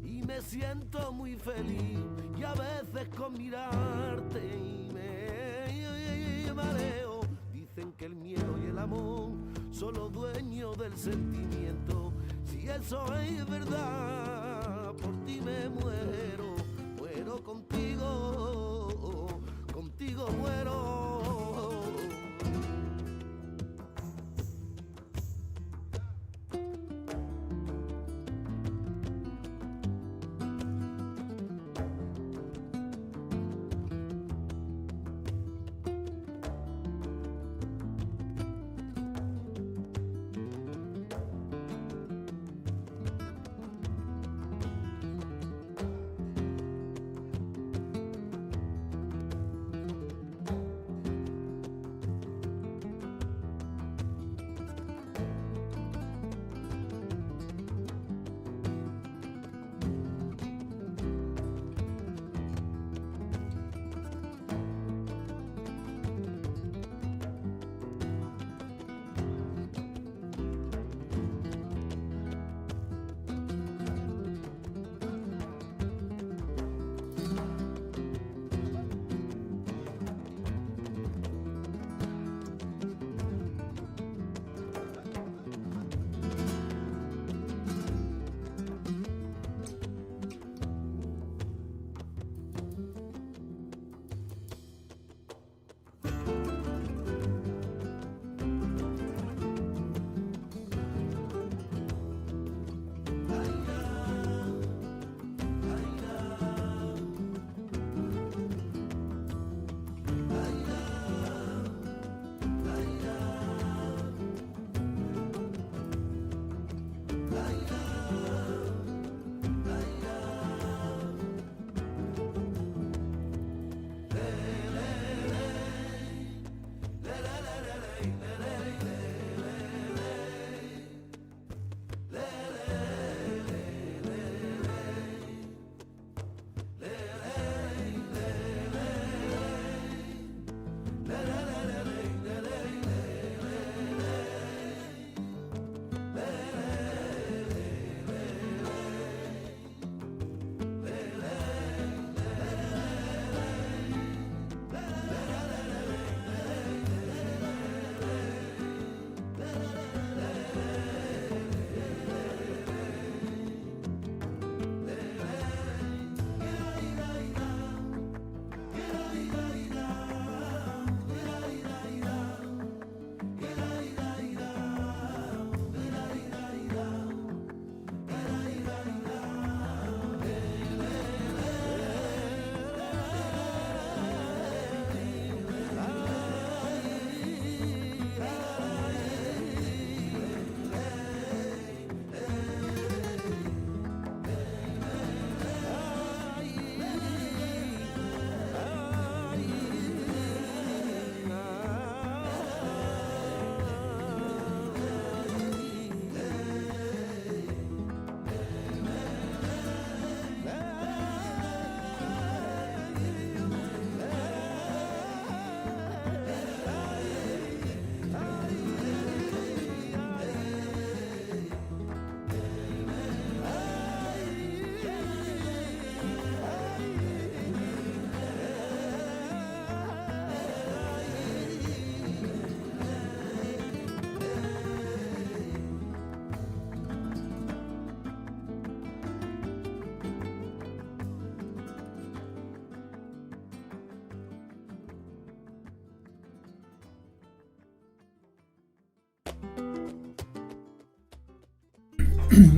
y me siento muy feliz, y a veces con mirarte y me mareo. Dicen que el miedo y el amor son los dueños del sentimiento. Si eso es verdad, por ti me muero, muero contigo, contigo muero.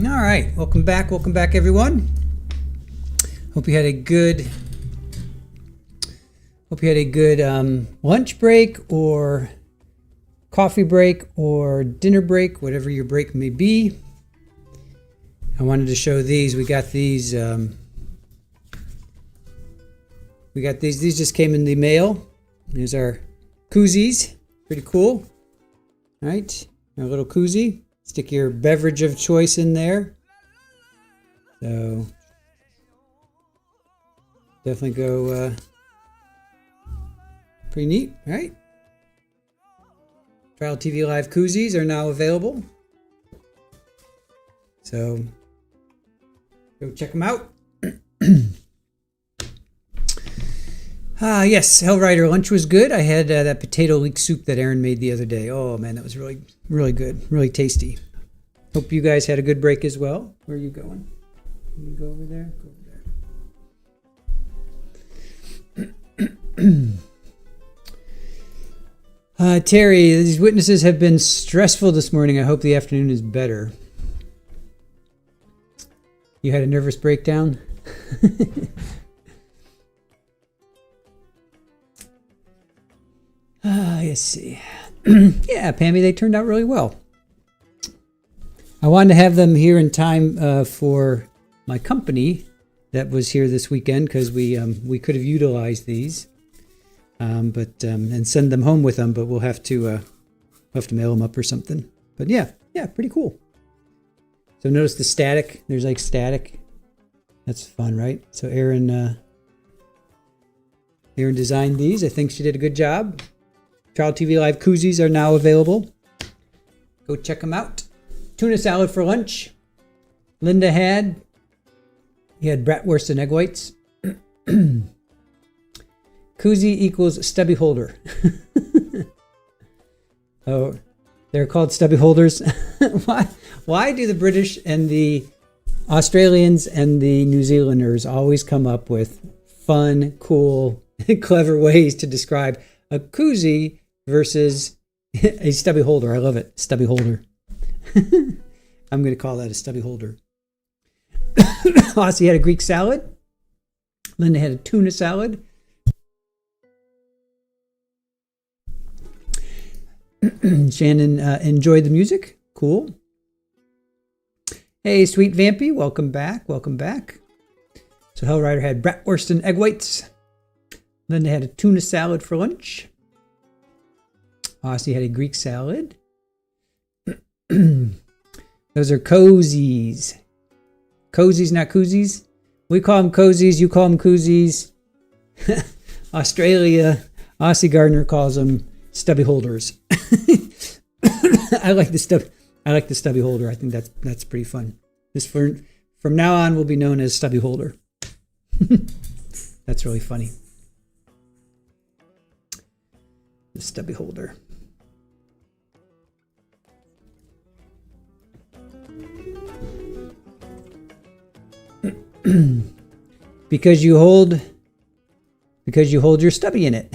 All right, welcome back, everyone. Hope you had a good lunch break or coffee break or dinner break, whatever your break may be. I wanted to show these. We got these. These just came in the mail. There's our koozies. Pretty cool. All right, our little koozie. Stick your beverage of choice in there. So definitely go pretty neat, right? Trial TV Live koozies are now available. So go check them out. Yes, Hellrider lunch was good. I had that potato leek soup that Aaron made the other day. Oh man, that was really, really good, really tasty. Hope you guys had a good break as well. Where are you going? You go over there. Go over there. Terry, these witnesses have been stressful this morning. I hope the afternoon is better. You had a nervous breakdown? Let's see. Yeah, Pammy, they turned out really well. I wanted to have them here in time for my company that was here this weekend because we could have utilized these, and send them home with them. But we'll have to mail them up or something. But yeah, pretty cool. So notice the static. There's like static. That's fun, right? So Erin designed these. I think she did a good job. Trial TV Live koozies are now available. Go check them out. Tuna salad for lunch. Linda had bratwurst and egg whites. Koozie equals stubby holder. Oh, they're called stubby holders. Why do the British and the Australians and the New Zealanders always come up with fun, cool, clever ways to describe a koozie versus a stubby holder? I love it. Stubby holder. I'm going to call that a stubby holder. Aussie had a Greek salad. Linda had a tuna salad. Shannon enjoyed the music. Cool. Hey, Sweet Vampy, welcome back. So Hellrider had bratwurst and egg whites. Linda had a tuna salad for lunch. Aussie had a Greek salad. Those are cozies. Cozies, not koozies. We call them cozies. You call them koozies. Aussie Gardner calls them stubby holders. I like the stubby holder. I think that's pretty fun. This from now on will be known as stubby holder. That's really funny. The stubby holder. because you hold your stubby in it.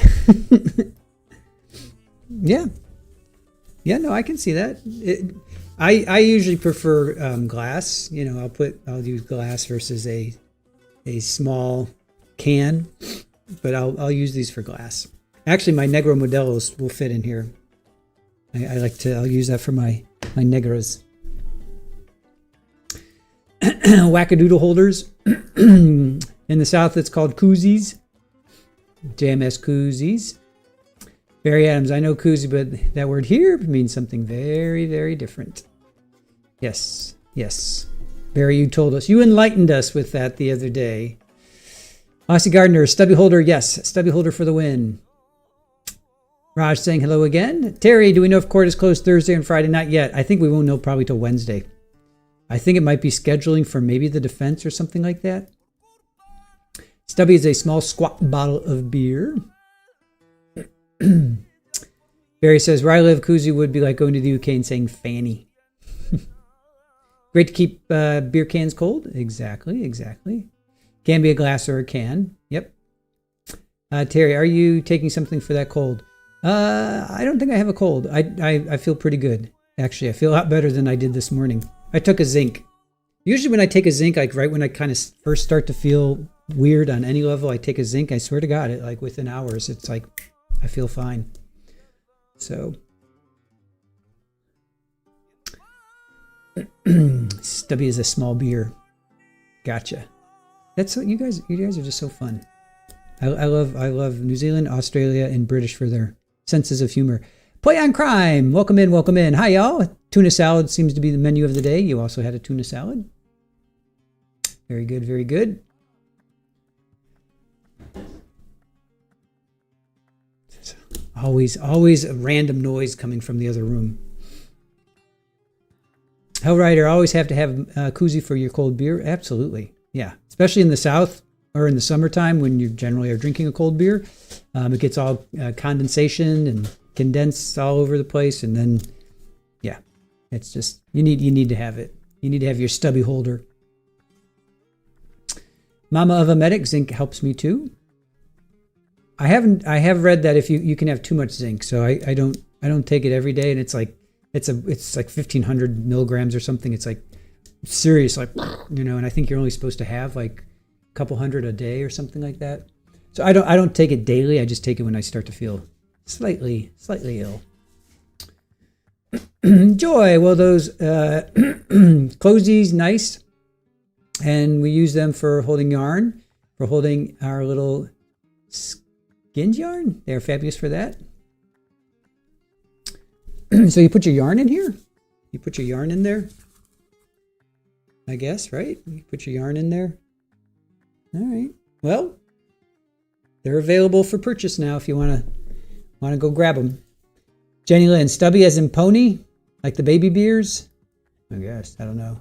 Yeah, no, I can see that. I usually prefer glass. I'll use glass versus a small can, but I'll use these for glass. Actually, my Negro Modelos will fit in here. I'll use that for my Negros. Wackadoodle holders. In the South, it's called koozies. JMS koozies. Barry Adams, I know koozie, but that word here means something very, very different. Yes. Barry, you told us. You enlightened us with that the other day. Aussie Gardner, stubby holder, yes. Stubby holder for the win. Raj saying hello again. Terry, do we know if court is closed Thursday and Friday? Not yet. I think we won't know probably till Wednesday. I think it might be scheduling for maybe the defense or something like that. Stubby is a small squat bottle of beer. Barry says, where I live, koozie would be like going to the UK and saying fanny. Great to keep beer cans cold. Exactly. Can be a glass or a can. Yep. Terry, are you taking something for that cold? I don't think I have a cold. I feel pretty good. Actually, I feel a lot better than I did this morning. I took a zinc. Usually when I take a zinc, like right when I kind of first start to feel weird on any level, I take a zinc. I swear to God, it like within hours, it's like I feel fine. So Stubby is a small beer. Gotcha. That's what you guys are just so fun. I love New Zealand, Australia, and British for their senses of humor. Play on crime. Welcome in, welcome in. Hi, y'all. Tuna salad seems to be the menu of the day. You also had a tuna salad. Very good, very good. Always a random noise coming from the other room. Hellrider, always have to have a koozie for your cold beer. Absolutely. Yeah. Especially in the South or in the summertime when you generally are drinking a cold beer. It gets all condensation and condensed all over the place. And then, yeah, it's just, you need to have it. You need to have your stubby holder. Mama of a Medic, zinc helps me too. I have read that if you can have too much zinc. So I don't take it every day. And it's like 1,500 milligrams or something. It's like serious, like, and I think you're only supposed to have like a couple hundred a day or something like that. So I don't take it daily. I just take it when I start to feel slightly ill. Joy, well, those closies, nice. And we use them for holding yarn, for holding our little skin yarn. They're fabulous for that. So you put your yarn in here? You put your yarn in there? I guess, right? You put your yarn in there. All right. Well, they're available for purchase now if you want to go grab them. Jenny Lynn, stubby as in pony, like the baby beers? I guess, I don't know.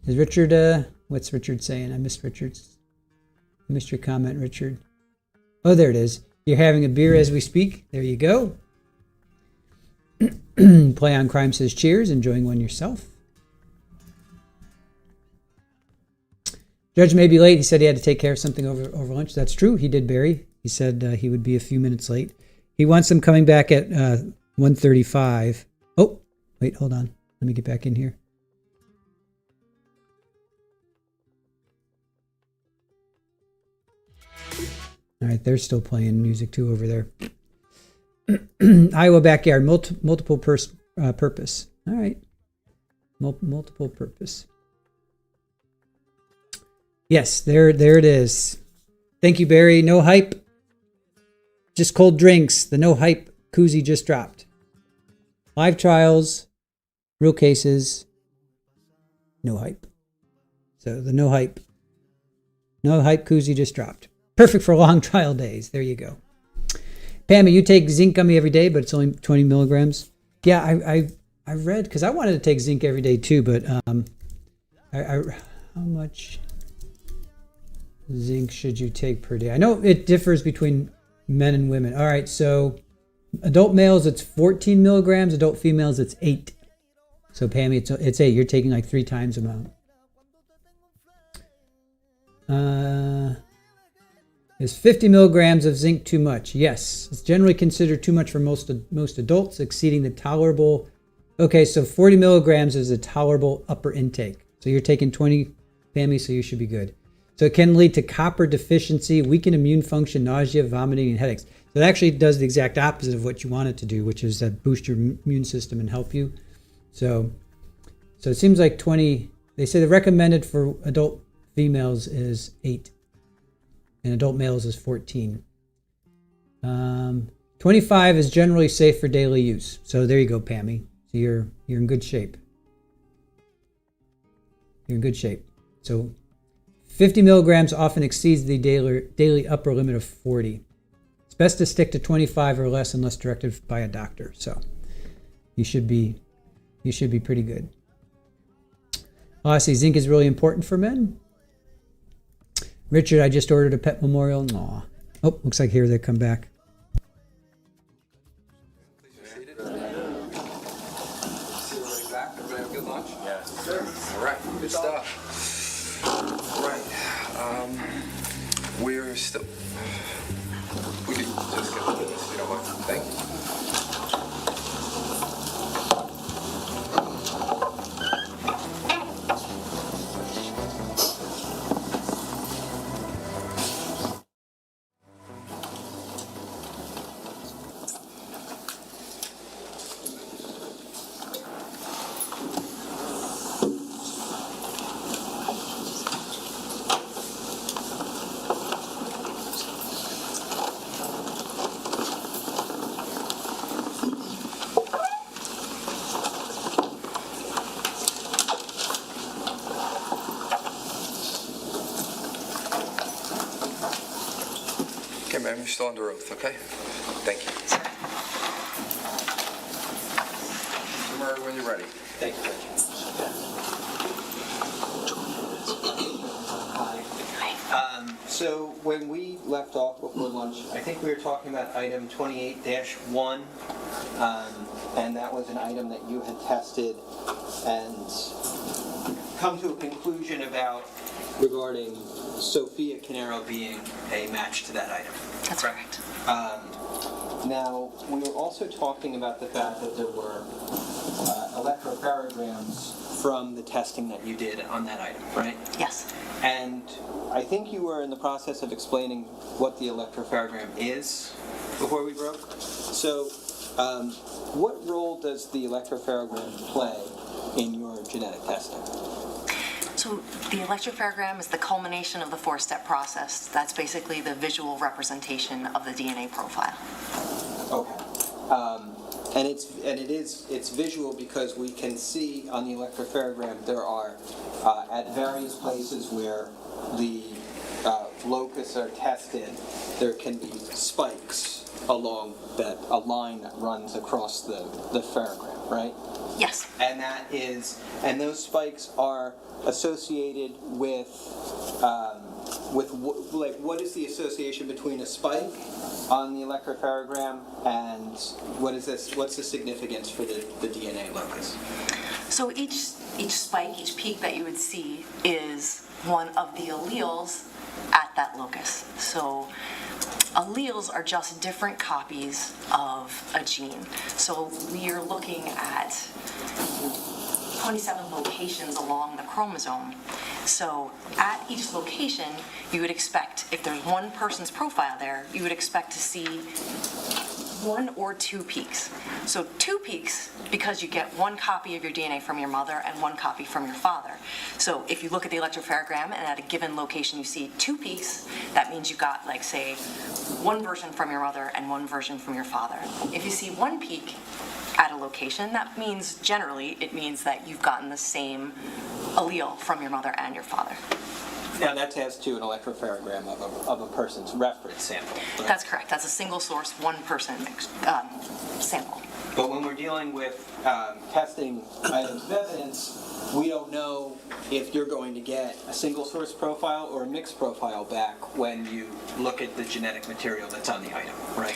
Is Richard, what's Richard saying? I missed your comment, Richard. Oh, there it is. You're having a beer as we speak. There you go. Play on Crime says cheers, enjoying one yourself. Judge may be late. He said he had to take care of something over lunch. That's true. He did, Barry. He said he would be a few minutes late. He wants them coming back at 1:35. Oh, wait, hold on. Let me get back in here. All right, they're still playing music too over there. Iowa backyard, multiple purpose. All right, multiple purpose. Yes, there it is. Thank you, Barry. No hype, just cold drinks. The no hype koozie just dropped. Live trials, real cases, no hype. So the no hype koozie just dropped. Perfect for long trial days. There you go. Pammy, you take zinc gummy every day, but it's only 20 milligrams. Yeah, I read, because I wanted to take zinc every day too, but how much zinc should you take per day? I know it differs between men and women. All right, so adult males, it's 14 milligrams. Adult females, it's 8. So Pammy, it's 8. You're taking like 3 times amount. Is 50 milligrams of zinc too much? Yes, it's generally considered too much for most adults, exceeding the tolerable. Okay, so 40 milligrams is a tolerable upper intake. So you're taking 20, Pammy, so you should be good. So it can lead to copper deficiency, weakened immune function, nausea, vomiting, and headaches. So it actually does the exact opposite of what you want it to do, which is boost your immune system and help you. So it seems like 20. They say the recommended for adult females is 8. And adult males is 14. 25 is generally safe for daily use. So there you go, Pammy. So you're in good shape. You're in good shape. So 50 milligrams often exceeds the daily upper limit of 40. It's best to stick to 25 or less unless directed by a doctor. So you should be pretty good. Oh, I see. Zinc is really important for men. Richard, I just ordered a pet memorial. Aw. Oh, looks like here they come back. Everybody have a good lunch? Yes. Sure. All right, good stuff. All right. We're still. We could just get into this, if you don't mind. Thank you. Okay, ma'am, you're still under oath, okay? Thank you. Mr. Murray, when you're ready. Thank you, Judge. So when we left off before lunch, I think we were talking about item 28-1, and that was an item that you had tested and come to a conclusion about regarding Sophia Caneiro being a match to that item. That's correct. Now, we were also talking about the fact that there were electropharograms from the testing that you did on that item, right? Yes. And I think you were in the process of explaining what the electropharogram is before we broke. So, what role does the electropharogram play in your genetic testing? So the electropharogram is the culmination of the four-step process. That's basically the visual representation of the DNA profile. Okay. And it's visual because we can see on the electropharogram there are at various places where the locus are tested, there can be spikes along a line that runs across the pharogram, right? Yes. And those spikes are associated with what is the association between a spike on the electropharogram and what's the significance for the DNA locus? So each spike, each peak that you would see is one of the alleles at that locus. So alleles are just different copies of a gene. So we are looking at 27 locations along the chromosome. So at each location, you would expect, if there's one person's profile there, you would expect to see one or two peaks. So two peaks because you get one copy of your DNA from your mother and one copy from your father. So if you look at the electropharogram and at a given location you see two peaks, that means you got, like, say, one version from your mother and one version from your father. If you see one peak at a location, that means generally it means that you've gotten the same allele from your mother and your father. Now that's as to an electropharogram of a person's reference sample. Right? That's correct. That's a single source, one person sample. But when we're dealing with testing items of evidence, we don't know if you're going to get a single source profile or a mixed profile back when you look at the genetic material that's on the item, right?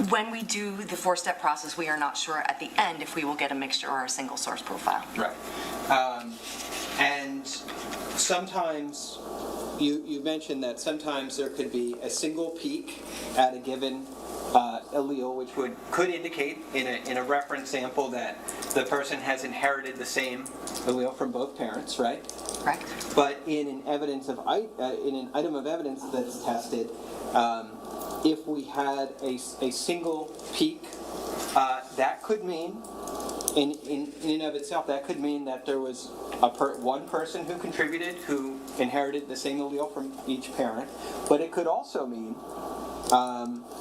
When we do the four-step process, we are not sure at the end if we will get a mixture or a single source profile. Right. And sometimes, you mentioned that sometimes there could be a single peak at a given allele, which could indicate in a reference sample that the person has inherited the same allele from both parents, right? Correct. But in an item of evidence that's tested, if we had a single peak, that could mean, in and of itself, that could mean that there was one person who contributed, who inherited the same allele from each parent, but it could also mean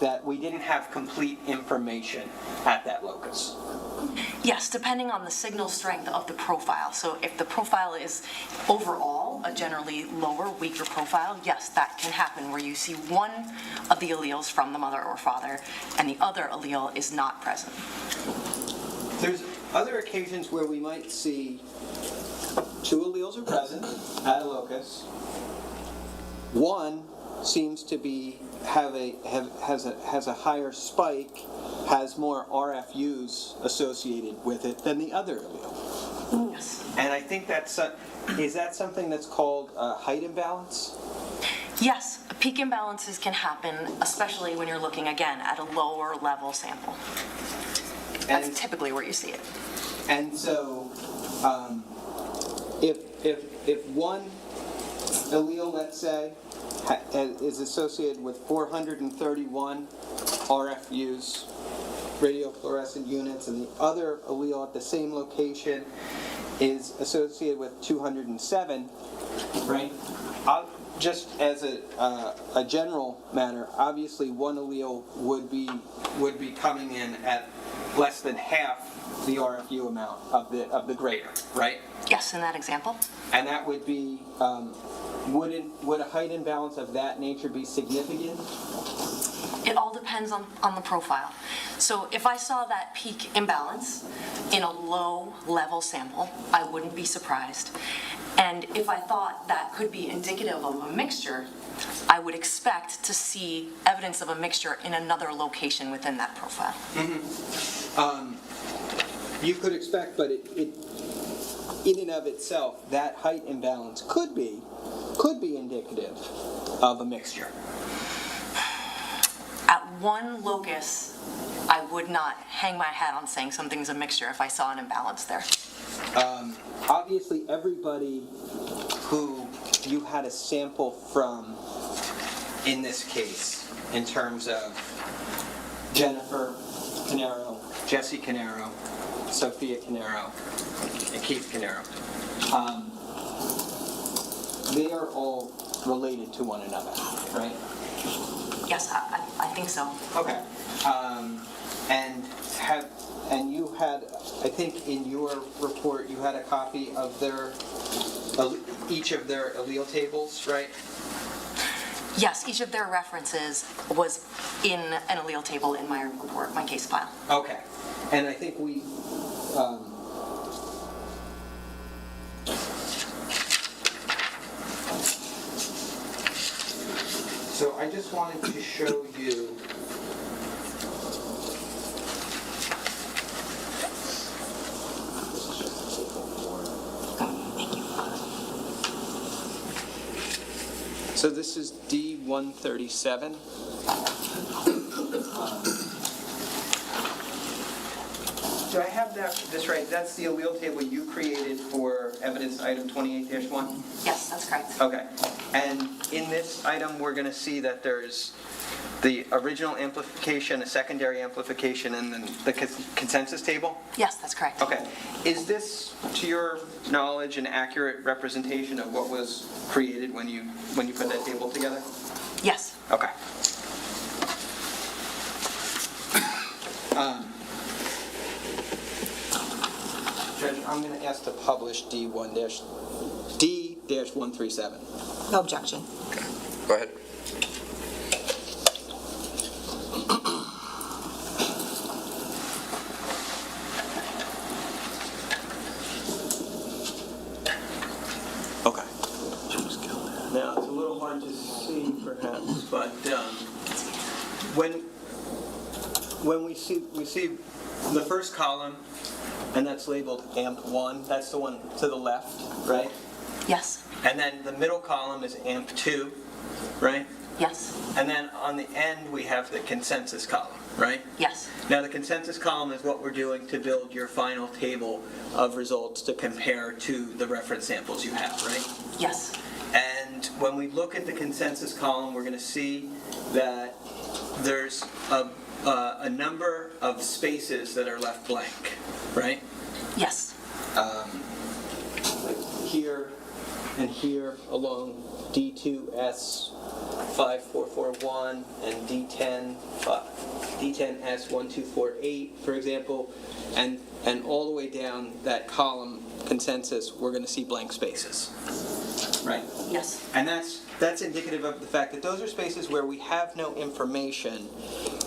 that we didn't have complete information at that locus. Yes, depending on the signal strength of the profile. So if the profile is overall a generally lower, weaker profile, yes, that can happen where you see one of the alleles from the mother or father and the other allele is not present. There's other occasions where we might see two alleles are present at a locus. One seems to be has a higher spike, has more RFUs associated with it than the other allele. Yes. And I think is that something that's called height imbalance? Yes, peak imbalances can happen, especially when you're looking, again, at a lower level sample. That's typically where you see it. And so, if one allele, let's say, is associated with 431 RFUs, radiofluorescent units, and the other allele at the same location is associated with 207, right? Just as a general matter, obviously one allele would be coming in at less than half the RFU amount of the greater, right? Yes, in that example. And that would be Would a height imbalance of that nature be significant? It all depends on the profile. So if I saw that peak imbalance in a low level sample, I wouldn't be surprised. And if I thought that could be indicative of a mixture, I would expect to see evidence of a mixture in another location within that profile. You could expect, but it in and of itself, that height imbalance could be indicative of a mixture. At one locus, I would not hang my hat on saying something's a mixture if I saw an imbalance there. Obviously, everybody who you had a sample from in this case, in terms of Jennifer Caneiro, Jesse Caneiro, Sophia Caneiro, and Keith Caneiro, they are all related to one another, right? Yes, I think so. Okay. And you had, I think in your report, you had a copy of each of their allele tables, right? Yes, each of their references was in an allele table in my report, my case file. Okay. And I think we... So I just wanted to show you so this is D137. Do I have this right? That's the allele table you created for evidence item 28-1? Yes, that's correct. Okay. And in this item, we're going to see that there's the original amplification, a secondary amplification, and then the consensus table? Yes, that's correct. Okay. Is this, to your knowledge, an accurate representation of what was created when you put that table together? Yes. Okay. Judge, I'm going to ask to publish D-137. No objection. Okay. Go ahead. Okay. Now, it's a little hard to see, perhaps, but when we see the first column, and that's labeled AMP1, that's the one to the left, right? Yes. And then the middle column is AMP2, right? Yes. And then on the end, we have the consensus column, right? Yes. Now, the consensus column is what we're doing to build your final table of results to compare to the reference samples you have, right? Yes. And when we look at the consensus column, we're going to see that there's a number of spaces that are left blank, right? Yes. Like here and here along D2S5441 and D10S1248, for example, and all the way down that column consensus, we're going to see blank spaces, right? Yes. And that's indicative of the fact that those are spaces where we have no information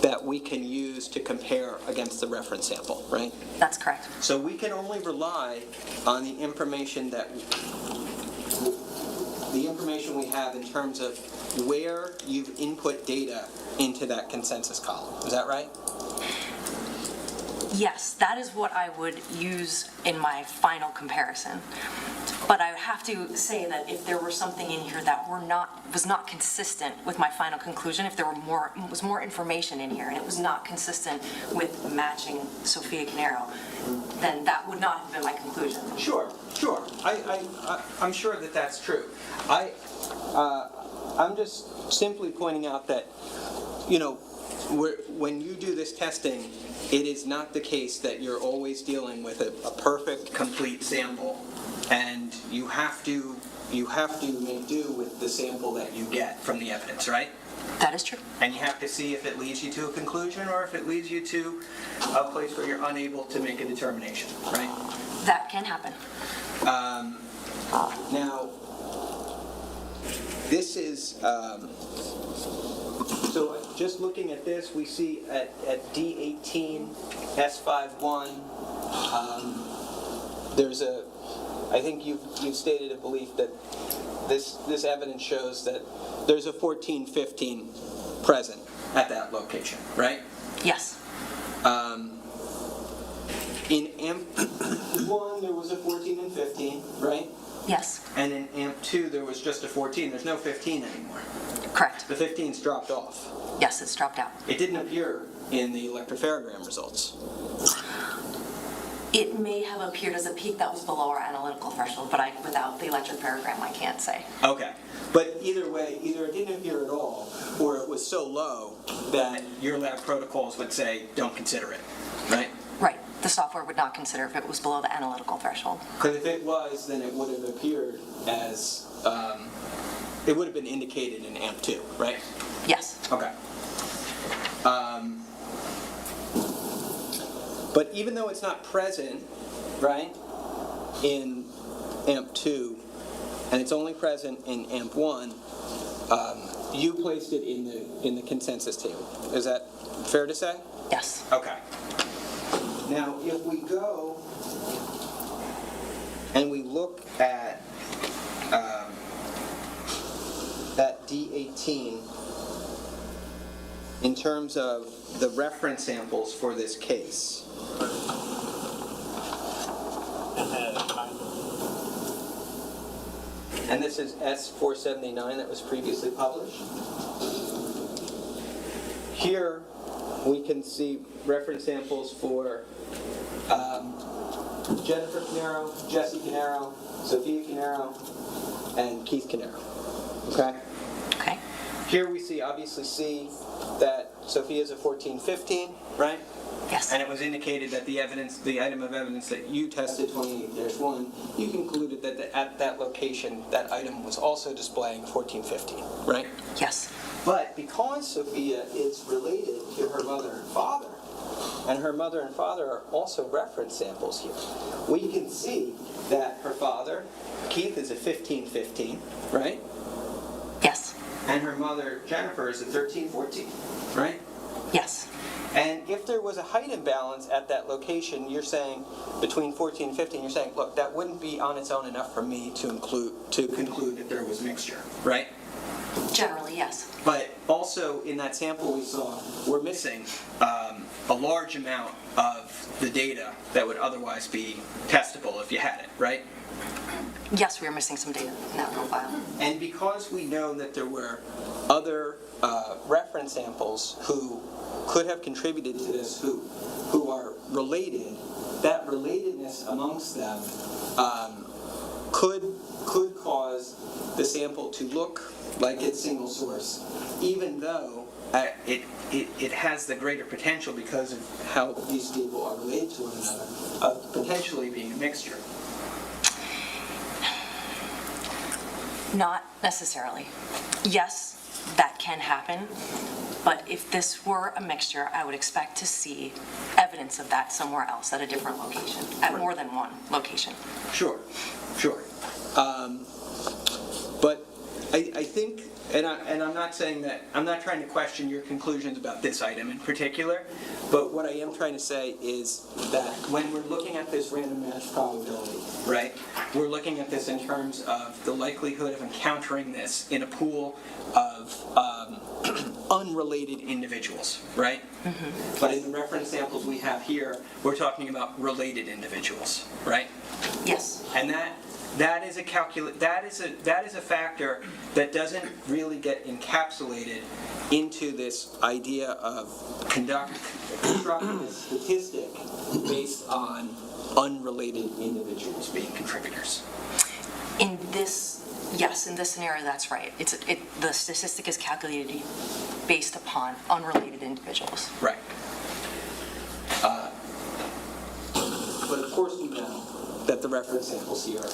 that we can use to compare against the reference sample, right? That's correct. So we can only rely on the information we have in terms of where you've input data into that consensus column. Is that right? Yes, that is what I would use in my final comparison. But I have to say that if there were something in here that was not consistent with my final conclusion, if there was more information in here and it was not consistent with matching Sophia Caneiro, then that would not have been my conclusion. Sure. I'm sure that that's true. I'm just simply pointing out that, when you do this testing, it is not the case that you're always dealing with a perfect, complete sample, and you have to make do with the sample that you get from the evidence, right? That is true. And you have to see if it leads you to a conclusion or if it leads you to a place where you're unable to make a determination, right? That can happen. Now, this is, so just looking at this, we see at D18, S51, there's a, I think you've stated a belief that this evidence shows that there's a 1415 present at that location, right? Yes. In AMP1, there was a 14 and 15, right? Yes. And in AMP2, there was just a 14. There's no 15 anymore. Correct. The 15's dropped off. Yes, it's dropped out. It didn't appear in the electropharogram results. It may have appeared as a peak that was below our analytical threshold, but without the electropharogram, I can't say. Okay. But either way, either it didn't appear at all, or it was so low that your lab protocols would say, don't consider it, right? Right. The software would not consider if it was below the analytical threshold. Because if it was, then it would have appeared as, it would have been indicated in AMP2, right? Yes. Okay. But even though it's not present, right, in AMP2, and it's only present in AMP1, you placed it in the consensus table. Is that fair to say? Yes. Okay. Now, if we go and we look at that D18 in terms of the reference samples for this case, and this is S479 that was previously published. Here we can see reference samples for Jennifer Caneiro, Jesse Caneiro, Sophia Caneiro, and Keith Caneiro. Okay? Okay. Here we obviously see that Sophia is a 1415, right? Yes. And it was indicated that the item of evidence that you tested, 28-1, you concluded that at that location, that item was also displaying 1415, right? Yes. But because Sophia is related to her mother and father, and her mother and father are also reference samples here, we can see that her father, Keith, is a 1515, right? Yes. And her mother, Jennifer, is a 1314, right? Yes. And if there was a height imbalance at that location, you're saying between 14 and 15, you're saying, look, that wouldn't be on its own enough for me to conclude that there was mixture, right? Generally, yes. But also in that sample we saw, we're missing a large amount of the data that would otherwise be testable if you had it, right? Yes, we are missing some data in that profile. And because we know that there were other reference samples who could have contributed to this, who are related, that relatedness amongst them could cause the sample to look like it's single source, even though it has the greater potential because of how these people are related to one another, of potentially being a mixture. Not necessarily. Yes, that can happen, but if this were a mixture, I would expect to see evidence of that somewhere else at a different location, at more than one location. Sure. But I think, and I'm not saying that, I'm not trying to question your conclusions about this item in particular, but what I am trying to say is that when we're looking at this random match probability, right, we're looking at this in terms of the likelihood of encountering this in a pool of unrelated individuals, right? Mm-hmm. But in the reference samples we have here, we're talking about related individuals, right? Yes. And that is a factor that doesn't really get encapsulated into this idea of constructing a statistic based on unrelated individuals being contributors. In this scenario, that's right. The statistic is calculated based upon unrelated individuals. Right. But of course we know that the reference samples here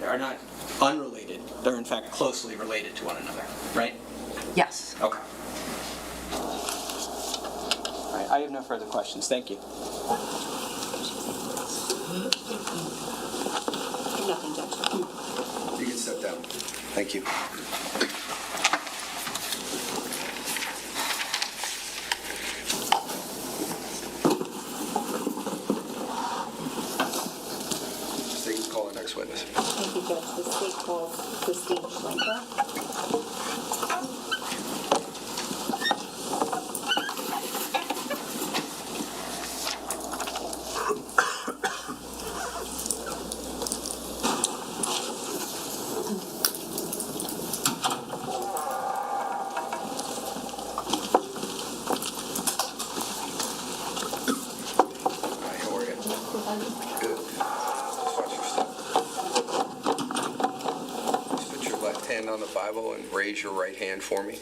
are not unrelated. They're in fact closely related to one another, right? Yes. Okay. All right, I have no further questions. Thank you. Nothing, Judge. You can step down. Thank you. State, call the next witness. Thank you, Judge. The state calls Christine Schlenker. Hi, how are you? Good. Just watch your step. Just put your left hand on the Bible and raise your right hand for me.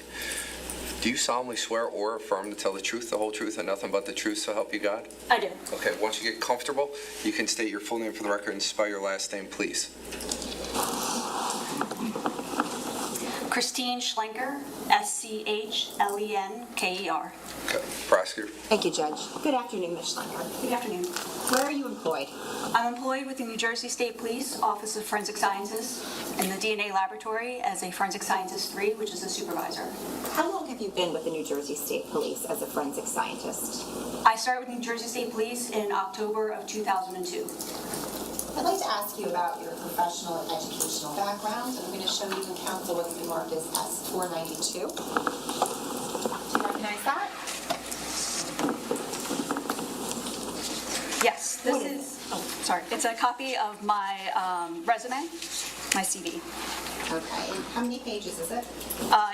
Do you solemnly swear or affirm to tell the truth, the whole truth, and nothing but the truth, so help you God? I do. Okay, once you get comfortable, you can state your full name for the record and spell your last name, please. Christine Schlenker, Schlenker. Okay, prosecutor. Thank you, Judge. Good afternoon, Ms. Schlenker. Good afternoon. Where are you employed? I'm employed with the New Jersey State Police Office of Forensic Sciences in the DNA laboratory as a Forensic Scientist 3, which is a supervisor. How long have you been with the New Jersey State Police as a forensic scientist? I started with New Jersey State Police in October of 2002. I'd like to ask you about your professional and educational background. I'm going to show you in counsel what's been marked as S492. Do you recognize that? Yes, this is, it's a copy of my resume, my CV. Okay. And how many pages is it?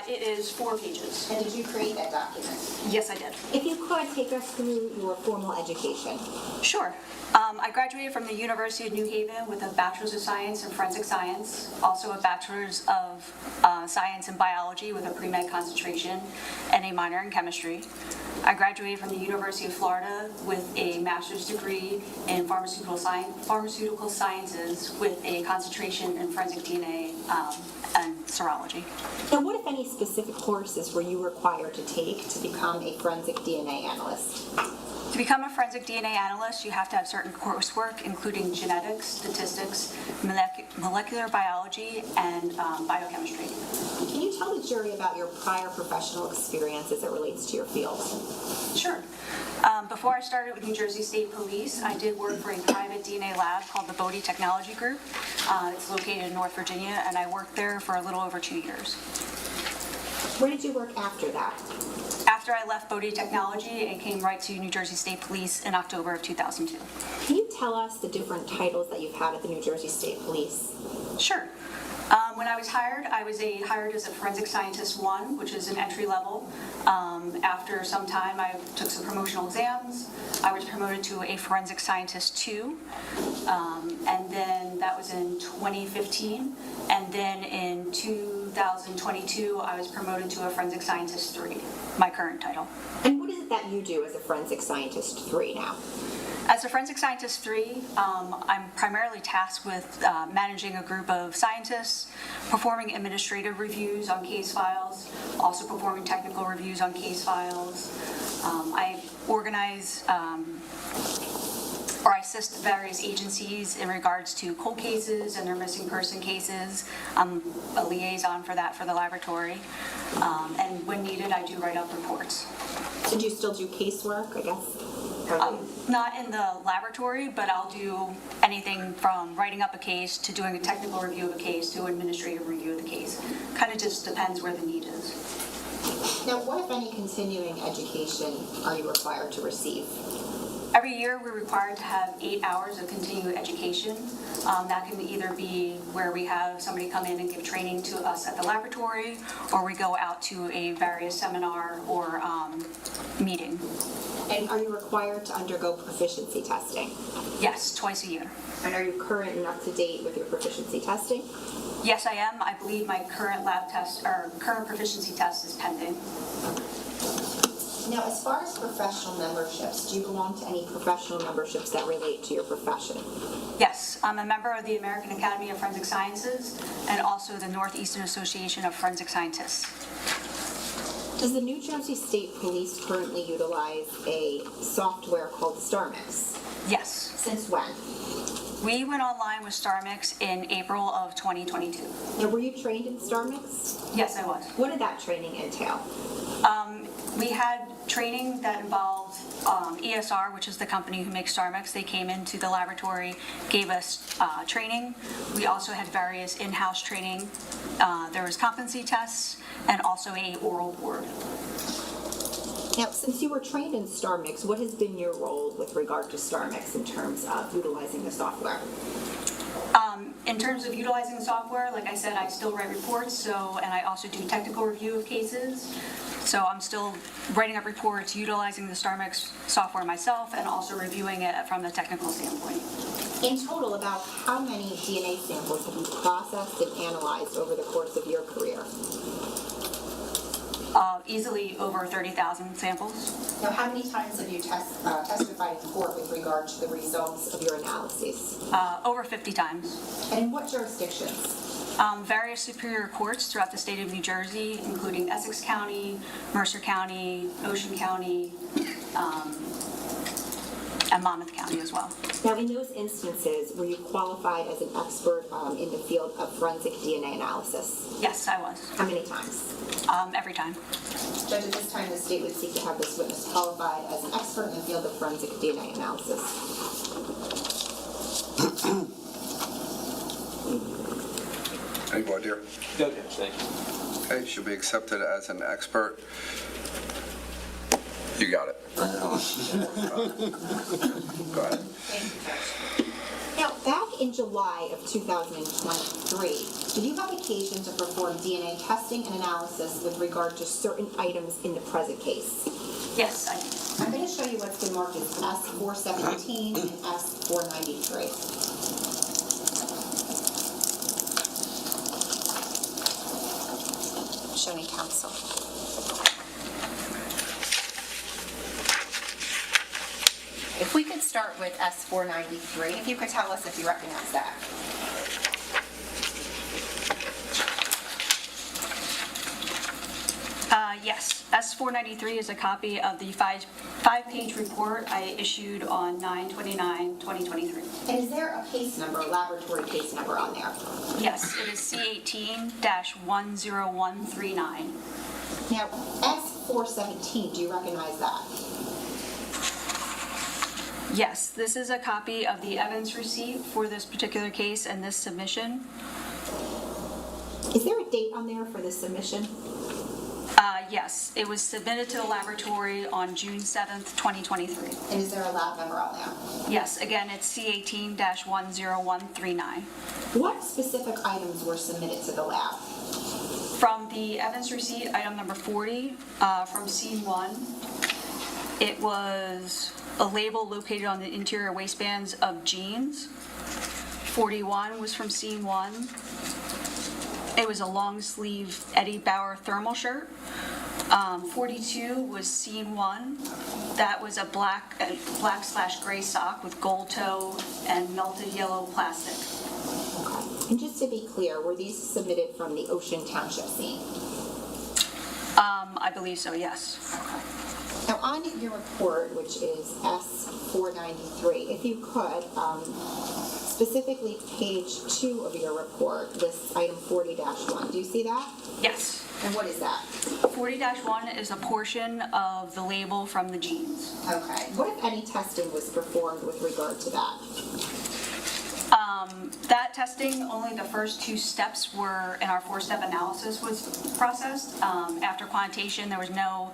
It is 4 pages. And did you create that document? Yes, I did. If you could take us through your formal education. Sure. I graduated from the University of New Haven with a Bachelor's of Science in Forensic Science, also a Bachelor's of Science in Biology with a pre-med concentration, and a minor in Chemistry. I graduated from the University of Florida with a master's degree in pharmaceutical sciences with a concentration in forensic DNA and serology. And what, if any, specific courses were you required to take to become a forensic DNA analyst? To become a forensic DNA analyst, you have to have certain coursework, including genetics, statistics, molecular biology, and biochemistry. Can you tell the jury about your prior professional experience as it relates to your field? Sure. Before I started with New Jersey State Police, I did work for a private DNA lab called the Bodie Technology Group. It's located in North Virginia, and I worked there for a little over 2 years. Where did you work after that? After I left Bodie Technology and came right to New Jersey State Police in October of 2002. Can you tell us the different titles that you've had at the New Jersey State Police? Sure. When I was hired hired as a Forensic Scientist 1, which is an entry level. After some time, I took some promotional exams. I was promoted to a Forensic Scientist 2, and then that was in 2015. And then in 2022, I was promoted to a Forensic Scientist 3, my current title. And what is it that you do as a Forensic Scientist 3 now? As a Forensic Scientist 3, I'm primarily tasked with managing a group of scientists, performing administrative reviews on case files, also performing technical reviews on case files. I organize or I assist various agencies in regards to cold cases and their missing person cases. I'm a liaison for that for the laboratory. And when needed, I do write up reports. So do you still do casework, I guess? Not in the laboratory, but I'll do anything from writing up a case to doing a technical review of a case to administrative review of the case. Kind of just depends where the need is. Now, what, if any, continuing education are you required to receive? Every year, we're required to have 8 hours of continuing education. That can either be where we have somebody come in and give training to us at the laboratory, or we go out to a various seminar or meeting. And are you required to undergo proficiency testing? Yes, twice a year. And are you current and up to date with your proficiency testing? Yes, I am. I believe my current lab test or current proficiency test is pending. Now, as far as professional memberships, Do you belong to any professional memberships that relate to your profession? Yes, I'm a member of the American Academy of Forensic Sciences and also the Northeastern Association of Forensic Scientists. Does the New Jersey State Police currently utilize a software called StarMix? Yes. Since when? We went online with StarMix in April of 2022. Now, were you trained in StarMix? Yes, I was. What did that training entail? We had training that involved ESR, which is the company who makes StarMix. They came into the laboratory, gave us training. We also had various in-house training. There was competency tests and also a oral board. Now, since you were trained in StarMix, what has been your role with regard to StarMix in terms of utilizing the software? In terms of utilizing the software, like I said, I still write reports, and I also do technical review of cases. So I'm still writing up reports, utilizing the StarMix software myself, and also reviewing it from the technical standpoint. In total, about how many DNA samples have you processed and analyzed over the course of your career? Easily over 30,000 samples. Now, how many times have you testified in court with regard to the results of your analyses? Over 50 times. And in what jurisdictions? Various superior courts throughout the state of New Jersey, including Essex County, Mercer County, Ocean County, and Monmouth County as well. Now, in those instances, were you qualified as an expert in the field of forensic DNA analysis? Yes, I was. How many times? Every time. Judge, at this time, the state would seek to have this witness qualified as an expert in the field of forensic DNA analysis. Any more, dear? No, Judge, thank you. Okay, she'll be accepted as an expert. You got it. Go ahead. Now, back in July of 2023, did you have occasion to perform DNA testing and analysis with regard to certain items in the present case? Yes, I did. I'm going to show you what's been marked as S417 and S493. Showing counsel. If we could start with S493, if you could tell us if you recognize that. Yes, S493 is a copy of the five-page report I issued on 9/29/2023. And is there a case number, a laboratory case number on there? Yes, it is C18-10139. Now, S417, do you recognize that? Yes, this is a copy of the evidence receipt for this particular case and this submission. Is there a date on there for this submission? Yes, it was submitted to the laboratory on June 7th, 2023. And is there a lab number on there? Yes, again, it's C18-10139. What specific items were submitted to the lab? From the evidence receipt, item number 40, from scene 1, it was a label located on the interior waistbands of jeans. 41 was from scene 1. It was a long sleeve Eddie Bauer thermal shirt. 42 was scene 1. That was a black/gray sock with gold toe and melted yellow plastic. Okay. And just to be clear, were these submitted from the Ocean Township scene? I believe so, yes. Now, on your report, which is S493, if you could, specifically page 2 of your report lists item 40-1. Do you see that? Yes. And what is that? 40-1 is a portion of the label from the jeans. Okay. What, if any, testing was performed with regard to that? That testing, only the first 2 steps were in our 4-step analysis was processed. After quantitation, there was no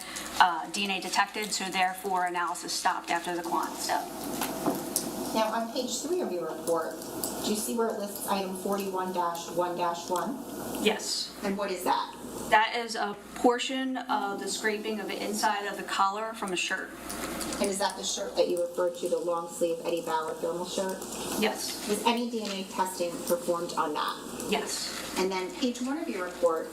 DNA detected, so therefore analysis stopped after the quant step. Now, on page 3 of your report, do you see where it lists item 41-1-1? Yes. And what is that? That is a portion of the scraping of the inside of the collar from a shirt. And is that the shirt that you referred to, the long sleeve Eddie Bauer thermal shirt? Yes. Was any DNA testing performed on that? Yes. And then page 1 of your report,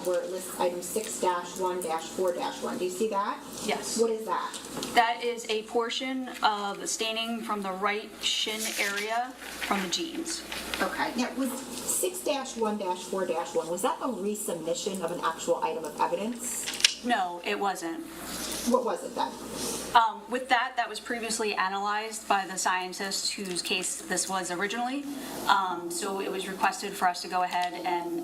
where it lists item 6-1-4-1, do you see that? Yes. What is that? That is a portion of the staining from the right shin area from the jeans. Okay. Now, was 6-1-4-1, was that a resubmission of an actual item of evidence? No, it wasn't. What was it then? With that was previously analyzed by the scientist whose case this was originally. So it was requested for us to go ahead and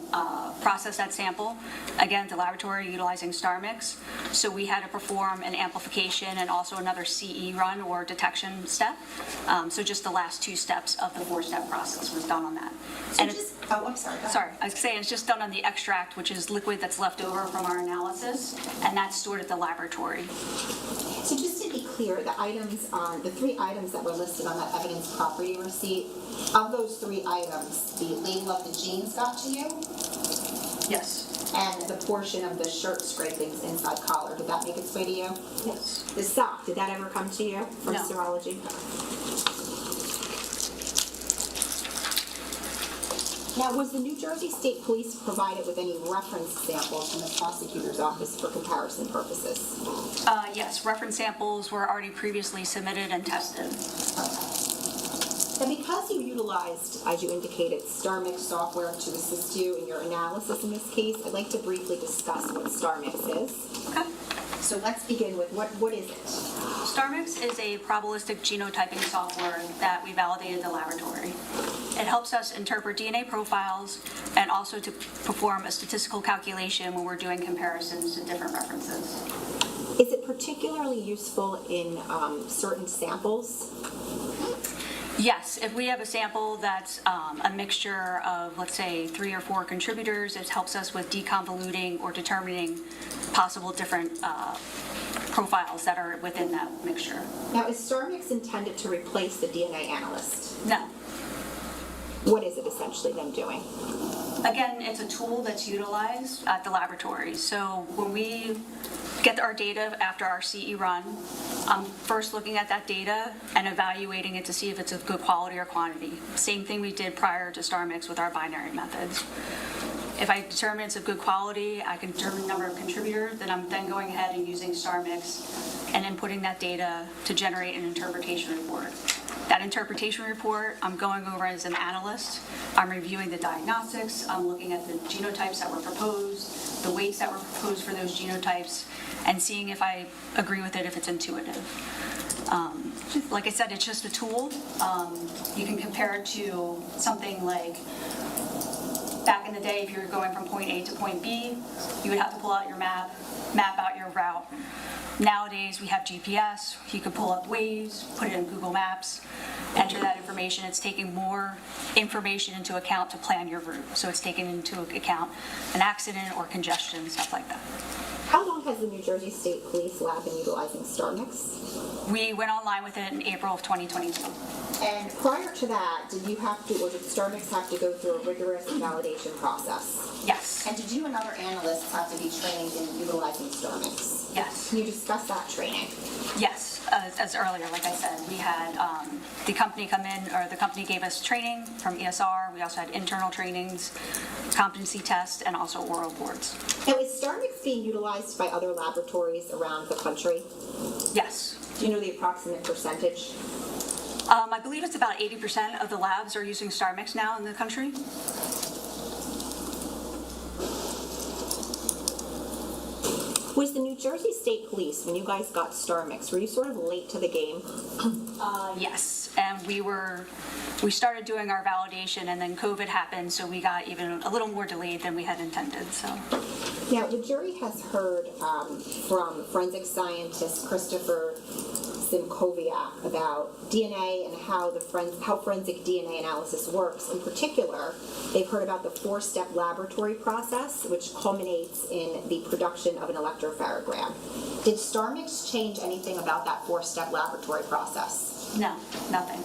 process that sample, again, at the laboratory utilizing StarMix. So we had to perform an amplification and also another CE run or detection step. So just the last 2 steps of the 4-step process was done on that. So just, oh, I'm sorry. Go ahead. Sorry, I was saying it's just done on the extract, which is liquid that's left over from our analysis, and that's stored at the laboratory. So just to be clear, the 3 items that were listed on that evidence property receipt, of those 3 items, the label of the jeans got to you? Yes. And the portion of the shirt scrapings inside collar, did that make its way to you? Yes. The sock, did that ever come to you from No. serology? Now, was the New Jersey State Police provided with any reference samples from the prosecutor's office for comparison purposes? Yes, reference samples were already previously submitted and tested. And because you utilized, as you indicated, StarMix software to assist you in your analysis in this case, I'd like to briefly discuss what StarMix is. Okay. So let's begin with what is it? StarMix is a probabilistic genotyping software that we validated in the laboratory. It helps us interpret DNA profiles and also to perform a statistical calculation when we're doing comparisons to different references. Is it particularly useful in certain samples? Yes, if we have a sample that's a mixture of, let's say, 3 or 4 contributors, it helps us with deconvoluting or determining possible different profiles that are within that mixture. Now, is StarMix intended to replace the DNA analyst? No. What is it essentially them doing? Again, it's a tool that's utilized at the laboratory. So when we get our data after our CE run, I'm first looking at that data and evaluating it to see if it's of good quality or quantity. Same thing we did prior to StarMix with our binary methods. If I determine it's of good quality, I can determine the number of contributors, then I'm then going ahead and using StarMix and inputting that data to generate an interpretation report. That interpretation report, I'm going over as an analyst. I'm reviewing the diagnostics. I'm looking at the genotypes that were proposed, the weights that were proposed for those genotypes, and seeing if I agree with it, if it's intuitive. Like I said, it's just a tool. You can compare it to something like back in the day, if you were going from point A to point B, you would have to pull out your map out your route. Nowadays, we have GPS. You can pull up Waze, put it in Google Maps, enter that information. It's taking more information into account to plan your route. So it's taking into account an accident or congestion, stuff like that. How long has the New Jersey State Police Lab been utilizing StarMix? We went online with it in April of 2022. And prior to that, did StarMix have to go through a rigorous validation process? Yes. And did you and other analysts have to be trained in utilizing StarMix? Yes. Can you discuss that training? Yes. As earlier, like I said, we had the company come in, or the company gave us training from ESR. We also had internal trainings, competency tests, and also oral boards. Now, is StarMix being utilized by other laboratories around the country? Yes. Do you know the approximate percentage? I believe it's about 80% of the labs are using StarMix now in the country. Was the New Jersey State Police, when you guys got StarMix, were you sort of late to the game? Yes, and we started doing our validation, and then COVID happened, so we got even a little more delayed than we had intended. So now the jury has heard from forensic scientist Christopher Simkoviak about DNA and how forensic DNA analysis works. In particular, they've heard about the 4-step laboratory process, which culminates in the production of an electropharogram. Did StarMix change anything about that 4-step laboratory process? no, nothing.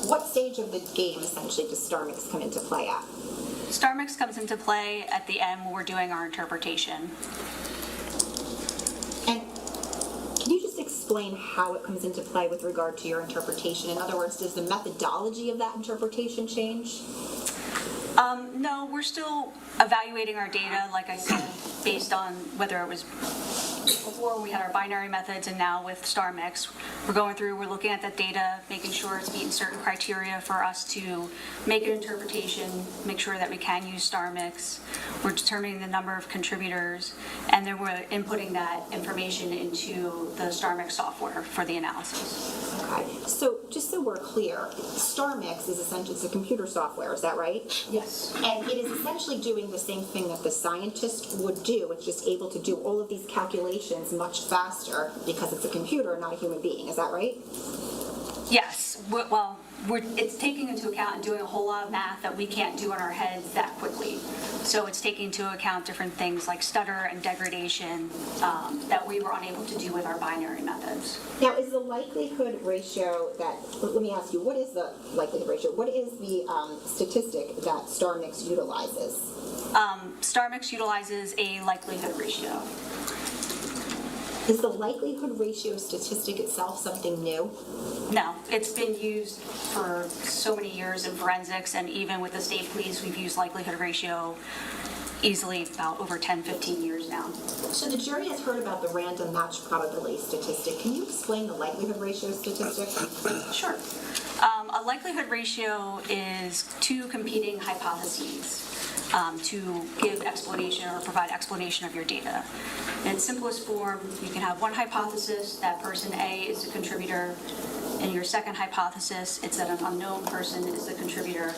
What stage of the game, essentially, does StarMix come into play at? StarMix comes into play at the end when we're doing our interpretation. And can you just explain how it comes into play with regard to your interpretation? In other words, does the methodology of that interpretation change? No, we're still evaluating our data, like I said, based on whether it was before we had our binary methods, and now with StarMix, we're looking at that data, making sure it's meeting certain criteria for us to make an interpretation, make sure that we can use StarMix. We're determining the number of contributors, and then we're inputting that information into the StarMix software for the analysis. Okay, so just so we're clear, StarMix is essentially, it's a computer software, is that right? Yes. And it is essentially doing the same thing that the scientist would do. It's just able to do all of these calculations much faster because it's a computer, not a human being. Is that right? Yes. It's taking into account and doing a whole lot of math that we can't do in our heads that quickly. So it's taking into account different things like stutter and degradation that we were unable to do with our binary methods. Now, is the likelihood ratio that, let me ask you, what is the likelihood ratio? What is the statistic that StarMix utilizes? StarMix utilizes a likelihood ratio. Is the likelihood ratio statistic itself something new? No, it's been used for so many years in forensics, and even with the state police, we've used likelihood ratio easily about over 10, 15 years now. So the jury has heard about the random match probability statistic. Can you explain the likelihood ratio statistic? Sure. A likelihood ratio is two competing hypotheses to give explanation or provide explanation of your data. In its simplest form, you can have one hypothesis that person A is a contributor. In your second hypothesis, it's that an unknown person is the contributor.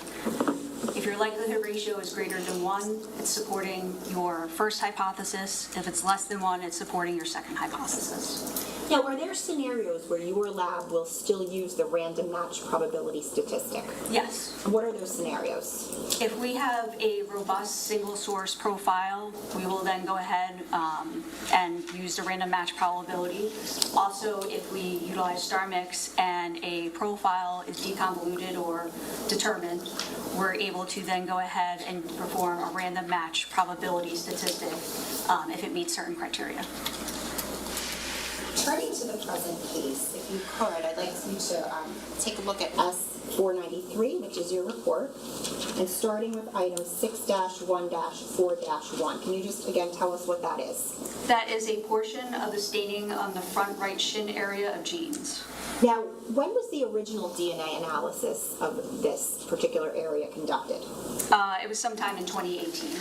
If your likelihood ratio is greater than 1, it's supporting your first hypothesis. If it's less than 1, it's supporting your second hypothesis. Now, are there scenarios where your lab will still use the random match probability statistic? Yes. And what are those scenarios? If we have a robust single source profile, we will then go ahead and use the random match probability. Also, if we utilize StarMix and a profile is deconvoluted or determined, we're able to then go ahead and perform a random match probability statistic if it meets certain criteria. Turning to the present case, if you could, I'd like you to take a look at S493, which is your report, and starting with item 6-1-4-1. Can you just, again, tell us what that is? That is a portion of the staining on the front right shin area of jeans. Now, when was the original DNA analysis of this particular area conducted? It was sometime in 2018.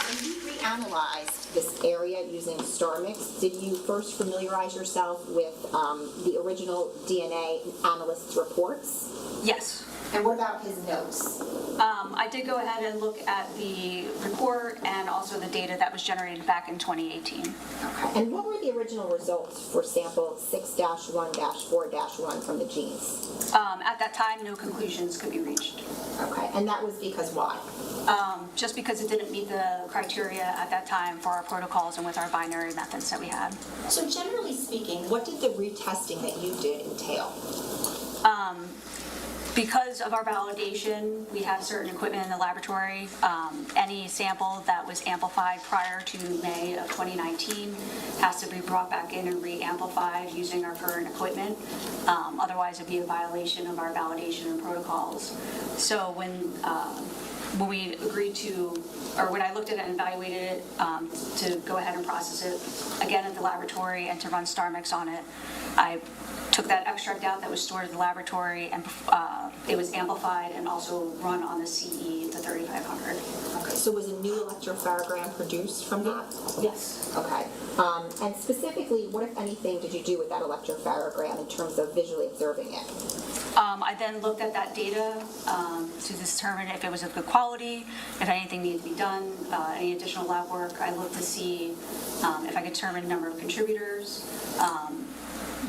When you reanalyzed this area using StarMix, did you first familiarize yourself with the original DNA analyst's reports? Yes. And what about his notes? I did go ahead and look at the report and also the data that was generated back in 2018. Okay. And what were the original results for sample 6-1-4-1 from the genes? At that time, no conclusions could be reached. Okay. And that was because why? Just because it didn't meet the criteria at that time for our protocols and with our binary methods that we had. So generally speaking, what did the retesting that you did entail? Because of our validation, we have certain equipment in the laboratory. Any sample that was amplified prior to May of 2019 has to be brought back in and re-amplified using our current equipment. Otherwise, it'd be a violation of our validation and protocols. So when we agreed to, or when I looked at it and evaluated it to go ahead and process it again at the laboratory and to run StarMix on it, I took that extract out that was stored in the laboratory and it was amplified and also run on the CE, the 3500. Okay, so was a new electropharogram produced from that? Yes. Okay. And specifically, what, if anything, did you do with that electropharogram in terms of visually observing it? I then looked at that data to determine if it was of good quality, if anything needed to be done, any additional lab work. I looked to see if I could determine the number of contributors.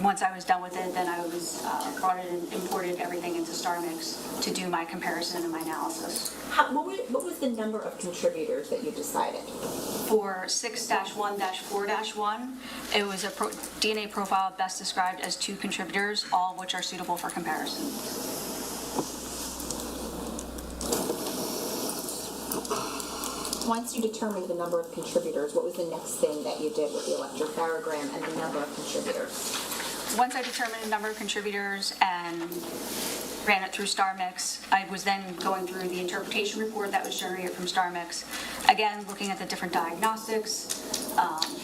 Once I was done with it, then I was brought in and imported everything into StarMix to do my comparison and my analysis. What was the number of contributors that you decided? For 6-1-4-1, it was a DNA profile best described as 2 contributors, all of which are suitable for comparison. Once you determined the number of contributors, what was the next thing that you did with the electropharogram and the number of contributors? Once I determined the number of contributors and ran it through StarMix, I was then going through the interpretation report that was generated from StarMix. Again, looking at the different diagnostics,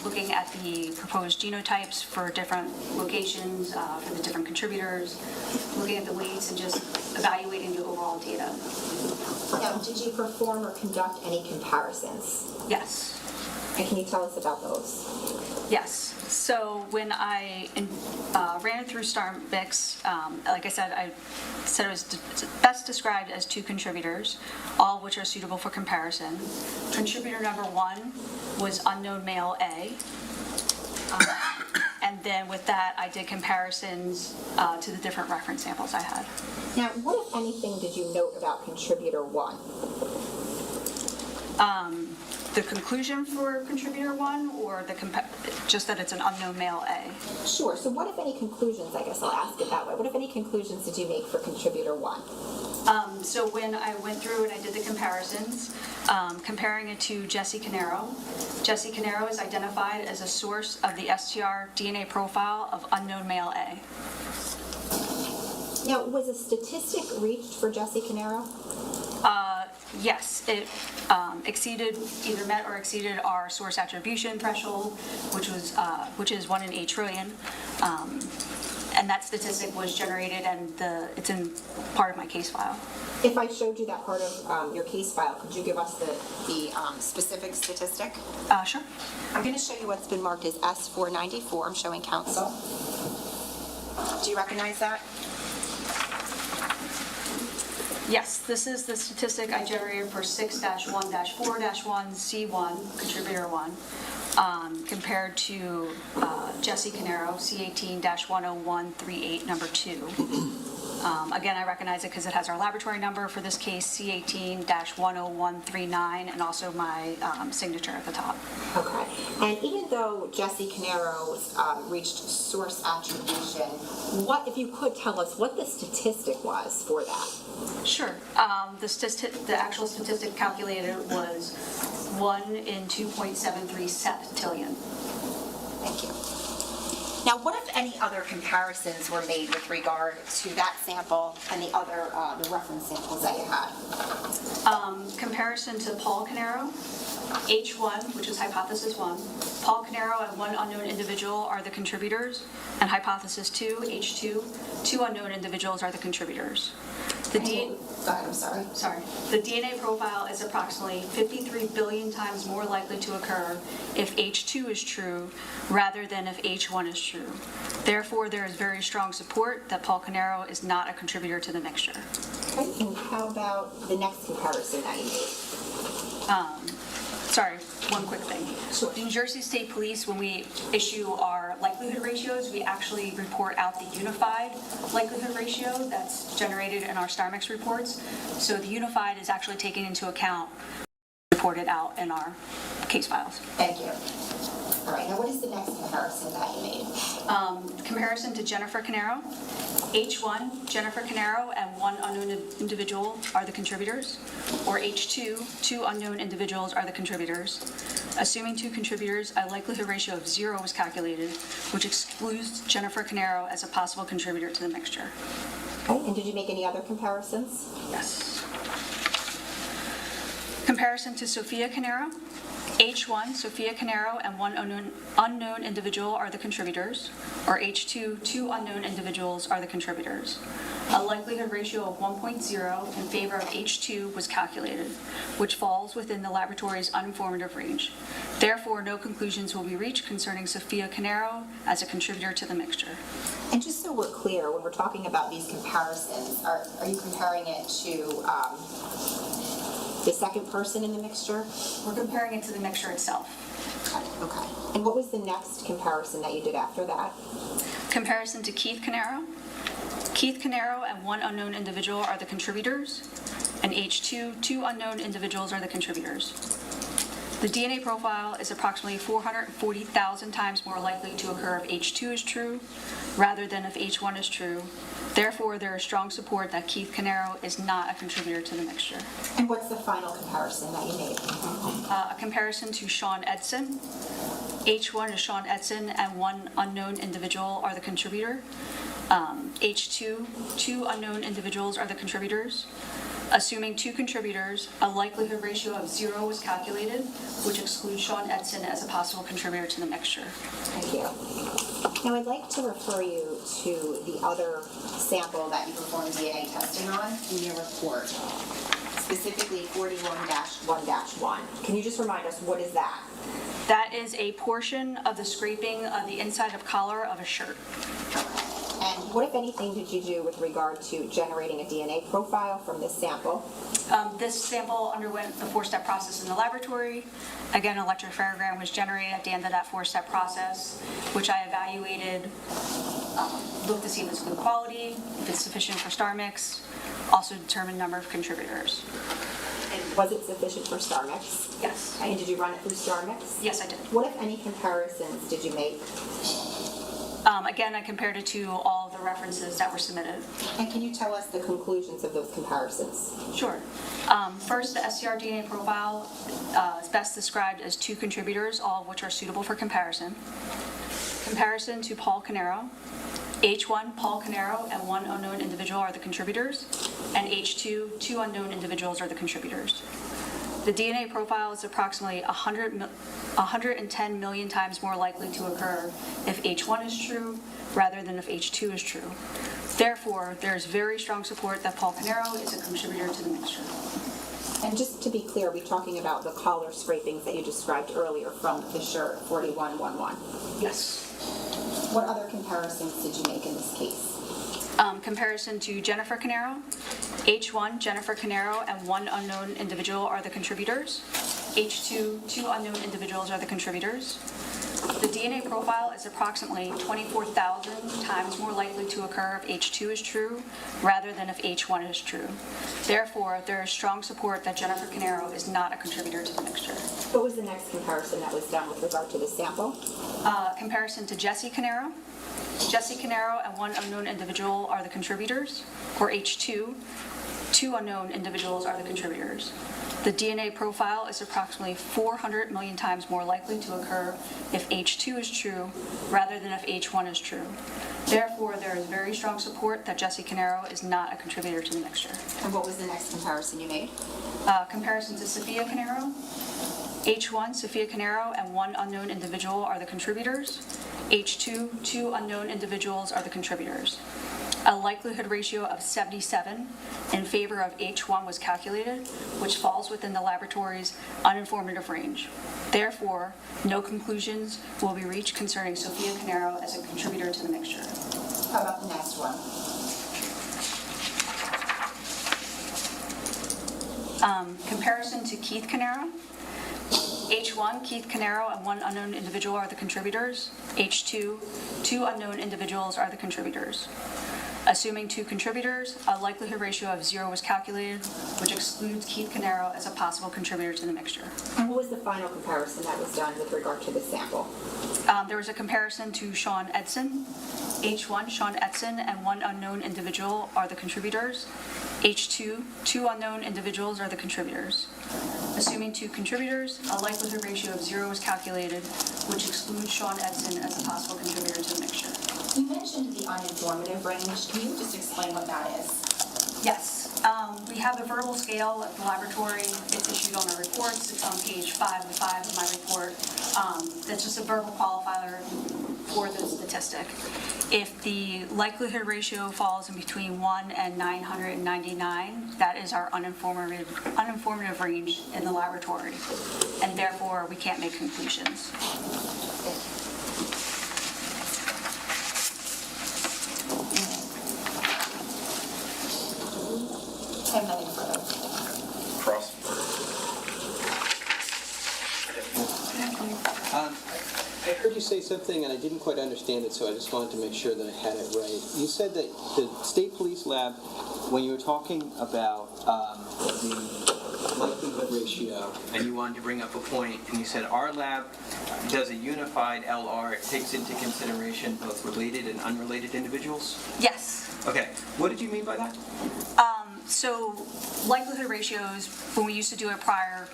looking at the proposed genotypes for different locations, for the different contributors, looking at the weights, and just evaluating the overall data. Now, did you perform or conduct any comparisons? Yes. And can you tell us about those? Yes. So when I ran it through StarMix, like I said it was best described as 2 contributors, all of which are suitable for comparison. Contributor number 1 was unknown male A. And then with that, I did comparisons to the different reference samples I had. Now, what, if anything, did you note about contributor 1? The conclusion for contributor 1, or just that it's an unknown male A? Sure. So what, if any, conclusions, I guess I'll ask it that way, what, if any, conclusions did you make for contributor 1? So when I went through and I did the comparisons, comparing it to Jesse Caneiro, Jesse Caneiro is identified as a source of the STR DNA profile of unknown male A. Now, was a statistic reached for Jesse Caneiro? Yes, it either met or exceeded our source attribution threshold, which is 1 in 8 trillion. And that statistic was generated, and it's in part of my case file. If I showed you that part of your case file, could you give us the specific statistic? Sure. I'm going to show you what's been marked as S494. I'm showing counsel. Do you recognize that? Yes, this is the statistic I generated for 6-1-4-1C1, contributor 1, compared to Jesse Caneiro, C18-10138, number 2. Again, I recognize it because it has our laboratory number, for this case, C18-10139, and also my signature at the top. Okay. And even though Jesse Caneiro reached source attribution, what, if you could tell us what the statistic was for that? Sure. The actual statistic calculated was 1 in 2.73 septillion. Thank you. Now, what, if any, other comparisons were made with regard to that sample and the other the reference samples that you had? Comparison to Paul Caneiro, H1, which is hypothesis 1. Paul Caneiro and 1 unknown individual are the contributors, and hypothesis 2, H2, 2 unknown individuals are the contributors. The DNA profile is approximately 53 billion times more likely to occur if H2 is true rather than if H1 is true. Therefore, there is very strong support that Paul Caneiro is not a contributor to the mixture. Okay, and how about the next comparison that you made? Sorry, one quick thing. Sure. New Jersey State Police, when we issue our likelihood ratios, we actually report out the unified likelihood ratio that's generated in our StarMix reports. So the unified is actually taken into account, reported out in our case files. Thank you. All right, now what is the next comparison that you made? Comparison to Jennifer Caneiro. H1, Jennifer Caneiro and 1 unknown individual are the contributors, or H2, 2 unknown individuals are the contributors. Assuming 2 contributors, a likelihood ratio of 0 was calculated, which excludes Jennifer Caneiro as a possible contributor to the mixture. Okay, and did you make any other comparisons? Yes. Comparison to Sophia Caneiro. H1, Sophia Caneiro and 1 unknown individual are the contributors, or H2, 2 unknown individuals are the contributors. A likelihood ratio of 1.0 in favor of H2 was calculated, which falls within the laboratory's uninformative range. Therefore, no conclusions will be reached concerning Sophia Caneiro as a contributor to the mixture. And just so we're clear, when we're talking about these comparisons, are you comparing it to the second person in the mixture? We're comparing it to the mixture itself. Okay. And what was the next comparison that you did after that? Comparison to Keith Caneiro. Keith Caneiro and 1 unknown individual are the contributors, and H2, 2 unknown individuals are the contributors. The DNA profile is approximately 440,000 times more likely to occur if H2 is true rather than if H1 is true. Therefore, there is strong support that Keith Caneiro is not a contributor to the mixture. And what's the final comparison that you made? A comparison to Sean Edson. H1 is Sean Edson and 1 unknown individual are the contributor. H2, 2 unknown individuals are the contributors. Assuming 2 contributors, a likelihood ratio of 0 was calculated, which excludes Sean Edson as a possible contributor to the mixture. Thank you. Now, I'd like to refer you to the other sample that you performed DNA testing on in your report, specifically 41-1-1. Can you just remind us, what is that? That is a portion of the scraping of the inside of collar of a shirt. And what, if anything, did you do with regard to generating a DNA profile from this sample? This sample underwent the 4-step process in the laboratory. Again, an electrophoregram was generated at the end of that 4-step process, which I evaluated, looked to see if it's good quality, if it's sufficient for star mix, also determined number of contributors. And was it sufficient for star mix? Yes. And did you run it through star mix? Yes, I did. What, if any, comparisons did you make? Again, I compared it to all of the references that were submitted. And can you tell us the conclusions of those comparisons? Sure. First, the SCR DNA profile is best described as 2 contributors, all of which are suitable for comparison. Comparison to Paul Caneiro. H1, Paul Caneiro, and 1 unknown individual are the contributors, and H2, 2 unknown individuals are the contributors. The DNA profile is approximately 110 million times more likely to occur if H1 is true rather than if H2 is true. Therefore, there is very strong support that Paul Caneiro is a contributor to the mixture. And just to be clear, are we talking about the collar scrapings that you described earlier from the shirt 41-1-1? Yes. What other comparisons did you make in this case? Comparison to Jennifer Caneiro. H1, Jennifer Caneiro, and 1 unknown individual are the contributors. H2, 2 unknown individuals are the contributors. The DNA profile is approximately 24,000 times more likely to occur if H2 is true rather than if H1 is true. Therefore, there is strong support that Jennifer Caneiro is not a contributor to the mixture. What was the next comparison that was done with regard to the sample? Comparison to Jesse Caneiro. Jesse Caneiro and 1 unknown individual are the contributors, or H2, 2 unknown individuals are the contributors. The DNA profile is approximately 400 million times more likely to occur if H2 is true rather than if H1 is true. Therefore, there is very strong support that Jesse Caneiro is not a contributor to the mixture. And what was the next comparison you made? Comparison to Sophia Caneiro. H1, Sophia Caneiro, and 1 unknown individual are the contributors. H2, 2 unknown individuals are the contributors. A likelihood ratio of 77 in favor of H1 was calculated, which falls within the laboratory's uninformative range. Therefore, no conclusions will be reached concerning Sophia Caneiro as a contributor to the mixture. How about the next one? Comparison to Keith Caneiro. H1, Keith Caneiro, and 1 unknown individual are the contributors. H2, 2 unknown individuals are the contributors. Assuming 2 contributors, a likelihood ratio of 0 was calculated, which excludes Keith Caneiro as a possible contributor to the mixture. And what was the final comparison that was done with regard to the sample? There was a comparison to Sean Edson. H1, Sean Edson, and 1 unknown individual are the contributors. H2, 2 unknown individuals are the contributors. Assuming 2 contributors, a likelihood ratio of 0 was calculated, which excludes Sean Edson as a possible contributor to the mixture. You mentioned the uninformative range. Can you just explain what that is? Yes. We have the verbal scale at the laboratory. It's issued on our reports. It's on page 5 of my report. That's just a verbal qualifier for the statistic. If the likelihood ratio falls in between 1 and 999, that is our uninformative range in the laboratory, and therefore we can't make conclusions. I have nothing further. Cross. I heard you say something and I didn't quite understand it, so I just wanted to make sure that I had it right. You said that the state police lab, when you were talking about the likelihood ratio, and you wanted to bring up a point, and you said our lab does a unified LR. It takes into consideration both related and unrelated individuals? Yes. Okay. What did you mean by that? So likelihood ratios, when we used to do it prior,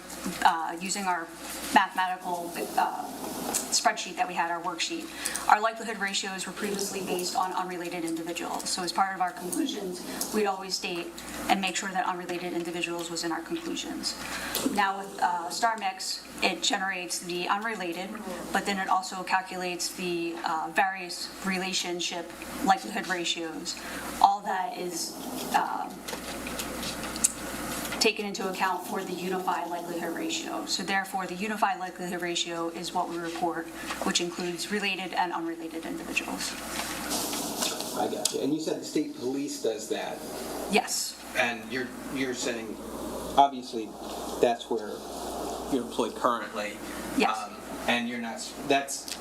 using our mathematical spreadsheet that we had, our worksheet, our likelihood ratios were previously based on unrelated individuals. So as part of our conclusions, we'd always state and make sure that unrelated individuals was in our conclusions. Now with StarMix, it generates the unrelated, but then it also calculates the various relationship likelihood ratios. All that is taken into account for the unified likelihood ratio. So therefore, the unified likelihood ratio is what we report, which includes related and unrelated individuals. I got you. And you said the state police does that. Yes. And you're saying, obviously, that's where you're employed currently. Yes. And you're not. That's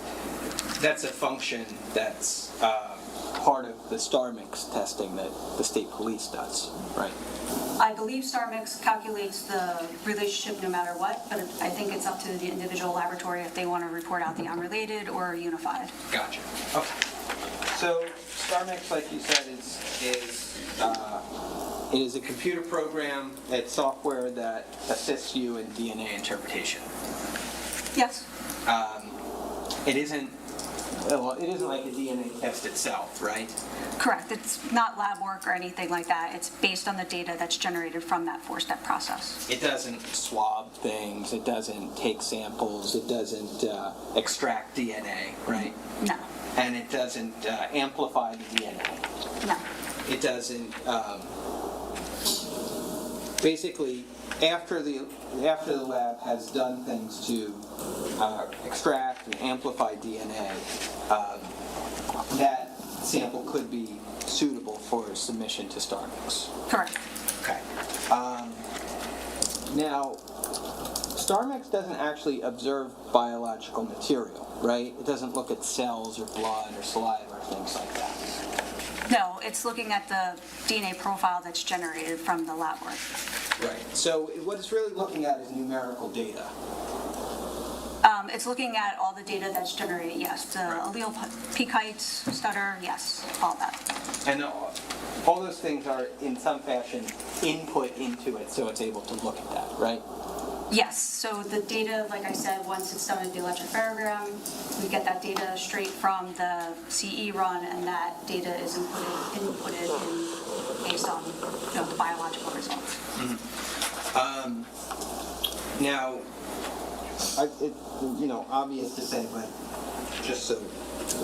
a function that's part of the StarMix testing that the state police does, right? I believe StarMix calculates the relationship no matter what, but I think it's up to the individual laboratory if they want to report out the unrelated or unified. Gotcha. Okay. So StarMix, like you said, it is a computer program. It's software that assists you in DNA interpretation. Yes. It isn't like a DNA test itself, right? Correct. It's not lab work or anything like that. It's based on the data that's generated from that four-step process. It doesn't swab things. It doesn't take samples. It doesn't extract DNA, right? No. And it doesn't amplify the DNA. No. It doesn't. Basically, after the lab has done things to extract and amplify DNA, that sample could be suitable for submission to StarMix. Correct. Okay. Now, StarMix doesn't actually observe biological material, right? It doesn't look at cells or blood or saliva or things like that. No, it's looking at the DNA profile that's generated from the lab work. Right. So what it's really looking at is numerical data. It's looking at all the data that's generated, yes. The allele peak heights, stutter, yes, all that. And all those things are, in some fashion, input into it, so it's able to look at that, right? Yes, so the data, like I said, once it's done in the electrophoregram, we get that data straight from the CE run, and that data is inputted in based on the biological results. Mm-hmm. Now, obvious to say, but just so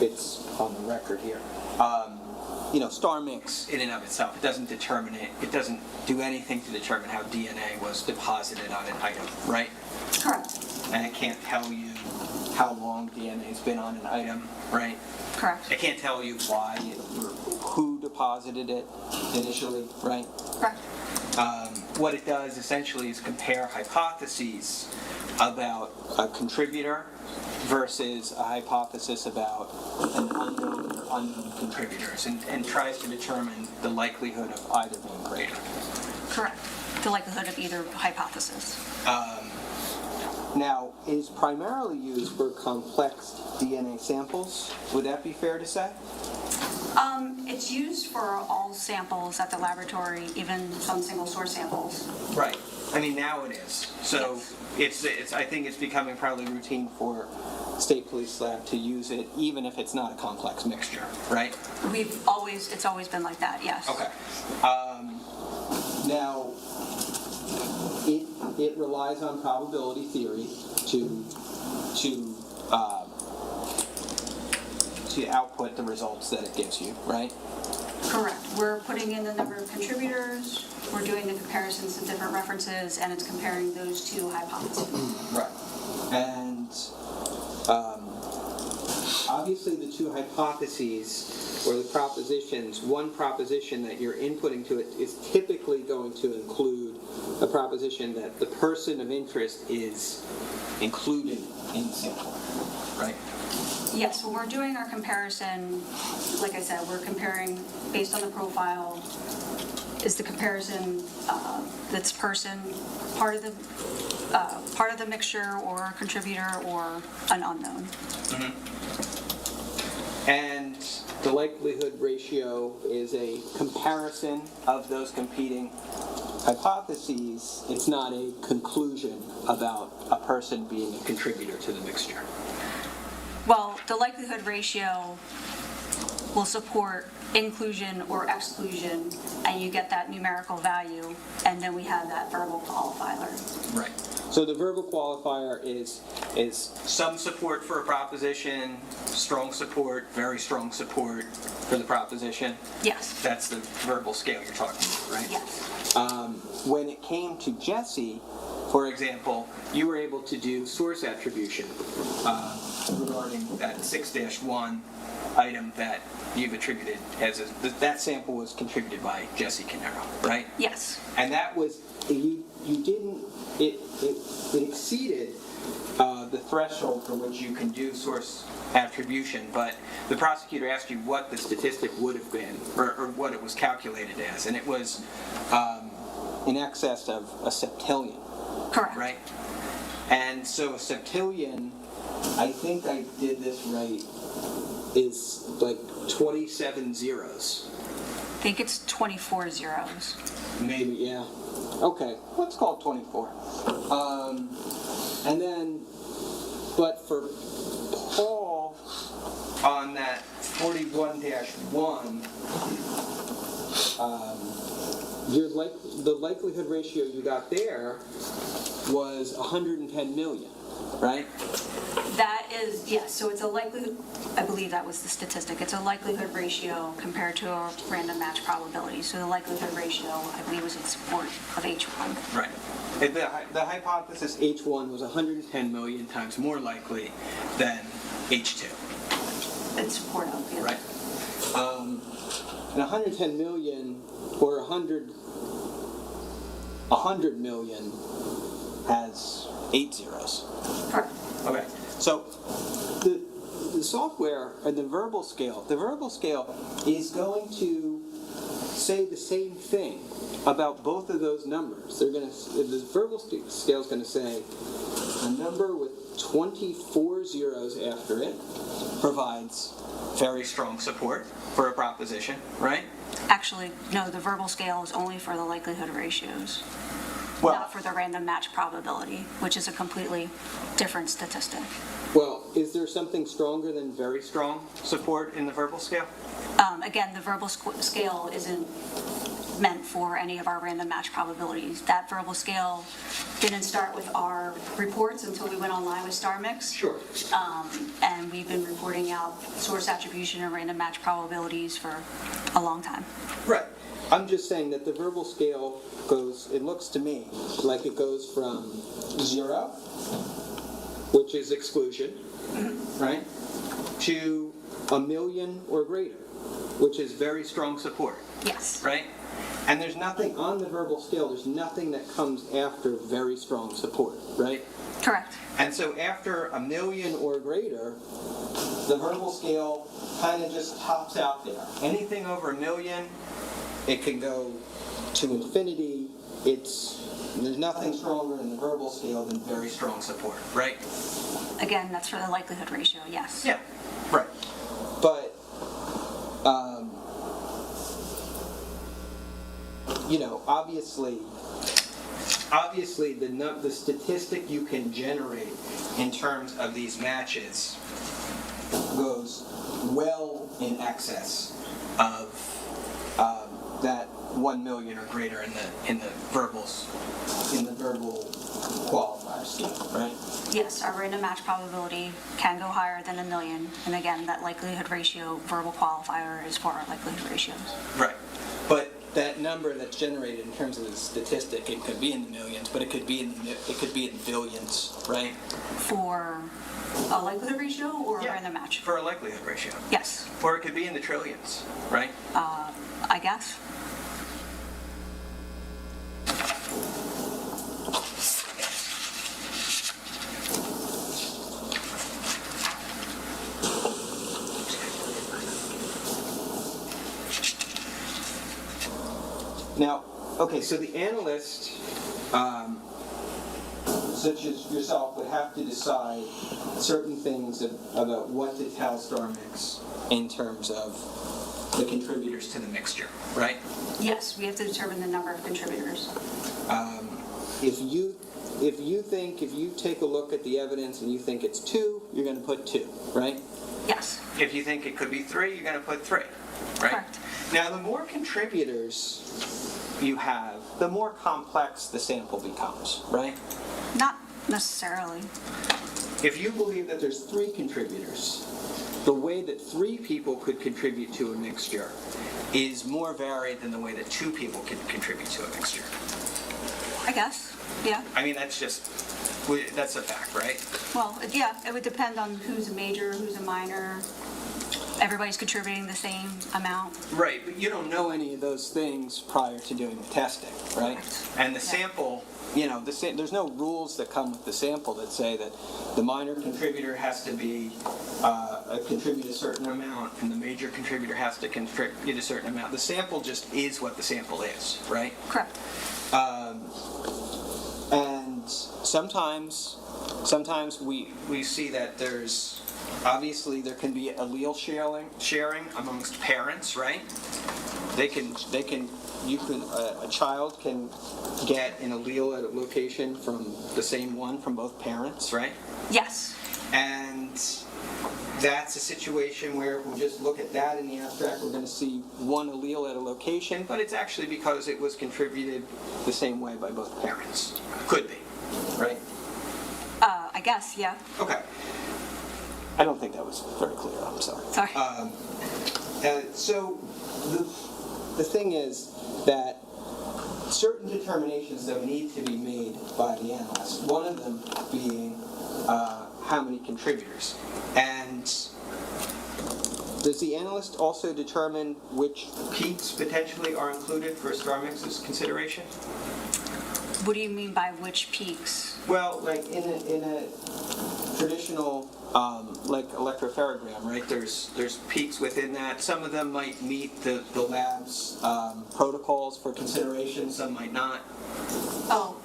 it's on the record here, StarMix in and of itself, it doesn't determine it. It doesn't do anything to determine how DNA was deposited on an item, right? Correct. And it can't tell you how long DNA's been on an item, right? Correct. It can't tell you why or who deposited it initially, right? Correct. What it does essentially is compare hypotheses about a contributor versus a hypothesis about an unknown or unknown contributors and tries to determine the likelihood of either being greater. Correct. The likelihood of either hypothesis. Now, is primarily used for complex DNA samples. Would that be fair to say? It's used for all samples at the laboratory, even some single source samples. Right. I mean, now it is. So yes. it's. I think it's becoming probably routine for state police lab to use it, even if it's not a complex mixture, right? It's always been like that, yes. Okay. Now, it relies on probability theory to output the results that it gives you, right? Correct. We're putting in the number of contributors, we're doing the comparisons to different references, and it's comparing those two hypotheses. Right. And obviously the two hypotheses or the propositions, one proposition that you're inputting to it is typically going to include a proposition that the person of interest is included in the sample, right? Yes, when we're doing our comparison, like I said, we're comparing based on the profile. Is the comparison that's person part of the mixture or a contributor or an unknown? Mm-hmm. And The likelihood ratio is a comparison of those competing hypotheses. It's not a conclusion about a person being a contributor to the mixture. Well, the likelihood ratio will support inclusion or exclusion, and you get that numerical value, and then we have that verbal qualifier. Right. So the verbal qualifier is some support for a proposition, strong support, very strong support for the proposition. Yes. That's the verbal scale you're talking about, right? Yes. When it came to Jesse, for example, you were able to do source attribution regarding that 6-1 item that you've attributed as that sample was contributed by Jesse Caneiro, right? Yes. And that was you didn't it exceeded the threshold for which you can do source attribution, but the prosecutor asked you what the statistic would have been or what it was calculated as, and it was in excess of a septillion. Correct. Right? And so a septillion, I think I did this right, is like 27 zeros. I think it's 24 zeros. Maybe, yeah. Okay, let's call it 24. And then, but for Paul, on that 41-1, the likelihood ratio you got there was 110 million, right? That is, yes, so it's a likelihood, I believe that was the statistic, it's a likelihood ratio compared to a random match probability. So the likelihood ratio, I believe, was in support of H1. Right. The hypothesis H1 was 110 million times more likely than H2. In support of, yeah. Right. And 110 million or 100 million has 8 zeros. Correct. Okay. So the software and the verbal scale is going to say the same thing about both of those numbers. The verbal scale is going to say a number with 24 zeros after it provides very strong support for a proposition, right? Actually, no, the verbal scale is only for the likelihood ratios, Well, not for the random match probability, which is a completely different statistic. well, is there something stronger than very strong support in the verbal scale? Again, the verbal scale isn't meant for any of our random match probabilities. That verbal scale didn't start with our reports until we went online with StarMix. Sure. And we've been reporting out source attribution and random match probabilities for a long time. Right. I'm just saying that the verbal scale goes, it looks to me like it goes from 0, which is exclusion, right, to 1 million or greater, which is very strong support. Yes. Right? And there's nothing on the verbal scale, there's nothing that comes after very strong support, right? Correct. And so after 1 million or greater, the verbal scale kind of just tops out there. Anything over 1 million, it can go to infinity. There's nothing stronger in the verbal scale than very strong support, right? Again, that's for the likelihood ratio, yes. Yeah, right. But, obviously the statistic you can generate in terms of these matches goes well in excess of that 1 million or greater in the verbal qualifier scheme, right? Yes, our random match probability can go higher than 1 million. And again, that likelihood ratio verbal qualifier is for our likelihood ratios. Right. But that number that's generated in terms of the statistic, it could be in the millions, but it could be in billions, right? For a likelihood ratio or a random match? For a likelihood ratio. Yes. Or it could be in the trillions, right? I guess. Now, okay, so the analyst such as yourself, would have to decide certain things about what to tell StarMix in terms of the contributors to the mixture, right? Yes, we have to determine the number of contributors. If you take a look at the evidence and you think it's 2, you're going to put 2, right? Yes. If you think it could be 3, you're going to put 3, right? Correct. Now, the more contributors you have, the more complex the sample becomes, right? Not necessarily. If you believe that there's 3 contributors, the way that 3 people could contribute to a mixture is more varied than the way that 2 people could contribute to a mixture. I guess, yeah. I mean, that's a fact, right? Well, yeah, it would depend on who's a major, who's a minor. Everybody's contributing the same amount. Right, but you don't know any of those things prior to doing the testing, right? And the sample, there's no rules that come with the sample that say that the minor contributor has to contribute a certain amount and the major contributor has to contribute a certain amount. The sample just is what the sample is, right? Correct. And sometimes we see that obviously there can be allele sharing amongst parents, right? A child can get an allele at a location from the same one from both parents, right? Yes. And that's a situation where if we just look at that in the abstract, we're going to see one allele at a location, but it's actually because it was contributed the same way by both parents. Could be, right? I guess, yeah. Okay. I don't think that was very clear. I'm sorry. Sorry. So the thing is that certain determinations that need to be made by the analyst, one of them being how many contributors. And does the analyst also determine which peaks potentially are included for StarMix's consideration? What do you mean by which peaks? Well, like in a traditional like electropherogram, right? There's peaks within that. Some of them might meet the lab's protocols for consideration. Some might not. Oh,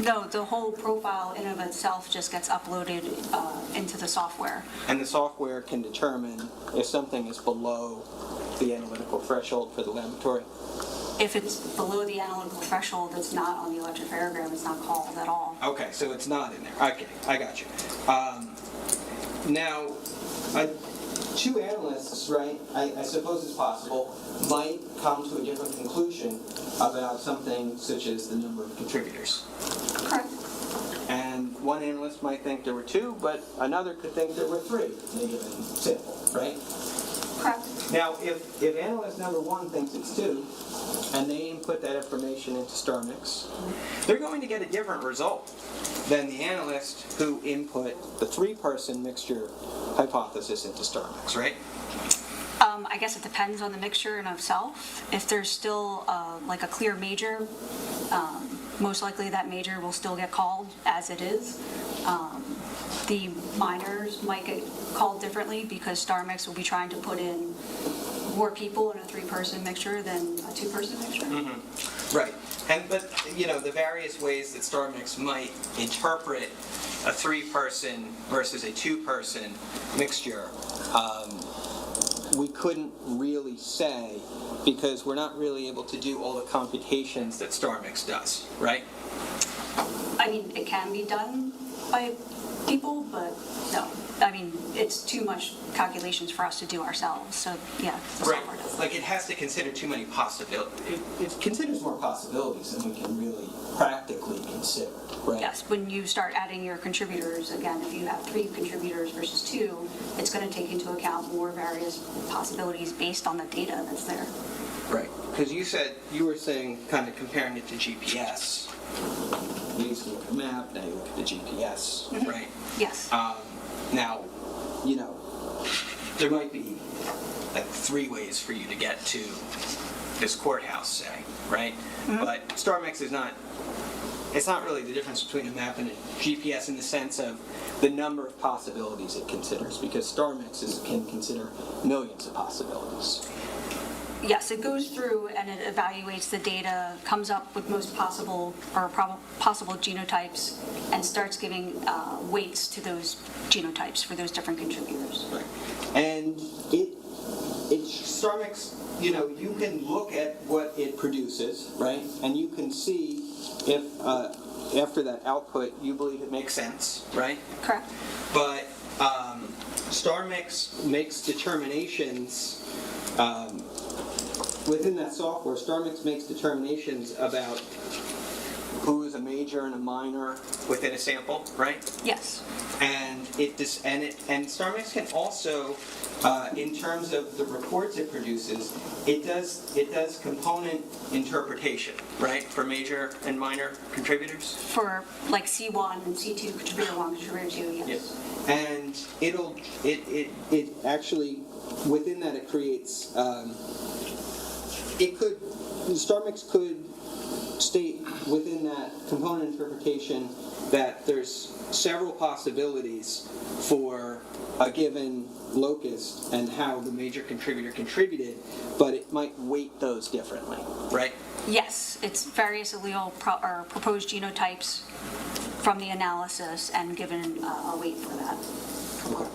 no, the whole profile in and of itself just gets uploaded into the software. And the software can determine if something is below the analytical threshold for the laboratory. If it's below the analytical threshold, it's not on the electropherogram. It's not called at all. Okay, so it's not in there. Okay, I got you. Now, 2 analysts, right, I suppose it's possible, might come to a different conclusion about something such as the number of contributors. Correct. And one analyst might think there were 2, but another could think there were 3 in a given sample, right? Correct. Now, if analyst number 1 thinks it's 2, and they input that information into StarMix, they're going to get a different result than the analyst who input the 3-person mixture hypothesis into StarMix, right? I guess it depends on the mixture in itself. If there's still like a clear major, most likely that major will still get called as it is. The minors might get called differently because StarMix will be trying to put in more people in a 3-person mixture than a 2-person mixture. Mm-hmm. Right. But the various ways that StarMix might interpret a 3-person versus a 2-person mixture, we couldn't really say because we're not really able to do all the computations that StarMix does, right? I mean, it can be done by people, but no. I mean, it's too much calculations for us to do ourselves. So yeah, the software does. Like it has to consider too many possibilities. It considers more possibilities than we can really practically consider, right? Yes, when you start adding your contributors, again, if you have 3 contributors versus 2, it's going to take into account more various possibilities based on the data that's there. Right, because you were saying kind of comparing it to GPS. You used to look at a map, now you look at the GPS, Mm-hmm. right? Yes. Now, there might be like 3 ways for you to get to this courthouse, say, right? Mm-hmm. But StarMix is not, it's not really the difference between a map and a GPS in the sense of the number of possibilities it considers, because StarMix can consider millions of possibilities. Yes, it goes through and it evaluates the data, comes up with most possible or possible genotypes, and starts giving weights to those genotypes for those different contributors. Right. And it StarMix, you can look at what it produces, right? And you can see if after that output you believe it makes sense, right? Correct. But StarMix makes determinations within that software. StarMix makes determinations about who is a major and a minor within a sample, right? Yes. And StarMix can also, in terms of the reports it produces, it does component interpretation, right, for major and minor contributors. For like C1 and C2, contributor 1, contributor 2, yes. Yes. And it actually, within that it creates, StarMix could state within that component interpretation that there's several possibilities for a given locus and how the major contributor contributed, but it might weight those differently, right? Yes, it's various allele or proposed genotypes from the analysis and given a weight for that. Okay.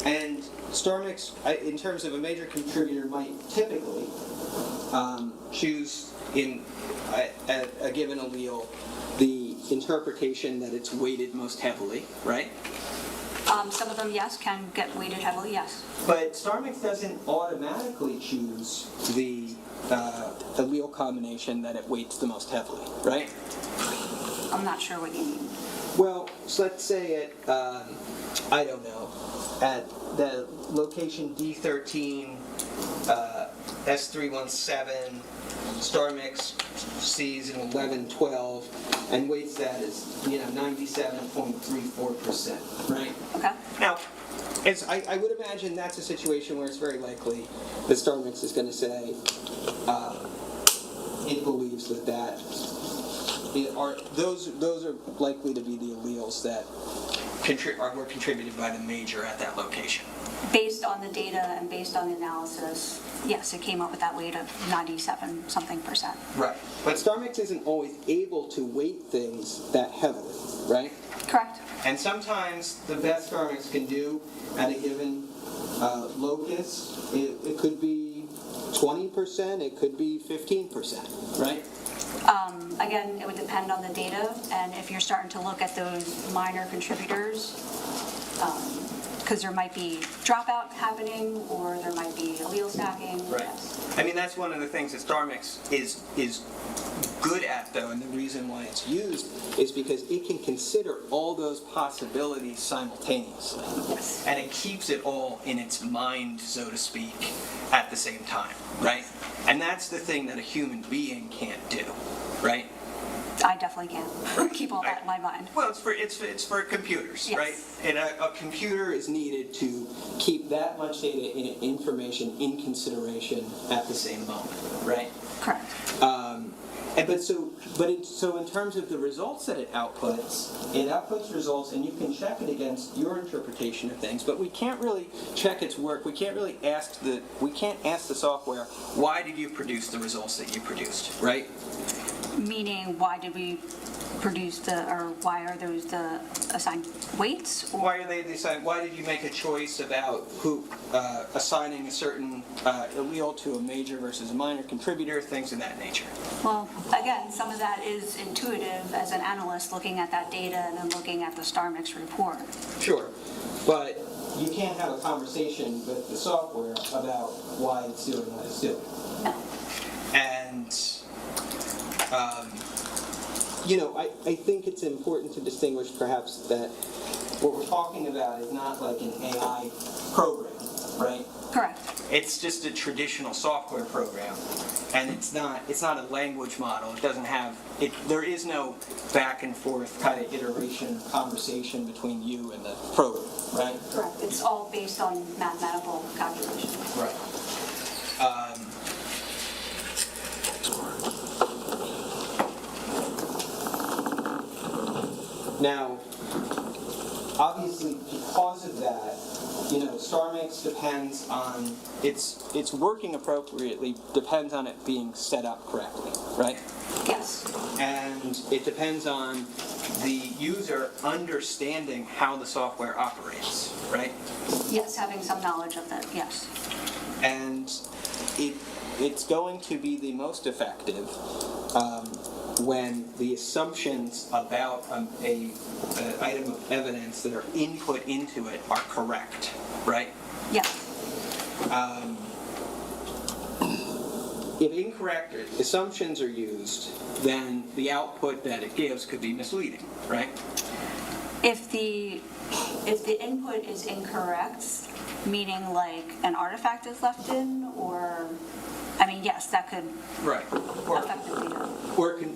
And StarMix, in terms of a major contributor, might typically choose in a given allele the interpretation that it's weighted most heavily, right? Some of them, yes, can get weighted heavily, yes. But StarMix doesn't automatically choose the allele combination that it weights the most heavily, right? I'm not sure what you mean. Well, so let's say at, I don't know, at the location D13, S317, StarMix sees an 1112 and weights that as 97.34%, right? Okay. Now, I would imagine that's a situation where it's very likely that StarMix is going to say it believes that those are likely to be the alleles that were contributed by the major at that location. Based on the data and based on the analysis, yes, it came up with that weight of 97-something%. Right. But StarMix isn't always able to weight things that heavily, right? Correct. And sometimes the best StarMix can do at a given locus, it could be 20%, it could be 15%, right? Again, it would depend on the data, and if you're starting to look at those minor contributors, because there might be dropout happening, or there might be allele stacking. Right. Yes. I mean, that's one of the things that StarMix is good at, though, and the reason why it's used is because it can consider all those possibilities simultaneously. Yes. And it keeps it all in its mind, so to speak, at the same time, right? And that's the thing that a human being can't do, right? I definitely can't keep all that in my mind. Well, it's for computers, Yes. right? And a computer is needed to keep that much data information in consideration at the same moment, right? Correct. So in terms of the results that it outputs results, and you can check it against your interpretation of things. But we can't really check its work. We can't really ask the software, why did you produce the results that you produced, right? Meaning, why did we produce why are those the assigned weights? Or? Why are they decided? Why did you make a choice about who assigning a certain allele to a major versus a minor contributor, things of that nature? Well, again, some of that is intuitive as an analyst looking at that data and then looking at the StarMix report. Sure, but you can't have a conversation with the software about why it's doing what it's doing. No. And I think it's important to distinguish perhaps that what we're talking about is not like an AI program, right? Correct. It's just a traditional software program, and it's not a language model. It doesn't have there is no back and forth kind of iteration or conversation between you and the program, right? Correct. It's all based on mathematical calculations. Right. Now, obviously, because of that, star mix depends on, it's working appropriately, depends on it being set up correctly, right? Yes. And it depends on the user understanding how the software operates, right? Yes, having some knowledge of that, yes. And it's going to be the most effective when the assumptions about an item of evidence that are input into it are correct, right? Yes. If incorrect assumptions are used, then the output that it gives could be misleading, right? If the input is incorrect, meaning like an artifact is left in, or, I mean, yes, that could Right. affect the data.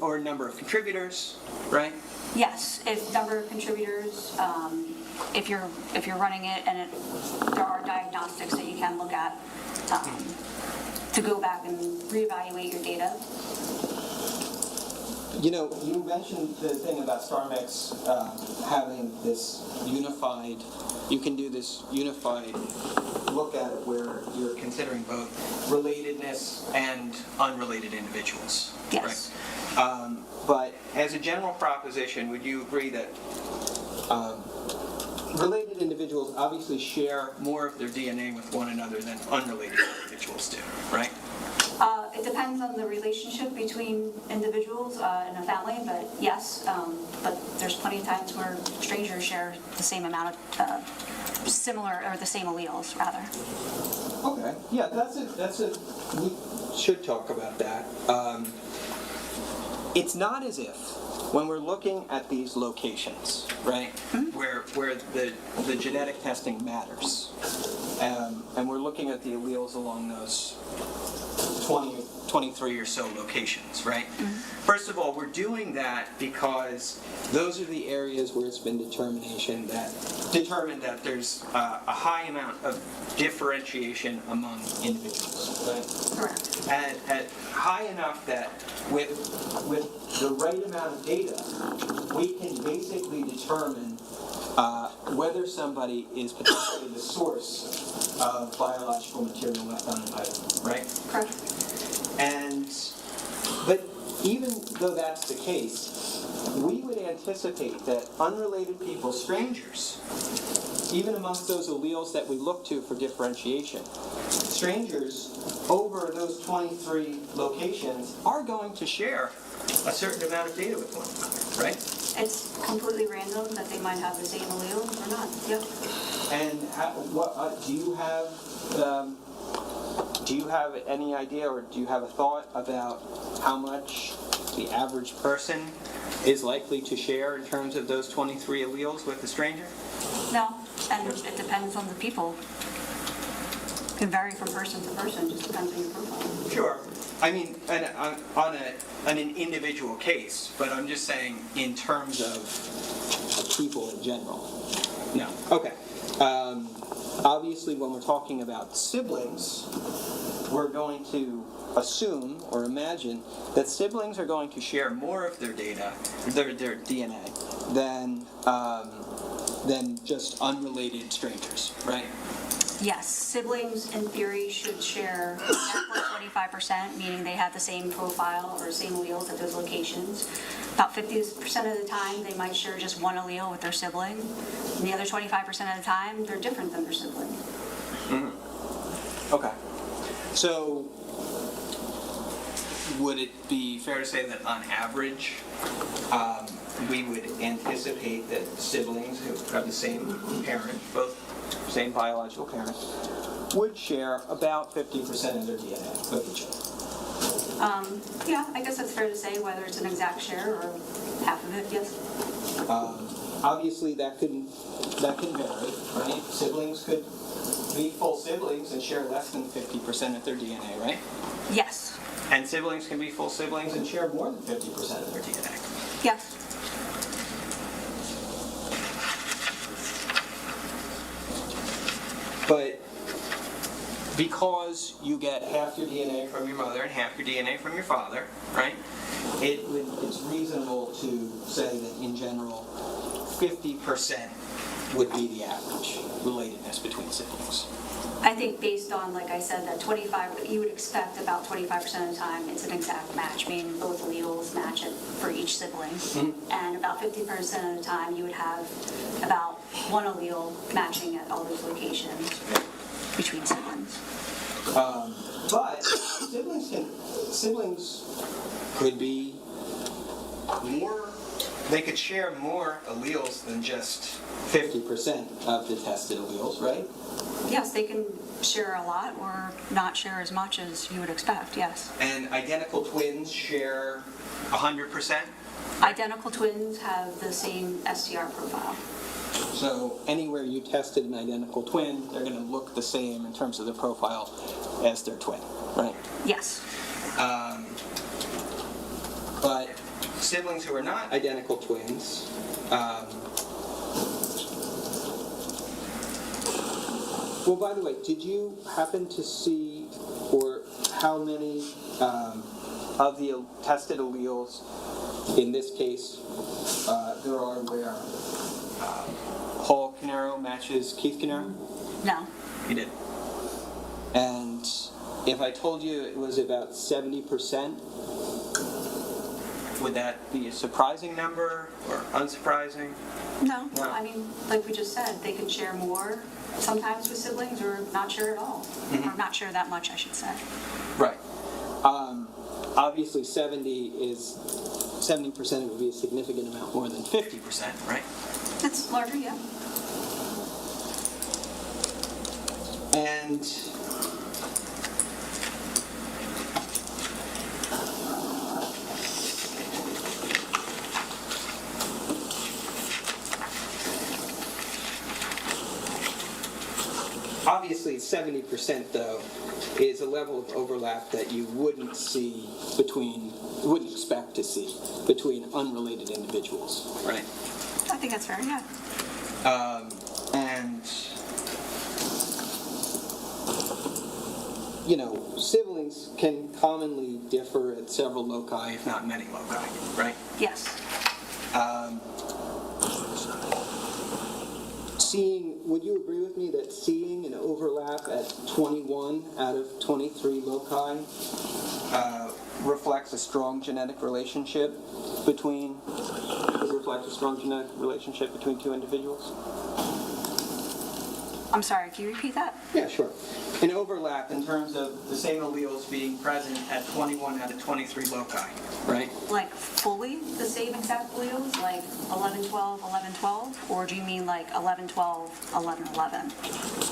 Or number of contributors, right? Yes, if number of contributors, if you're running it and there are diagnostics that you can look at to go back and reevaluate your data. You mentioned the thing about StarMix having this unified, you can do this unified look at it where you're considering both relatedness and unrelated individuals. Yes. Right? But as a general proposition, would you agree that related individuals obviously share more of their DNA with one another than unrelated individuals do, right? It depends on the relationship between individuals in a family, but yes, but there's plenty of times where strangers share the same amount of similar, or the same alleles, rather. Okay, yeah, we should talk about that. It's not as if, when we're looking at these locations, right, where the genetic testing matters, and we're looking at the alleles along those 23 or so locations, right? First of all, we're doing that because those are the areas where it's been determined that there's a high amount of differentiation among individuals, right? Correct. And high enough that with the right amount of data, we can basically determine whether somebody is potentially the source of biological material left on an item, right? Correct. But even though that's the case, we would anticipate that unrelated people, strangers, even amongst those alleles that we look to for differentiation, strangers over those 23 locations are going to share a certain amount of data with one another, right? It's completely random that they might have the same alleles or not. Yep. And do you have any idea, or do you have a thought about how much the average person is likely to share in terms of those 23 alleles with a stranger? No, and it depends on the people. It can vary from person to person, just depends on your profile. Sure. I mean, on an individual case, but I'm just saying in terms of people in general. No. Okay. Obviously, when we're talking about siblings, we're going to assume or imagine that siblings are going to share more of their data, their DNA, than just unrelated strangers, right? Yes, siblings in theory should share 25%, meaning they have the same profile or same alleles at those locations. About 50% of the time, they might share just one allele with their sibling. And the other 25% of the time, they're different than their sibling. Okay. So, would it be fair to say that on average, we would anticipate that siblings who have the same parent, both same biological parent, would share about 50% of their DNA with each other? Yeah, I guess that's fair to say, whether it's an exact share or half of it, yes. Obviously, that can vary, right? Siblings could be full siblings and share less than 50% of their DNA, right? Yes. And siblings can be full siblings and share more than 50% of their DNA. Yes. But because you get half your DNA from your mother and half your DNA from your father, right? It's reasonable to say that in general, 50% would be the average relatedness. this between siblings? I think based on, like I said, that 25, you would expect about 25% of the time it's an exact match, meaning both alleles match it for each sibling. And about 50% of the time you would have about one allele matching at all those locations between siblings. But siblings could be more, they could share more alleles than just 50% of the tested alleles, right? Yes, they can share a lot or not share as much as you would expect, yes. And identical twins share 100%? Identical twins have the same STR profile. So anywhere you tested an identical twin, they're going to look the same in terms of the profile as their twin, right? Yes. But siblings who are not identical twins, well, by the way, did you happen to see, or how many of the tested alleles in this case there are where Paul Caneiro matches Keith Caneiro? No. You did. And if I told you it was about 70%, would that be a surprising number or unsurprising? No, I mean, like we just said, they can share more sometimes with siblings or not share at all. Or not share that much, I should say. Right. Obviously 70% would be a significant amount more than 50%, right? It's larger, yeah. And obviously 70% though is a level of overlap that you wouldn't expect to see between unrelated individuals, right? I think that's fair, yeah. And you know, siblings can commonly differ at several loci, if not many loci, right? Yes. Would you agree with me that seeing an overlap at 21 out of 23 loci reflects a strong genetic relationship between two individuals? I'm sorry, can you repeat that? Yeah, sure. An overlap in terms of the same alleles being present at 21 out of 23 loci, right? Like fully the same exact alleles, like 11, 12, 11, 12? Or do you mean like 11, 12, 11, 11?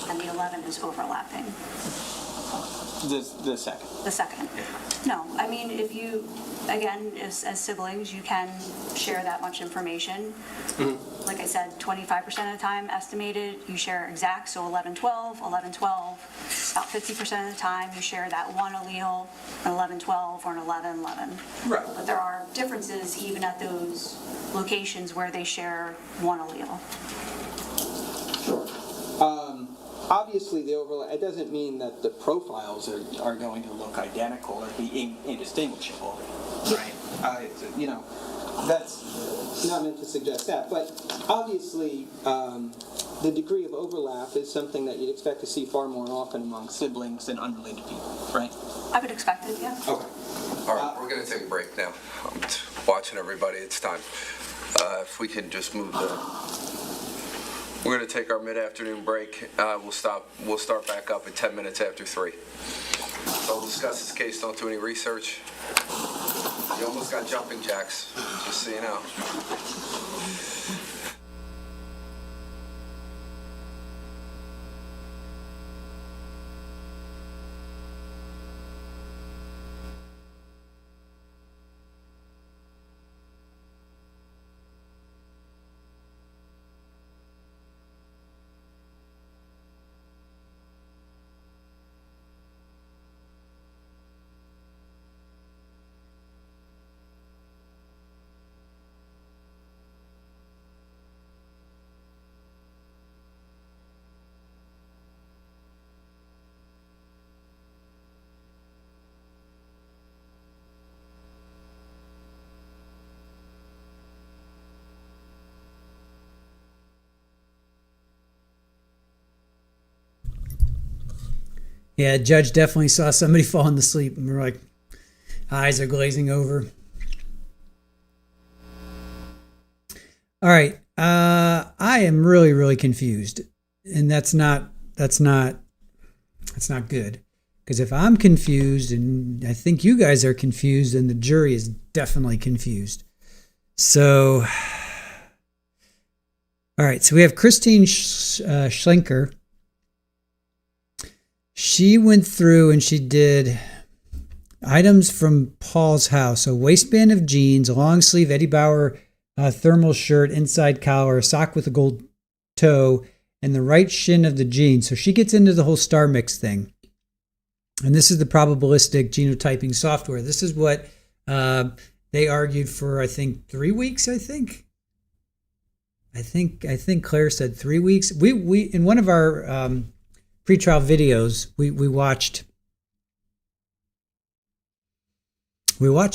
And the 11 is overlapping? The second. The second? No, I mean, if you, again, as siblings, you can share that much information. Like I said, 25% of the time estimated, you share exact, so 11, 12, 11, 12. About 50% of the time, you share that one allele, an 11, 12, or an 11, 11. Right. But there are differences even at those locations where they share one allele. Sure. Obviously, the overlap, it doesn't mean that the profiles are going to look identical or be indistinguishable, right? You know, that's not meant to suggest that, but obviously, the degree of overlap is something that you'd expect to see far more often among siblings than unrelated people, right? I would expect it, yeah. Okay. All right, we're going to take a break now. I'm watching everybody. It's time. If we can just move we're going to take our mid-afternoon break. We'll start back up at 10 minutes after 3. So we'll discuss this case. Don't do any research. You almost got jumping jacks, just so you know. Yeah, judge definitely saw somebody falling asleep, and we're like, eyes are glazing over. All right, I am really, really confused, and that's not good. Because if I'm confused, and I think you guys are confused, then the jury is definitely confused. So, all right, so we have Christine Schlenker. She went through and she did items from Paul's house. A waistband of jeans, a long sleeve Eddie Bauer thermal shirt, inside collar, a sock with a gold toe, and the right shin of the jeans. So she gets into the whole star mix thing. And this is the probabilistic genotyping software. This is what they argued for, I think, 3 weeks, I think Claire said 3 weeks. We in one of our pretrial videos, we watched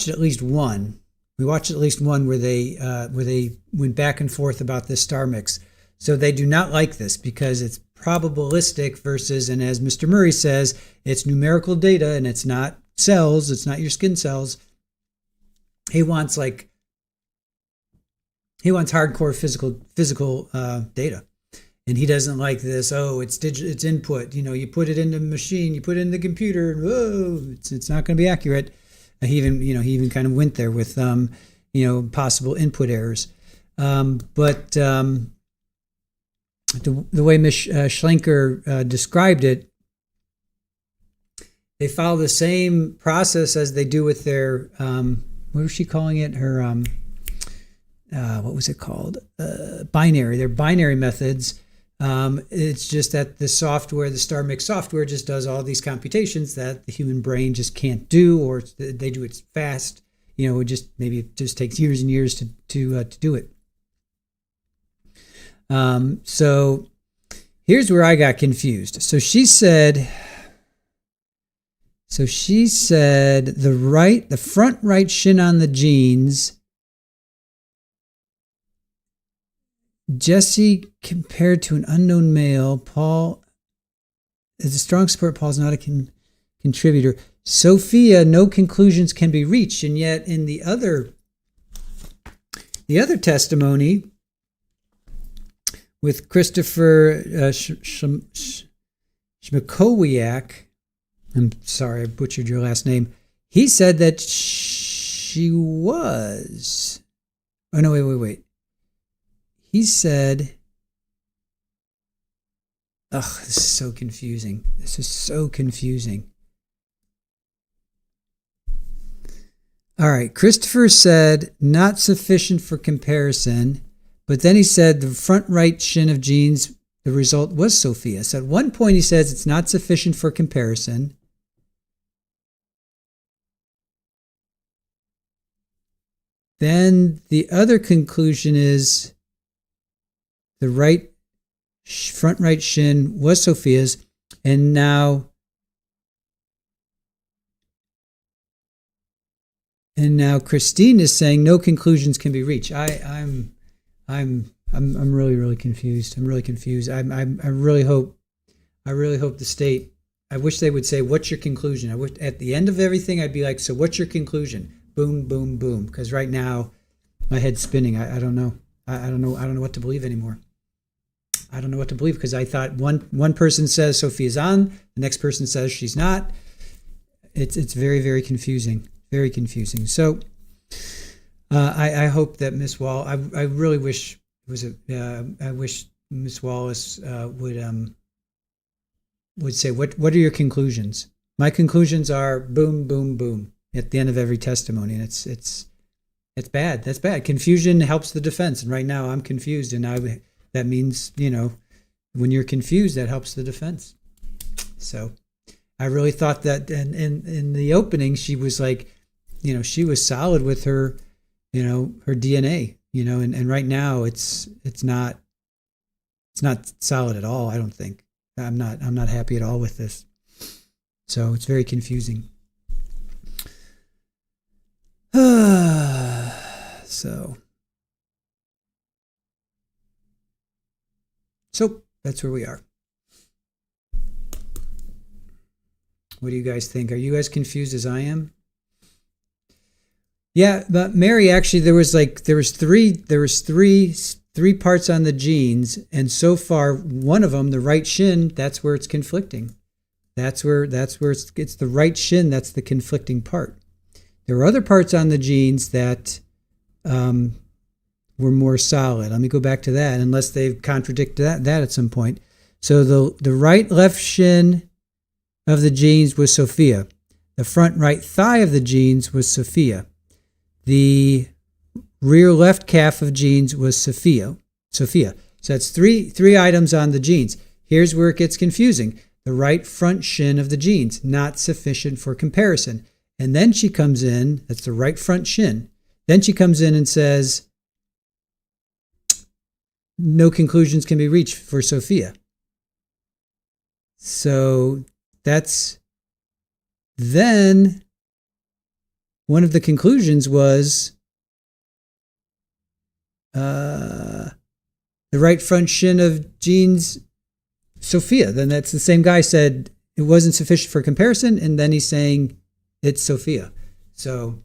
at least one. We watched at least one where they went back and forth about this star mix. So they do not like this because it's probabilistic versus, and as Mr. Murray says, it's numerical data and it's not cells. It's not your skin cells. He wants hardcore physical data. And he doesn't like this. Oh, it's input. You put it in the machine, you put it in the computer, and whoa, it's not going to be accurate. He even kind of went there with possible input errors. But the way Ms. Schlenker described it, they follow the same process as they do with their what was she calling it? Her what was it called? Binary. Their binary methods. It's just that the software, the star mix software, just does all these computations that the human brain just can't do, or they do it fast. It just takes years and years to do it. So here's where I got confused. So she said the front right shin on the jeans, Jesse compared to an unknown male. Paul is a strong support. Paul's not a contributor. Sophia, no conclusions can be reached. And yet in the other testimony with Christopher Schmakowiak, I'm sorry, I butchered your last name. He said that she was. Oh, no, wait. He said, this is so confusing. All right, Christopher said not sufficient for comparison, but then he said the front right shin of jeans, the result was Sophia. So at one point he says it's not sufficient for comparison. Then the other conclusion is the front right shin was Sophia's, and now Christine is saying no conclusions can be reached. I'm really, really confused. I'm really confused. I really hope the state. I wish they would say, "What's your conclusion?" I wish at the end of everything, I'd be like, "So what's your conclusion?" Boom, boom, boom. Because right now, my head's spinning. I don't know. I don't know what to believe anymore. I don't know what to believe because I thought one person says Sophia's on, the next person says she's not. It's very, very confusing. Very confusing. So I hope that Miss Wall. I really wish it was I wish Miss Wallace would say what are your conclusions? My conclusions are boom, boom, boom at the end of every testimony, and it's bad. That's bad. Confusion helps the defense, and right now I'm confused, and that means when you're confused, that helps the defense. So I really thought that, and in the opening, she was like, she was solid with her, her DNA, and right now it's not solid at all. I don't think. I'm not happy at all with this. So it's very confusing. So that's where we are. What do you guys think? Are you guys confused as I am? Yeah, but Mary, actually, there was three parts on the genes, and so far one of them, the right shin, that's where it's conflicting. That's where it's the right shin that's the conflicting part. There are other parts on the genes that were more solid. Let me go back to that, unless they've contradicted that at some point. So the right left shin of the genes was Sophia. The front right thigh of the genes was Sophia. The rear left calf of genes was Sophia. So that's three items on the genes. Here's where it gets confusing. The right front shin of the genes, not sufficient for comparison. And then she comes in, that's the right front shin. Then she comes in and says, no conclusions can be reached for Sophia. So that's then one of the conclusions was the right front shin of genes, Sophia. Then that's the same guy said it wasn't sufficient for comparison, and then he's saying it's Sophia. So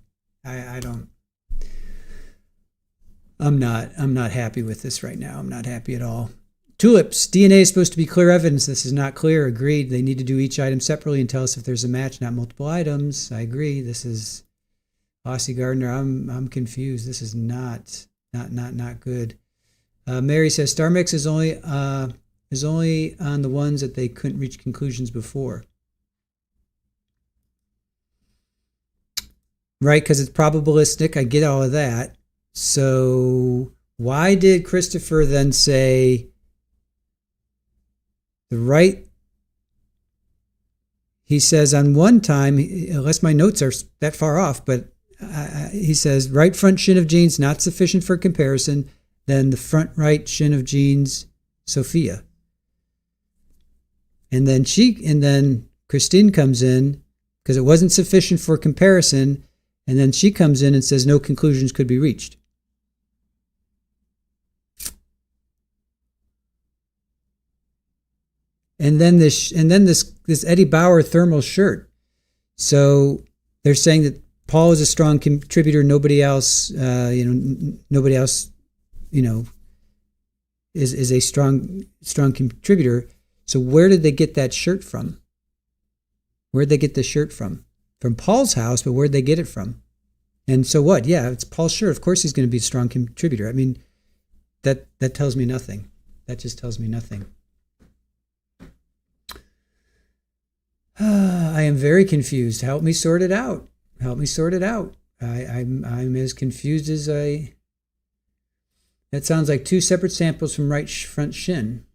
I'm not happy with this right now. I'm not happy at all. Tulips, DNA is supposed to be clear evidence. This is not clear. Agreed. They need to do each item separately and tell us if there's a match, not multiple items. I agree. This is Ossie Gardner. I'm confused. This is not good. Mary says Star Mix is only on the ones that they couldn't reach conclusions before. Right, because it's probabilistic. I get all of that. So why did Christopher then say the right? He says on one time, unless my notes are that far off, but he says right front shin of genes not sufficient for comparison. Then the front right shin of genes, Sophia. And then Christine comes in because it wasn't sufficient for comparison. And then she comes in and says no conclusions could be reached. And then this Eddie Bauer thermal shirt. So they're saying that Paul is a strong contributor. Nobody else, is a strong contributor. So where did they get that shirt from? Where'd they get the shirt from? From Paul's house, but where'd they get it from? And so what? Yeah, it's Paul's shirt. Of course he's going to be a strong contributor. I mean, that tells me nothing. That just tells me nothing. I am very confused. Help me sort it out. Help me sort it out. I'm as confused as I... That sounds like two separate samples from right front shin.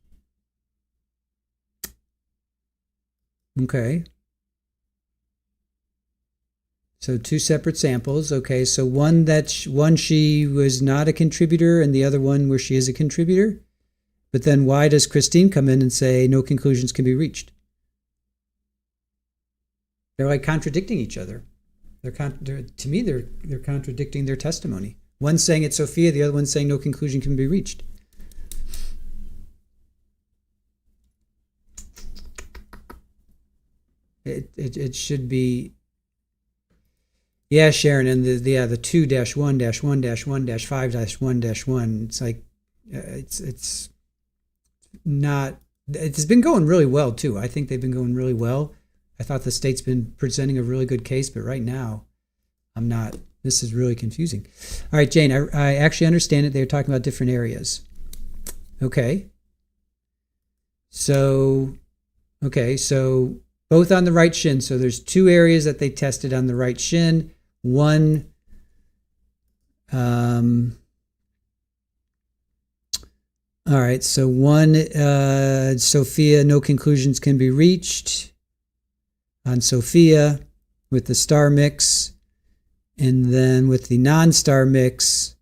Okay. So two separate samples. Okay, so one she was not a contributor and the other one where she is a contributor. But then why does Christine come in and say no conclusions can be reached? They're like contradicting each other. To me, they're contradicting their testimony. One's saying it's Sophia, the other one's saying no conclusion can be reached. It should be. Yeah, Sharon, and the 2-1-1-1-5-1-1. It's like it's not. It's been going really well too. I think they've been going really well. I thought the state's been presenting a really good case, but right now, I'm not. This is really confusing. All right, Jane, I actually understand it. They're talking about different areas. Okay. So both on the right shin. So there's two areas that they tested on the right shin. One, all right, so one, Sophia, no conclusions can be reached on Sophia with the star mix. And then with the non-star mix,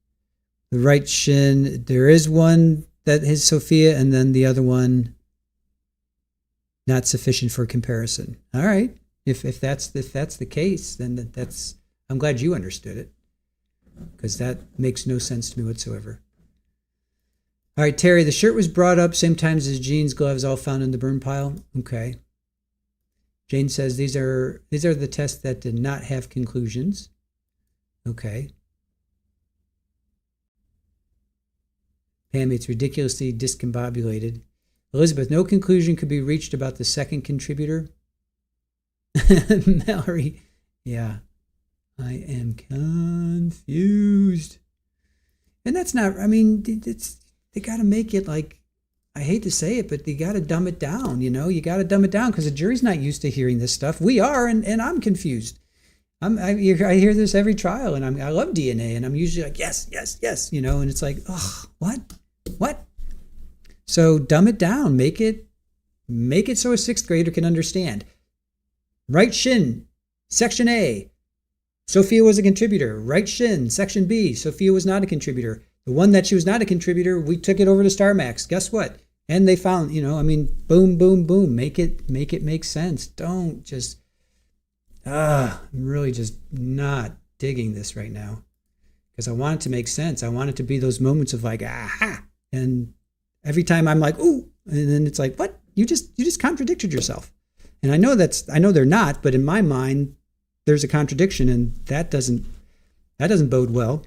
the right shin, there is one that is Sophia, and then the other one not sufficient for comparison. All right, if that's the case, then that's. I'm glad you understood it, because that makes no sense to me whatsoever. All right, Terry, the shirt was brought up same times as jeans, gloves, all found in the burn pile. Okay. Jane says these are the tests that did not have conclusions. Okay. Pam, it's ridiculously discombobulated. Elizabeth, no conclusion could be reached about the second contributor. Mallory, yeah, I am confused. And that's not, I mean, they got to make it like, I hate to say it, but they got to dumb it down, you got to dumb it down because the jury's not used to hearing this stuff. We are, and I'm confused. I hear this every trial, and I love DNA, and I'm usually like, yes, and it's like, oh, what? So dumb it down, make it so a sixth grader can understand. Right shin, section A, Sophia was a contributor. Right shin, section B, Sophia was not a contributor. The one that she was not a contributor, we took it over to StarMax. Guess what? And they found, boom, boom, boom. Make it make sense. Don't just, I'm really just not digging this right now because I want it to make sense. I want it to be those moments of like, aha. And every time I'm like, ooh, and then it's like, what? You just contradicted yourself. And I know they're not, but in my mind, there's a contradiction, and that doesn't bode well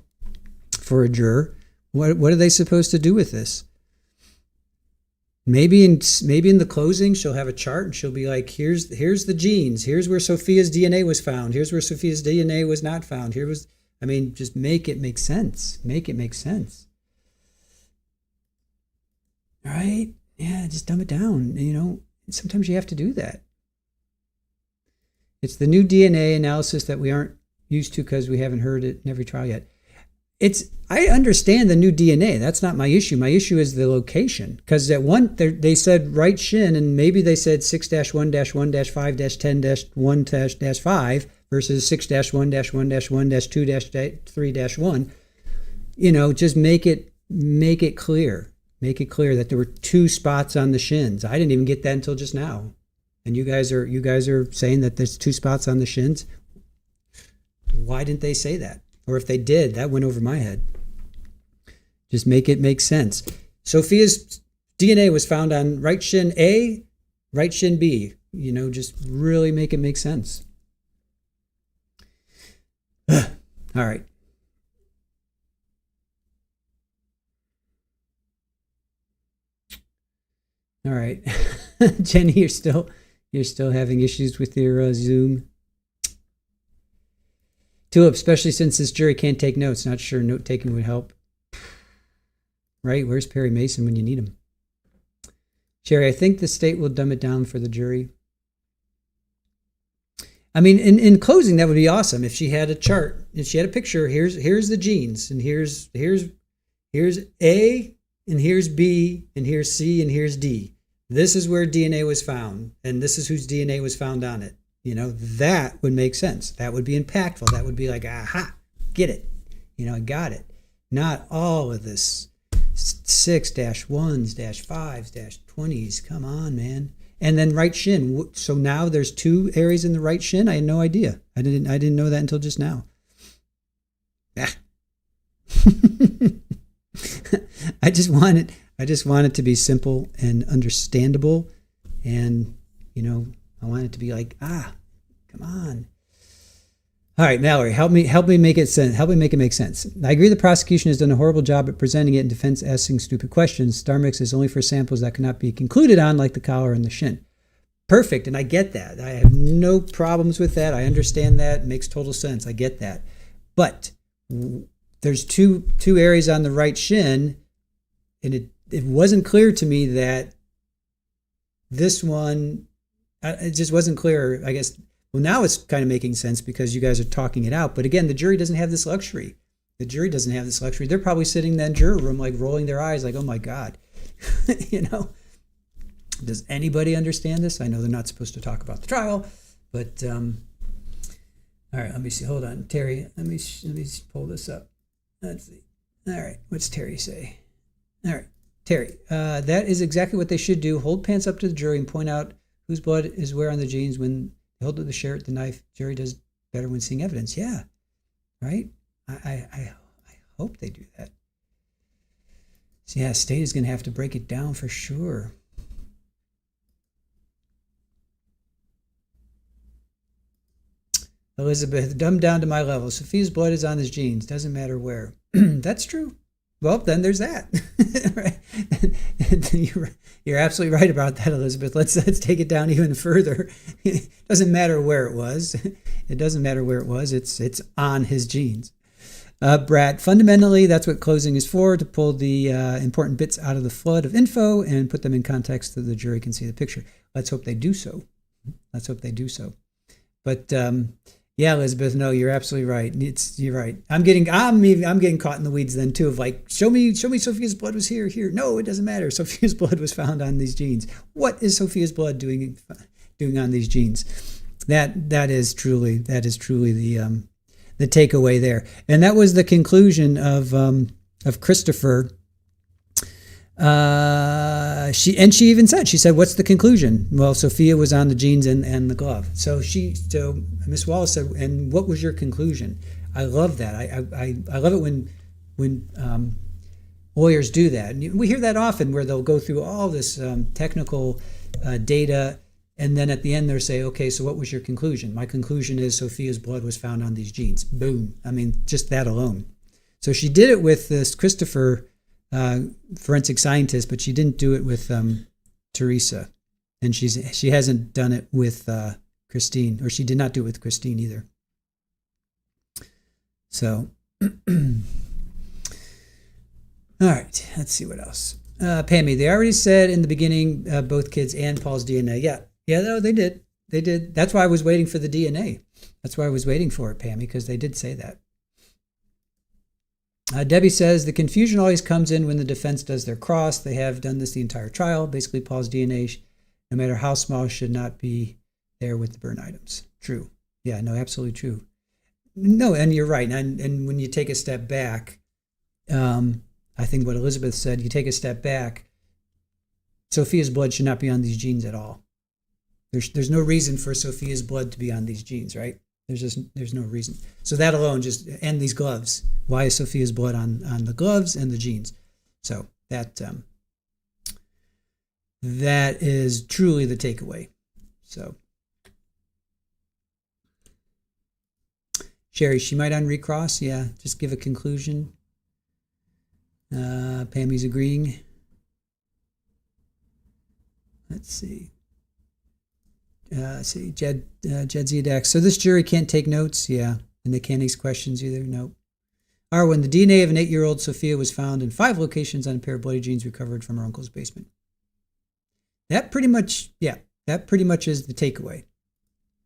for a juror. What are they supposed to do with this? Maybe in the closing, she'll have a chart and she'll be like, here's the genes. Here's where Sophia's DNA was found. Here's where Sophia's DNA was not found. Just make it make sense. Make it make sense. All right? Yeah, just dumb it down. Sometimes you have to do that. It's the new DNA analysis that we aren't used to because we haven't heard it in every trial yet. I understand the new DNA. That's not my issue. My issue is the location. Because at one, they said right shin, and maybe they said 6-1-1-5-10-1-1-5 versus 6-1-1-1-2-3-1. Just make it clear. Make it clear that there were two spots on the shins. I didn't even get that until just now. And you guys are saying that there's two spots on the shins. Why didn't they say that? Or if they did, that went over my head. Just make it make sense. Sophia's DNA was found on right shin A, right shin B. Just really make it make sense. All right. All right. Jenny, you're still having issues with your Zoom. Tulip, especially since this jury can't take notes. Not sure note taking would help. Right? Where's Perry Mason when you need him? Sherry, I think the state will dumb it down for the jury. I mean, in closing, that would be awesome if she had a chart. If she had a picture, here's the genes, and here's A, and here's B, and here's C, and here's D. This is where DNA was found, and this is whose DNA was found on it. That would make sense. That would be impactful. That would be like, aha, get it. I got it. Not all of this 6-1s-5s-20s. Come on, man. And then right shin. So now there's two areas in the right shin. I had no idea. I didn't know that until just now. I just want it to be simple and understandable, and I want it to be like, come on. All right, Mallory, help me make it sense. Help me make it make sense. I agree the prosecution has done a horrible job at presenting it and defense asking stupid questions. Star Mix is only for samples that cannot be concluded on, like the collar and the shin. Perfect, and I get that. I have no problems with that. I understand that. It makes total sense. I get that. But there's two areas on the right shin, and it wasn't clear to me that this one, it just wasn't clear, I guess. Well, now it's kind of making sense because you guys are talking it out. But again, the jury doesn't have this luxury. The jury doesn't have this luxury. They're probably sitting in that juror room, like rolling their eyes, like, oh my God. Does anybody understand this? I know they're not supposed to talk about the trial, but all right, let me see. Hold on, Terry. Let me pull this up. Let's see. All right, what's Terry say? All right, Terry. That is exactly what they should do. Hold pants up to the jury and point out whose blood is where on the jeans when they hold up the shirt, the knife. Jury does better when seeing evidence. Yeah, right. I hope they do that. So yeah, state is going to have to break it down for sure. Elizabeth, dumbed down to my level. Sophia's blood is on his jeans. Doesn't matter where. That's true. Well, then there's that. Right? You're absolutely right about that, Elizabeth. Let's take it down even further. It doesn't matter where it was. It doesn't matter where it was. It's on his jeans. Brad, fundamentally, that's what closing is for, to pull the important bits out of the flood of info and put them in context so the jury can see the picture. Let's hope they do so. Let's hope they do so. But yeah, Elizabeth, no, you're absolutely right. You're right. I'm getting caught in the weeds then too, of like, show me Sophia's blood was here. No, it doesn't matter. Sophia's blood was found on these jeans. What is Sophia's blood doing on these jeans? That is truly the takeaway there. And that was the conclusion of Christopher. She even said, what's the conclusion? Well, Sophia was on the jeans and the glove. So Miss Wallace said, and what was your conclusion? I love that. I love it when lawyers do that. And we hear that often, where they'll go through all this technical data, and then at the end they'll say, okay, so what was your conclusion? My conclusion is Sophia's blood was found on these jeans. Boom. I mean, just that alone. So she did it with this Christopher forensic scientist, but she didn't do it with Teresa, and she hasn't done it with Christine, or she did not do it with Christine either. So, all right, let's see what else. Pammy, they already said in the beginning both kids and Paul's DNA. Yeah, no, they did. That's why I was waiting for the DNA. That's why I was waiting for it, Pammy, because they did say that. Debbie says, the confusion always comes in when the defense does their cross. They have done this the entire trial. Basically, Paul's DNA, no matter how small, should not be there with the burn items. True. Yeah, no, absolutely true. No, and you're right. And when you take a step back, I think what Elizabeth said, you take a step back, Sophia's blood should not be on these jeans at all. There's no reason for Sophia's blood to be on these jeans, right? There's no reason. So that alone, and these gloves. Why is Sophia's blood on the gloves and the jeans? So that is truly the takeaway. So Sherry, she might on recross. Yeah, just give a conclusion. Pammy's agreeing. Let's see. Jed Zedek. So this jury can't take notes? Yeah. And they can't ask questions either? Nope. Arwen, the DNA of an 8-year-old Sophia was found in 5 locations on a pair of bloody jeans recovered from her uncle's basement. That pretty much is the takeaway.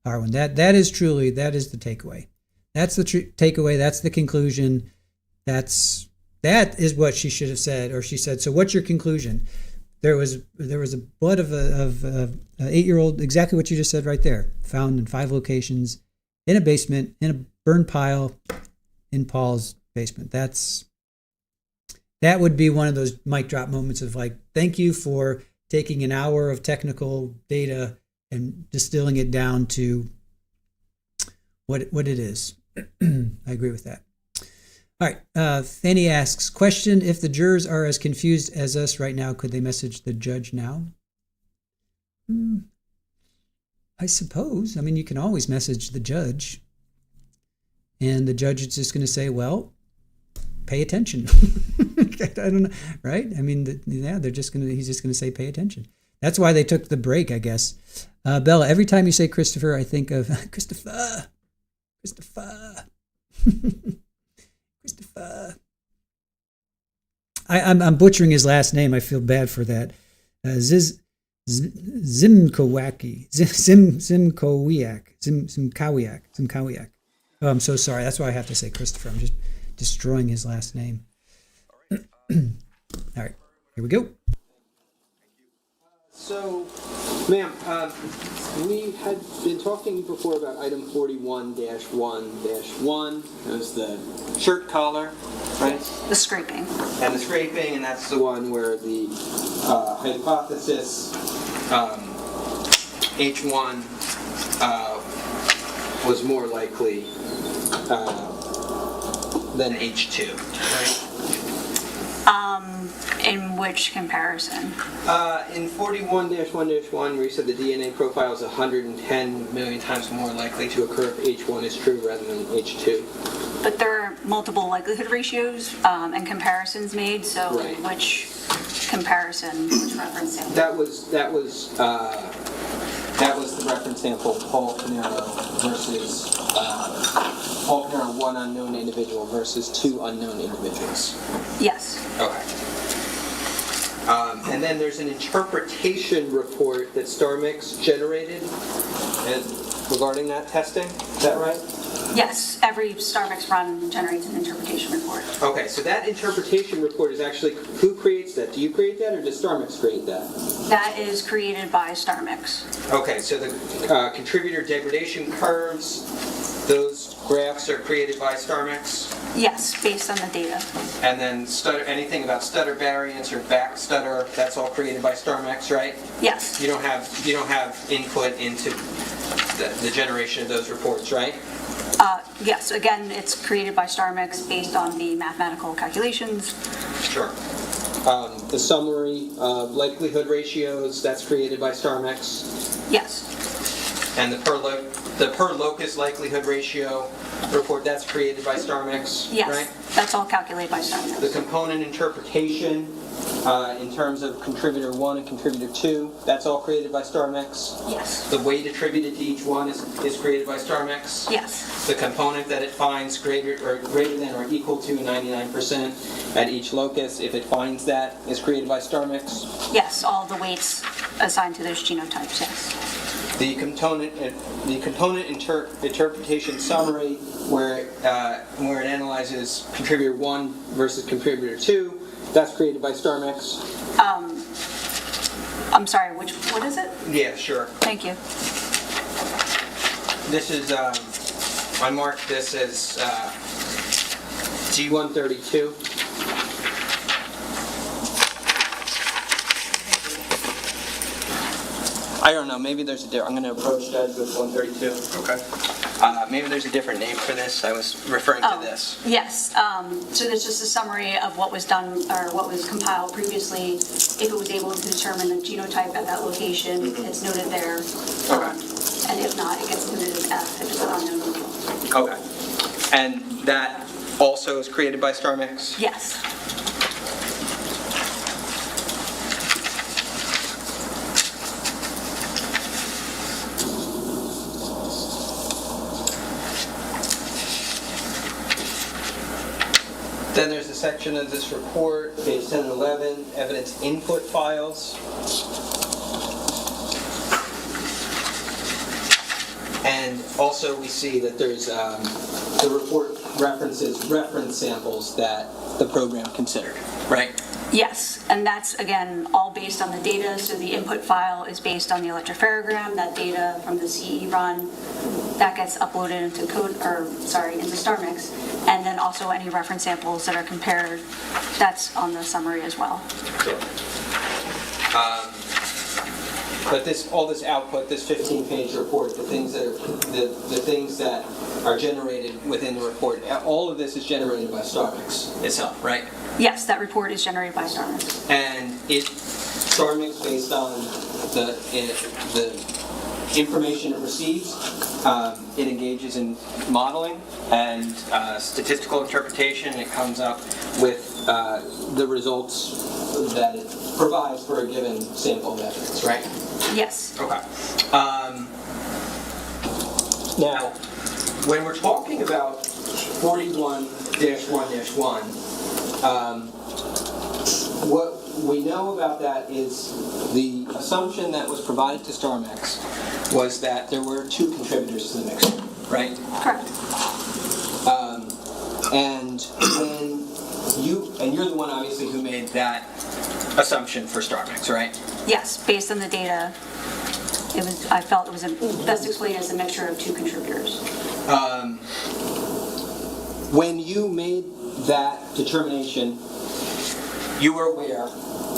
Arwen, that is the takeaway. That's the takeaway. That's the conclusion. That is what she should have said, or she said, so what's your conclusion? There was a blood of an 8-year-old, exactly what you just said right there, found in 5 locations, in a basement, in a burn pile, in Paul's basement. That would be one of those mic drop moments of like, thank you for taking an hour of technical data and distilling it down to what it is. I agree with that. All right, Fanny asks, question, if the jurors are as confused as us right now, could they message the judge now? I suppose. I mean, you can always message the judge. And the judge is just going to say, well, pay attention. I don't know, right? I mean, he's just going to say pay attention. That's why they took the break, I guess. Bella, every time you say Christopher, I think of Christopher. I'm butchering his last name. I feel bad for that. Zimkowiak. Oh, I'm so sorry. That's why I have to say Christopher. I'm just destroying his last name. All right, here we go. So, ma'am, we had been talking before about item 41-1-1. It was the shirt collar, right? The scraping. And the scraping, and that's the one where the hypothesis H1 was more likely than H2, right? In which comparison? In 41-1-1, where you said the DNA profile is 110 million times more likely to occur if H1 is true rather than H2. But there are multiple likelihood ratios and comparisons made, so Right. which comparison, which reference sample? That was the reference sample, Paul Caneiro versus Paul Caneiro, one unknown individual versus two unknown individuals. Yes. Okay. And then there's an interpretation report that StarMix generated regarding that testing. Is that right? Yes, every StarMix run generates an interpretation report. Okay, so that interpretation report is actually, who creates that? Do you create that or does StarMix create that? That is created by StarMix. Okay, so the contributor degradation curves, those graphs are created by StarMix? Yes, based on the data. And then anything about stutter variance or back stutter, that's all created by StarMix, right? Yes. You don't have input into the generation of those reports, right? Yes, again, it's created by StarMix based on the mathematical calculations. Sure. The summary of likelihood ratios, that's created by StarMix. Yes. And the per locus likelihood ratio report, that's created by StarMix, Yes, right? that's all calculated by StarMix. The component interpretation in terms of contributor 1 and contributor 2, that's all created by StarMix. Yes. The weight attributed to each one is created by StarMix. Yes. The component that it finds greater than or equal to 99% at each locus, if it finds that, is created by StarMix. Yes, all the weights assigned to those genotypes, yes. The component interpretation summary, where it analyzes contributor 1 versus contributor 2, that's created by StarMix. I'm sorry, what is it? Yeah, sure. Thank you. This is, I marked this as G132. I don't know, maybe there's a different, I'm going to approach Judge with 132. Okay. Maybe there's a different name for this. I was referring to this. Yes, so there's just a summary of what was done, or what was compiled previously. If it was able to determine the genotype at that location, it's noted there. And if not, it gets noted as F if it's unknown. Okay. And that also is created by StarMix? Yes. Then there's a section of this report, page 10 and 11, evidence input files. And also we see that there's, the report references reference samples that the program considered, right? Yes, and that's, again, all based on the data. So the input file is based on the electropherogram, that data from the CE run, that gets uploaded into into StarMix. And then also any reference samples that are compared, that's on the summary as well. But all this output, this 15-page report, the things that are generated within the report, all of this is generated by StarMix itself, right? Yes, that report is generated by StarMix. And StarMix, based on the information it receives, it engages in modeling and statistical interpretation. It comes up with the results that it provides for a given sample of evidence, right? Yes. Okay. Now, when we're talking about 41-1-1, what we know about that is the assumption that was provided to StarMix was that there were two contributors to the mixture, right? Correct. And you're the one obviously who made that assumption for StarMix, right? Yes, based on the data, I felt it was best explained as a mixture of two contributors. When you made that determination, you were aware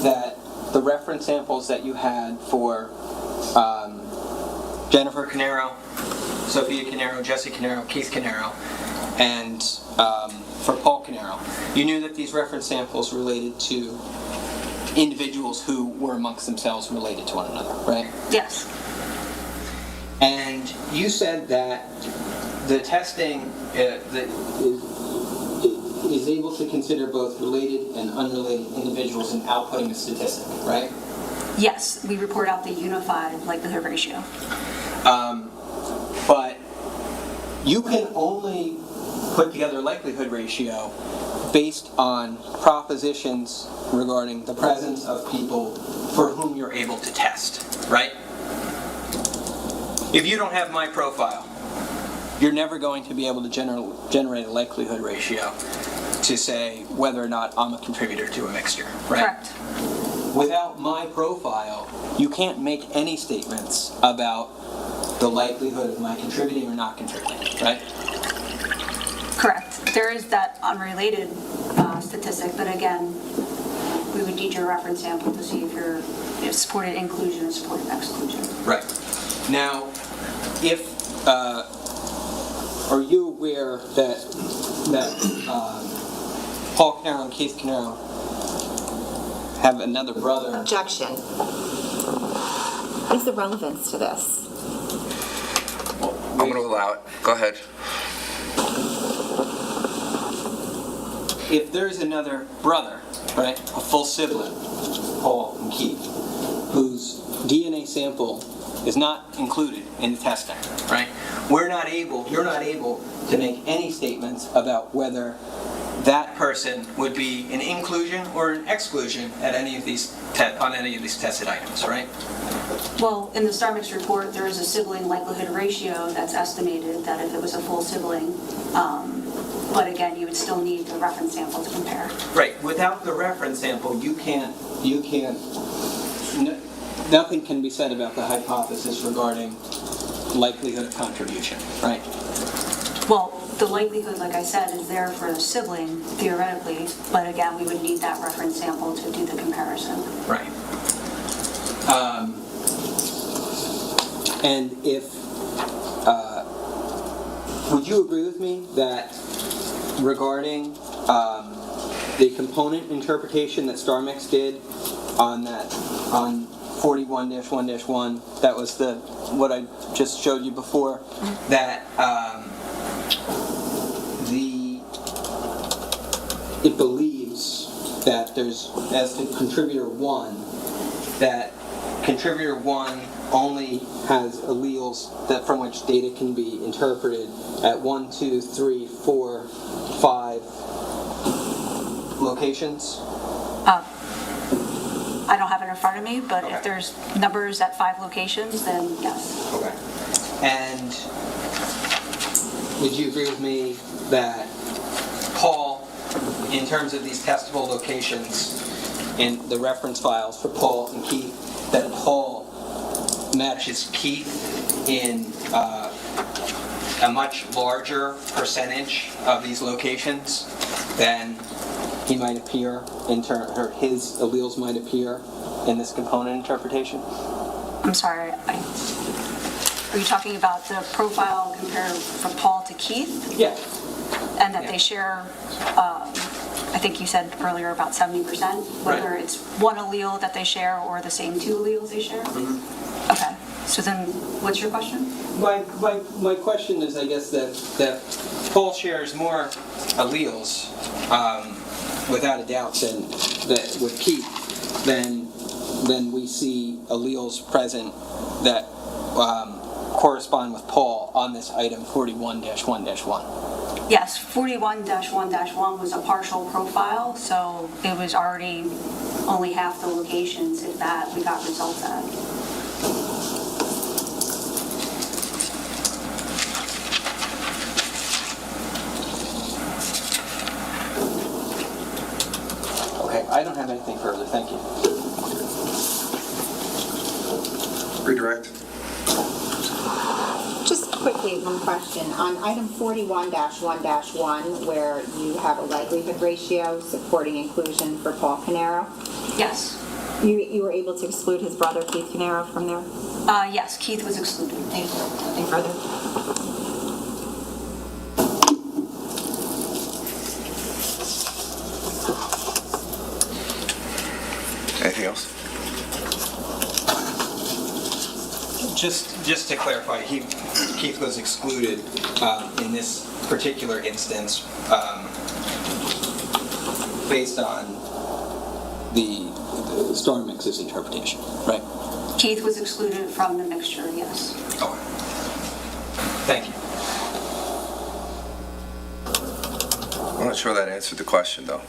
that the reference samples that you had for Jennifer Caneiro, Sophia Caneiro, Jesse Caneiro, Keith Caneiro, and for Paul Caneiro, you knew that these reference samples related to individuals who were amongst themselves related to one another, right? Yes. And you said that the testing that is able to consider both related and unrelated individuals in outputting a statistic, right? Yes, we report out the unified likelihood ratio. But you can only put together a likelihood ratio based on propositions regarding the presence of people for whom you're able to test, right? If you don't have my profile, you're never going to be able to generate a likelihood ratio to say whether or not I'm a contributor to a mixture, right? Correct. Without my profile, you can't make any statements about the likelihood of my contributing or not contributing, right? Correct. There is that unrelated statistic, but again, we would need your reference sample to see if you're supported inclusion or supported exclusion. Right. Now, are you aware that Paul Caneiro and Keith Caneiro have another brother? Objection. What is the relevance to this? I'm going to allow it. Go ahead. If there's another brother, right, a full sibling, Paul and Keith, whose DNA sample is not included in the testing, right? You're not able to make any statements about whether that person would be an inclusion or an exclusion at any of these on any of these tested items, right? Well, in the StarMix report, there is a sibling likelihood ratio that's estimated that if it was a full sibling, but again, you would still need the reference sample to compare. Right. Without the reference sample, nothing can be said about the hypothesis regarding likelihood of contribution, right? Well, the likelihood, like I said, is there for a sibling, theoretically, but again, we would need that reference sample to do the comparison. Right. And would you agree with me that regarding the component interpretation that StarMix did on 41-1-1, that was what I just showed you before, that it believes that there's, as to contributor 1, that contributor 1 only has alleles that from which data can be interpreted at 1, 2, 3, 4, 5 locations? I don't have it in front of me, but Okay. if there's numbers at 5 locations, then yes. Okay. And would you agree with me that Paul, in terms of these testable locations in the reference files for Paul and Keith, that Paul matches Keith in a much larger percentage of these locations than he might appear or his alleles might appear in this component interpretation? I'm sorry, are you talking about the profile compared from Paul to Keith? Yeah. And that they share, I think you said earlier about 70%, whether Right. it's one allele that they share or the same 2 alleles they share? Mm-hmm. Okay, so then what's your question? My question is, I guess, that Paul shares more alleles, without a doubt, than that with Keith, than we see alleles present that correspond with Paul on this item 41-1-1. Yes, 41-1-1 was a partial profile, so it was already only half the locations, if that, we got results at. Okay, I don't have anything further. Thank you. Redirect. Just quickly, one question. On item 41-1-1, where you have a likelihood ratio supporting inclusion for Paul Caneiro, Yes. you were able to exclude his brother Keith Caneiro from there? Yes, Keith was excluded. Thank you. Nothing further? Just to clarify, Keith was excluded in this particular instance based on the storm mix's interpretation, right? Keith was excluded from the mixture, yes. Okay. Thank you. I'm not sure that answered the question, though.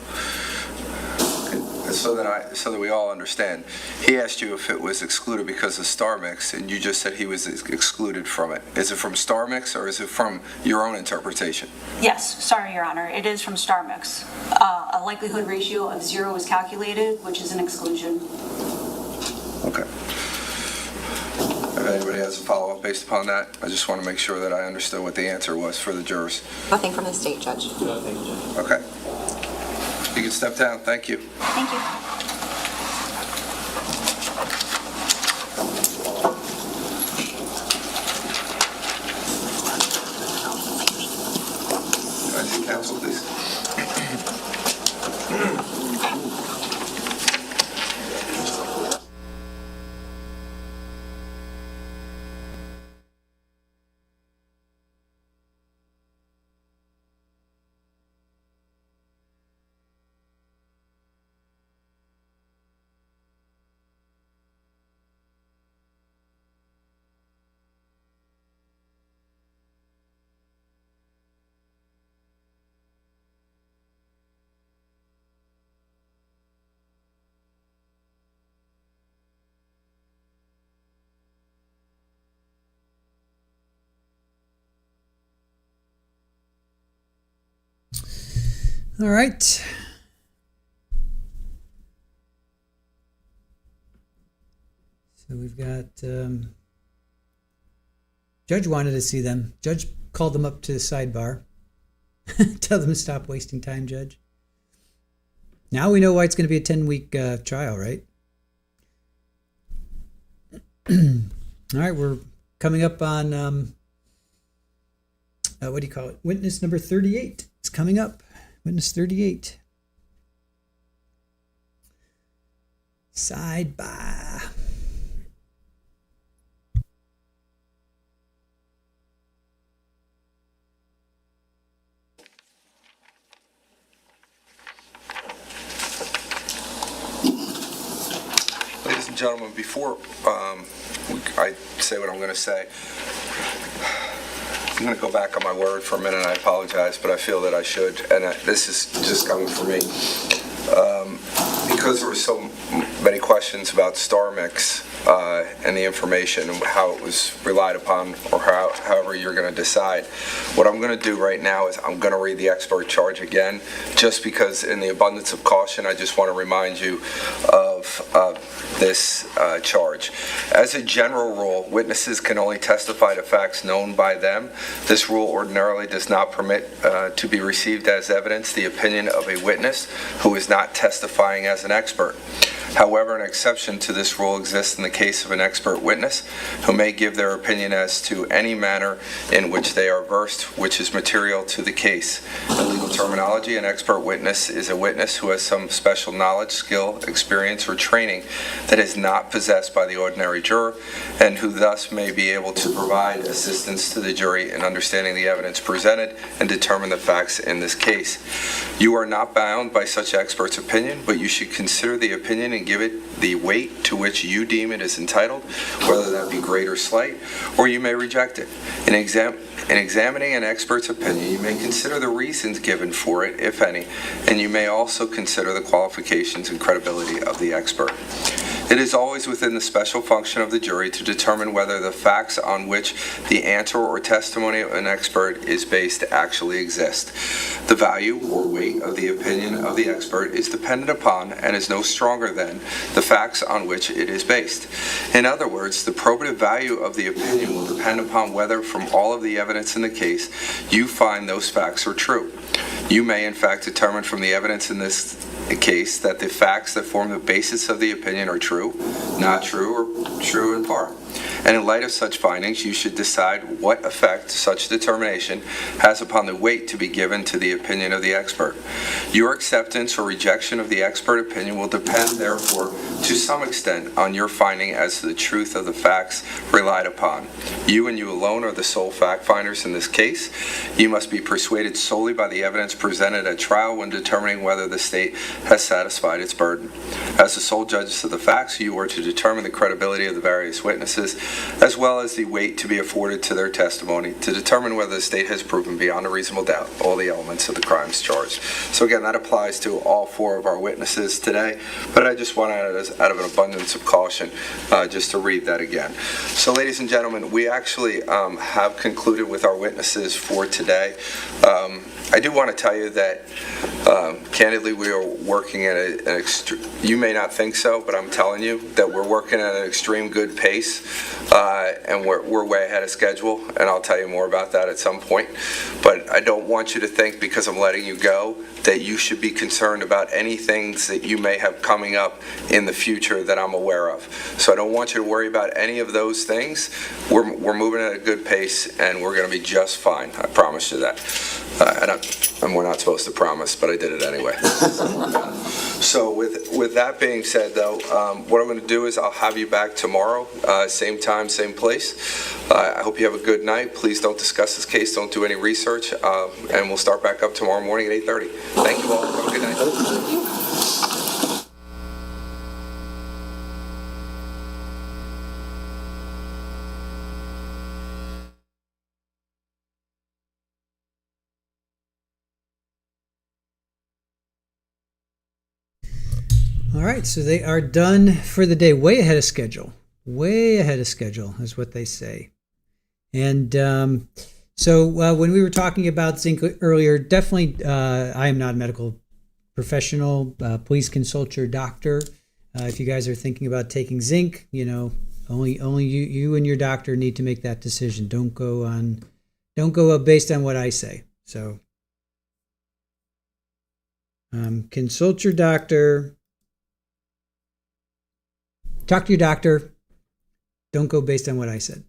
So that we all understand, he asked you if it was excluded because of star mix, and you just said he was excluded from it. Is it from star mix, or is it from your own interpretation? Yes, sorry, Your Honor, it is from star mix. A likelihood ratio of 0 was calculated, which is an exclusion. Okay. If anybody has a follow-up based upon that, I just want to make sure that I understood what the answer was for the jurors. Nothing from the state, Judge. No, thank you, Judge. Okay. You can step down. Thank you. Thank you. Can I see counsel, please? All right. So we've got, Judge wanted to see them. Judge called them up to the sidebar. Tell them to stop wasting time, Judge. Now we know why it's going to be a 10-week trial, right? All right, we're coming up on, what do you call it? Witness number 38. It's coming up. Witness 38. Sidebar. Ladies and gentlemen, before I say what I'm going to say, I'm going to go back on my word for a minute, and I apologize, but I feel that I should, and this is just coming from me. Because there were so many questions about star mix and the information and how it was relied upon, or however you're going to decide, what I'm going to do right now is I'm going to read the expert charge again, just because in the abundance of caution, I just want to remind you of this charge. As a general rule, witnesses can only testify to facts known by them. This rule ordinarily does not permit to be received as evidence the opinion of a witness who is not testifying as an expert. However, an exception to this rule exists in the case of an expert witness who may give their opinion as to any matter in which they are versed, which is material to the case. In legal terminology, an expert witness is a witness who has some special knowledge, skill, experience, or training that is not possessed by the ordinary juror, and who thus may be able to provide assistance to the jury in understanding the evidence presented and determine the facts in this case. You are not bound by such expert's opinion, but you should consider the opinion and give it the weight to which you deem it is entitled, whether that be great or slight, or you may reject it. In examining an expert's opinion, you may consider the reasons given for it, if any, and you may also consider the qualifications and credibility of the expert. It is always within the special function of the jury to determine whether the facts on which the answer or testimony of an expert is based actually exist. The value or weight of the opinion of the expert is dependent upon and is no stronger than the facts on which it is based. In other words, the probative value of the opinion will depend upon whether, from all of the evidence in the case, you find those facts are true. You may, in fact, determine from the evidence in this case that the facts that form the basis of the opinion are true, not true, or true in part. and in light of such findings, you should decide what effect such determination has upon the weight to be given to the opinion of the expert. Your acceptance or rejection of the expert opinion will depend, therefore, to some extent on your finding as to the truth of the facts relied upon. You and you alone are the sole fact finders in this case. You must be persuaded solely by the evidence presented at trial when determining whether the state has satisfied its burden. As the sole judges of the facts, you are to determine the credibility of the various witnesses, as well as the weight to be afforded to their testimony, to determine whether the state has proven beyond a reasonable doubt all the elements of the crimes charged. So again, that applies to all four of our witnesses today, but I just wanted, out of an abundance of caution, just to read that again. So ladies and gentlemen, we actually have concluded with our witnesses for today. I do want to tell you that, candidly, we are working at you may not think so, but I'm telling you that we're working at an extreme good pace, and we're way ahead of schedule, and I'll tell you more about that at some point. But I don't want you to think, because I'm letting you go, that you should be concerned about any things that you may have coming up in the future that I'm aware of. So I don't want you to worry about any of those things. We're moving at a good pace, and we're going to be just fine. I promise you that. And we're not supposed to promise, but I did it anyway. So with that being said, though, what I'm going to do is I'll have you back tomorrow, same time, same place. I hope you have a good night. Please don't discuss this case. Don't do any research. And we'll start back up tomorrow morning at 8:30. Thank you all. Have a good night. All right, so they are done for the day. Way ahead of schedule. Way ahead of schedule is what they say. And so when we were talking about zinc earlier, definitely I am not a medical professional. Please consult your doctor. If you guys are thinking about taking zinc, only you and your doctor need to make that decision. Don't go based on what I say. So consult your doctor. Talk to your doctor. Don't go based on what I said.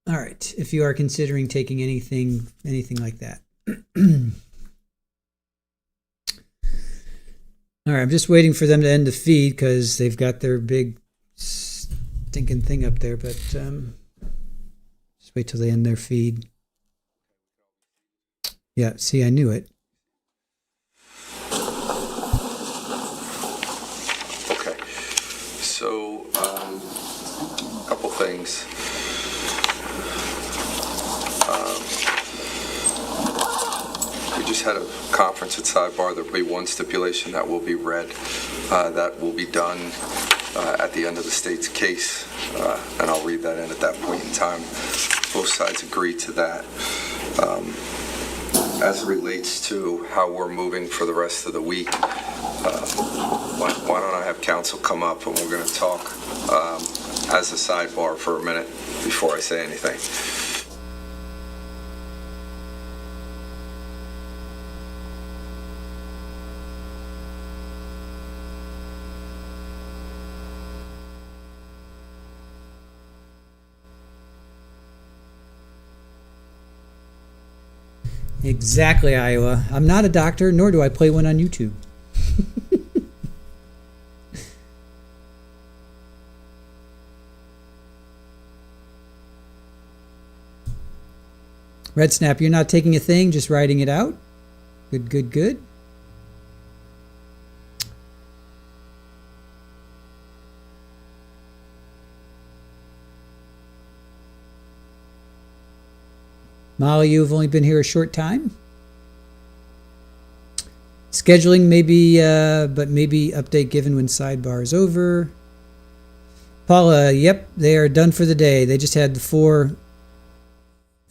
All right. If you are considering taking anything like that. All right. I'm just waiting for them to end the feed because they've got their big stinking thing up there. But just wait till they end their feed. Yeah. See, I knew it. So, a couple things. We just had a conference at Sidebar. There will be one stipulation that will be read. That will be done at the end of the state's case, and I'll read that in at that point in time. Both sides agree to that. As it relates to how we're moving for the rest of the week, why don't I have counsel come up and we're going to talk as a sidebar for a minute before I say anything. Exactly, Iowa. I'm not a doctor, nor do I play one on YouTube. Red Snap, you're not taking a thing, just writing it out? Good, good, good. Molly, you've only been here a short time. Scheduling maybe, but maybe update given when sidebar is over. Paula, yep, they are done for the day. They just had the four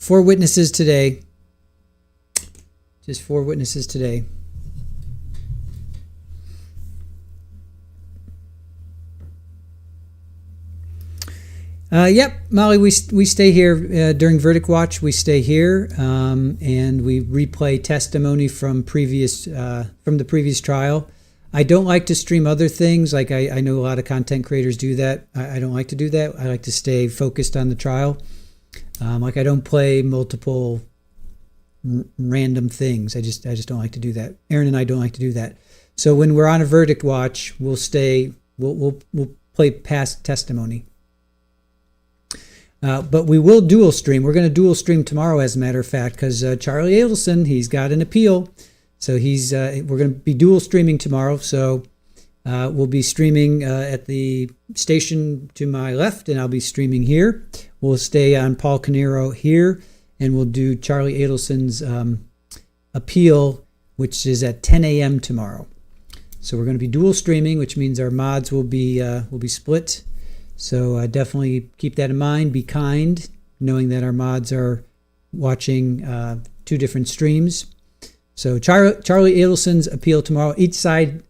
witnesses today. Just 4 witnesses today. Yep, Molly, we stay here during Verdict Watch. We stay here and we replay testimony from the previous trial. I don't like to stream other things. Like I know a lot of content creators do that. I don't like to do that. I like to stay focused on the trial. Like I don't play multiple random things. I just don't like to do that. Aaron and I don't like to do that. So when we're on a verdict watch, we'll play past testimony. But we will dual stream. We're going to dual stream tomorrow, as a matter of fact, because Charlie Adelson, he's got an appeal. So we're going to be dual streaming tomorrow. So we'll be streaming at the station to my left, and I'll be streaming here. We'll stay on Paul Caneiro here, and we'll do Charlie Adelson's appeal, which is at 10 a.m. tomorrow. So we're going to be dual streaming, which means our mods will be split. So definitely keep that in mind. Be kind, knowing that our mods are watching 2 different streams. So Charlie Adelson's appeal tomorrow. Each side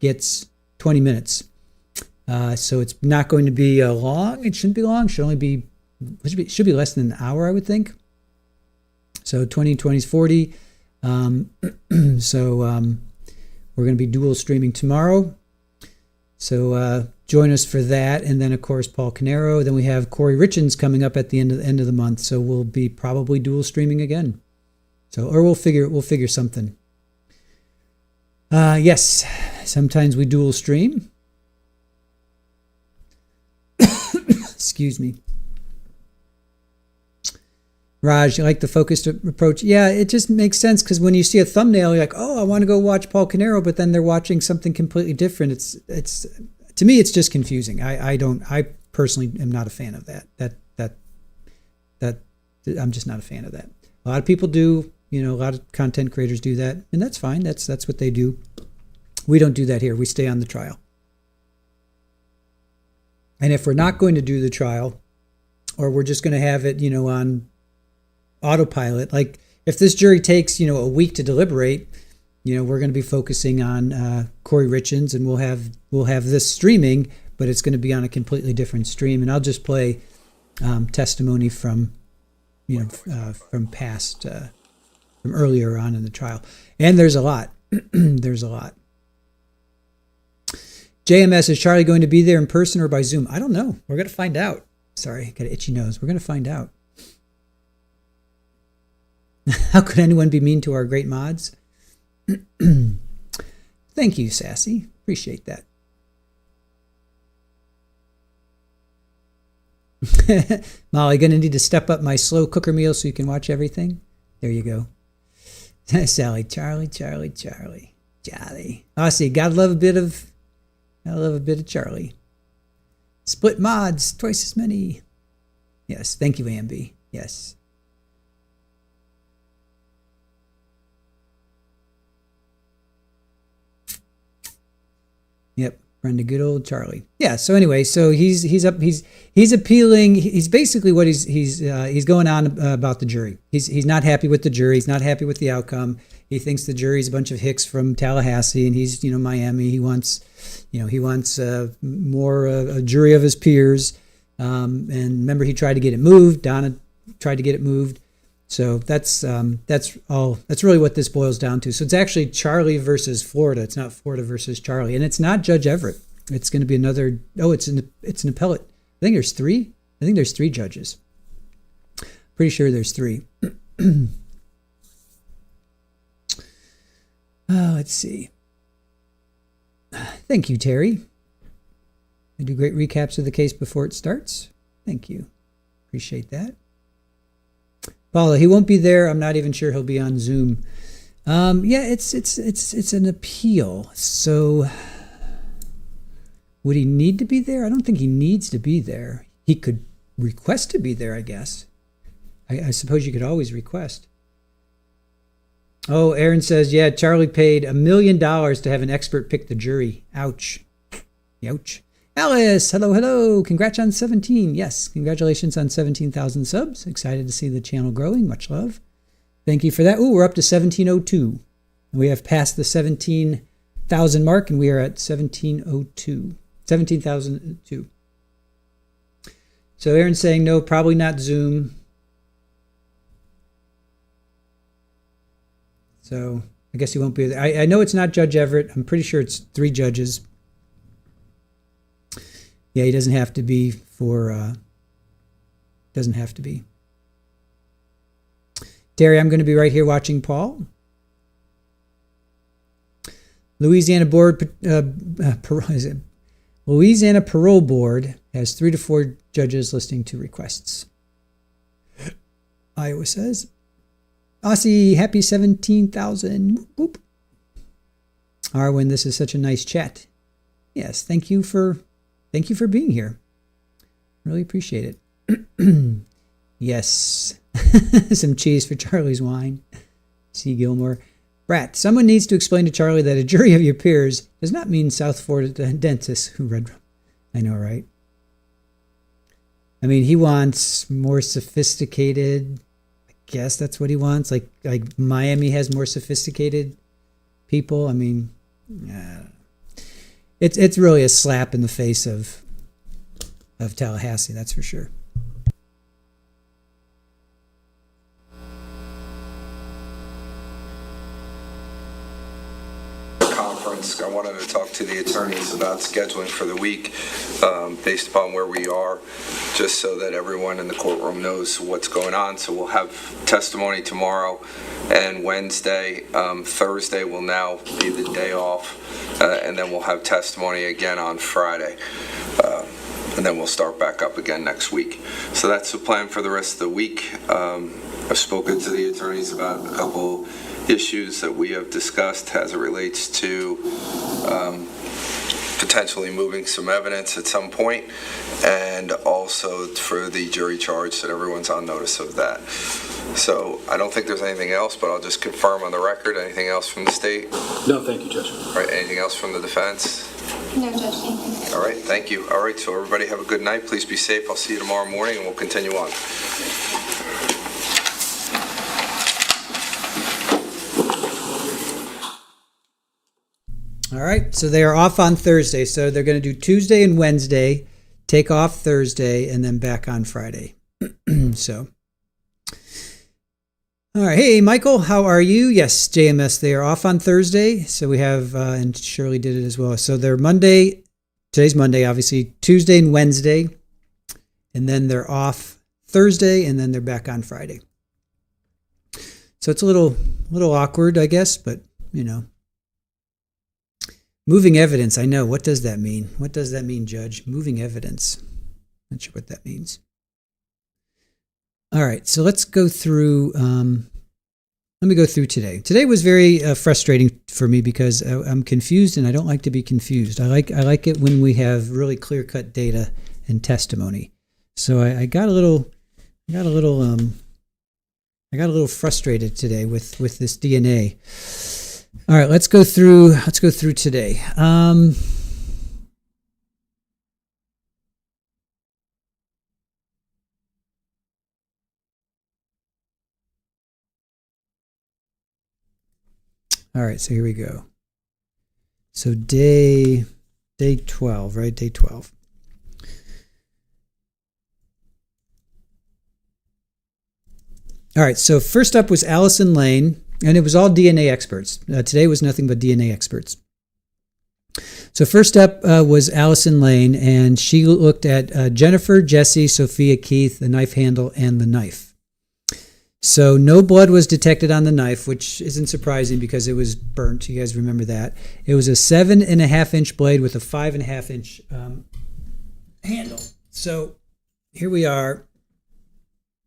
gets 20 minutes. So it's not going to be long. It shouldn't be long. It should be less than an hour, I would think. So 20 is 40. So we're going to be dual streaming tomorrow. So join us for that, and then of course Paul Caneiro. Then we have Corey Richins coming up at the end of the month. So we'll be probably dual streaming again. So or we'll figure something. Yes, sometimes we dual stream. Excuse me. Raj, you like the focused approach? Yeah, it just makes sense because when you see a thumbnail, you're like, oh, I want to go watch Paul Caneiro, but then they're watching something completely different. It's to me, it's just confusing. I personally am not a fan of that. That I'm just not a fan of that. A lot of people do, a lot of content creators do that, and that's fine. That's what they do. We don't do that here. We stay on the trial. And if we're not going to do the trial, or we're just going to have it, on autopilot, like if this jury takes, a week to deliberate, we're going to be focusing on Corey Richins, and we'll have this streaming, but it's going to be on a completely different stream, and I'll just play testimony from from past from earlier on in the trial, and there's a lot. There's a lot. JMS, is Charlie going to be there in person or by Zoom? I don't know. We're going to find out. Sorry, got an itchy nose. We're going to find out. How could anyone be mean to our great mods? Thank you, Sassy. Appreciate that. Molly, going to need to step up my slow cooker meal so you can watch everything. There you go. Sally, Charlie. Oh, see, gotta love a bit of Charlie. Split mods, twice as many. Yes, thank you, Amby. Yes. Yep, Brenda, good old Charlie. Yeah. So anyway, so he's appealing. He's basically what he's going on about the jury. He's not happy with the jury. He's not happy with the outcome. He thinks the jury's a bunch of hicks from Tallahassee, and he's Miami. He wants more a jury of his peers. And remember, he tried to get it moved. Donna tried to get it moved. So that's really what this boils down to. So it's actually Charlie versus Florida. It's not Florida versus Charlie, and it's not Judge Everett. It's going to be another. Oh, it's an appellate. I think there's 3. I think there's 3 judges. Pretty sure there's 3. Let's see. Thank you, Terry. I do great recaps of the case before it starts. Thank you. Appreciate that. Paula, he won't be there. I'm not even sure he'll be on Zoom. Yeah, it's an appeal. So would he need to be there? I don't think he needs to be there. He could request to be there, I guess. I suppose you could always request. Oh, Aaron says, yeah, Charlie paid $1 million to have an expert pick the jury. Ouch. Ouch. Alice, hello. Congrats on 17. Yes, congratulations on 17,000 subs. Excited to see the channel growing. Much love. Thank you for that. Ooh, we're up to 1702. We have passed the 17,000 mark, and we are at 1702. 17,002. So Aaron's saying, no, probably not Zoom. So I guess he won't be there. I know it's not Judge Everett. I'm pretty sure it's 3 judges. Yeah, he doesn't have to be for, doesn't have to be. Terry, I'm going to be right here watching Paul. Louisiana Louisiana Parole Board has 3 to 4 judges listening to requests. Iowa says, Aussie, happy 17,000. Boop. Arwen, this is such a nice chat. Yes, thank you for being here. Really appreciate it. Yes. Some cheese for Charlie's wine. C. Gilmore. Brat, someone needs to explain to Charlie that a jury of your peers does not mean South Florida dentists who read. I know, right? I mean, he wants more sophisticated. I guess that's what he wants. Like Miami has more sophisticated people. I mean, it's really a slap in the face of Tallahassee. That's for sure. I wanted to talk to the attorneys about scheduling for the week based upon where we are, just so that everyone in the courtroom knows what's going on. So we'll have testimony tomorrow and Wednesday. Thursday will now be the day off, and then we'll have testimony again on Friday. And then we'll start back up again next week. So that's the plan for the rest of the week. I've spoken to the attorneys about a couple issues that we have discussed as it relates to potentially moving some evidence at some point, and also for the jury charge, so that everyone's on notice of that. So I don't think there's anything else, but I'll just confirm on the record. Anything else from the state? No, thank you, Judge. All right, anything else from the defense? No, Judge, thank you. All right, thank you. All right, so everybody have a good night. Please be safe. I'll see you tomorrow morning, and we'll continue on. All right, so they are off on Thursday. So they're going to do Tuesday and Wednesday, take off Thursday, and then back on Friday. So, all right. Hey, Michael, how are you? Yes, JMS, they are off on Thursday. So we have, and Shirley did it as well. So they're Monday, today's Monday, obviously, Tuesday and Wednesday, and then they're off Thursday, and then they're back on Friday. So it's a little awkward, I guess, but, you know. Moving evidence, I know. What does that mean? What does that mean, Judge? Moving evidence. Not sure what that means. All right, so let's go through. Let me go through today. Today was very frustrating for me because I'm confused, and I don't like to be confused. I like it when we have really clear-cut data and testimony. So I got a little frustrated today with this DNA. All right, let's go through today. All right, so here we go. So day 12, right? Day 12. All right, so first up was Allison Lane. And it was all DNA experts. Today was nothing but DNA experts. So first up was Allison Lane, and she looked at Jennifer, Jesse, Sophia, Keith, the knife handle, and the knife. So no blood was detected on the knife, which isn't surprising because it was burnt. You guys remember that. It was a 7.5-inch blade with a 5.5-inch handle. So here we are.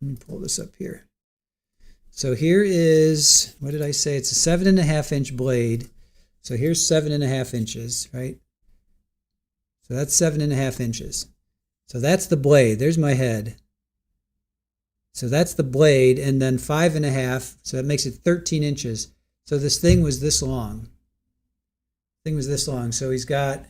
Let me pull this up here. So here is, what did I say? It's a 7.5-inch blade. So here's 7.5 inches, right? So that's 7.5 inches. So that's the blade. There's my head. So that's the blade, and then 5.5. So that makes it 13 inches. So this thing was this long. So he's got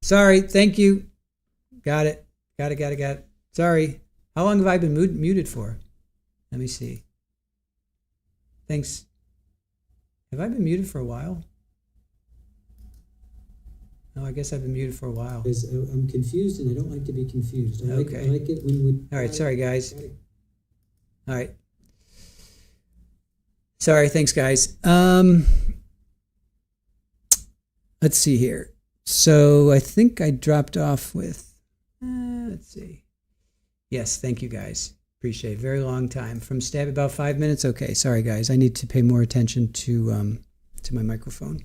Sorry. Thank you. Got it. Got it. Sorry. How long have I been muted for? Let me see. Thanks. Have I been muted for a while? No, I guess I've been muted for a while. Because I'm confused and I don't like to be confused. I Okay. like it when we... All right. Sorry, guys. All right. Sorry. Thanks, guys. Let's see here. So I think I dropped off with, let's see. Yes, thank you guys. Appreciate it. Very long time. From stab, about 5 minutes. Okay, sorry guys. I need to pay more attention to my microphone.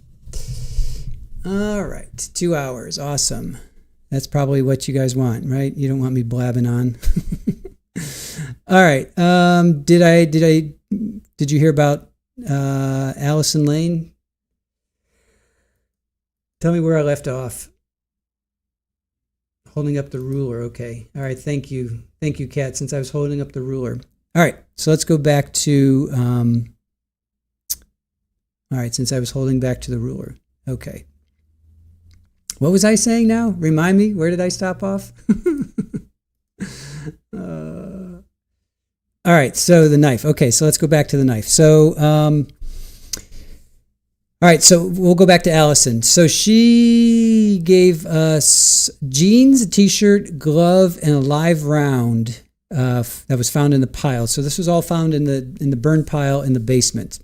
All right, 2 hours. Awesome. That's probably what you guys want, right? You don't want me blabbing on. All right. Did you hear about Allison Lane? Tell me where I left off. Holding up the ruler. Okay. All right. Thank you. Thank you, Kat, since I was holding up the ruler. All right. So let's go back to, all right, since I was holding back to the ruler. Okay. What was I saying now? Remind me, where did I stop off? All right. So the knife. Okay. So let's go back to the knife. So, all right, so we'll go back to Allison. So she gave us jeans, a t-shirt, glove, and a live round that was found in the pile. So this was all found in the burn pile in the basement.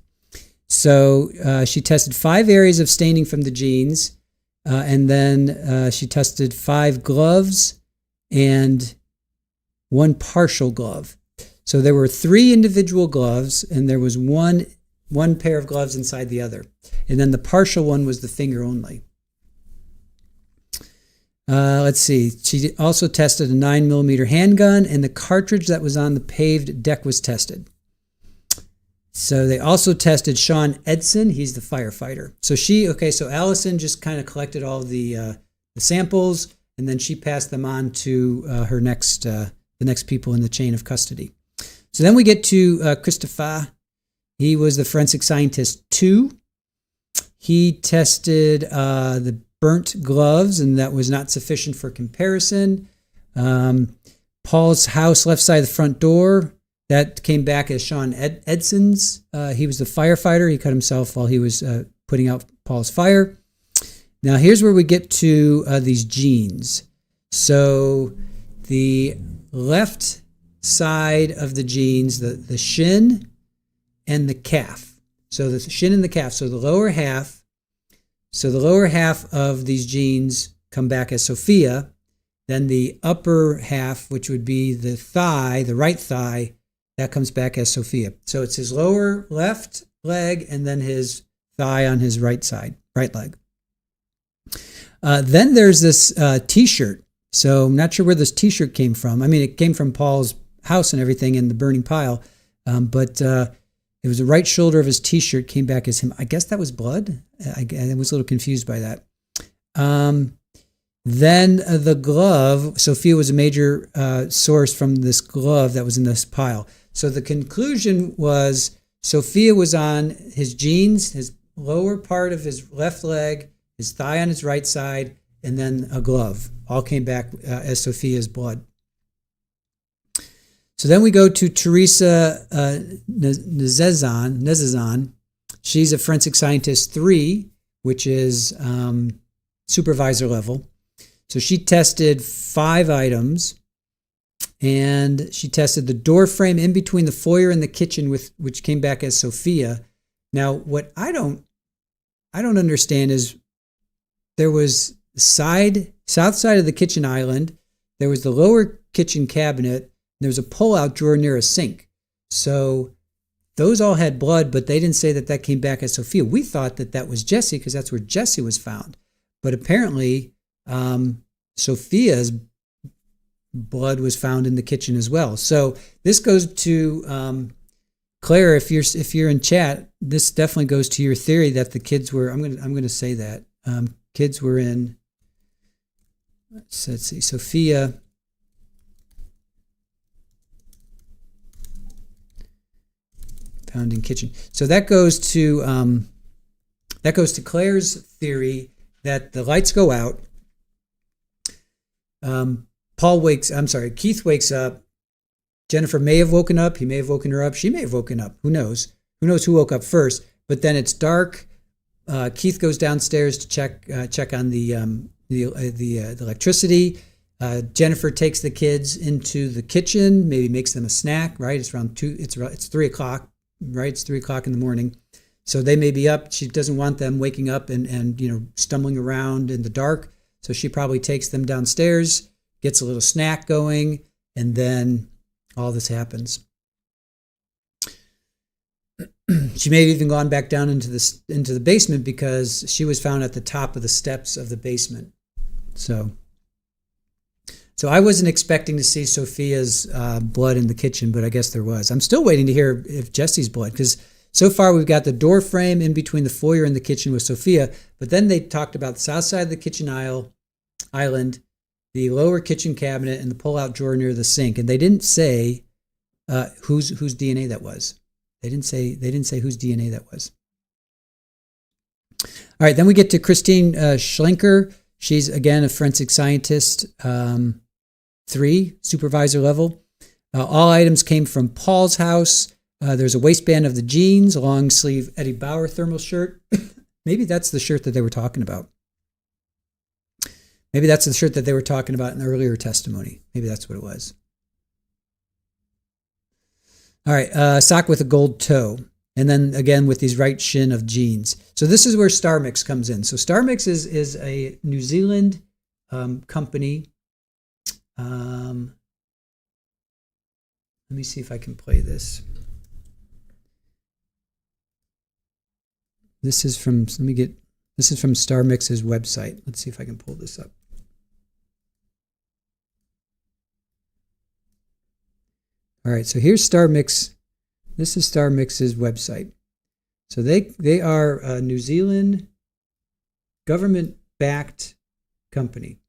So she tested 5 areas of staining from the jeans, and then she tested 5 gloves and 1 partial glove. So there were 3 individual gloves, and there was one pair of gloves inside the other. And then the partial one was the finger only. Let's see. She also tested a 9mm handgun, and the cartridge that was on the paved deck was tested. So they also tested Sean Edson. He's the firefighter. So Allison just kind of collected all the samples, and then she passed them on to the next people in the chain of custody. So then we get to Christopher. He was the forensic scientist 2. He tested the burnt gloves, and that was not sufficient for comparison. Paul's house, left side of the front door, that came back as Sean Edson's. He was the firefighter. He cut himself while he was putting out Paul's fire. Now here's where we get to these jeans. So the left side of the jeans, the shin and the calf. So the shin and the calf. So the lower half of these jeans come back as Sophia. Then the upper half, which would be the thigh, the right thigh, that comes back as Sophia. So it's his lower left leg and then his thigh on his right side, right leg. Then there's this T-shirt. So I'm not sure where this T-shirt came from. I mean, it came from Paul's house and everything in the burning pile, but it was the right shoulder of his T-shirt came back as him. I guess that was blood. I was a little confused by that. Then the glove, Sophia was a major source from this glove that was in this pile. So the conclusion was Sophia was on his jeans, his lower part of his left leg, his thigh on his right side, and then a glove. All came back as Sophia's blood. So then we go to Teresa Nezazan. She's a forensic scientist 3, which is supervisor level. So she tested 5 items, and she tested the door frame in between the foyer and the kitchen, which came back as Sophia. Now, what I don't understand is there was south side of the kitchen island, there was the lower kitchen cabinet, there was a pull-out drawer near a sink. So those all had blood, but they didn't say that came back as Sophia. We thought that was Jesse because that's where Jesse was found. But apparently Sophia's blood was found in the kitchen as well. So this goes to Claire. If you're in chat, this definitely goes to your theory that the kids were. I'm going to say that kids were in. Let's see, Sophia. Found in kitchen. So that goes to Claire's theory that the lights go out. Keith wakes up. Jennifer may have woken up. He may have woken her up. She may have woken up. Who knows? Who knows who woke up first? But then it's dark. Keith goes downstairs to check on the electricity. Jennifer takes the kids into the kitchen, maybe makes them a snack. Right? It's around 2. It's 3:00. Right? It's 3:00 in the morning. So they may be up. She doesn't want them waking up and stumbling around in the dark. So she probably takes them downstairs, gets a little snack going, and then all this happens. She may have even gone back down into the basement because she was found at the top of the steps of the basement. So I wasn't expecting to see Sophia's blood in the kitchen, but I guess there was. I'm still waiting to hear if Jesse's blood, because so far we've got the door frame in between the foyer and the kitchen with Sophia, but then they talked about the south side of the kitchen island, the lower kitchen cabinet, and the pull-out drawer near the sink, and they didn't say whose DNA that was. They didn't say whose DNA that was. All right, then we get to Christine Schlenker. She's, again, a forensic scientist, 3, supervisor level. All items came from Paul's house. There's a waistband of the jeans, a long sleeve Eddie Bauer thermal shirt. Maybe that's the shirt that they were talking about. Maybe that's the shirt that they were talking about in the earlier testimony. Maybe that's what it was. All right, sock with a gold toe. And then again with these right shin of jeans. So this is where Star Mix comes in. So Star Mix is a New Zealand company. Let me see if I can play this. This is from Star Mix's website. Let's see if I can pull this up. All right, so here's Star Mix. This is Star Mix's website. So they are a New Zealand government-backed company.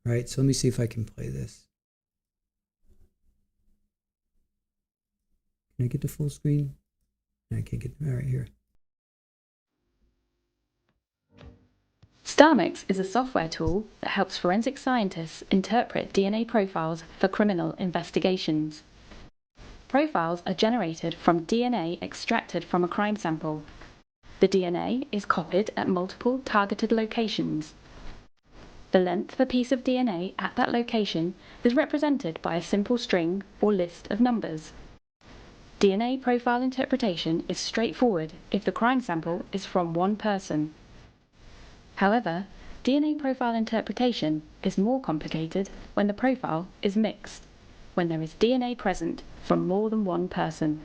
Right, so let me see if I can play this. Can I get to full screen? No, I can't get. All right, here. StarMix is a software tool that helps forensic scientists interpret DNA profiles for criminal investigations. Profiles are generated from DNA extracted from a crime sample. The DNA is copied at multiple targeted locations. The length of a piece of DNA at that location is represented by a simple string or list of numbers. DNA profile interpretation is straightforward if the crime sample is from one person. However, DNA profile interpretation is more complicated when the profile is mixed, when there is DNA present from more than one person.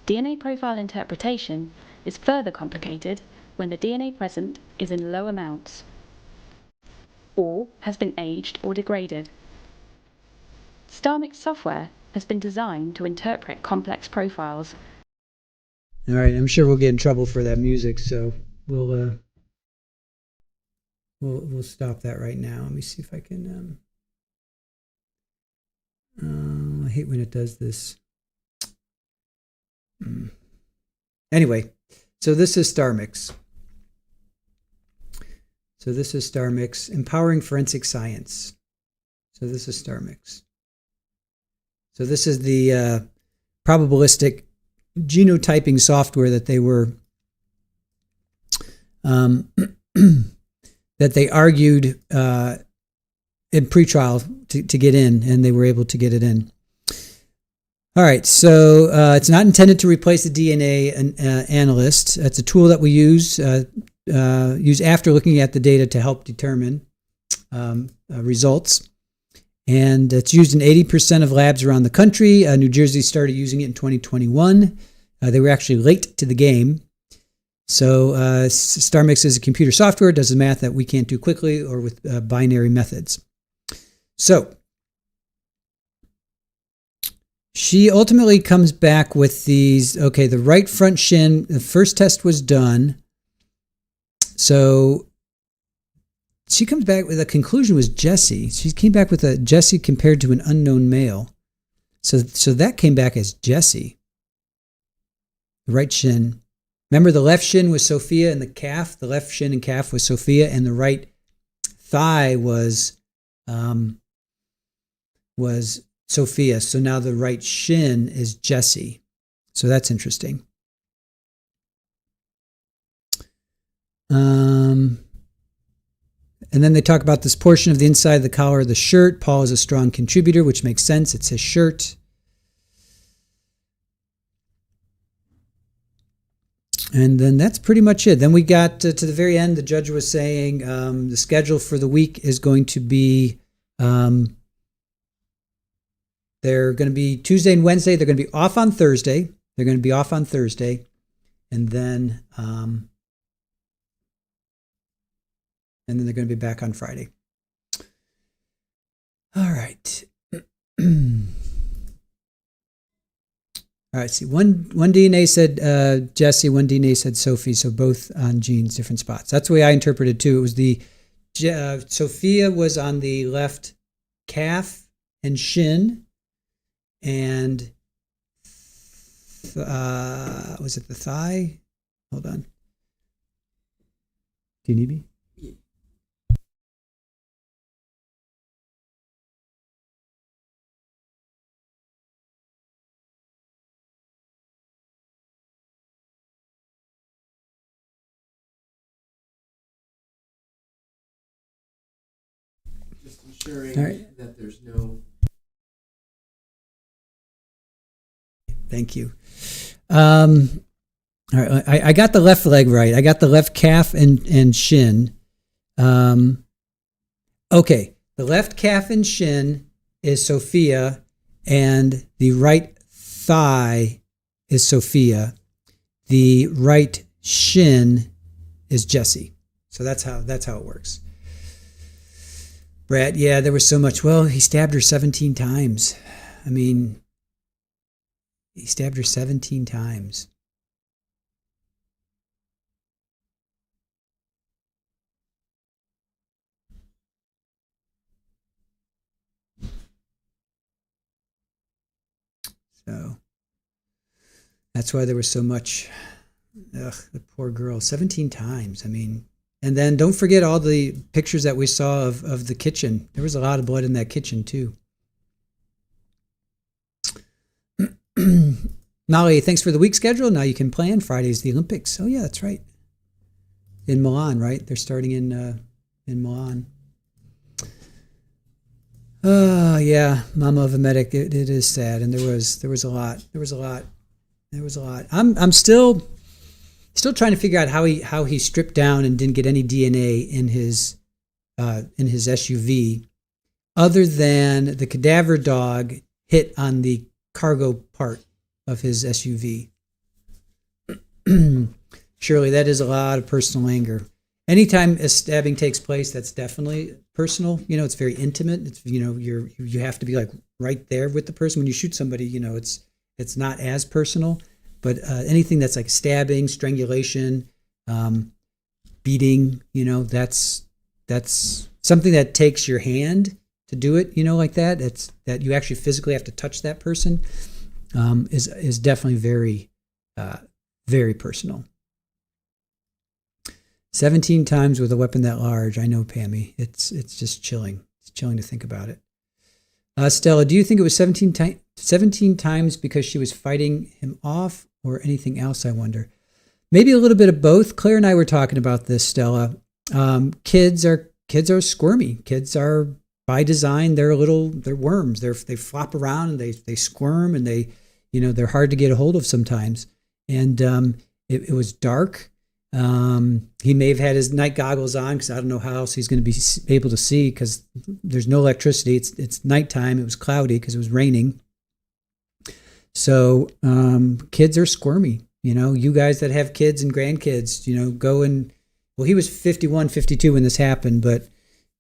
DNA profile interpretation is further complicated when the DNA present is in low amounts or has been aged or degraded. StarMix software has been designed to interpret complex profiles. All right, I'm sure we'll get in trouble for that music, so we'll stop that right now. Let me see if I can. I hate when it does this. Anyway, so this is StarMix. So this is StarMix, empowering forensic science. So this is StarMix. So this is the probabilistic genotyping software that they were that they argued in pretrial to get in, and they were able to get it in. All right, so it's not intended to replace the DNA analyst. It's a tool that we use after looking at the data to help determine results. And it's used in 80% of labs around the country. New Jersey started using it in 2021. They were actually late to the game. So StarMix is a computer software, does the math that we can't do quickly or with binary methods. So she ultimately comes back with these, okay, the right front shin, the first test was done. So she comes back with a conclusion was Jesse. She came back with a Jesse compared to an unknown male. So that came back as Jesse. The right shin. Remember, the left shin was Sophia and the calf. The left shin and calf was Sophia, and the right thigh was was Sophia. So now the right shin is Jesse. So that's interesting. And then they talk about this portion of the inside of the collar of the shirt. Paul is a strong contributor, which makes sense. It's his shirt. And then that's pretty much it. Then we got to the very end. The judge was saying the schedule for the week is going to be, they're going to be Tuesday and Wednesday. They're going to be off on Thursday. And then they're going to be back on Friday. All right. All right, see, one DNA said Jesse, one DNA said Sophie, so both on genes, different spots. That's the way I interpreted too. It was Sophia was on the left calf and shin, and was it the thigh? Hold on. Do you need me? Just ensuring that there's no. Thank you. All right, I got the left leg right. I got the left calf and shin. Okay, the left calf and shin is Sophia, and the right thigh is Sophia. The right shin is Jesse. So that's how it works. Brad, yeah, there was so much. Well, he stabbed her 17 times. I mean, he stabbed her 17 times. So that's why there was so much. Ugh, the poor girl, 17 times. I mean, and then don't forget all the pictures that we saw of the kitchen. There was a lot of blood in that kitchen too. Molly, thanks for the week schedule. Now you can plan. Friday's the Olympics. Oh yeah, that's right. In Milan, right? They're starting in Milan. Oh yeah, Mama of a medic. It is sad, and there was a lot. I'm still trying to figure out how he stripped down and didn't get any DNA in his SUV, other than the cadaver dog hit on the cargo part of his SUV. Surely that is a lot of personal anger. Anytime a stabbing takes place, that's definitely personal. You know, it's very intimate. It's, you know, you have to be like right there with the person. When you shoot somebody, you know, it's not as personal. But anything that's like stabbing, strangulation, beating, you know, that's something that takes your hand to do it, you know, like that. That you actually physically have to touch that person, is definitely very, very personal. 17 times with a weapon that large. I know, Pammy. It's just chilling. It's chilling to think about it. Stella, do you think it was 17 times because she was fighting him off, or anything else, I wonder? Maybe a little bit of both. Claire and I were talking about this, Stella. Kids are squirmy. Kids are, by design, they're worms. They flop around and they squirm, and they're hard to get a hold of sometimes. And it was dark. He may have had his night goggles on, because I don't know how else he's going to be able to see, because there's no electricity. It's nighttime. It was cloudy because it was raining. So kids are squirmy. You know, you guys that have kids and grandkids, you know, go and, well, he was 51, 52 when this happened, but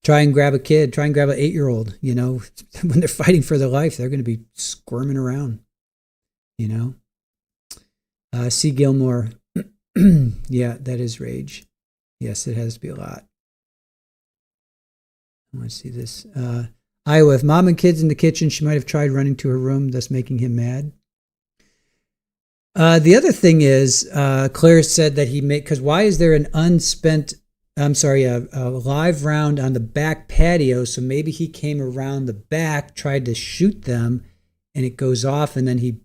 try and grab a kid, try and grab an 8-year-old, you know, when they're fighting for their life, they're going to be squirming around, you know. C. Gilmore. Yeah, that is rage. Yes, it has to be a lot. I want to see this. Iowa, if mom and kids in the kitchen, she might have tried running to her room, thus making him mad. The other thing is, Claire said that because why is there an unspent a live round on the back patio. So maybe he came around the back, tried to shoot them, and it goes off, and then he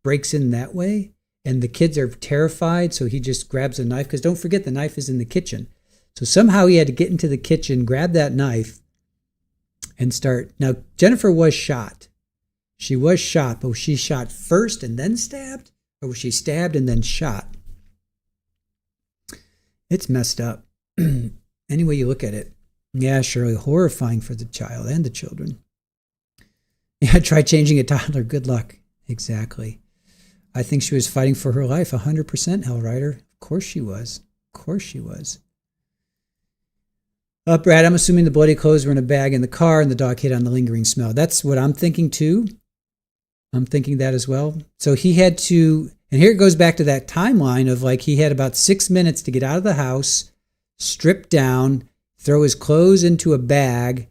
breaks in that way. And the kids are terrified, so he just grabs a knife. Because don't forget, the knife is in the kitchen. So somehow he had to get into the kitchen, grab that knife, and start. Now, Jennifer was shot. She was shot, but was she shot first and then stabbed? Or was she stabbed and then shot? It's messed up. Any way you look at it. Yeah, Shirley, horrifying for the child and the children. Yeah, try changing a toddler. Good luck. Exactly. I think she was fighting for her life, 100%, Hellrider. Of course she was. Of course she was. Brad, I'm assuming the bloody clothes were in a bag in the car and the dog hit on the lingering smell. That's what I'm thinking too. I'm thinking that as well. So he had to, and here it goes back to that timeline of like he had about 6 minutes to get out of the house, strip down, throw his clothes into a bag,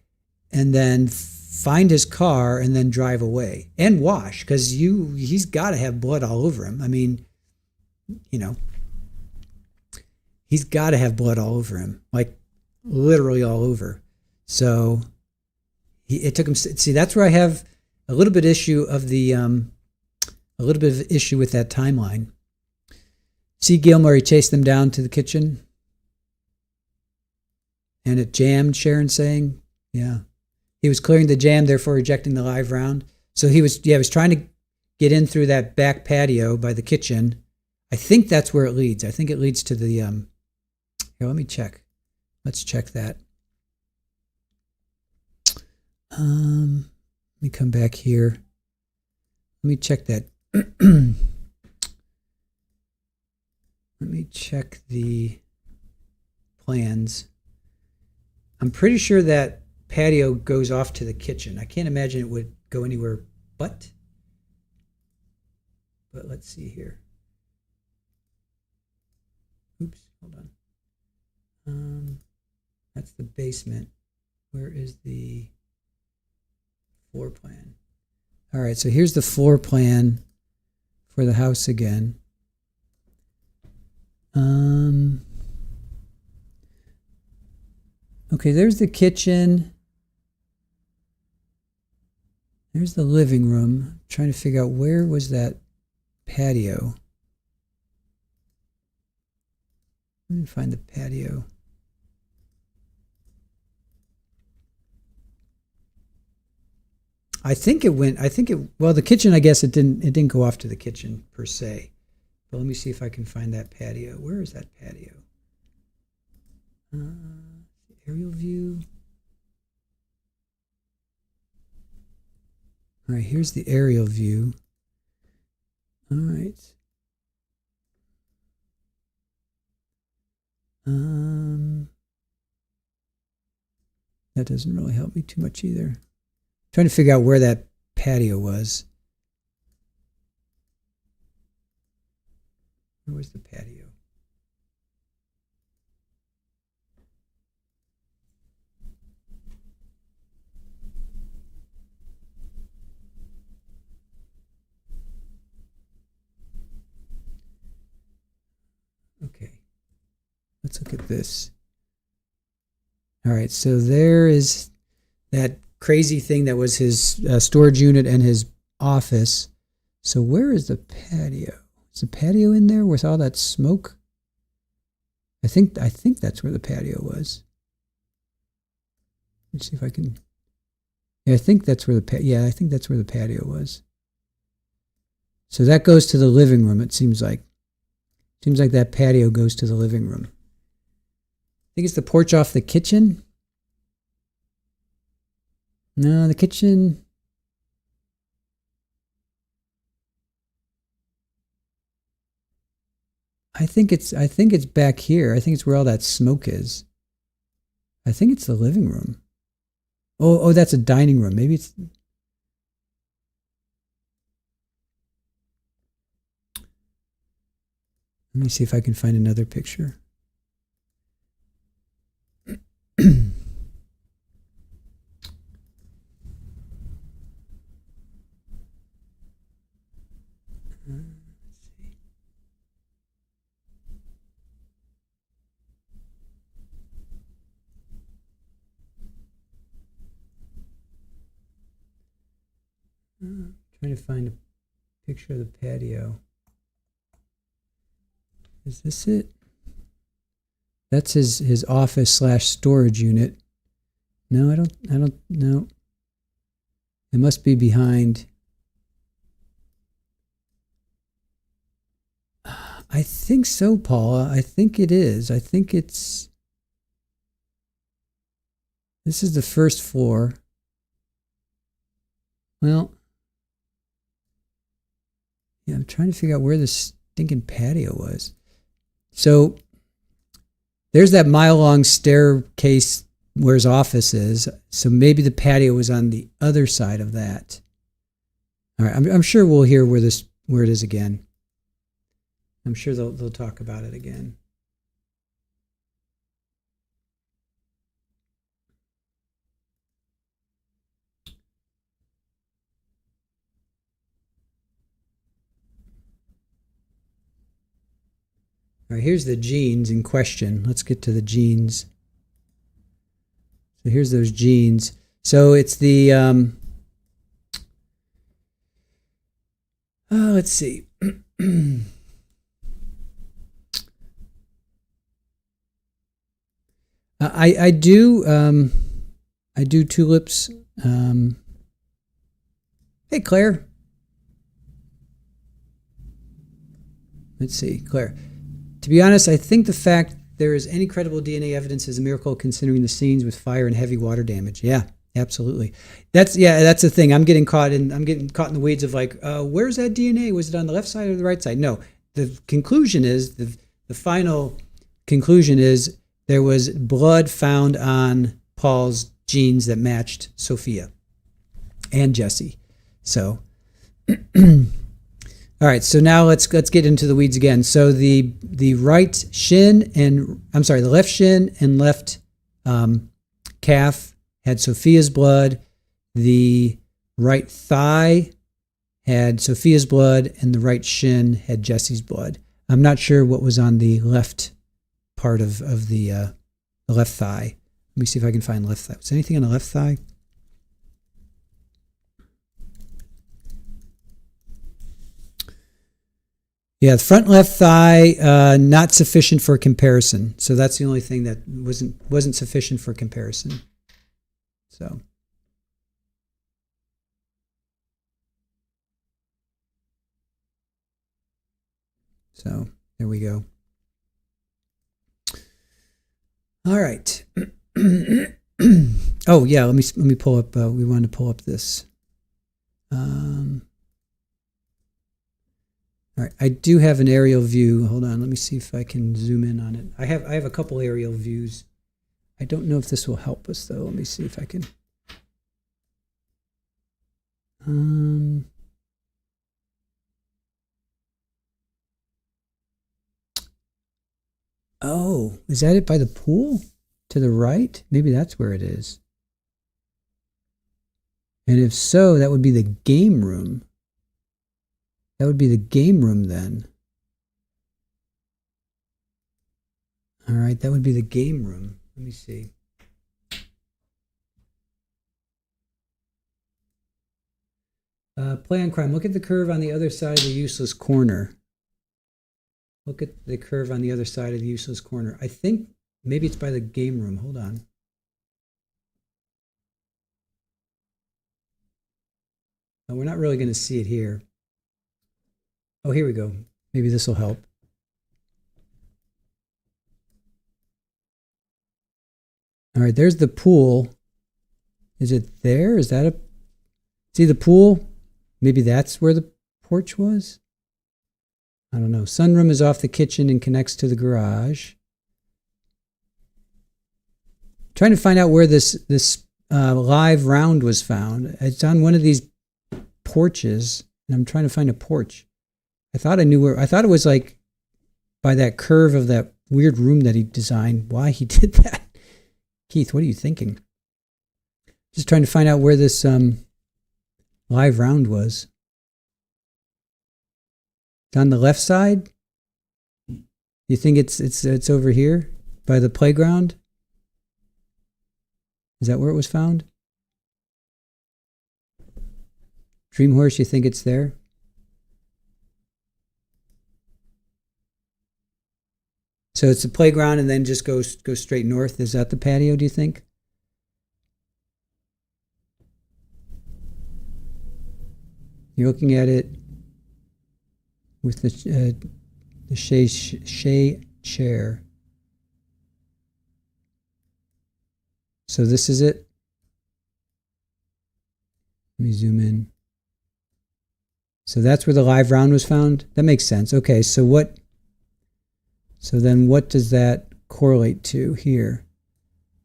and then find his car and then drive away and wash, because he's got to have blood all over him. I mean, he's got to have blood all over him, like literally all over. So it took him. See, that's where I have a little bit issue of issue with that timeline. See, Gilmore, he chased them down to the kitchen, and it jammed. Sharon saying, yeah. He was clearing the jam, therefore ejecting the live round. So he was trying to get in through that back patio by the kitchen. I think that's where it leads. I think it leads to the, here, let me check. Let's check that. Let me come back here. Let me check that. Let me check the plans. I'm pretty sure that patio goes off to the kitchen. I can't imagine it would go anywhere but let's see here. Oops, hold on. That's the basement. Where is the floor plan? All right, so here's the floor plan for the house again. Okay, there's the kitchen. There's the living room. I'm trying to figure out where was that patio. Let me find the patio. Well, the kitchen, I guess it didn't go off to the kitchen per se. But let me see if I can find that patio. Where is that patio? Aerial view. All right, here's the aerial view. All right. That doesn't really help me too much either. Trying to figure out where that patio was. Where was the patio? Okay, let's look at this. All right, so there is that crazy thing that was his storage unit and his office. So where is the patio? Is the patio in there with all that smoke? I think that's where the patio was. Let's see if I can. Yeah, I think that's where the patio was. So that goes to the living room. It seems like. Seems like that patio goes to the living room. I think it's the porch off the kitchen. No, the kitchen. I think it's back here. I think it's where all that smoke is. I think it's the living room. Oh, that's a dining room. Maybe it's. Let me see if I can find another picture. Let's see. Trying to find a picture of the patio. Is this it? That's his office / storage unit. No, I don't know. It must be behind. I think so, Paula. I think it is. I think it's. This is the first floor. Well, yeah, I'm trying to figure out where the stinking patio was. So there's that mile-long staircase where his office is. So maybe the patio was on the other side of that. All right, I'm sure we'll hear where it is again. I'm sure they'll talk about it again. All right, here's the jeans in question. Let's get to the jeans. So here's those jeans. So it's the, let's see. I do tulips. Hey, Claire. Let's see, Claire. To be honest, I think the fact there is any credible DNA evidence is a miracle, considering the scenes with fire and heavy water damage. Yeah, absolutely. That's the thing. I'm getting caught in the weeds of like, where's that DNA? Was it on the left side or the right side? No. The conclusion is the final conclusion is there was blood found on Paul's jeans that matched Sophia and Jesse. So. All right, so now let's get into the weeds again. So the right shin the left shin and left calf had Sophia's blood. The right thigh had Sophia's blood, and the right shin had Jesse's blood. I'm not sure what was on the left part of the left thigh. Let me see if I can find left thigh. Was anything on the left thigh? Yeah, the front left thigh, not sufficient for comparison. So that's the only thing that wasn't sufficient for comparison. So there we go. All right. Oh yeah, let me pull up. We wanted to pull up this. All right, I do have an aerial view. Hold on, let me see if I can zoom in on it. I have a couple aerial views. I don't know if this will help us though. Let me see if I can. Oh, is that it by the pool? To the right? Maybe that's where it is. And if so, that would be the game room. That would be the game room then. All right, that would be the game room. Let me see. Play on crime. Look at the curve on the other side of the useless corner. Look at the curve on the other side of the useless corner. I think maybe it's by the game room. Hold on. Oh, we're not really going to see it here. Oh, here we go. Maybe this will help. All right, there's the pool. Is it there? Is that see the pool? Maybe that's where the porch was? I don't know. Sunroom is off the kitchen and connects to the garage. Trying to find out where this live round was found. It's on one of these porches, and I'm trying to find a porch. I thought I knew where. I thought it was like by that curve of that weird room that he designed. Why he did that? Keith, what are you thinking? Just trying to find out where this live round was. It's on the left side. You think it's over here by the playground? Is that where it was found? Dream Horse, you think it's there? So it's the playground and then just go straight north. Is that the patio, do you think? You're looking at it with the Shea chair. So this is it. Let me zoom in. So that's where the live round was found. That makes sense. Okay, so then what does that correlate to here?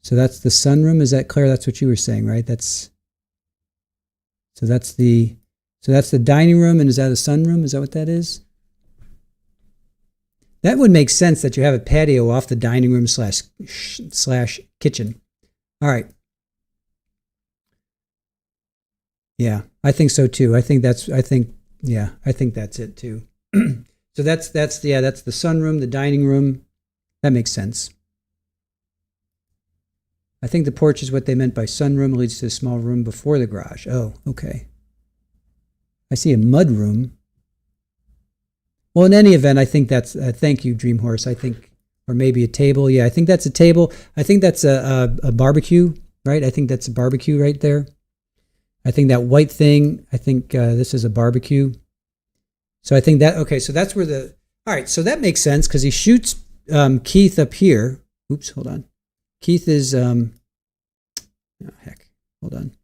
So that's the sunroom. Is that Claire? That's what you were saying, right? That's the dining room, and is that a sunroom? Is that what that is? That would make sense that you have a patio off the dining room slash kitchen. All right. Yeah, I think so too. I think that's it too. So that's the sunroom, the dining room. That makes sense. I think the porch is what they meant by sunroom. Leads to a small room before the garage. Oh, okay. I see a mud room. Well, in any event, I think that's, thank you, Dream Horse. I think, or maybe a table. Yeah, I think that's a table. I think that's a barbecue, right? I think that's a barbecue right there. I think that white thing, I think this is a barbecue. So I think that, okay, so that's where all right, so that makes sense because he shoots Keith up here. Oops, hold on. Keith is, hold on.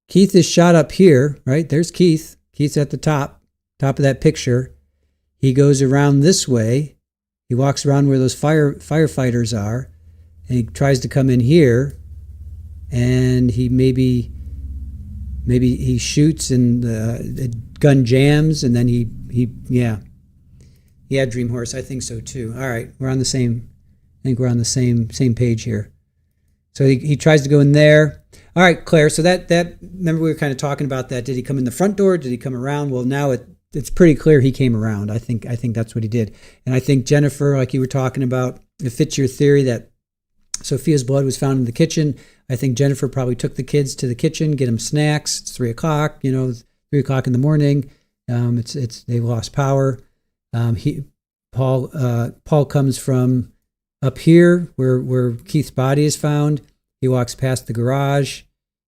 Keith is shot up here, right? There's Keith. Keith's at the top of that picture. He goes around this way. He walks around where those firefighters are, and he tries to come in here, and he maybe he shoots and the gun jams, and then he Dream Horse. I think so too. All right, we're on the same. I think we're on the same page here. So he tries to go in there. All right, Claire. So that remember we were kind of talking about that. Did he come in the front door? Did he come around? Well, now it's pretty clear he came around. I think that's what he did. And I think Jennifer, like you were talking about, it fits your theory that Sophia's blood was found in the kitchen. I think Jennifer probably took the kids to the kitchen, get them snacks. It's 3:00. 3:00 in the morning. They've lost power. Paul comes from up here where Keith's body is found. He walks past the garage.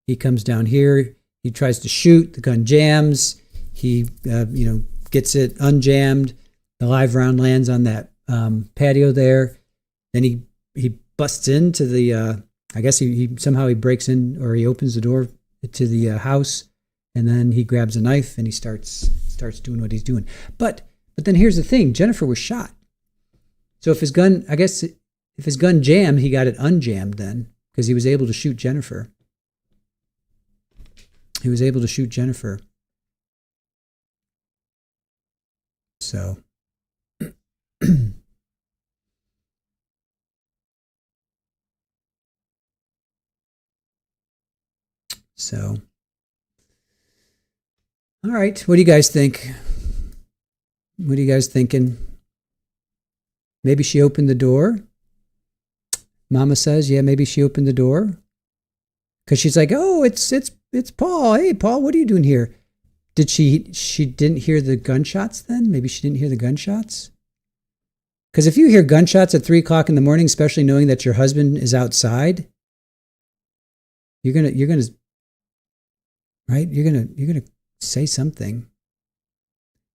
He comes down here. He tries to shoot. The gun jams. He gets it unjammed. The live round lands on that patio there. Then he busts into the. I guess he somehow he breaks in or he opens the door to the house, and then he grabs a knife and he starts doing what he's doing. But then here's the thing: Jennifer was shot. So if his gun jammed, he got it unjammed then because he was able to shoot Jennifer. So. So, all right. What do you guys think? What are you guys thinking? Maybe she opened the door. Mama says, yeah, maybe she opened the door. Because she's like, oh, it's Paul. Hey, Paul, what are you doing here? Did she didn't hear the gunshots then? Maybe she didn't hear the gunshots? Because if you hear gunshots at 3:00 in the morning, especially knowing that your husband is outside, you're gonna right? You're gonna say something.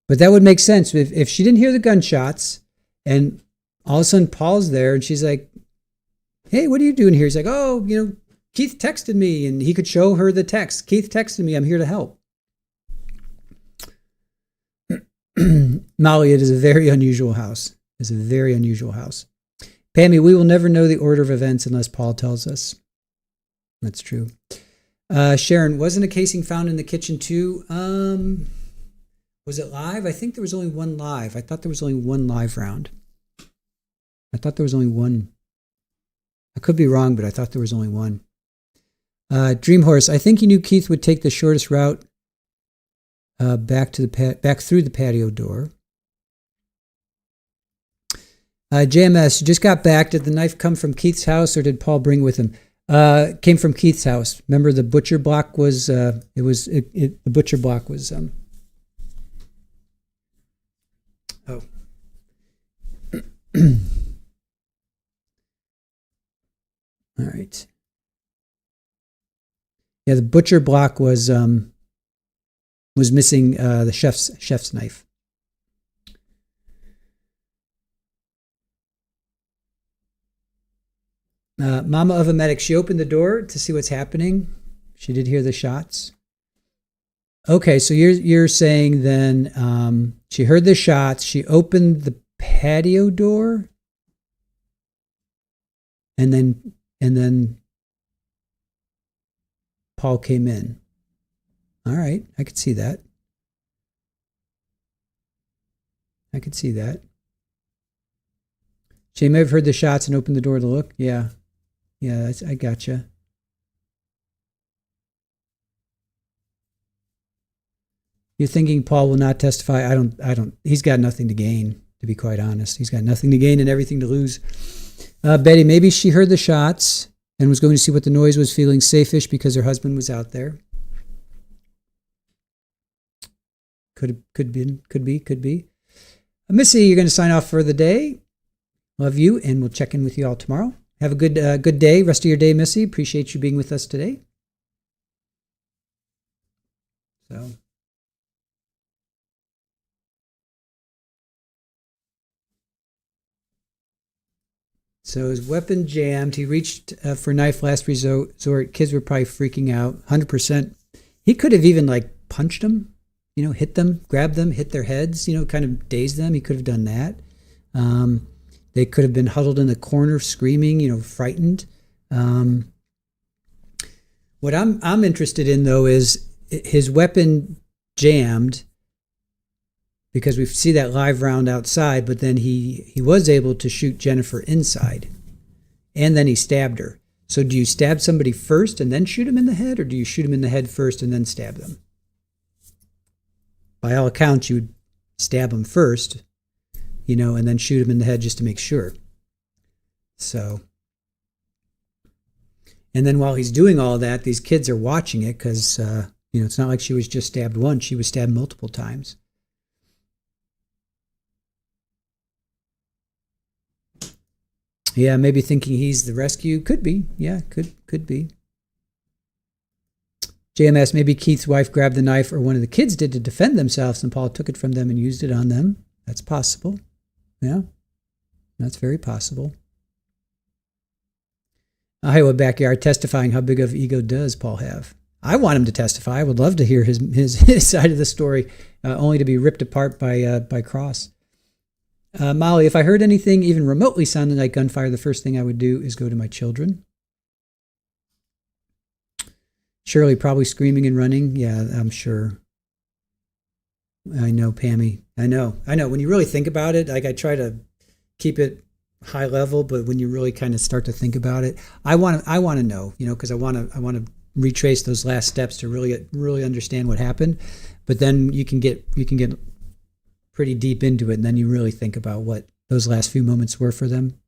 But that would make sense if she didn't hear the gunshots, and all of a sudden Paul's there, and she's like, "Hey, what are you doing here?" He's like, "Oh, Keith texted me," and he could show her the text. Keith texted me. I'm here to help. Molly, it is a very unusual house. It's a very unusual house. Pammy, we will never know the order of events unless Paul tells us. That's true. Sharon, wasn't a casing found in the kitchen too? Was it live? I think there was only one live. I thought there was only one live round. I thought there was only one. I could be wrong, but I thought there was only one. Dream Horse, I think you knew Keith would take the shortest route back through the patio door. JMS, you just got back. Did the knife come from Keith's house or did Paul bring it with him? Came from Keith's house. Remember the butcher block was, the butcher block was, oh. All right. Yeah, the butcher block was missing the chef's knife. Mama of a medic, she opened the door to see what's happening. She did hear the shots. Okay, so you're saying then she heard the shots. She opened the patio door, and then Paul came in. All right, I could see that. I could see that. She may have heard the shots and opened the door to look. Yeah. Yeah, I gotcha. You're thinking Paul will not testify. I don't, he's got nothing to gain, to be quite honest. He's got nothing to gain and everything to lose. Betty, maybe she heard the shots and was going to see what the noise was, feeling safe-ish because her husband was out there. Could be. Missy, you're going to sign off for the day. Love you, and we'll check in with you all tomorrow. Have a good day, rest of your day, Missy. Appreciate you being with us today. So his weapon jammed. He reached for knife last resort. Kids were probably freaking out. 100%. He could have even punched them, hit them, grabbed them, hit their heads, kind of dazed them. He could have done that. They could have been huddled in the corner, screaming, frightened. What I'm interested in, though, is his weapon jammed because we see that live round outside, but then he was able to shoot Jennifer inside, and then he stabbed her. So do you stab somebody first and then shoot him in the head, or do you shoot him in the head first and then stab them? By all accounts, you would stab him first, and then shoot him in the head just to make sure. So, and then while he's doing all that, these kids are watching it because, it's not like she was just stabbed once. She was stabbed multiple times. Yeah, maybe thinking he's the rescue. Could be. Yeah, could be. JMS, maybe Keith's wife grabbed the knife or one of the kids did to defend themselves and Paul took it from them and used it on them. That's possible. Yeah, that's very possible. Iowa Backyard testifying. How big of ego does Paul have? I want him to testify. I would love to hear his side of the story, only to be ripped apart by Cross. Molly, if I heard anything even remotely sounding like gunfire, the first thing I would do is go to my children. Shirley, probably screaming and running. Yeah, I'm sure. I know, Pammy. I know. When you really think about it, I try to keep it high level, but when you really kind of start to think about it, I want to know, because I want to retrace those last steps to really understand what happened. But then you can get pretty deep into it, and then you really think about what those last few moments were for them.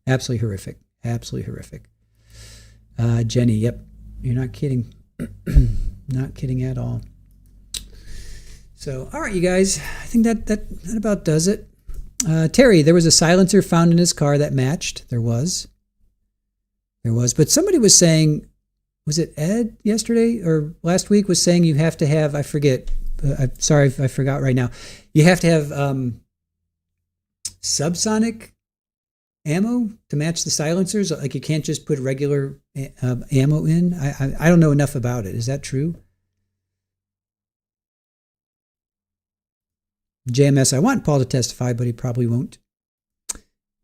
Absolutely horrific. Jenny, yep, you're not kidding. Not kidding at all. So, all right, you guys, I think that about does it. Terry, there was a silencer found in his car that matched. There was. But somebody was saying, was it Ed yesterday or last week was saying you have to have, I forget, I'm sorry if I forgot right now. You have to have subsonic ammo to match the silencers. Like you can't just put regular ammo in. I don't know enough about it. Is that true? JMS, I want Paul to testify, but he probably won't.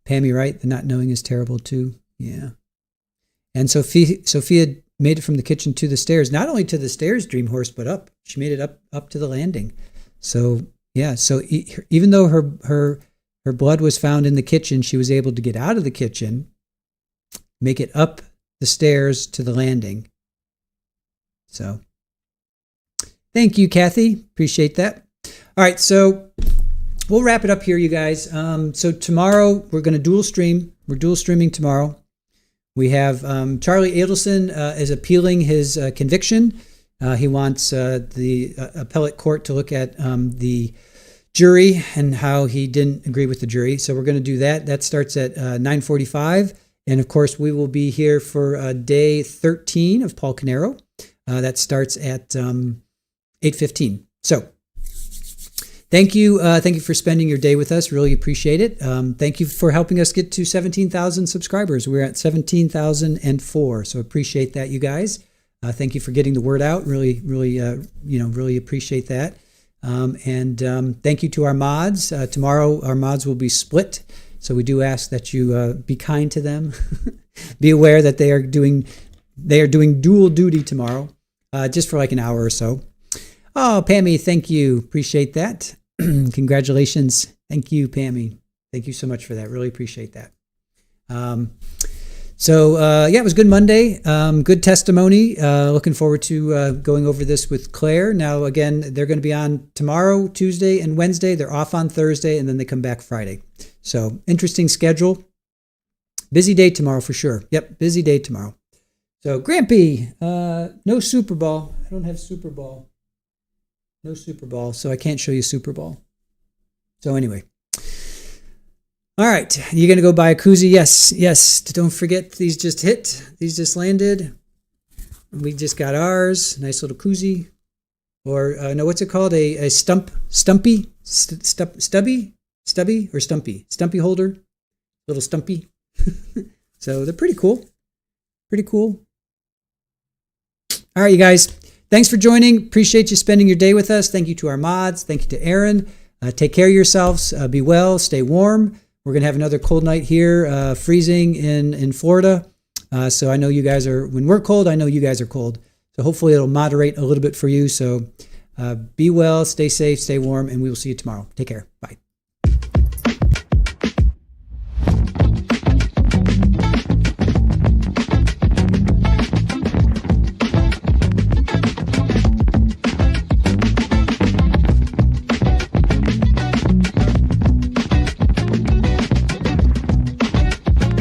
Pammy, right? The not knowing is terrible too. Yeah. And Sophia made it from the kitchen to the stairs. Not only to the stairs, Dream Horse, but up. She made it up to the landing. So yeah. So even though her blood was found in the kitchen, she was able to get out of the kitchen, make it up the stairs to the landing. So thank you, Kathy. Appreciate that. All right, so we'll wrap it up here, you guys. So tomorrow we're going to dual stream. We're dual streaming tomorrow. We have Charlie Adelson is appealing his conviction. He wants the appellate court to look at the jury and how he didn't agree with the jury. So we're going to do that. That starts at 9:45. And of course, we will be here for day 13 of Paul Caneiro. That starts at 8:15. So thank you for spending your day with us. Really appreciate it. Thank you for helping us get to 17,000 subscribers. We're at 17,004. So appreciate that, you guys. Thank you for getting the word out. Really appreciate that. And thank you to our mods. Tomorrow, our mods will be split. So we do ask that you be kind to them. Be aware that they are doing dual duty tomorrow, just for like an hour or so. Oh, Pammy, thank you. Appreciate that. Congratulations. Thank you, Pammy. Thank you so much for that. Really appreciate that. It was good Monday. Good testimony. Looking forward to going over this with Claire. Now, again, they're going to be on tomorrow, Tuesday, and Wednesday. They're off on Thursday, and then they come back Friday. So, interesting schedule. Busy day tomorrow for sure. Yep, busy day tomorrow. So, Grampy, no Super Bowl. I don't have Super Bowl. No Super Bowl, so I can't show you Super Bowl. So, anyway. All right, you're going to go buy a koozie? Yes. Don't forget, these just hit. These just landed. We just got ours. Nice little koozie. Or, no, what's it called? A stumpy holder. Little stumpy. So they're pretty cool. All right, you guys. Thanks for joining. Appreciate you spending your day with us. Thank you to our mods. Thank you to Aaron. Take care of yourselves. Be well. Stay warm. We're going to have another cold night here, freezing in Florida. So I know you guys are, when we're cold, I know you guys are cold. So hopefully it'll moderate a little bit for you. So be well, stay safe, stay warm, and we will see you tomorrow. Take care. Bye.